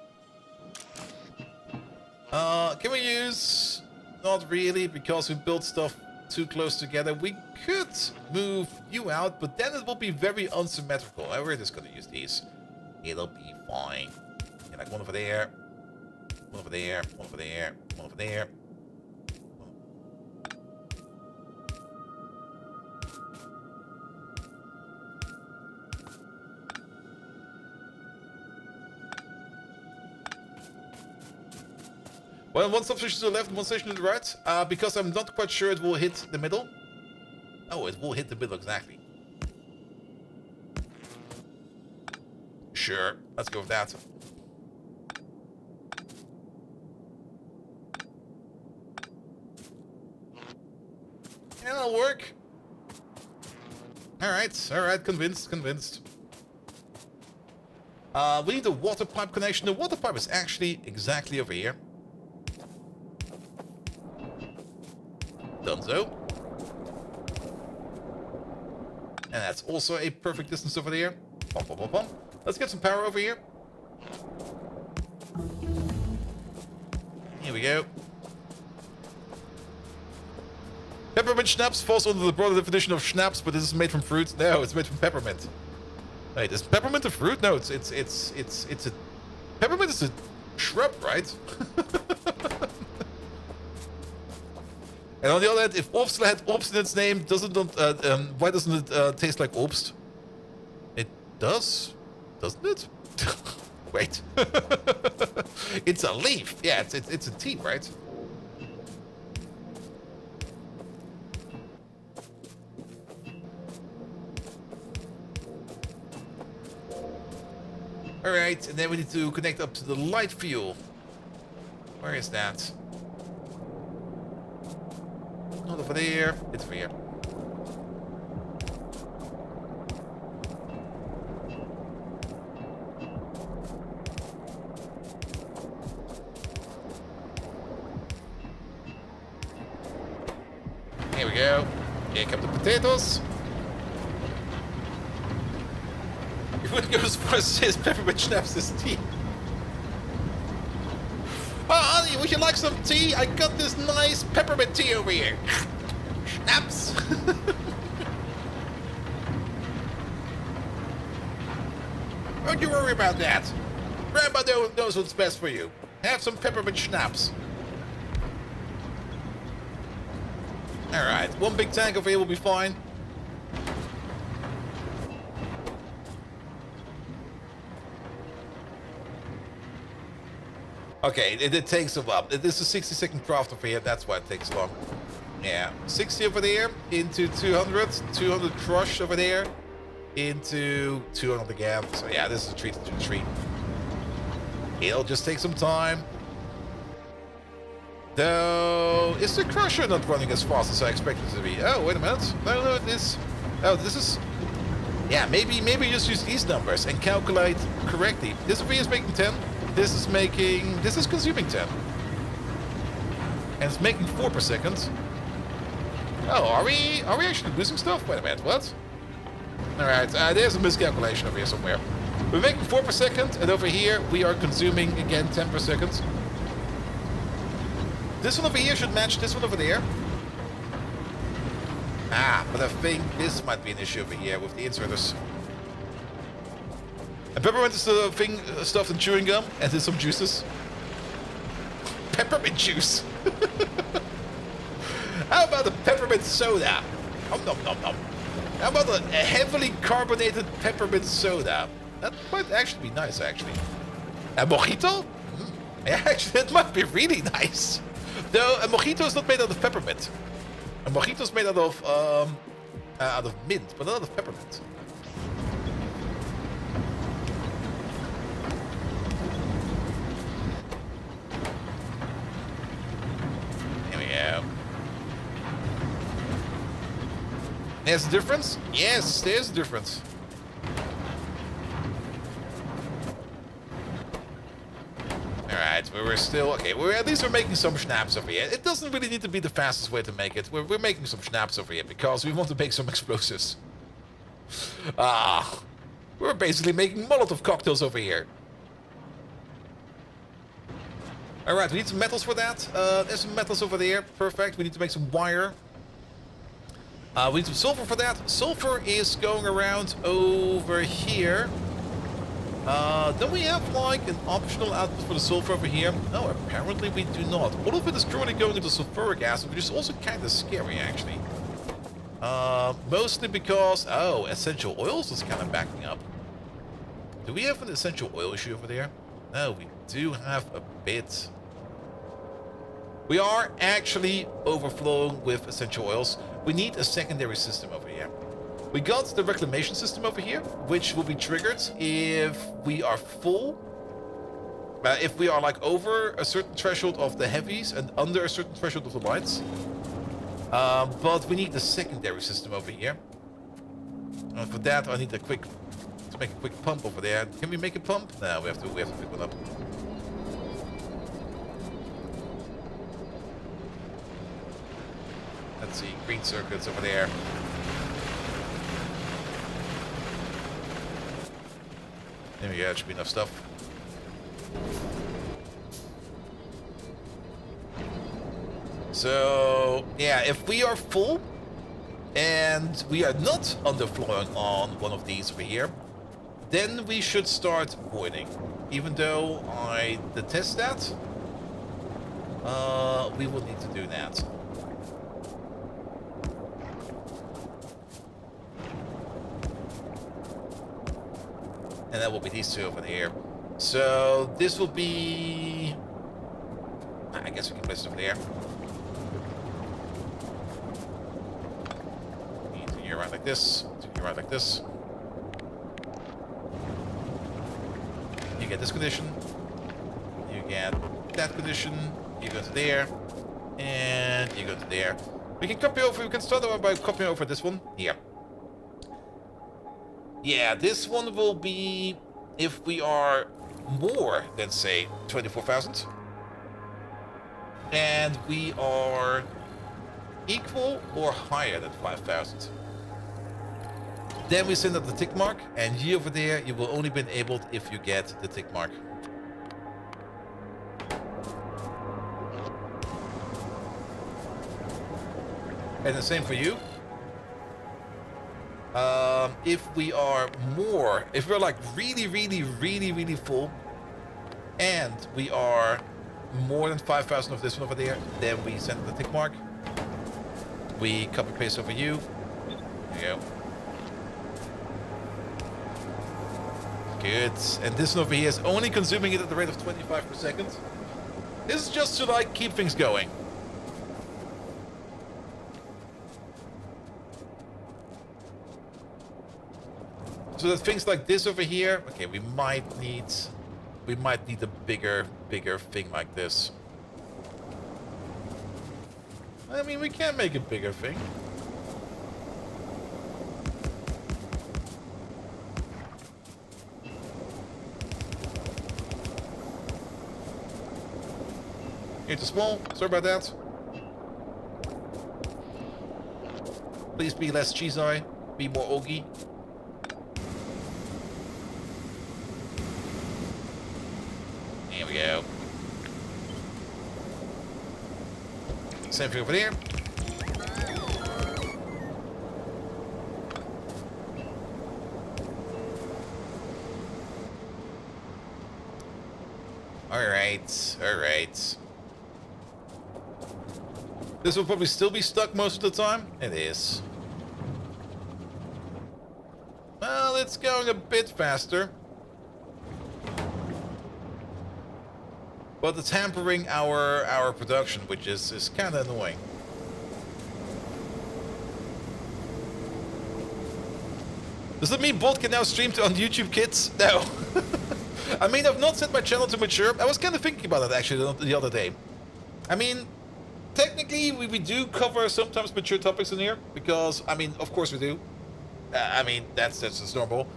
Can we use... Not really, because we built stuff too close together. We could move you out, but then it will be very unsymmetrical. We're just gonna use these. It'll be fine. And like one over there, one over there, one over there, one over there. Well, one substation to the left and one station to the right, because I'm not quite sure it will hit the middle. Oh, it will hit the middle exactly. Sure, let's go with that. Yeah, that'll work. Alright, convinced. We need a water pipe connection. The water pipe is actually exactly over here. Donezo. And that's also a perfect distance over there. Pom, pom, pom, pom. Let's get some power over here. Here we go. Peppermint schnapps falls under the broader definition of schnapps, but this is made from fruit. No, it's made from peppermint. Wait, is peppermint a fruit? No, it's a... Peppermint is a shrub, right? And on the other hand, if Obst had Obst in its name, why doesn't it taste like Obst? It does, doesn't it? Wait. It's a leaf. Yeah, it's a tea, right? Alright, and then we need to connect up to the light fuel. Where is that? Not over there. It's over here. Here we go. Here come the potatoes. He wouldn't go as far as his peppermint schnapps his tea. Oh, honey, would you like some tea? I got this nice peppermint tea over here. Schnapps. Don't you worry about that. Grandma knows what's best for you. Have some peppermint schnapps. Alright, one big tank over here will be fine. Okay, it takes a while. This is 60-second craft over here, that's why it takes long. Yeah, 60 over there, into 200, 200 crush over there, into 200 again. So yeah, this is a treat to the tree. It'll just take some time. Though, is the crusher not running as fast as I expected it to be? Oh, wait a minute. No, it is. Oh, this is... Yeah, maybe just use these numbers and calculate correctly. This over here is making 10. This is consuming 10. And it's making 4 per second. Oh, are we actually losing stuff? Wait a minute, what? Alright, there's a miscalculation over here somewhere. We're making 4 per second, and over here we are consuming again 10 per second. This one over here should match this one over there. Ah, but I think this might be an issue over here with the inserters. And peppermint is the thing stuffed in chewing gum, and there's some juices. Peppermint juice. How about a peppermint soda? Nom nom nom nom. How about a heavily carbonated peppermint soda? That might actually be nice, actually. A mojito? Yeah, actually, that might be really nice. Though a mojito is not made out of peppermint. A mojito is made out of mint, but not out of peppermint. There we go. There's a difference? Yes, there's a difference. Alright, we're still... Okay, at least we're making some schnapps over here. It doesn't really need to be the fastest way to make it. We're making some schnapps over here because we want to make some explosives. We're basically making Molotov cocktails over here. Alright, we need some metals for that. There's some metals over there. Perfect. We need to make some wire. We need some sulfur for that. Sulfur is going around over here. Don't we have like an optional output for the sulfur over here? No, apparently we do not. All of it is currently going into sulfuric acid, which is also kind of scary actually. Mostly because, oh, essential oils is kind of backing up. Do we have an essential oil issue over there? No, we do have a bit. We are actually overflowing with essential oils. We need a secondary system over here. We got the reclamation system over here, which will be triggered if we are full. If we are like over a certain threshold of the heavies and under a certain threshold of the lights. But we need the secondary system over here. For that, I need to make a quick pump over there. Can we make a pump? No, we have to pick one up. Let's see, green circuits over there. There we go, that should be enough stuff. So, yeah, if we are full and we are not underflowing on one of these over here, then we should start voiding. Even though I detest that, we will need to do that. And that will be these two over here. So this will be... I guess we can place it over there. Need to go around like this. To go around like this. get this condition. You get that condition. You go to there. And you go to there. We can copy over. We can start over by copying over this one. Here. Yeah, this one will be if we are more than, say, 24,000. And we are equal or higher than 5,000. Then we send up the tick mark, and you over there, you will only be enabled if you get the tick mark. And the same for you. If we are more, if we're like really full, and we are more than 5,000 of this one over there, then we send the tick mark. We copy paste over you. There you go. Good. And this one over here is only consuming it at the rate of 25 per second. This is just to like keep things going. So that things like this over here, okay, we might need a bigger thing like this. I mean, we can make a bigger thing. You're too small. Sorry about that. Please be less cheese-eye. Be more oggy. There we go. Same thing over there. Alright, alright. This will probably still be stuck most of the time. It is. Well, it's going a bit faster. But it's hampering our production, which is kind of annoying. Does that mean Bolt can now stream on YouTube, kids? No. I mean, I've not set my channel to mature. I was kind of thinking about that actually the other day. I mean, technically we do cover sometimes mature topics in here because, I mean, of course we do. I mean, that's just normal.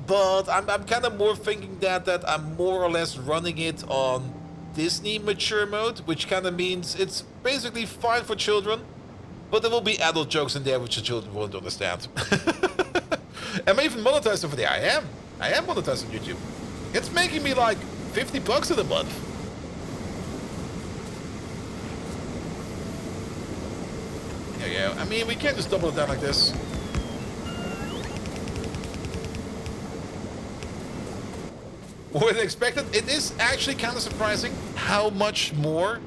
But I'm kind of more thinking that I'm more or less running it on Disney mature mode, which kind of means it's basically fine for children, but there will be adult jokes in there which the children won't understand. Am I even monetized over there? I am monetized on YouTube. It's making me like $50 in a month. There you go. I mean, we can't just double it down like this. More than expected. It is actually kind of surprising how much more.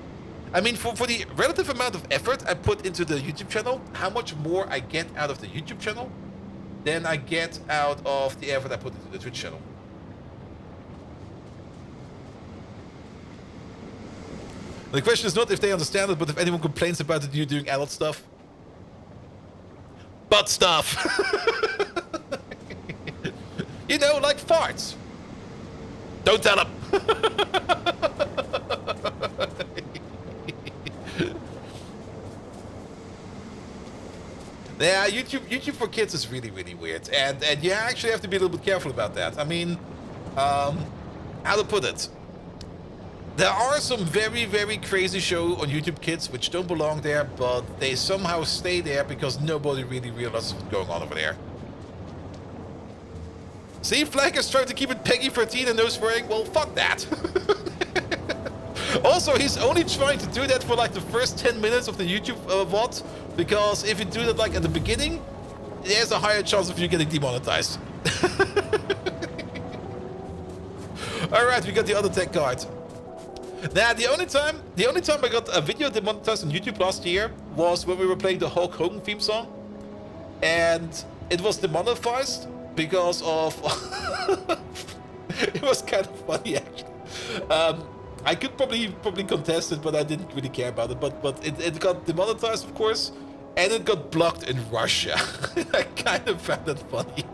I mean, for the relative amount of effort I put into the YouTube channel, how much more I get out of the YouTube channel than I get out of the effort I put into the Twitch channel. The question is not if they understand it, but if anyone complains about it, you doing adult stuff. Butt stuff! You know, like farts. Don't tell him! Yeah, YouTube for kids is really weird, and you actually have to be a little bit careful about that. I mean, how to put it? There are some very crazy shows on YouTube Kids which don't belong there, but they somehow stay there because nobody really realizes what's going on over there. See, Flag is trying to keep it PEGI-13 and no swearing. Well, fuck that. Also, he's only trying to do that for like the first 10 minutes of the YouTube VOD, because if you do that like at the beginning, there's a higher chance of you getting demonetized. All right, we got the other tech card. Now, the only time I got a video demonetized on YouTube last year was when we were playing the Hulk Hogan theme song, and it was demonetized because of. It was kind of funny actually. I could probably contest it, but I didn't really care about it. But it got demonetized, of course, and it got blocked in Russia. I kind of found it funny.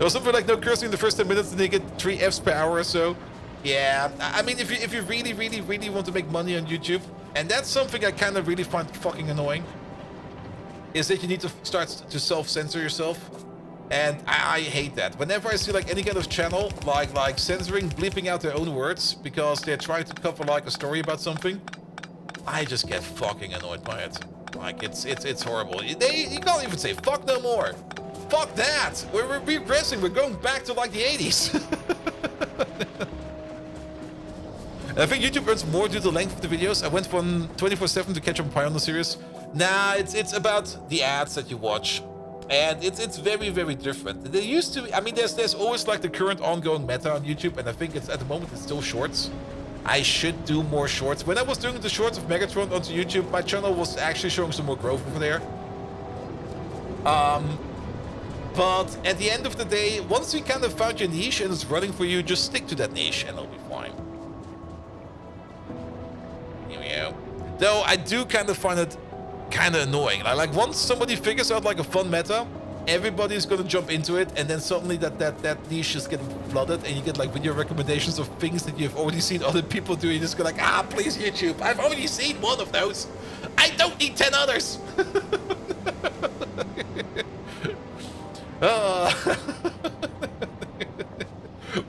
There was something like no cursing in the first 10 minutes, and they get 3 Fs per hour or so. Yeah, I mean, if you really want to make money on YouTube, and that's something I kind of really find fucking annoying, is that you need to start to self-censor yourself. And I hate that. Whenever I see like any kind of channel like censoring, bleeping out their own words because they're trying to cover like a story about something, I just get fucking annoyed by it. Like it's horrible. You can't even say fuck no more. Fuck that. We're regressing. We're going back to like the 80s. I think YouTube earns more due to the length of the videos. I went from 24/7 to catch up on the series. Nah, it's about the ads that you watch. And it's very, very different. There used to, I mean, there's always like the current ongoing meta on YouTube, and I think at the moment it's still shorts. I should do more shorts. When I was doing the shorts of Megatron onto YouTube, my channel was actually showing some more growth over there. But at the end of the day, once you kind of found your niche and it's running for you, just stick to that niche and it'll be fine. Here we go. Though I do kind of find it kind of annoying. Like once somebody figures out like a fun meta, everybody's gonna jump into it, and then suddenly that niche is getting flooded, and you get like video recommendations of things that you've already seen other people do. You just go like, ah, please YouTube, I've already seen one of those. I don't need 10 others.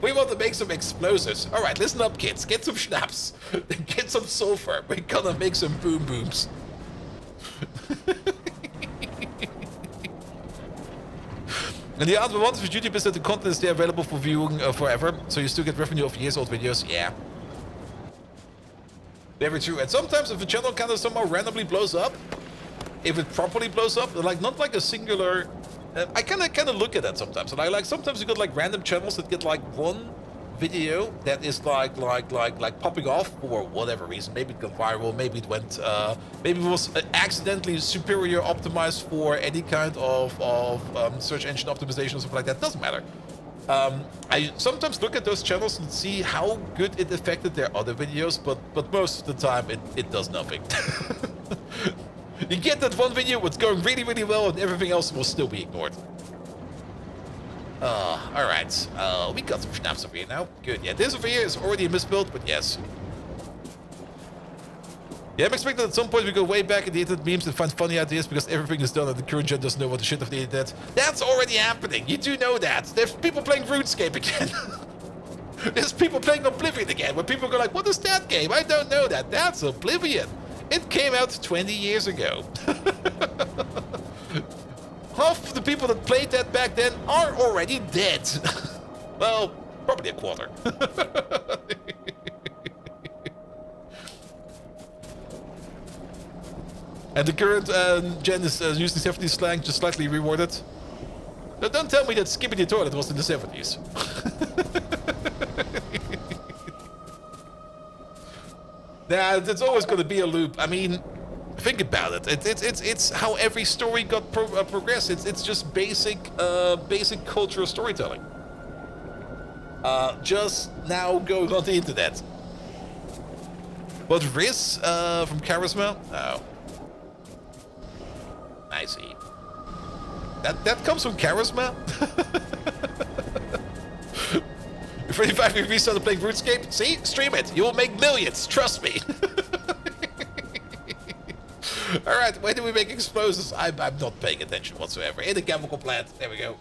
We want to make some explosives. All right, listen up, kids. Get some schnapps. Get some sulfur. We're gonna make some boom booms. And the other ones with YouTube is that the content is there available for viewing forever, so you still get revenue of years old videos. Yeah, very true. And sometimes if a channel kind of somehow randomly blows up, if it properly blows up, like not like a singular, I kind of look at that sometimes. And I like sometimes you got like random channels that get like one video that is like popping off for whatever reason. Maybe it got viral, maybe it went maybe it was accidentally superior optimized for any kind of search engine optimization or something like that. Doesn't matter. I sometimes look at those channels and see how good it affected their other videos, but most of the time it does nothing. You get that one video what's going really, really well, and everything else will still be ignored. Alright. We got some schnapps over here now. Good. Yeah, this over here is already a misbuild, but yes. Yeah, I'm expecting at some point we go way back in the internet memes and find funny ideas because everything is done and the current gen doesn't know what the shit of the internet. That's already happening. You do know that. There's people playing RuneScape again. There's people playing Oblivion again, where people go like, what is that game? I don't know that. That's Oblivion. It came out 20 years ago. Half the people that played that back then are already dead. Well, probably a quarter. And the current gen is using 70s slang, just slightly reworded. Now don't tell me that skipping the toilet was in the 70s. Nah, it's always going to be a loop. I mean, think about it. It's how every story got progressed. It's just basic cultural storytelling. Just now going on the internet. But Riz from Charisma? Oh. I see. That comes from Charisma? If 25 if we started playing RuneScape, see? Stream it. You will make millions. Trust me. Alright, when do we make explosives? I'm not paying attention whatsoever. In a chemical plant. There we go.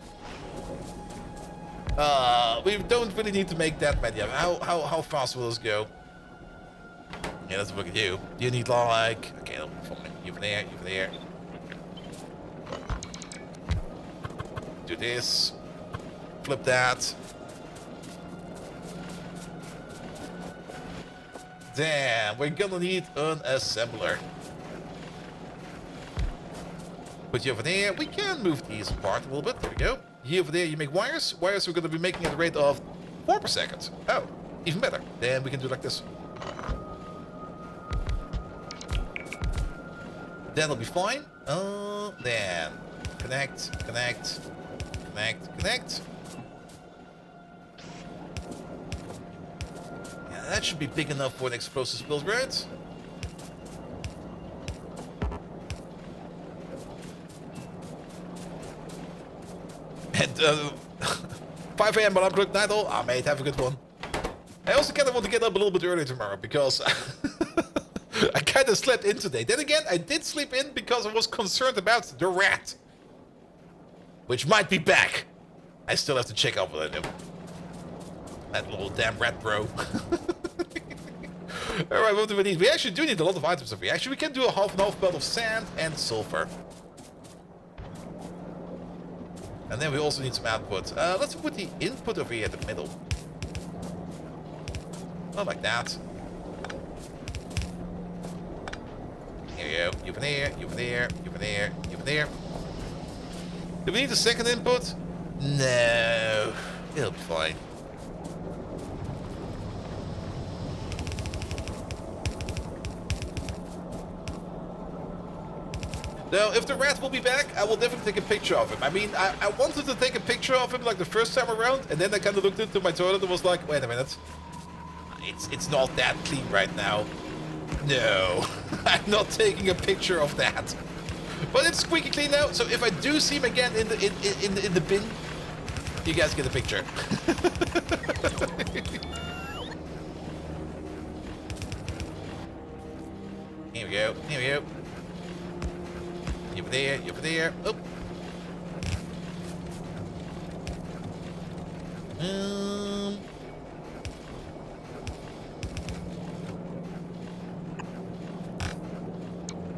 We don't really need to make that many. How fast will those go? Yeah, let's look at you. You need like... Okay, you over there, you over there. Do this. Flip that. Damn, we're gonna need an assembler. Put you over there. We can move these apart a little bit. There we go. You over there, you make wires. Wires we're gonna be making at a rate of 4 per second. Oh, even better. Then we can do like this. That'll be fine. Then connect, connect, connect, connect. Yeah, that should be big enough for an explosive build, right? And 5 a.m. alarm clock, night all. Ah, mate, have a good one. I also kind of want to get up a little bit earlier tomorrow because I kind of slept in today. Then again, I did sleep in because I was concerned about the rat, which might be back. I still have to check up with him. That little damn rat, bro. Alright, what do we need? We actually do need a lot of items over here. Actually, we can do a half and half belt of sand and sulfur. And then we also need some output. Let's put the input over here at the middle. Not like that. Here you go. You van here, you van here, you van here, you van here. Do we need a second input? No. It'll be fine. Now, if the rat will be back, I will definitely take a picture of him. I mean, I wanted to take a picture of him like the first time around, and then I kind of looked into my toilet and was like, wait a minute. It's not that clean right now. No, I'm not taking a picture of that. But it's squeaky clean now, so if I do see him again in the bin, you guys get a picture. Here we go, here we go. Over there, over there. Oh.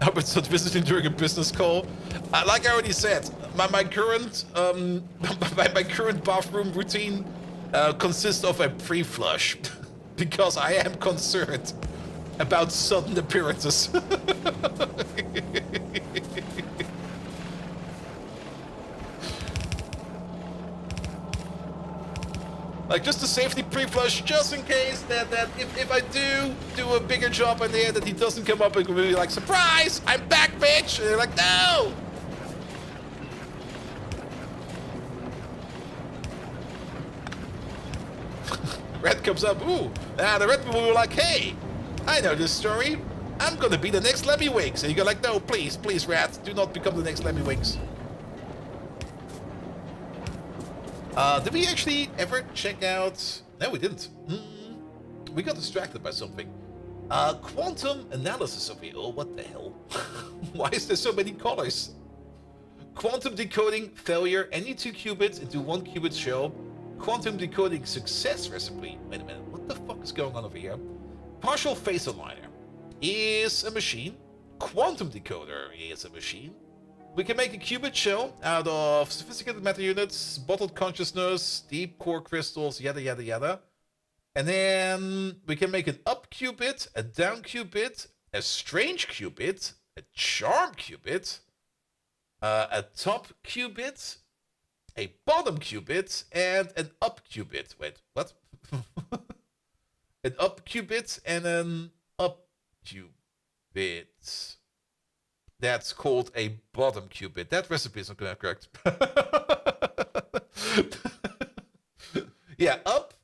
Albert's not visiting during a business call. Like I already said, my current my current bathroom routine consists of a pre-flush because I am concerned about sudden appearances. Like just a safety pre-flush, just in case that if I do a bigger job in there, that he doesn't come up and be like, surprise, I'm back, bitch. And they're like, no. Red comes up, ooh. The red people were like, hey, I know this story. I'm gonna be the next Lemmywinks. And you go like, no, please, please, rat, do not become the next Lemmywinks. Did we actually ever check out... No, we didn't. We got distracted by something. Quantum analysis of here. Oh, what the hell? Why is there so many colors? Quantum decoding failure. Any 2 qubits into 1 qubit show. Quantum decoding success recipe. Wait a minute. What the fuck is going on over here? Partial phase aligner is a machine. Quantum decoder is a machine. We can make a qubit shell out of sophisticated matter units, bottled consciousness, deep core crystals, yada yada yada. And then we can make an up qubit, a down qubit, a strange qubit, a charm qubit, a top qubit, a bottom qubit, and an up qubit. Wait, what? An up qubit and an up qubit. That's called a bottom qubit. That recipe is not correct. Yeah, up,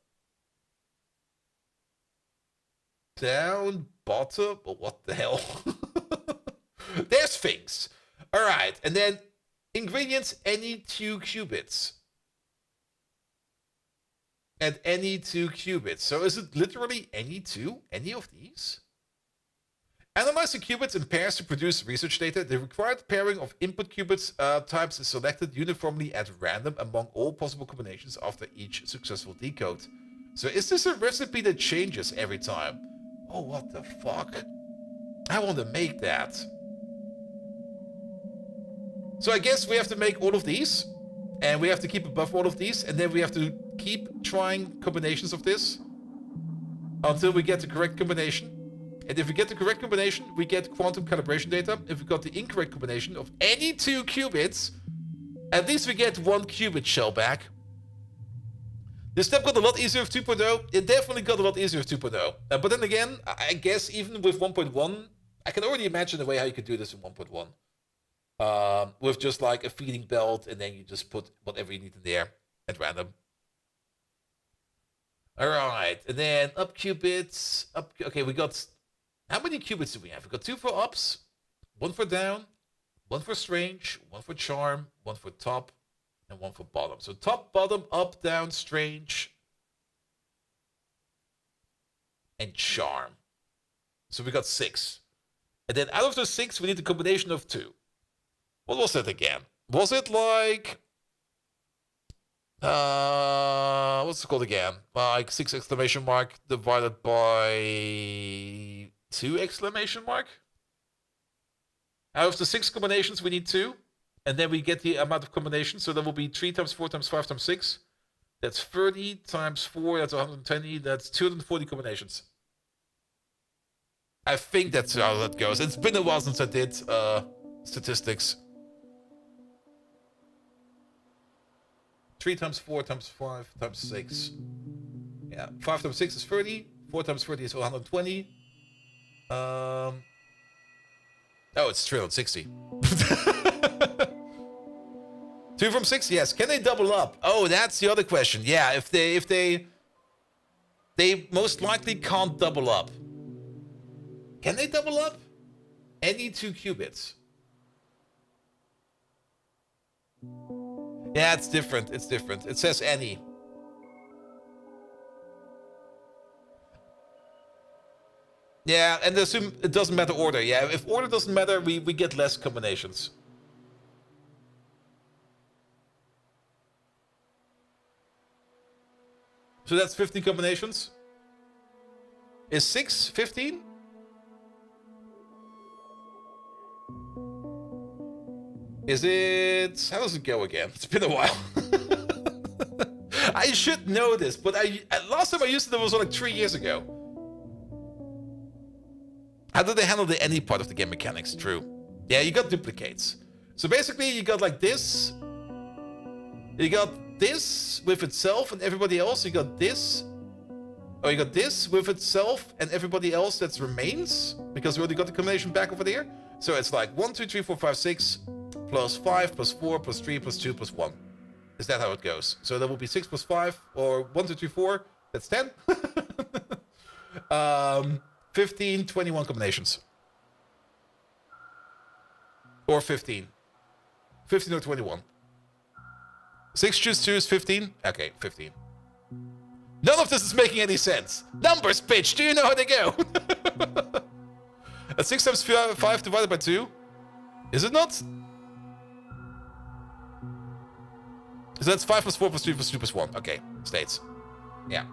down, bottom. Oh, what the hell? There's things. All right, and then ingredients, any 2 qubits. And any 2 qubits. So is it literally any 2? Any of these? Analyze the qubits in pairs to produce research data. The required pairing of input qubits types is selected uniformly at random among all possible combinations after each successful decode. So is this a recipe that changes every time? Oh, what the fuck? I want to make that. So I guess we have to make all of these. And we have to keep above all of these. And then we have to keep trying combinations of this until we get the correct combination. And if we get the correct combination, we get quantum calibration data. If we got the incorrect combination of any 2 qubits, at least we get 1 qubit shell back. This step got a lot easier with 2.0. It definitely got a lot easier with 2.0. But then again, I guess even with 1.1, I can already imagine a way how you could do this in 1.1. With just like a feeding belt, and then you just put whatever you need in there at random. Alright, and then up qubits. Okay, we got... How many qubits do we have? We got 2 for ups, 1 for down, 1 for strange, 1 for charm, 1 for top, and 1 for bottom. So top, bottom, up, down, strange, and charm. So we got 6. And then out of the 6, we need a combination of 2. What was that again? Was it like... what's it called again? Like 6 exclamation mark divided by 2 exclamation mark? Out of the 6 combinations, we need 2. And then we get the amount of combinations. So that will be 3 times 4 times 5 times 6. That's 30 times 4. That's 120. That's 240 combinations. I think that's how that goes. It's been a while since I did statistics. 3 times 4 times 5 times 6. Yeah, 5 times 6 is 30. 4 times 30 is 120. Oh, it's 360. 2 from 6, yes. Can they double up? Oh, that's the other question. Yeah, if they most likely can't double up. Can they double up? Any 2 qubits. Yeah, it's different. It's different. It says any. Yeah, and assume it doesn't matter order. Yeah, if order doesn't matter, we get less combinations. So that's 15 combinations. Is 6 15? Is it... How does it go again? It's been a while. I should know this, but last time I used it was like 3 years ago. How do they handle the any part of the game mechanics? True. Yeah, you got duplicates. So basically you got like this. You got this with itself and everybody else. You got this. Oh, you got this with itself and everybody else that remains. Because we already got the combination back over there. So it's like 1, 2, 3, 4, 5, 6. Plus 5, plus 4, plus 3, plus 2, plus 1. Is that how it goes? So that will be 6 plus 5, or 1, 2, 3, 4. That's 10. 15, 21 combinations. Or 15. 15 or 21. 6 choose 2 is 15? Okay, 15. None of this is making any sense. Numbers, bitch! Do you know how they go? 6 times 5 divided by 2? Is it not? So that's 5 plus 4 plus 3 plus 2 plus 1. Okay, states. Yeah.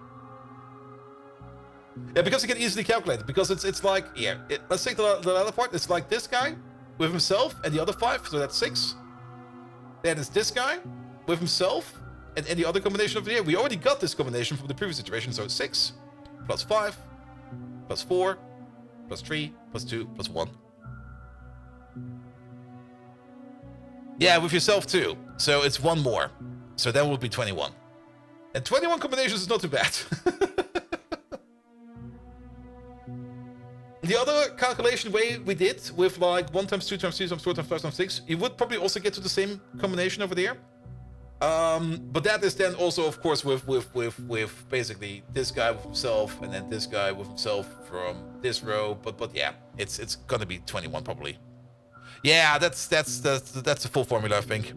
Yeah, because you can easily calculate it. Because it's like, yeah, let's take the other part. It's like this guy with himself and the other 5. So that's 6. Then it's this guy with himself and any other combination over here. We already got this combination from the previous iteration. So it's 6 plus 5 plus 4 plus 3 plus 2 plus 1. Yeah, with yourself too. So it's 1 more. So that will be 21. And 21 combinations is not too bad. The other calculation way we did with like 1 times 2 times 3 times 4 times 5 times 6, you would probably also get to the same combination over there. But that is then also, of course, with basically this guy with himself and then this guy with himself from this row. But yeah, it's gonna be 21 probably. Yeah, that's the full formula, I think.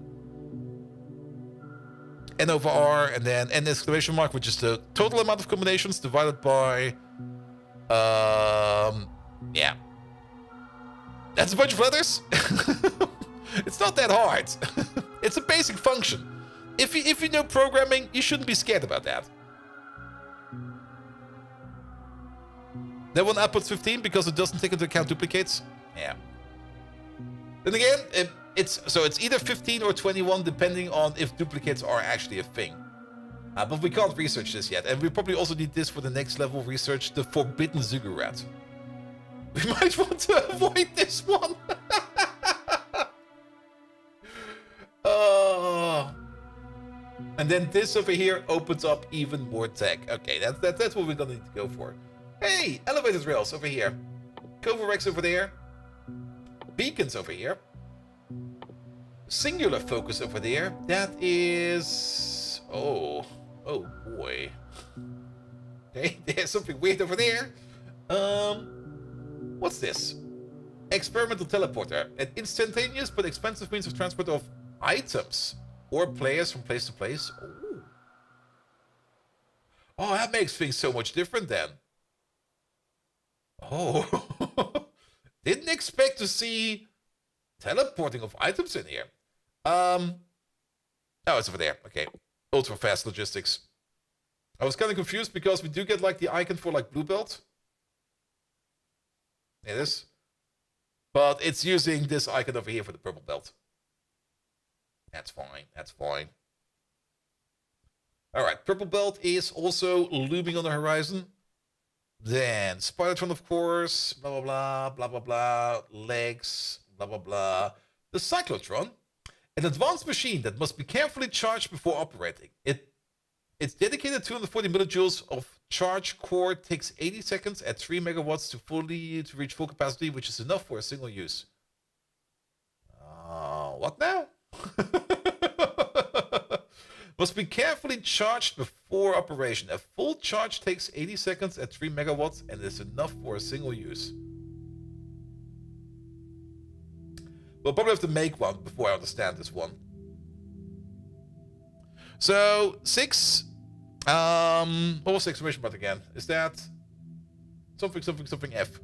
N over R and then N exclamation mark, which is the total amount of combinations divided by yeah. That's a bunch of letters. It's not that hard. It's a basic function. If you know programming, you shouldn't be scared about that. That one outputs 15 because it doesn't take into account duplicates. Yeah. Then again, it's either 15 or 21 depending on if duplicates are actually a thing. But we can't research this yet, and we probably also need this for the next level of research, the forbidden ziggurat. We might want to avoid this one. And then this over here opens up even more tech. Okay, that's what we're gonna need to go for. Hey, elevator rails over here. Covorex over there. Beacons over here. Singular focus over there. That is... Oh boy. Okay, there's something weird over there. What's this? Experimental teleporter. An instantaneous but expensive means of transport of items. or players from place to place. Oh. Oh, that makes things so much different then. Oh. Didn't expect to see teleporting of items in here. Oh, it's over there. Okay. Ultra fast logistics. I was kind of confused because we do get like the icon for like blue belt. It is. But it's using this icon over here for the purple belt. That's fine. That's fine. Alright, purple belt is also looming on the horizon. Then Spidertron, of course. Blah, blah, blah, blah, blah, blah. Legs, blah, blah, blah. The Cyclotron. An advanced machine that must be carefully charged before operating. Its dedicated 240 millijoules of charge core takes 80 seconds at 3 megawatts to reach full capacity, which is enough for a single use. What now? Must be carefully charged before operation. A full charge takes 80 seconds at 3 megawatts and is enough for a single use. We'll probably have to make one before I understand this one. So, 6. What was the exclamation mark again? Is that something F?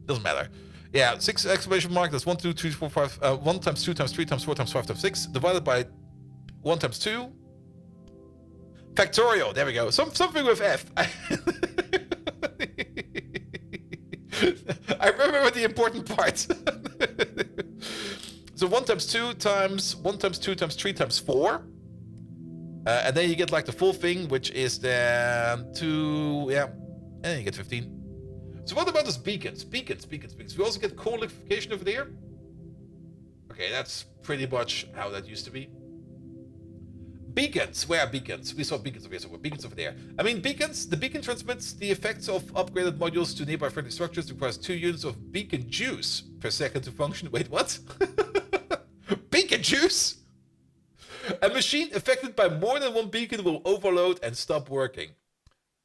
Doesn't matter. Yeah, 6 exclamation mark. That's 1, 2, 3, 4, 5. 1 times 2 times 3 times 4 times 5 times 6 divided by 1 times 2. Factorio. There we go. Something with F. I remember the important part. So 1 times 2 times 1 times 2 times 3 times 4. And then you get like the full thing, which is then 2, yeah. And then you get 15. So what about those beacons? Beacons. We also get core liquefaction over there. Okay, that's pretty much how that used to be. Beacons. Where are beacons? We saw beacons over here, so beacons over there. I mean, beacons. The beacon transmits the effects of upgraded modules to nearby friendly structures. Requires 2 units of beacon juice per second to function. Wait, what? Beacon juice? A machine affected by more than 1 beacon will overload and stop working.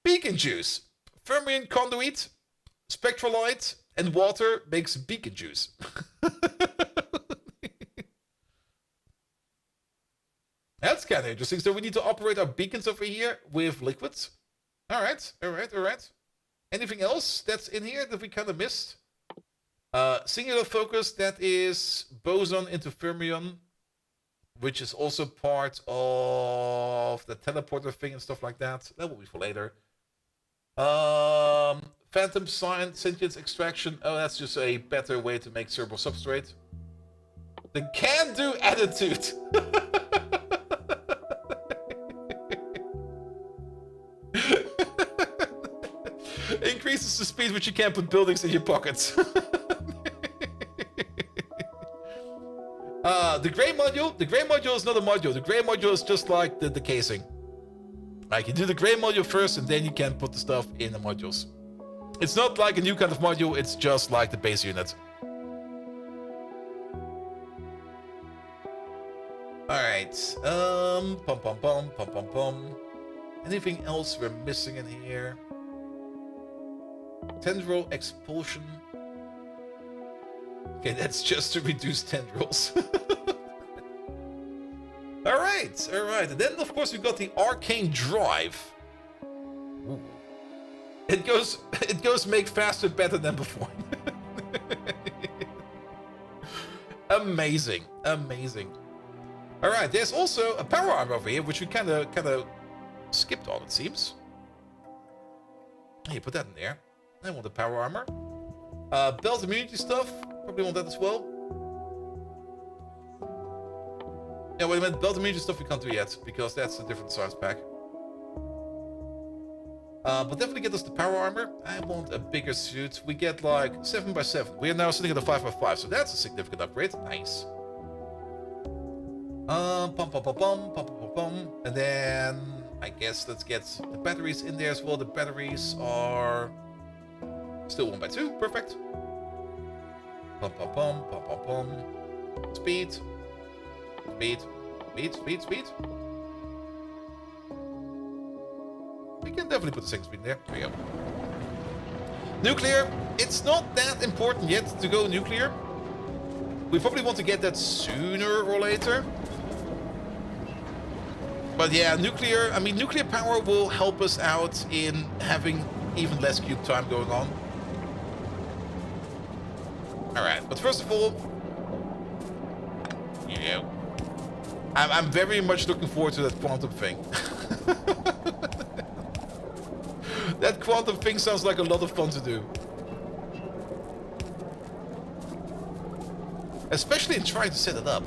Beacon juice. Fermion conduit, spectrolite, and water makes beacon juice. That's kind of interesting. So we need to operate our beacons over here with liquids. All right. Anything else that's in here that we kind of missed? Singular focus, that is boson into fermion, which is also part of the teleporter thing and stuff like that. That will be for later. Phantom sentience extraction. Oh, that's just a better way to make cerebral substrate. The can-do attitude. Increases the speed which you can't put buildings in your pockets. The gray module. The gray module is not a module. The gray module is just like the casing. Like, you do the gray module first, and then you can put the stuff in the modules. It's not like a new kind of module. It's just like the base unit. All right. Anything else we're missing in here? Tendril expulsion. Okay, that's just to reduce tendrils. All right. And then, of course, we've got the arcane drive. Ooh. It goes make faster, better than before. Amazing. All right, there's also a power armor over here, which we kind of skipped on, it seems. Hey, put that in there. I want the power armor. Belt immunity stuff. Probably want that as well. Yeah, wait a minute. Belt immunity stuff we can't do yet, because that's a different size pack. But definitely get us the power armor. I want a bigger suit. We get like 7x7. We are now sitting at a 5x5, so that's a significant upgrade. Nice. And then I guess let's get the batteries in there as well. The batteries are still 1x2. Perfect. Speed. We can definitely put the second speed in there. There we go. Nuclear. It's not that important yet to go nuclear. We probably want to get that sooner or later. But yeah, nuclear power will help us out in having even less cube time going on. Alright, but first of all, here you go. I'm very much looking forward to that quantum thing. That quantum thing sounds like a lot of fun to do. Especially in trying to set it up.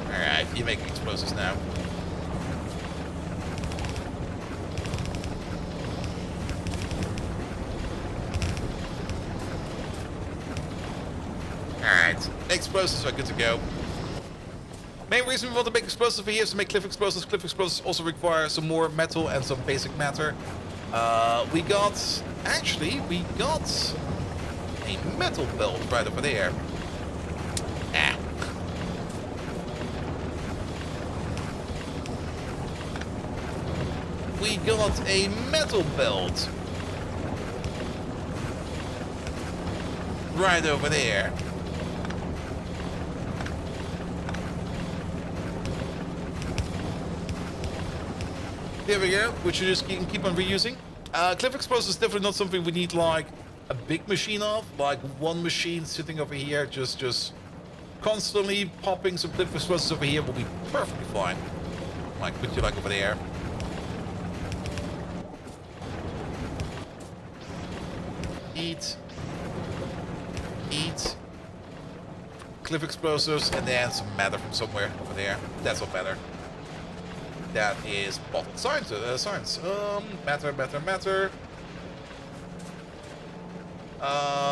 Alright, you're making explosives now. Alright, explosives are good to go. Main reason we want to make explosives over here is to make cliff explosives. Cliff explosives also require some more metal and some basic matter. We got a metal belt right over there. Ah. We got a metal belt right over there. There we go, which you just can keep on reusing. Cliff explosives is definitely not something we need like a big machine of, like one machine sitting over here, just constantly popping some cliff explosives over here will be perfectly fine. Like, put you like over there. Eat. Cliff explosives, and then some matter from somewhere over there. That's all matter. That is bottled science. Matter.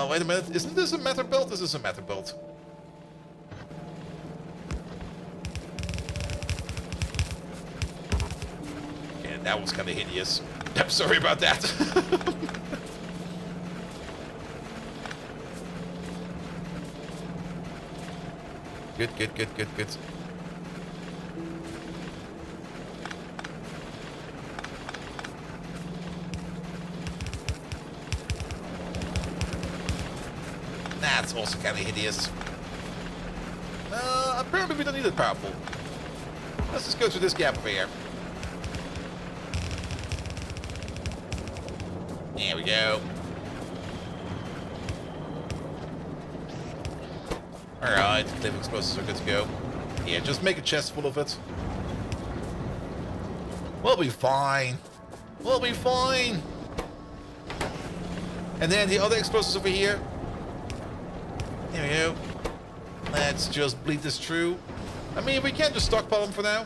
Wait a minute. Isn't this a matter belt? This is a matter belt. Yeah, that was kind of hideous. I'm sorry about that. Good. That's also kind of hideous. Apparently we don't need it powerful. Let's just go through this gap over here. There we go. Alright, cliff explosives are good to go. Yeah, just make a chest full of it. We'll be fine. We'll be fine. And then the other explosives over here. There we go. Let's just bleed this through. I mean, we can just stockpile them for now.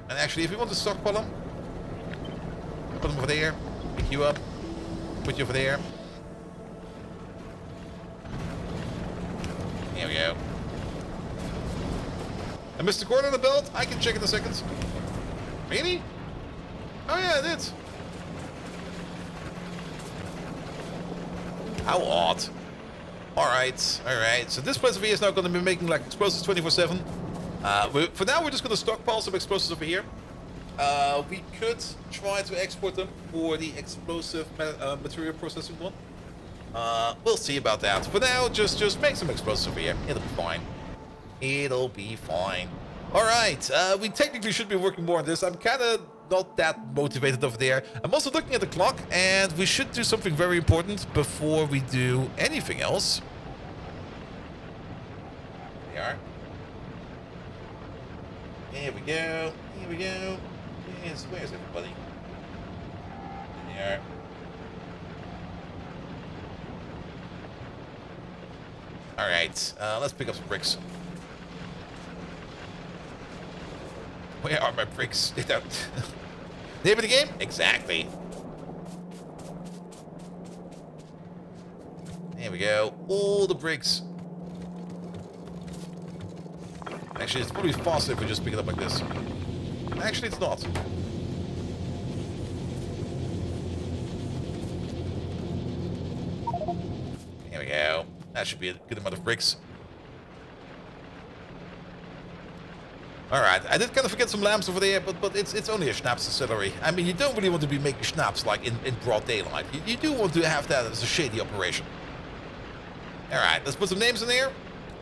And actually, if we want to stockpile them, put them over there, pick you up, put you over there. There we go. I missed the corner of the belt? I can check in a second. Really? Oh yeah, I did. How odd. Alright. So this place over here is now going to be making like explosives 24/7. For now, we're just going to stockpile some explosives over here. We could try to export them for the explosive material processing one. We'll see about that. For now, just make some explosives over here. It'll be fine. It'll be fine. Alright, we technically should be working more on this. I'm kind of not that motivated over there. I'm also looking at the clock, and we should do something very important before we do anything else. There we are. Here we go. Here we go. Where's everybody? There they are. Alright, let's pick up some bricks. Where are my bricks? They don't. Name of the game? Exactly. There we go. All the bricks. Actually, it's probably faster if we just pick it up like this. Actually, it's not. There we go. That should be a good amount of bricks. Alright, I did kind of forget some lamps over there, but it's only a schnapps distillery. I mean, you don't really want to be making schnapps like in broad daylight. You do want to have that as a shady operation. Alright, let's put some names in here.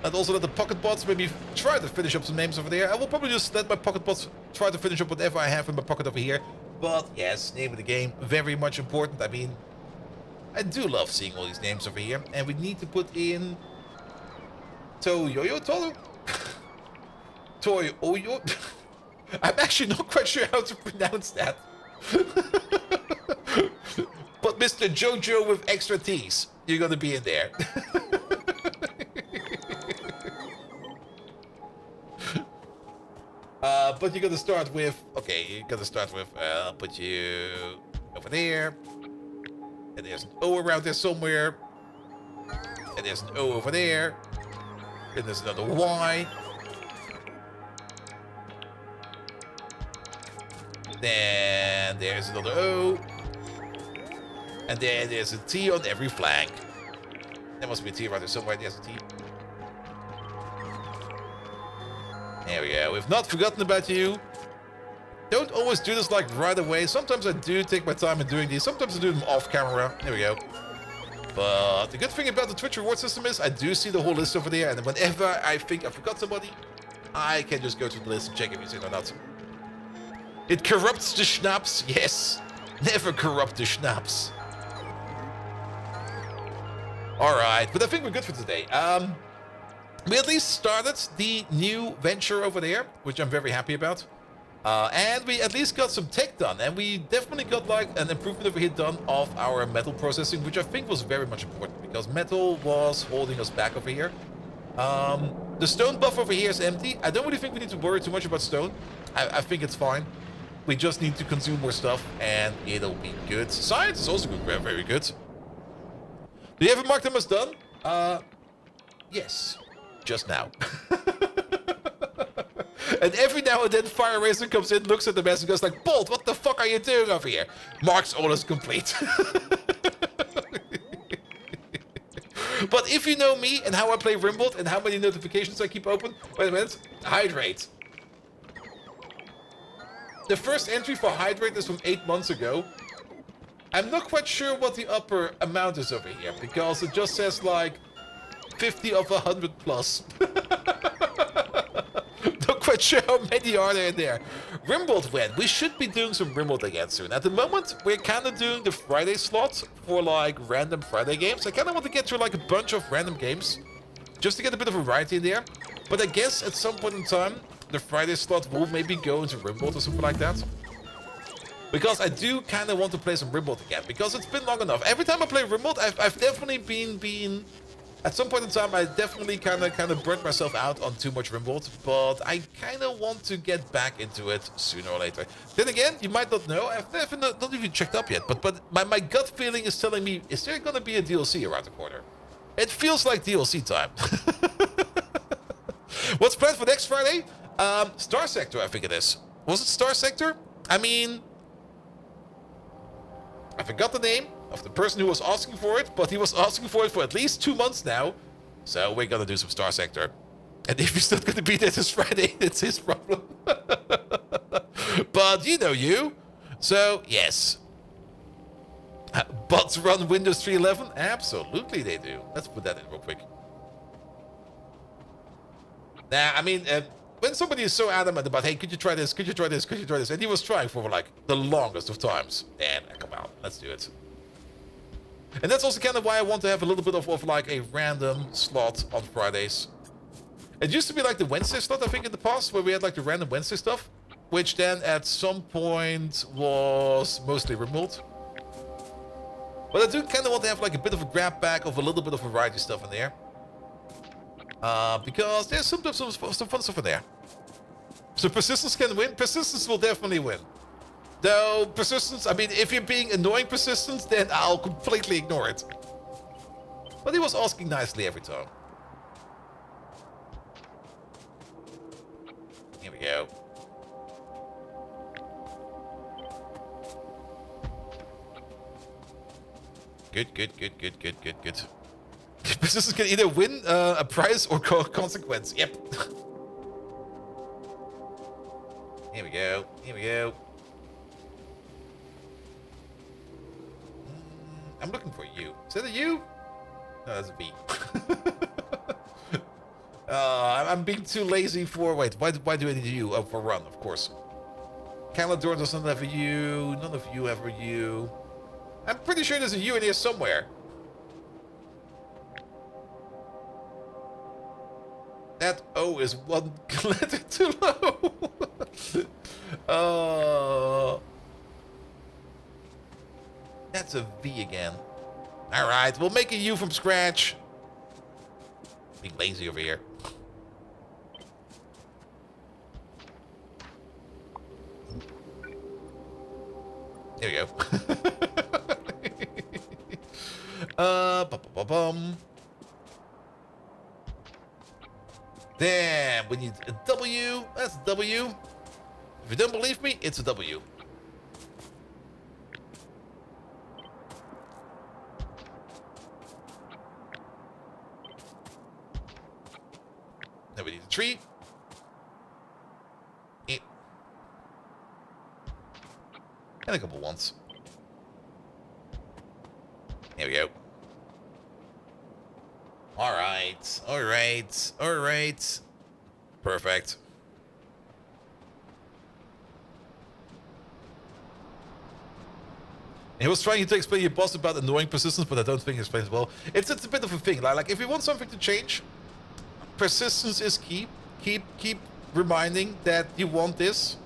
And also let the pocket bots maybe try to finish up some names over there. I will probably just let my pocket bots try to finish up whatever I have in my pocket over here. But yes, name of the game, very much important. I mean, I do love seeing all these names over here. And we need to put in... Toyoyo Tolo? Toyoyo? I'm actually not quite sure how to pronounce that. But Mr. Jojo with extra T's, you're gonna be in there. But you're gonna start with... Okay, you're gonna start with... I'll put you over there. And there's an O around there somewhere. And there's an O over there. And there's another Y. Then there's another O. And then there's a T on every flank. There must be a T around there somewhere. There's a T. There we go. We've not forgotten about you. Don't always do this like right away. Sometimes I do take my time in doing these. Sometimes I do them off camera. There we go. But the good thing about the Twitch reward system is I do see the whole list over there. And whenever I think I forgot somebody, I can just go to the list and check if he's in or not. It corrupts the schnapps. Yes. Never corrupt the schnapps. Alright. But I think we're good for today. We at least started the new venture over there, which I'm very happy about. And we at least got some tech done. And we definitely got like an improvement over here done of our metal processing, which I think was very much important because metal was holding us back over here. The stone buff over here is empty. I don't really think we need to worry too much about stone. I think it's fine. We just need to consume more stuff and it'll be good. Science is also good, very good. Do you have a mark them as done? Yes. Just now. And every now and then Fire Racer comes in, looks at the mess and goes like, Bolt, what the fuck are you doing over here? Mark's all is complete. But if you know me and how I play Rimbold and how many notifications I keep open, wait a minute, hydrate. The first entry for hydrate is from 8 months ago. I'm not quite sure what the upper amount is over here because it just says like 50 of 100 plus. Not quite sure how many are there in there. Rimbold when? We should be doing some Rimbold again soon. At the moment, we're kind of doing the Friday slot for like random Friday games. I kind of want to get through like a bunch of random games just to get a bit of variety in there. But I guess at some point in time, the Friday slot will maybe go into Rimbold or something like that. Because I do kind of want to play some Rimbold again. Because it's been long enough. Every time I play Rimbold, I've definitely been... At some point in time, I definitely kind of burnt myself out on too much Rimbold, but I kind of want to get back into it sooner or later. Then again, you might not know, I've never not even checked up yet, but my gut feeling is telling me, is there going to be a DLC around the corner? It feels like DLC time. What's planned for next Friday? Star Sector, I think it is. Was it Star Sector? I mean, I forgot the name of the person who was asking for it, but he was asking for it for at least 2 months now. So we're gonna do some Star Sector. And if he's not gonna be there this Friday, it's his problem. But you know you. So, yes. Bots run Windows 3.11? Absolutely they do. Let's put that in real quick. Nah, I mean, when somebody is so adamant about, hey, could you try this, could you try this, could you try this? And he was trying for like the longest of times. Then, come on, let's do it. And that's also kind of why I want to have a little bit of like a random slot on Fridays. It used to be like the Wednesday slot, I think, in the past, where we had like the random Wednesday stuff, which then at some point was mostly remote. But I do kind of want to have like a bit of a grab bag of a little bit of variety stuff in there. Because there's sometimes some fun stuff in there. So Persistence can win. Persistence will definitely win. Though, Persistence, I mean, if you're being annoying Persistence, then I'll completely ignore it. But he was asking nicely every time. Here we go. Good. Persistence can either win a prize or consequence. Yep. I'm looking for you. Is that a U? No, that's a V. I'm being too lazy for... Wait, why do I need a U? Oh, for run, of course. Calendar doesn't have a U. None of you have a U. I'm pretty sure there's a U in here somewhere. That O is one letter too low. That's a V again. Alright, we'll make a U from scratch. Being lazy over here. There we go. Bum. Damn, we need a W. That's a W. If you don't believe me, it's a W. Then we need a tree. And a couple ones. There we go. Alright. Perfect. He was trying to explain your boss about annoying persistence, but I don't think he explains well. It's a bit of a thing. Like if you want something to change, persistence is key. Keep reminding that you want this.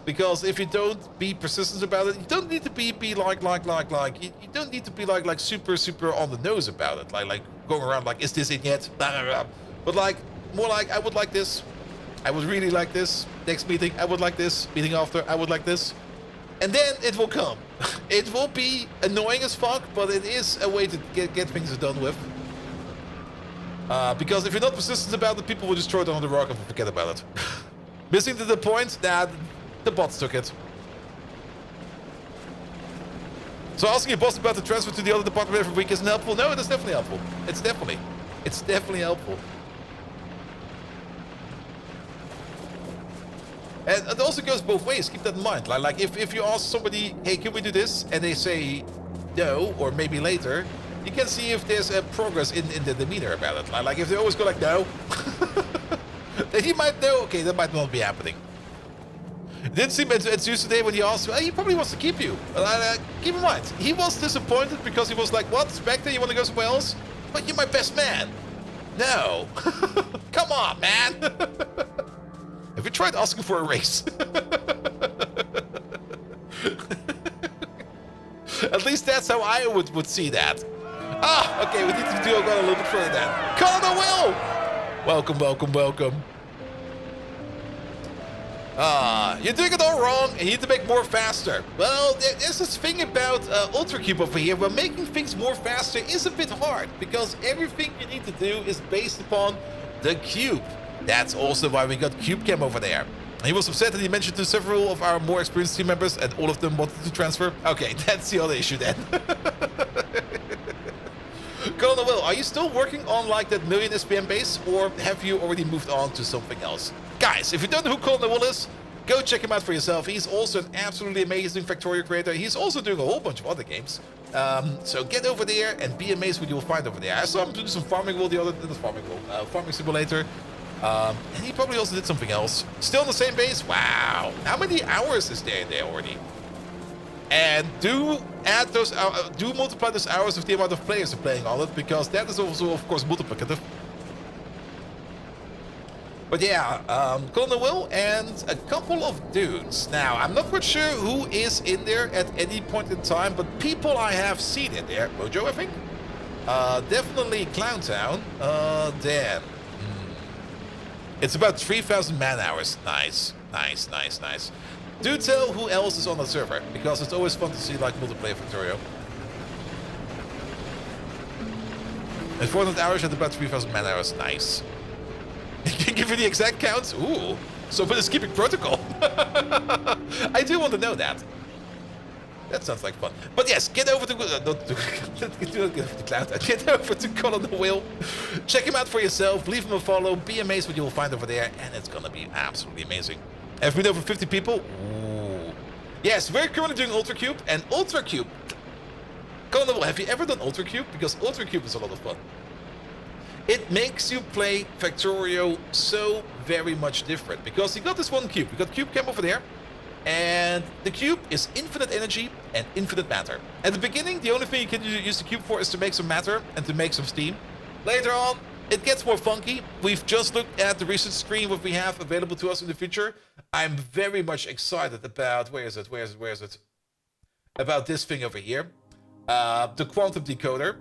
Because if you don't be persistent about it, you don't need to be like you don't need to be like super on the nose about it. Like going around like, is this it yet? Blah, blah, blah. But like more like, I would like this. I would really like this. Next meeting, I would like this. Meeting after, I would like this. And then it will come. It will be annoying as fuck, but it is a way to get things done with. Because if you're not persistent about it, people will just throw it on the rock and forget about it. Missing to the point, nah, the bots took it. So asking your boss about the transfer to the other department every week isn't helpful? No, it is definitely helpful. It's definitely helpful. And it also goes both ways, keep that in mind. Like if you ask somebody, hey, can we do this? And they say no, or maybe later, you can see if there's a progress in the demeanor about it. Like if they always go like no, then you might know, okay, that might not be happening. It didn't seem enthused today when he asked, well, he probably wants to keep you. Keep in mind, he was disappointed because he was like, what, Spectre, you want to go somewhere else? But you're my best man. No. Come on, man. Have you tried asking for a raise? At least that's how I would see that. Ah, okay, we need to go a little bit further then. Colonel Will! Welcome. You're doing it all wrong, and you need to make more faster. Well, there's this thing about Ultracube over here, where making things more faster is a bit hard, because everything you need to do is based upon the cube. That's also why we got CubeCam over there. He was upset that he mentioned to several of our more experienced team members, and all of them wanted to transfer. Okay, that's the other issue then. Colonel Will, are you still working on like that million SPM base, or have you already moved on to something else? Guys, if you don't know who Colonel Will is, go check him out for yourself. He's also an absolutely amazing Factorio creator. He's also doing a whole bunch of other games. So get over there and be amazed what you'll find over there. I saw him do some Farming Simulator. And he probably also did something else. Still on the same base? Wow. How many hours is there in there already? And do add those, do multiply those hours with the amount of players are playing on it, because that is also, of course, multiplicative. But yeah, Colonel Will and a couple of dudes. Now, I'm not quite sure who is in there at any point in time, but people I have seen in there. Mojo, I think? Definitely Clowntown. Dan. It's about 3,000 man-hours. Nice. Do tell who else is on the server, because it's always fun to see like multiplayer Factorio. And 400 hours at about 3,000 man-hours. Nice. Can you give you the exact counts? Ooh. So for the skipping protocol. I do want to know that. That sounds like fun. But yes, get over to get over to Colonel Will. Check him out for yourself. Leave him a follow. Be amazed what you will find over there, and it's gonna be absolutely amazing. Have we been over 50 people? Ooh. Yes, we're currently doing Ultracube, and Ultracube. Comment below, have you ever done Ultracube? Because Ultracube is a lot of fun. It makes you play Factorio so very much different. Because you got this one cube. You got cube cam over there. And the cube is infinite energy and infinite matter. At the beginning, the only thing you can use the cube for is to make some matter and to make some steam. Later on, it gets more funky. We've just looked at the recent screen what we have available to us in the future. I'm very much excited about, where is it? About this thing over here. The quantum decoder.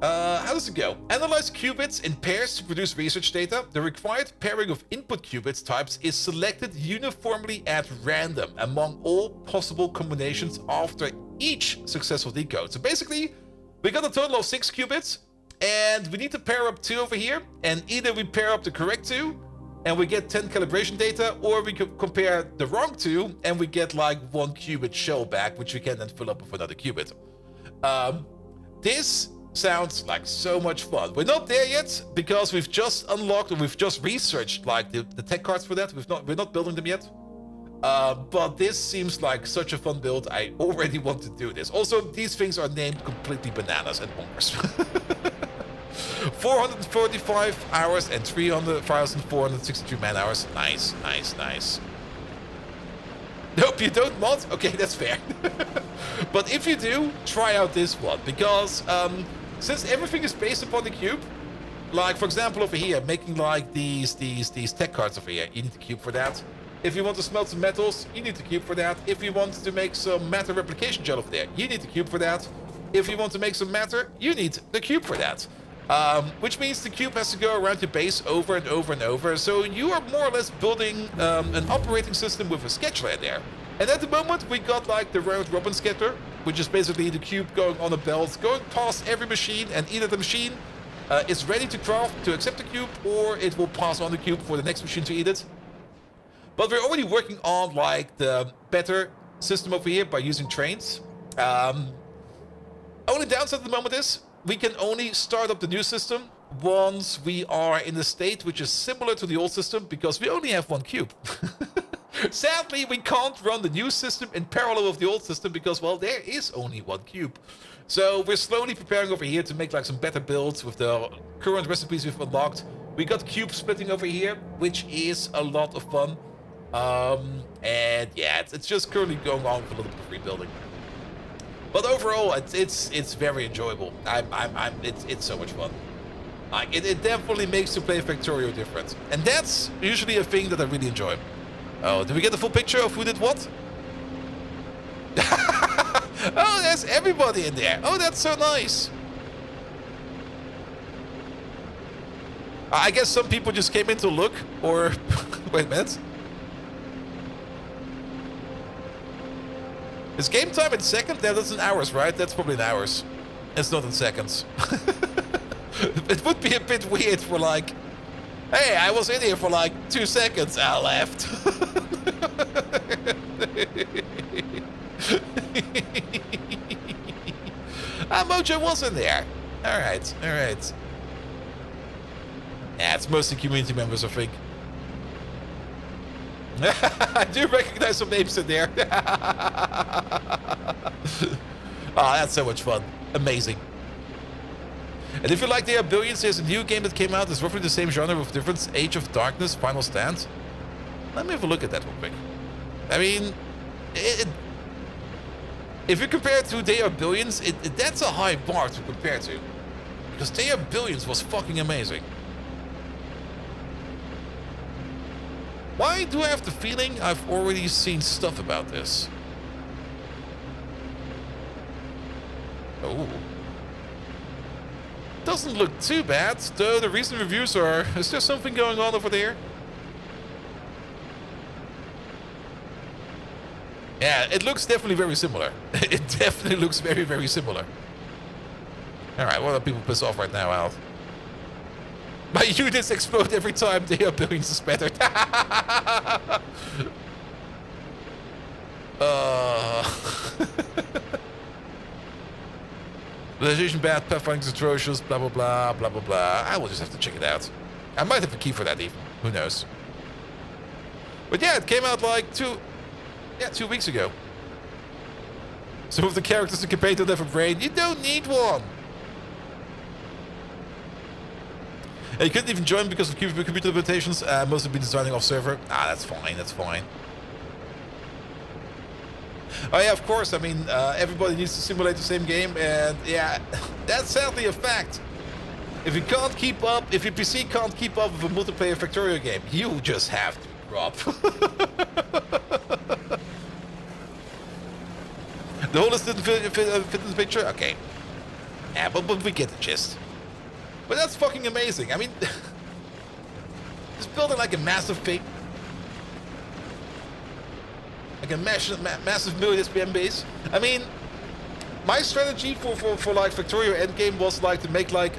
How does it go? Analyze qubits in pairs to produce research data. The required pairing of input qubits types is selected uniformly at random among all possible combinations after each successful decode. So basically, we got a total of 6 qubits, and we need to pair up 2 over here, and either we pair up the correct 2, and we get 10 calibration data, or we could compare the wrong 2, and we get like 1 qubit shell back, which we can then fill up with another qubit. This sounds like so much fun. We're not there yet because we've just unlocked or we've just researched like the tech cards for that. We're not building them yet. But this seems like such a fun build. I already want to do this. Also, these things are named completely bananas and bonkers. 445 hours and 3,463 man hours. Nice, nice, nice. Nope, you don't mod? Okay, that's fair. But if you do, try out this one. Because since everything is based upon the cube, like for example over here, making like these tech cards over here, you need a cube for that. If you want to smelt some metals, you need a cube for that. If you want to make some matter replication gel over there, you need a cube for that. If you want to make some matter, you need the cube for that. Which means the cube has to go around your base over and over and over. So you are more or less building an operating system with a scheduler in there. And at the moment, we got like the round robin scheduler, which is basically the cube going on a belt, going past every machine, and either the machine is ready to craft to accept the cube, or it will pass on the cube for the next machine to eat it. But we're already working on like the better system over here by using trains. Only downside at the moment is we can only start up the new system once we are in a state which is similar to the old system, because we only have 1 cube. Sadly, we can't run the new system in parallel with the old system because, well, there is only 1 cube. So we're slowly preparing over here to make like some better builds with the current recipes we've unlocked. We got cube splitting over here, which is a lot of fun. And yeah, it's just currently going on with a little bit of rebuilding. But overall, it's very enjoyable. It's so much fun. Like it definitely makes you play Factorio different, and that's usually a thing that I really enjoy. Oh, did we get the full picture of who did what? Oh, there's everybody in there. Oh, that's so nice. I guess some people just came in to look, or wait a minute. Is game time in seconds? Yeah, that's in hours, right? That's probably in hours. It's not in seconds. It would be a bit weird for like, hey, I was in here for like 2 seconds, I left. Mojo was in there. Alright, alright. Yeah, it's mostly community members, I think. I do recognize some names in there. Oh, that's so much fun. Amazing. And if you like They Are Billions, there's a new game that came out. It's roughly the same genre with difference. Age of Darkness, Final Stand. Let me have a look at that real quick. I mean, if you compare it to They Are Billions, that's a high bar to compare to. Because They Are Billions was fucking amazing. Why do I have the feeling I've already seen stuff about this? Oh. Doesn't look too bad, though the recent reviews are... Is there something going on over there? Yeah, it looks definitely very similar. It definitely looks very, very similar. Alright, what are people pissed off right now, Al? My units explode every time They Are Billions is better. Realization bad, pathfinding is atrocious, blah blah blah, blah blah blah. I will just have to check it out. I might have a key for that even. Who knows? But yeah, it came out like 2 weeks ago. Some of the characters in the campaign don't have a brain. You don't need one. And you couldn't even join because of computer limitations. Most have been designing off server. Ah, that's fine. That's fine. Oh yeah, of course. I mean, everybody needs to simulate the same game, and yeah, that's sadly a fact. If you can't keep up, if your PC can't keep up with a multiplayer Factorio game, you just have to drop. The whole list didn't fit in the picture? Okay. Yeah, but we get the gist. But that's fucking amazing. I mean, just building like a massive thing. Like a massive million SPM base. I mean, my strategy for like Factorio Endgame was like to make like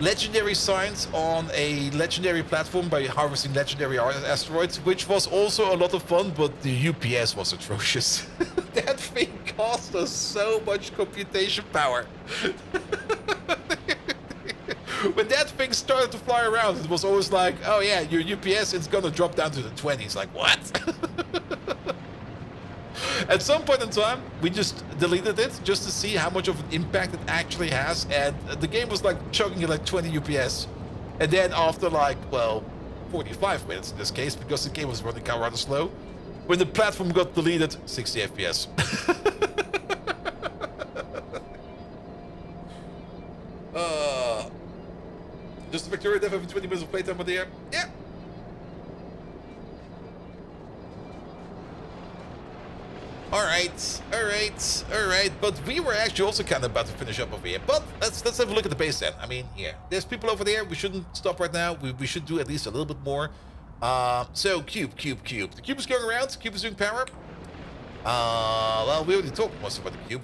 legendary signs on a legendary platform by harvesting legendary asteroids, which was also a lot of fun, but the UPS was atrocious. That thing cost us so much computation power. When that thing started to fly around, it was always like, oh yeah, your UPS is gonna drop down to the 20s. Like, what? At some point in time, we just deleted it just to see how much of an impact it actually has, and the game was like chugging at like 20 UPS. And then after like, well, 45 minutes in this case, because the game was running kind of rather slow, when the platform got deleted, 60 FPS. Just the Victoria Dev having 20 minutes of playtime on the air? Yeah. Alright. But we were actually also kind of about to finish up over here. But let's have a look at the base then. I mean, yeah, there's people over there. We shouldn't stop right now. We should do at least a little bit more. So, cube. The cube is going around. The cube is doing power. Well, we already talked most about the cube.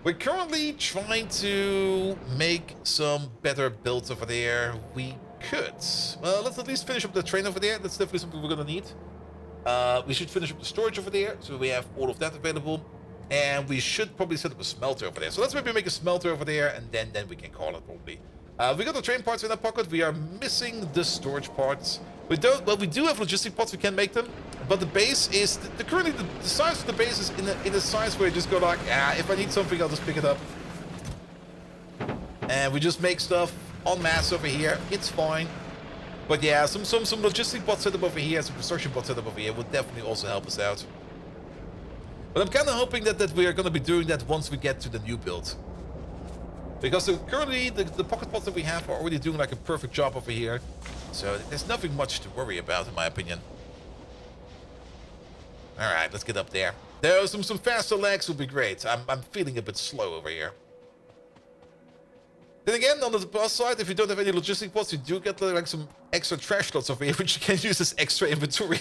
We're currently trying to make some better builds over there. We could. Well, let's at least finish up the train over there. That's definitely something we're going to need. We should finish up the storage over there, so we have all of that available. And we should probably set up a smelter over there. So let's maybe make a smelter over there, and then we can call it probably. We got the train parts in our pocket. We are missing the storage parts. We do have logistic pods. We can make them, but the base is currently the size of the base is in a size where you just go like, if I need something, I'll just pick it up, and we just make stuff en masse over here. It's fine, but yeah, some logistic pods set up over here, some construction pods set up over here would definitely also help us out. But I'm kind of hoping that we are going to be doing that once we get to the new build. Because currently, the pocket pods that we have are already doing like a perfect job over here. So there's nothing much to worry about, in my opinion. Alright, let's get up there. There's some faster legs would be great. I'm feeling a bit slow over here. Then again, on the plus side, if you don't have any logistic pods, you do get like some extra trash slots over here, which you can use as extra inventory.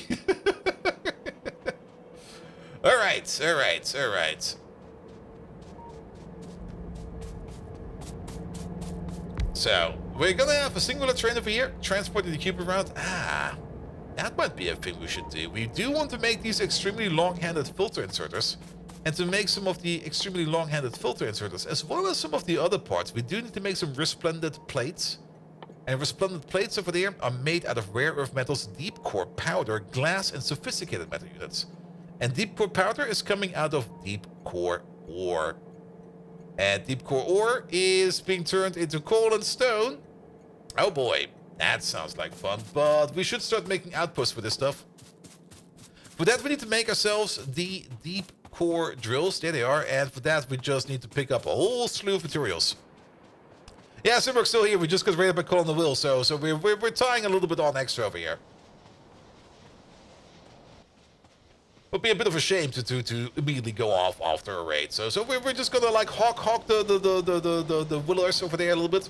Alright. So, we're gonna have a singular train over here, transporting the cube around. That might be a thing we should do. We do want to make these extremely long-handed filter inserters. And to make some of the extremely long-handed filter inserters, as well as some of the other parts, we do need to make some resplendent plates. And resplendent plates over there are made out of rare earth metals, deep core powder, glass, and sophisticated metal units. And deep core powder is coming out of deep core ore. And deep core ore is being turned into coal and stone. Oh boy, that sounds like fun. But we should start making outposts for this stuff. For that, we need to make ourselves the deep core drills. There they are. And for that, we just need to pick up a whole slew of materials. Yeah, Simberg's still here. We just got raided by Call on the Will. So we're tying a little bit on extra over here. Would be a bit of a shame to immediately go off after a raid. So we're just gonna like hawk the Willers over there a little bit.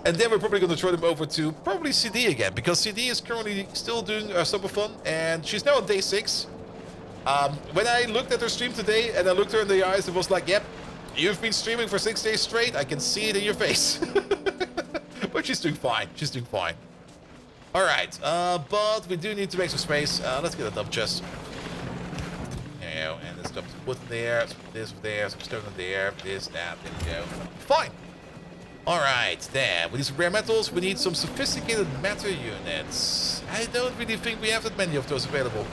And then we're probably gonna throw them over to probably CD again, because CD is currently still doing super fun, and she's now on day 6. When I looked at her stream today and I looked her in the eyes, it was like, yep, you've been streaming for 6 days straight. I can see it in your face. But she's doing fine. Alright, but we do need to make some space. Let's get a dump chest. There we go, and let's dump some wood in there, some this over there, some stone in there, this, that, there we go. Fine! Alright, there. We need some rare metals, we need some sophisticated matter units. I don't really think we have that many of those available.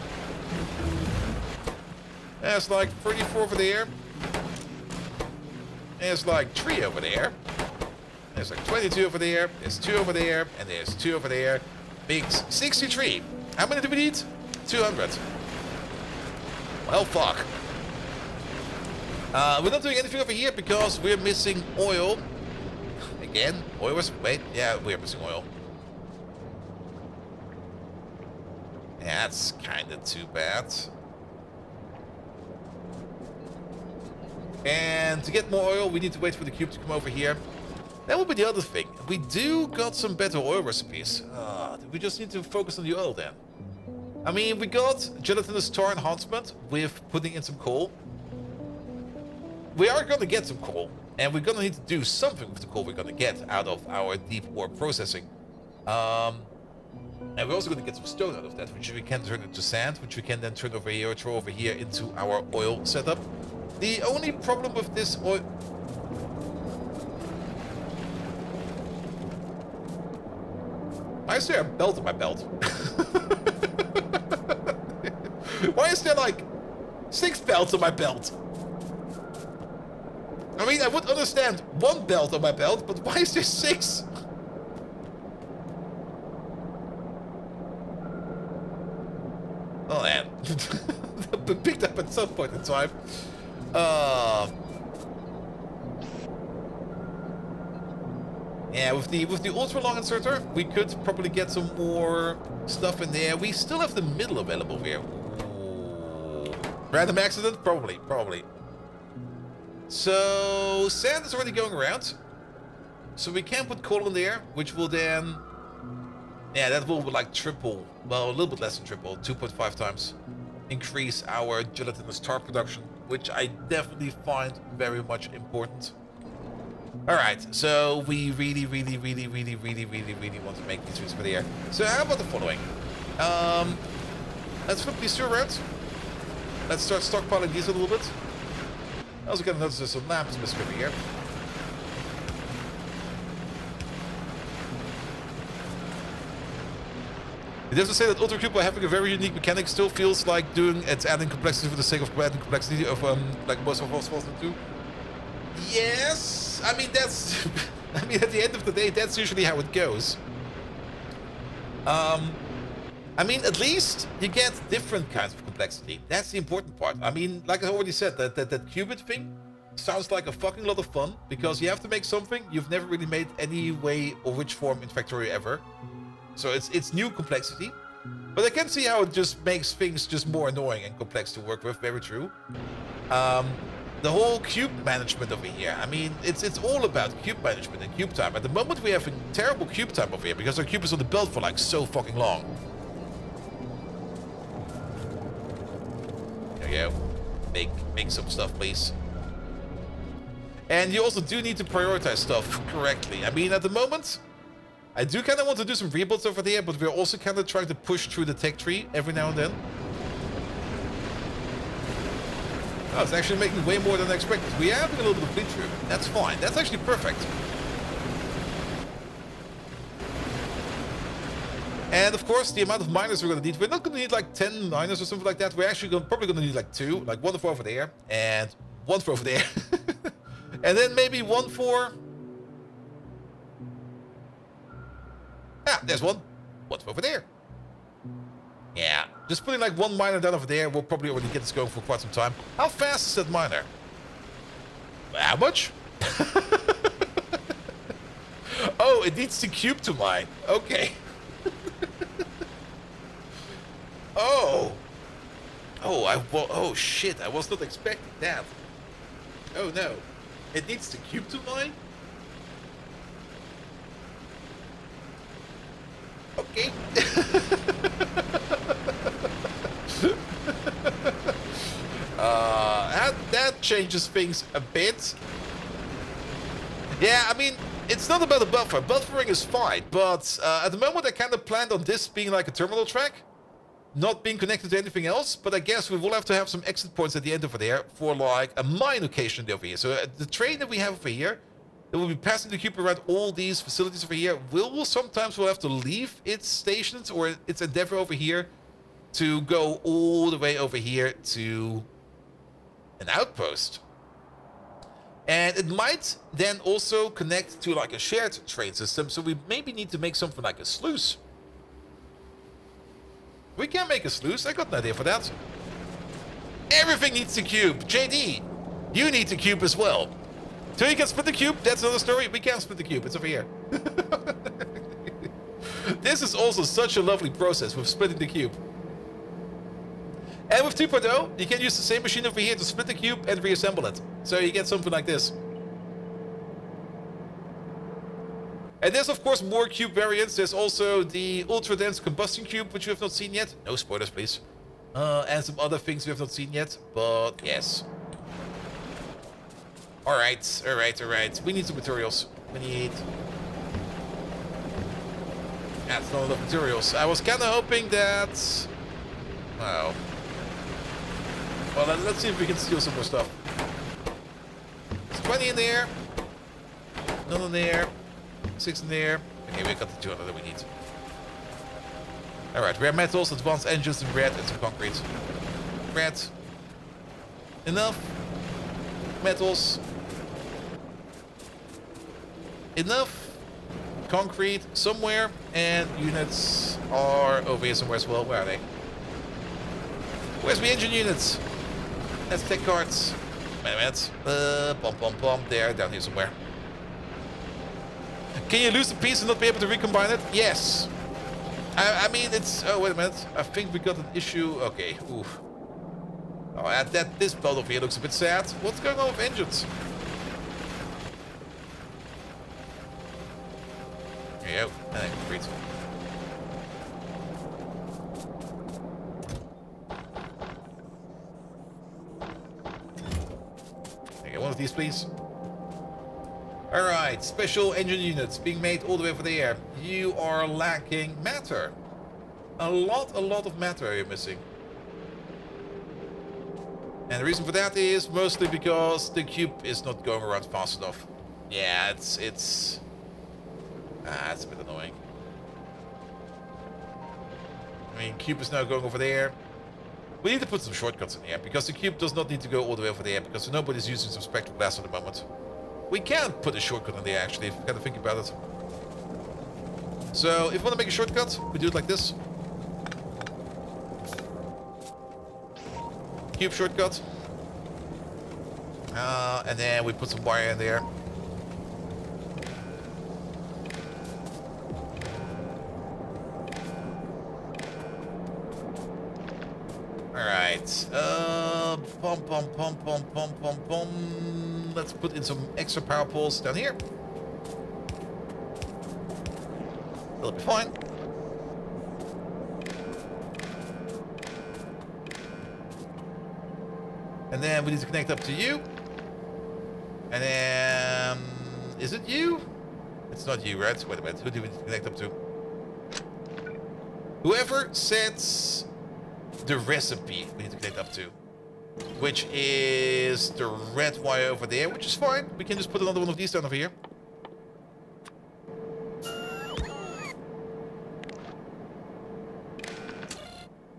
There's like 34 over there. There's like 3 over there. There's like 22 over there. There's 2 over there. And there's 2 over there. Makes 63. How many do we need? 200. Well, fuck. We're not doing anything over here because we're missing oil. Again, oil was... Wait, yeah, we're missing oil. Yeah, that's kind of too bad. And to get more oil, we need to wait for the cube to come over here. That will be the other thing. We do got some better oil recipes. We just need to focus on the oil then. I mean, we got gelatinous tar enhancement with putting in some coal. We are going to get some coal. And we're going to need to do something with the coal we're going to get out of our deep ore processing. And we're also going to get some stone out of that, which we can turn into sand, which we can then turn over here or throw over here into our oil setup. The only problem with this oil... Why is there a belt on my belt? Why is there like 6 belts on my belt? I mean, I would understand 1 belt on my belt, but why is there 6? Oh man. They'll be picked up at some point in time. Yeah, with the ultra long inserter, we could probably get some more stuff in there. We still have the middle available here. Ooh. Random accident? Probably. So, sand is already going around. So we can put coal in there, which will then... Yeah, that will like triple, well, a little bit less than triple, 2.5 times increase our gelatinous tar production, which I definitely find very much important. Alright, so we really want to make these things for the air. So how about the following? Let's flip these 2 around. Let's start stockpiling these a little bit. I also gotta notice there's some lamps missing over here. It doesn't say that Ultracube, by having a very unique mechanic, still feels like doing it's adding complexity for the sake of adding complexity of like most of us do. Yes, I mean that's I mean at the end of the day that's usually how it goes. I mean at least you get different kinds of complexity. That's the important part. I mean, like I already said, that qubit thing sounds like a fucking lot of fun because you have to make something you've never really made any way or which form in Factorio ever. So it's new complexity, but I can see how it just makes things just more annoying and complex to work with. Very true. The whole cube management over here. I mean, it's all about cube management and cube time. At the moment, we have a terrible cube time over here because our cube is on the belt for like so fucking long. There you go. Make some stuff, please. And you also do need to prioritize stuff correctly. I mean, at the moment, I do kind of want to do some rebuilds over there, but we're also kind of trying to push through the tech tree every now and then. Oh, it's actually making way more than I expected. We are having a little bit of bleed through. That's fine. That's actually perfect. And of course, the amount of miners we're going to need. We're not going to need like 10 miners or something like that. We're actually probably going to need like 2. Like 1 for over there and 1 for over there. And then maybe 1 for... Ah, there's 1. 1 for over there. Yeah, just putting like 1 miner down over there will probably already get us going for quite some time. How fast is that miner? How much? Oh, it needs to cube to mine. Okay. Oh. Oh shit, I was not expecting that. Oh no. It needs to cube to mine? Okay. That changes things a bit. Yeah, I mean, it's not about the buffer. Buffering is fine, but at the moment I kind of planned on this being like a terminal track, not being connected to anything else, but I guess we will have to have some exit points at the end over there for like a mine occasionally over here. So the train that we have over here, that will be passing the cube around all these facilities over here, will sometimes have to leave its stations or its endeavor over here to go all the way over here to An outpost. And it might then also connect to like a shared train system, so we maybe need to make something like a sluice. We can make a sluice, I got an idea for that. Everything needs a cube. JD, you need a cube as well. So you can split the cube, that's another story. We can't split the cube, it's over here. This is also such a lovely process with splitting the cube. And with 2.0, you can use the same machine over here to split the cube and reassemble it. So you get something like this. And there's of course more cube variants. There's also the ultra dense combustion cube, which you have not seen yet. No spoilers, please. And some other things we have not seen yet, but yes. Alright, alright. We need some materials. We need... That's not enough materials. I was kind of hoping that... Wow. Well, let's see if we can steal some more stuff. There's 20 in there. None in there. 6 in there. Okay, we got the 200 that we need. Alright, rare metals, advanced engines in red, and some concrete. Red. Enough. Metals. Enough. Concrete somewhere. And units are over here somewhere as well. Where are they? Where's the engine units? Let's take cards. Wait a minute. Pom. There, down here somewhere. Can you lose the piece and not be able to recombine it? Yes. I mean, it's... Oh, wait a minute. I think we got an issue. Okay. Oof. Oh, this belt over here looks a bit sad. What's going on with engines? There you go. And then concrete. Okay, one of these, please. Alright, special engine units being made all the way over there. You are lacking matter. A lot of matter you're missing. And the reason for that is mostly because the cube is not going around fast enough. Yeah, it's a bit annoying. I mean, cube is now going over there. We need to put some shortcuts in here, because the cube does not need to go all the way over there, because nobody's using some spectral glass at the moment. We can put a shortcut in there, actually, if you kind of think about it. So, if we want to make a shortcut, we do it like this. Cube shortcut. And then we put some wire in there. Alright. Pom. Let's put in some extra power poles down here. That'll be fine. And then we need to connect up to you. And then... Is it you? It's not you, right? Wait a minute. Who do we need to connect up to? Whoever sets the recipe we need to connect up to. Which is the red wire over there, which is fine. We can just put another one of these down over here.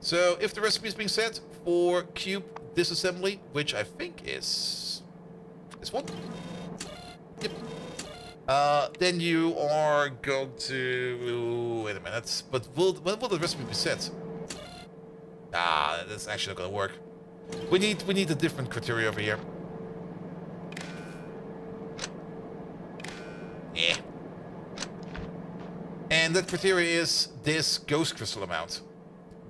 So, if the recipe is being set for cube disassembly, which I think is this one. Yep. Then you are going to... Wait a minute. But when will the recipe be set? Ah, that's actually not going to work. We need a different criteria over here. Yeah. And that criteria is this ghost crystal amount.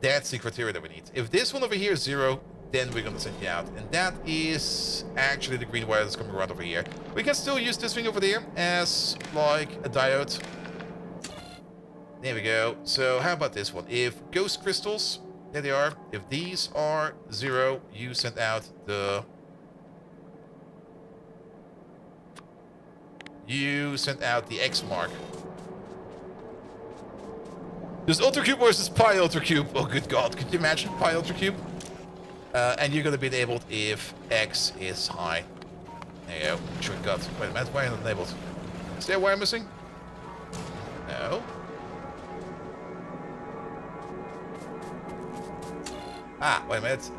That's the criteria that we need. If this one over here is 0, then we're gonna send you out. And that is actually the green wire that's coming around over here. We can still use this thing over there as like a diode. There we go. So how about this one? If ghost crystals, there they are. If these are 0, you send out the... You send out the X mark. There's Ultracube versus Pi Ultracube. Oh, good God. Could you imagine Pi Ultracube? And you're going to be enabled if X is high. There you go. Shortcut. Wait a minute. Why not enabled? Is there a wire missing? No. Ah, wait a minute.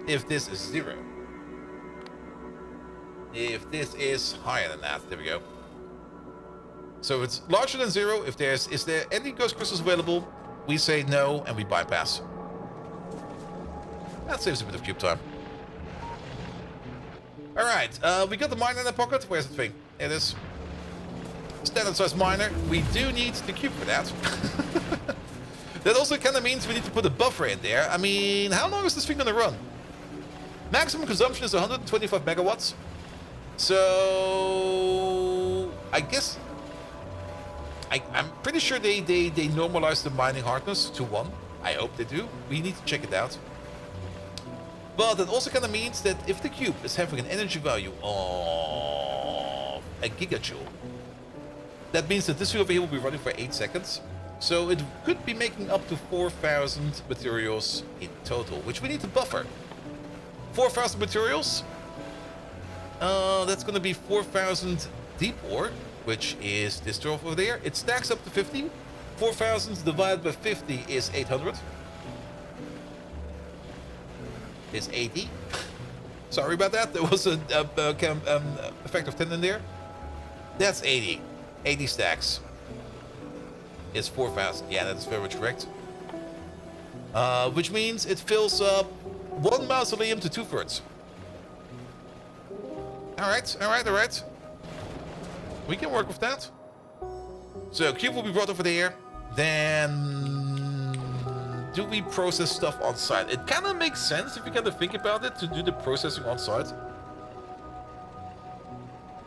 If this is 0. if this is higher than that. There we go. So it's larger than 0. If is there any ghost crystals available, we say no and we bypass. That saves a bit of cube time. Alright, we got the miner in the pocket. Where's the thing? There it is. Standard size miner. We do need the cube for that. That also kind of means we need to put a buffer in there. I mean, how long is this thing going to run? Maximum consumption is 125 megawatts. So I guess I'm pretty sure they normalized the mining hardness to 1. I hope they do. We need to check it out. But that also kind of means that if the cube is having an energy value of a gigajoule, that means that this thing over here will be running for 8 seconds. So it could be making up to 4,000 materials in total, which we need to buffer. 4,000 materials. That's going to be 4,000 deep ore, which is this door over there. It stacks up to 50. 4,000 divided by 50 is 800. Is 80. Sorry about that. There was a factor of 10 in there. That's 80. 80 stacks. Is 4,000. Yeah, that's very much correct. Which means it fills up 1 mausoleum to 2/3. Alright. We can work with that. So cube will be brought over there. Then do we process stuff on site? It kind of makes sense if you kind of think about it to do the processing on site.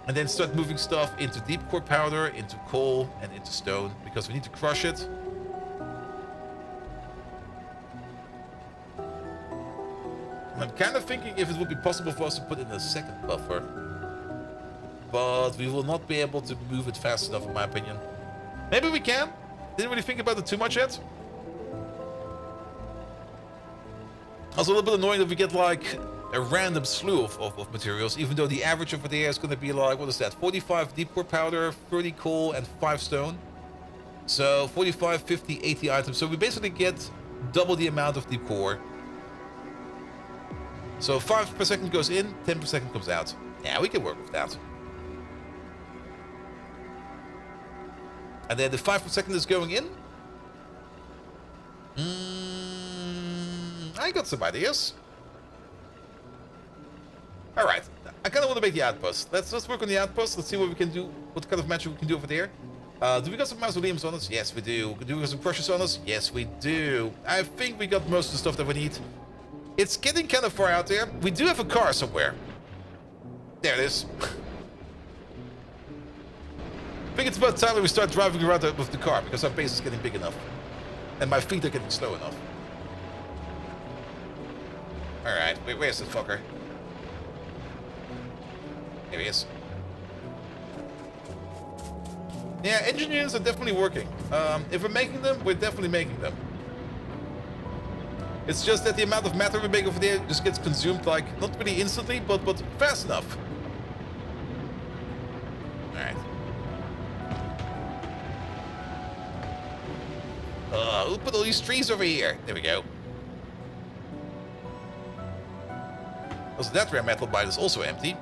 And then start moving stuff into deep core powder, into coal, and into stone, because we need to crush it. I'm kind of thinking if it would be possible for us to put in a second buffer. But we will not be able to move it fast enough, in my opinion. Maybe we can. Didn't really think about it too much yet. Also a little bit annoying that we get like a random slew of materials, even though the average over there is going to be like, what is that, 45 deep core powder, 30 coal, and 5 stone. So 45, 50, 80 items. So we basically get double the amount of deep core. So 5 per second goes in, 10 per second comes out. Yeah, we can work with that. And then the 5 per second is going in. I got some ideas. Alright, I kind of want to make the outpost. Let's work on the outpost. Let's see what we can do, what kind of magic we can do over there. Do we got some mausoleums on us? Yes, we do. Do we got some crushers on us? Yes, we do. I think we got most of the stuff that we need. It's getting kind of far out there. We do have a car somewhere. There it is. I think it's about time that we start driving around with the car, because our base is getting big enough. And my feet are getting slow enough. Alright, where's this fucker? There he is. Yeah, engineers are definitely working. If we're making them, we're definitely making them. It's just that the amount of matter we make over there just gets consumed, like, not really instantly, but fast enough. Alright. We'll put all these trees over here. There we go. Also, that rare metal mine is also empty.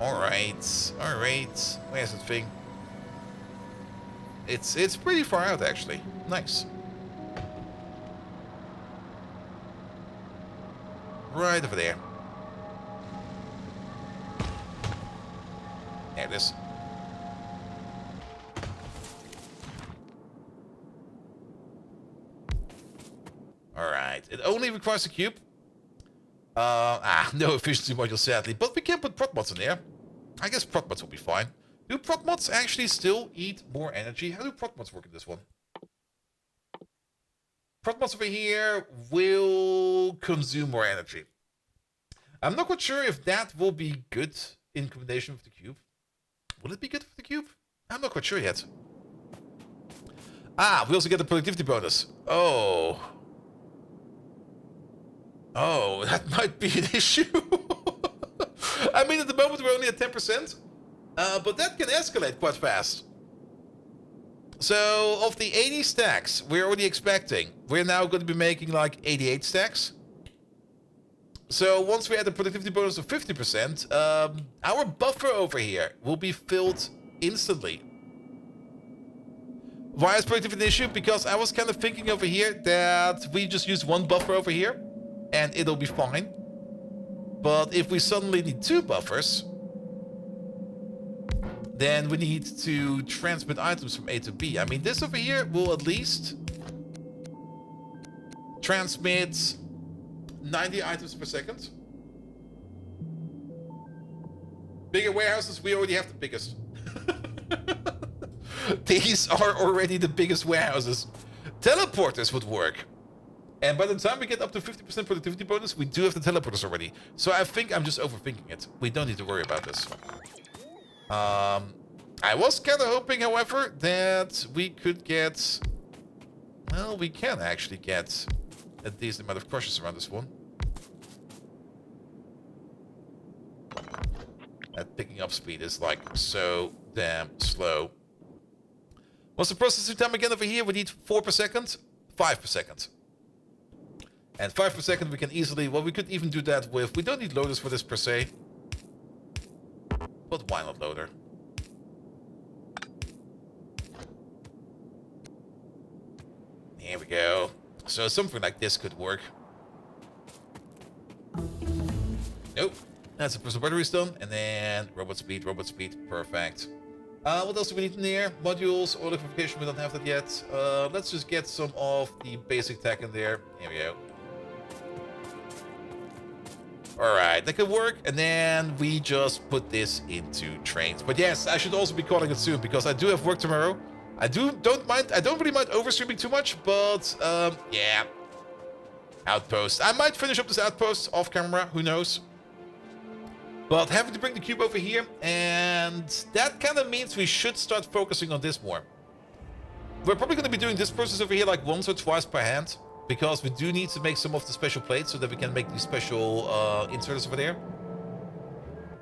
Alright. Where's the thing? It's pretty far out, actually. Nice. Right over there. There it is. Alright. It only requires a cube. No efficiency module, sadly. But we can put prot mods in there. I guess prot mods will be fine. Do prot mods actually still eat more energy? How do prot mods work in this one? Prot mods over here will consume more energy. I'm not quite sure if that will be good in combination with the cube. Will it be good with the cube? I'm not quite sure yet. We also get the productivity bonus. Oh, that might be an issue. I mean, at the moment we're only at 10%. But that can escalate quite fast. So, of the 80 stacks we're already expecting, we're now going to be making like 88 stacks. So, once we add a productivity bonus of 50%, our buffer over here will be filled instantly. Why is productivity an issue? Because I was kind of thinking over here that we just use one buffer over here, and it'll be fine. But if we suddenly need two buffers, then we need to transmit items from A to B. I mean, this over here will at least transmit 90 items per second. Bigger warehouses, we already have the biggest. These are already the biggest warehouses. Teleporters would work. And by the time we get up to 50% productivity bonus, we do have the teleporters already. So I think I'm just overthinking it. We don't need to worry about this. I was kind of hoping, however, that we could get... Well, we can actually get a decent amount of crushers around this one. That picking up speed is like so damn slow. What's the processing time again over here? We need 4 per second, 5 per second. And 5 per second we can easily... Well, we could even do that with... We don't need loaders for this per se. But why not loader? Here we go. So something like this could work. Nope. That's the first battery's done. And then robot speed, perfect. What else do we need in there? Modules, auto verification, we don't have that yet. Let's just get some of the basic tech in there. Here we go. Alright, that could work. And then we just put this into trains. But yes, I should also be calling it soon because I do have work tomorrow. I don't really mind overstreaming too much, but yeah. Outpost. I might finish up this outpost off camera, who knows? But having to bring the cube over here, and that kind of means we should start focusing on this more. We're probably going to be doing this process over here like once or twice per hand, because we do need to make some of the special plates so that we can make these special inserters over there.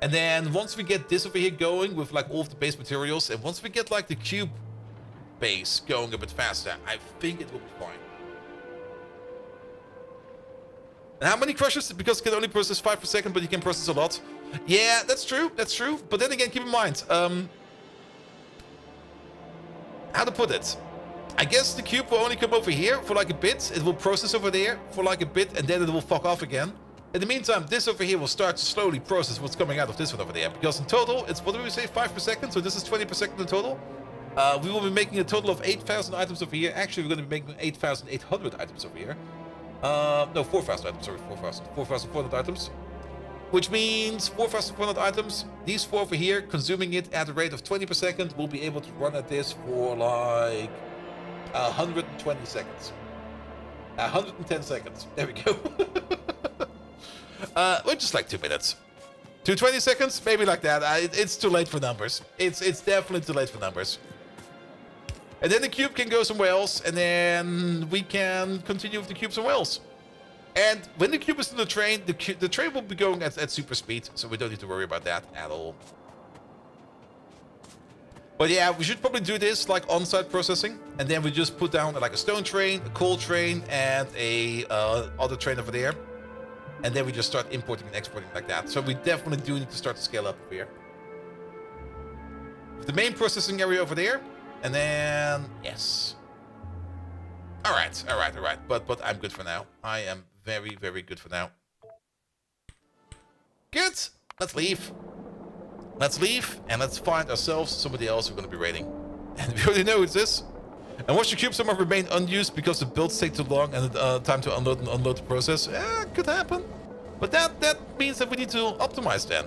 And then once we get this over here going with like all of the base materials, and once we get like the cube base going a bit faster, I think it will be fine. And how many crushers? Because it can only process 5 per second, but you can process a lot. Yeah, that's true. That's true. But then again, keep in mind, how to put it? I guess the cube will only come over here for like a bit. It will process over there for like a bit, and then it will fuck off again. In the meantime, this over here will start to slowly process what's coming out of this one over there. Because in total, it's, what do we say, 5 per second? So this is 20 per second in total. We will be making a total of 8,000 items over here. Actually, we're going to be making 8,800 items over here. No, 4,000 items, sorry, 4,400 items. Which means 4,400 items. These 4 over here, consuming it at a rate of 20 per second, we'll be able to run at this for like 120 seconds. 110 seconds. There we go. Which is like 2 minutes. 220 seconds? Maybe like that. It's too late for numbers. It's definitely too late for numbers. And then the cube can go somewhere else, and then we can continue with the cube somewhere else. And when the cube is in the train, the train will be going at super speed, so we don't need to worry about that at all. But yeah, we should probably do this like on-site processing, and then we just put down like a stone train, a coal train, and a other train over there. And then we just start importing and exporting like that. So we definitely do need to start to scale up over here. The main processing area over there. And then, yes. All right. But I'm good for now. I am very, very good for now. Good. Let's leave. Let's leave, and let's find ourselves somebody else we're going to be raiding. And we already know it's this. And watch the cube somehow remain unused because the builds take too long and time to unload and unload the process. Could happen. But that means that we need to optimize then.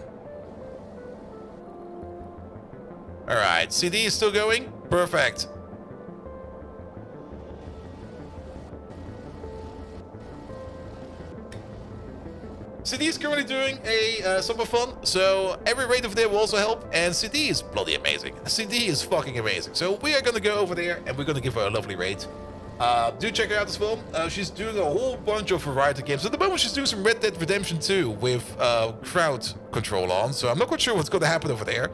Alright, CD is still going. Perfect. CD is currently doing a summer fun, so every raid over there will also help, and CD is bloody amazing. CD is fucking amazing. So we are gonna go over there and we're gonna give her a lovely raid. Do check her out as well. She's doing a whole bunch of variety games. At the moment she's doing some Red Dead Redemption 2 with crowd control on, so I'm not quite sure what's gonna happen over there.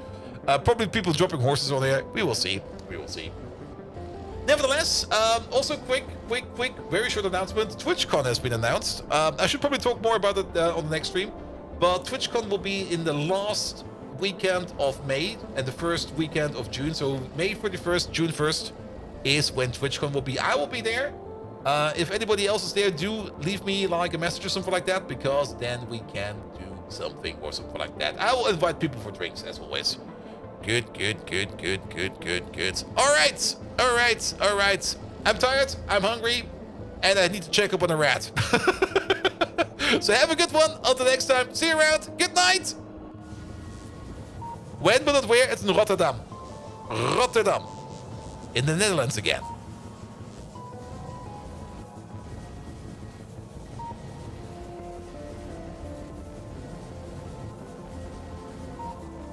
Probably people dropping horses on there. We will see. We will see. Nevertheless, also quick, very short announcement. TwitchCon has been announced. I should probably talk more about it on the next stream. But TwitchCon will be in the last weekend of May and the first weekend of June. So May 31st, June 1st is when TwitchCon will be. I will be there. If anybody else is there, do leave me like a message or something like that, because then we can do something or something like that. I will invite people for drinks as always. Good. All right. I'm tired, I'm hungry, and I need to check up on a rat. So have a good one. Until next time. See you around. Good night. When will it wear? It's in Rotterdam. In the Netherlands again.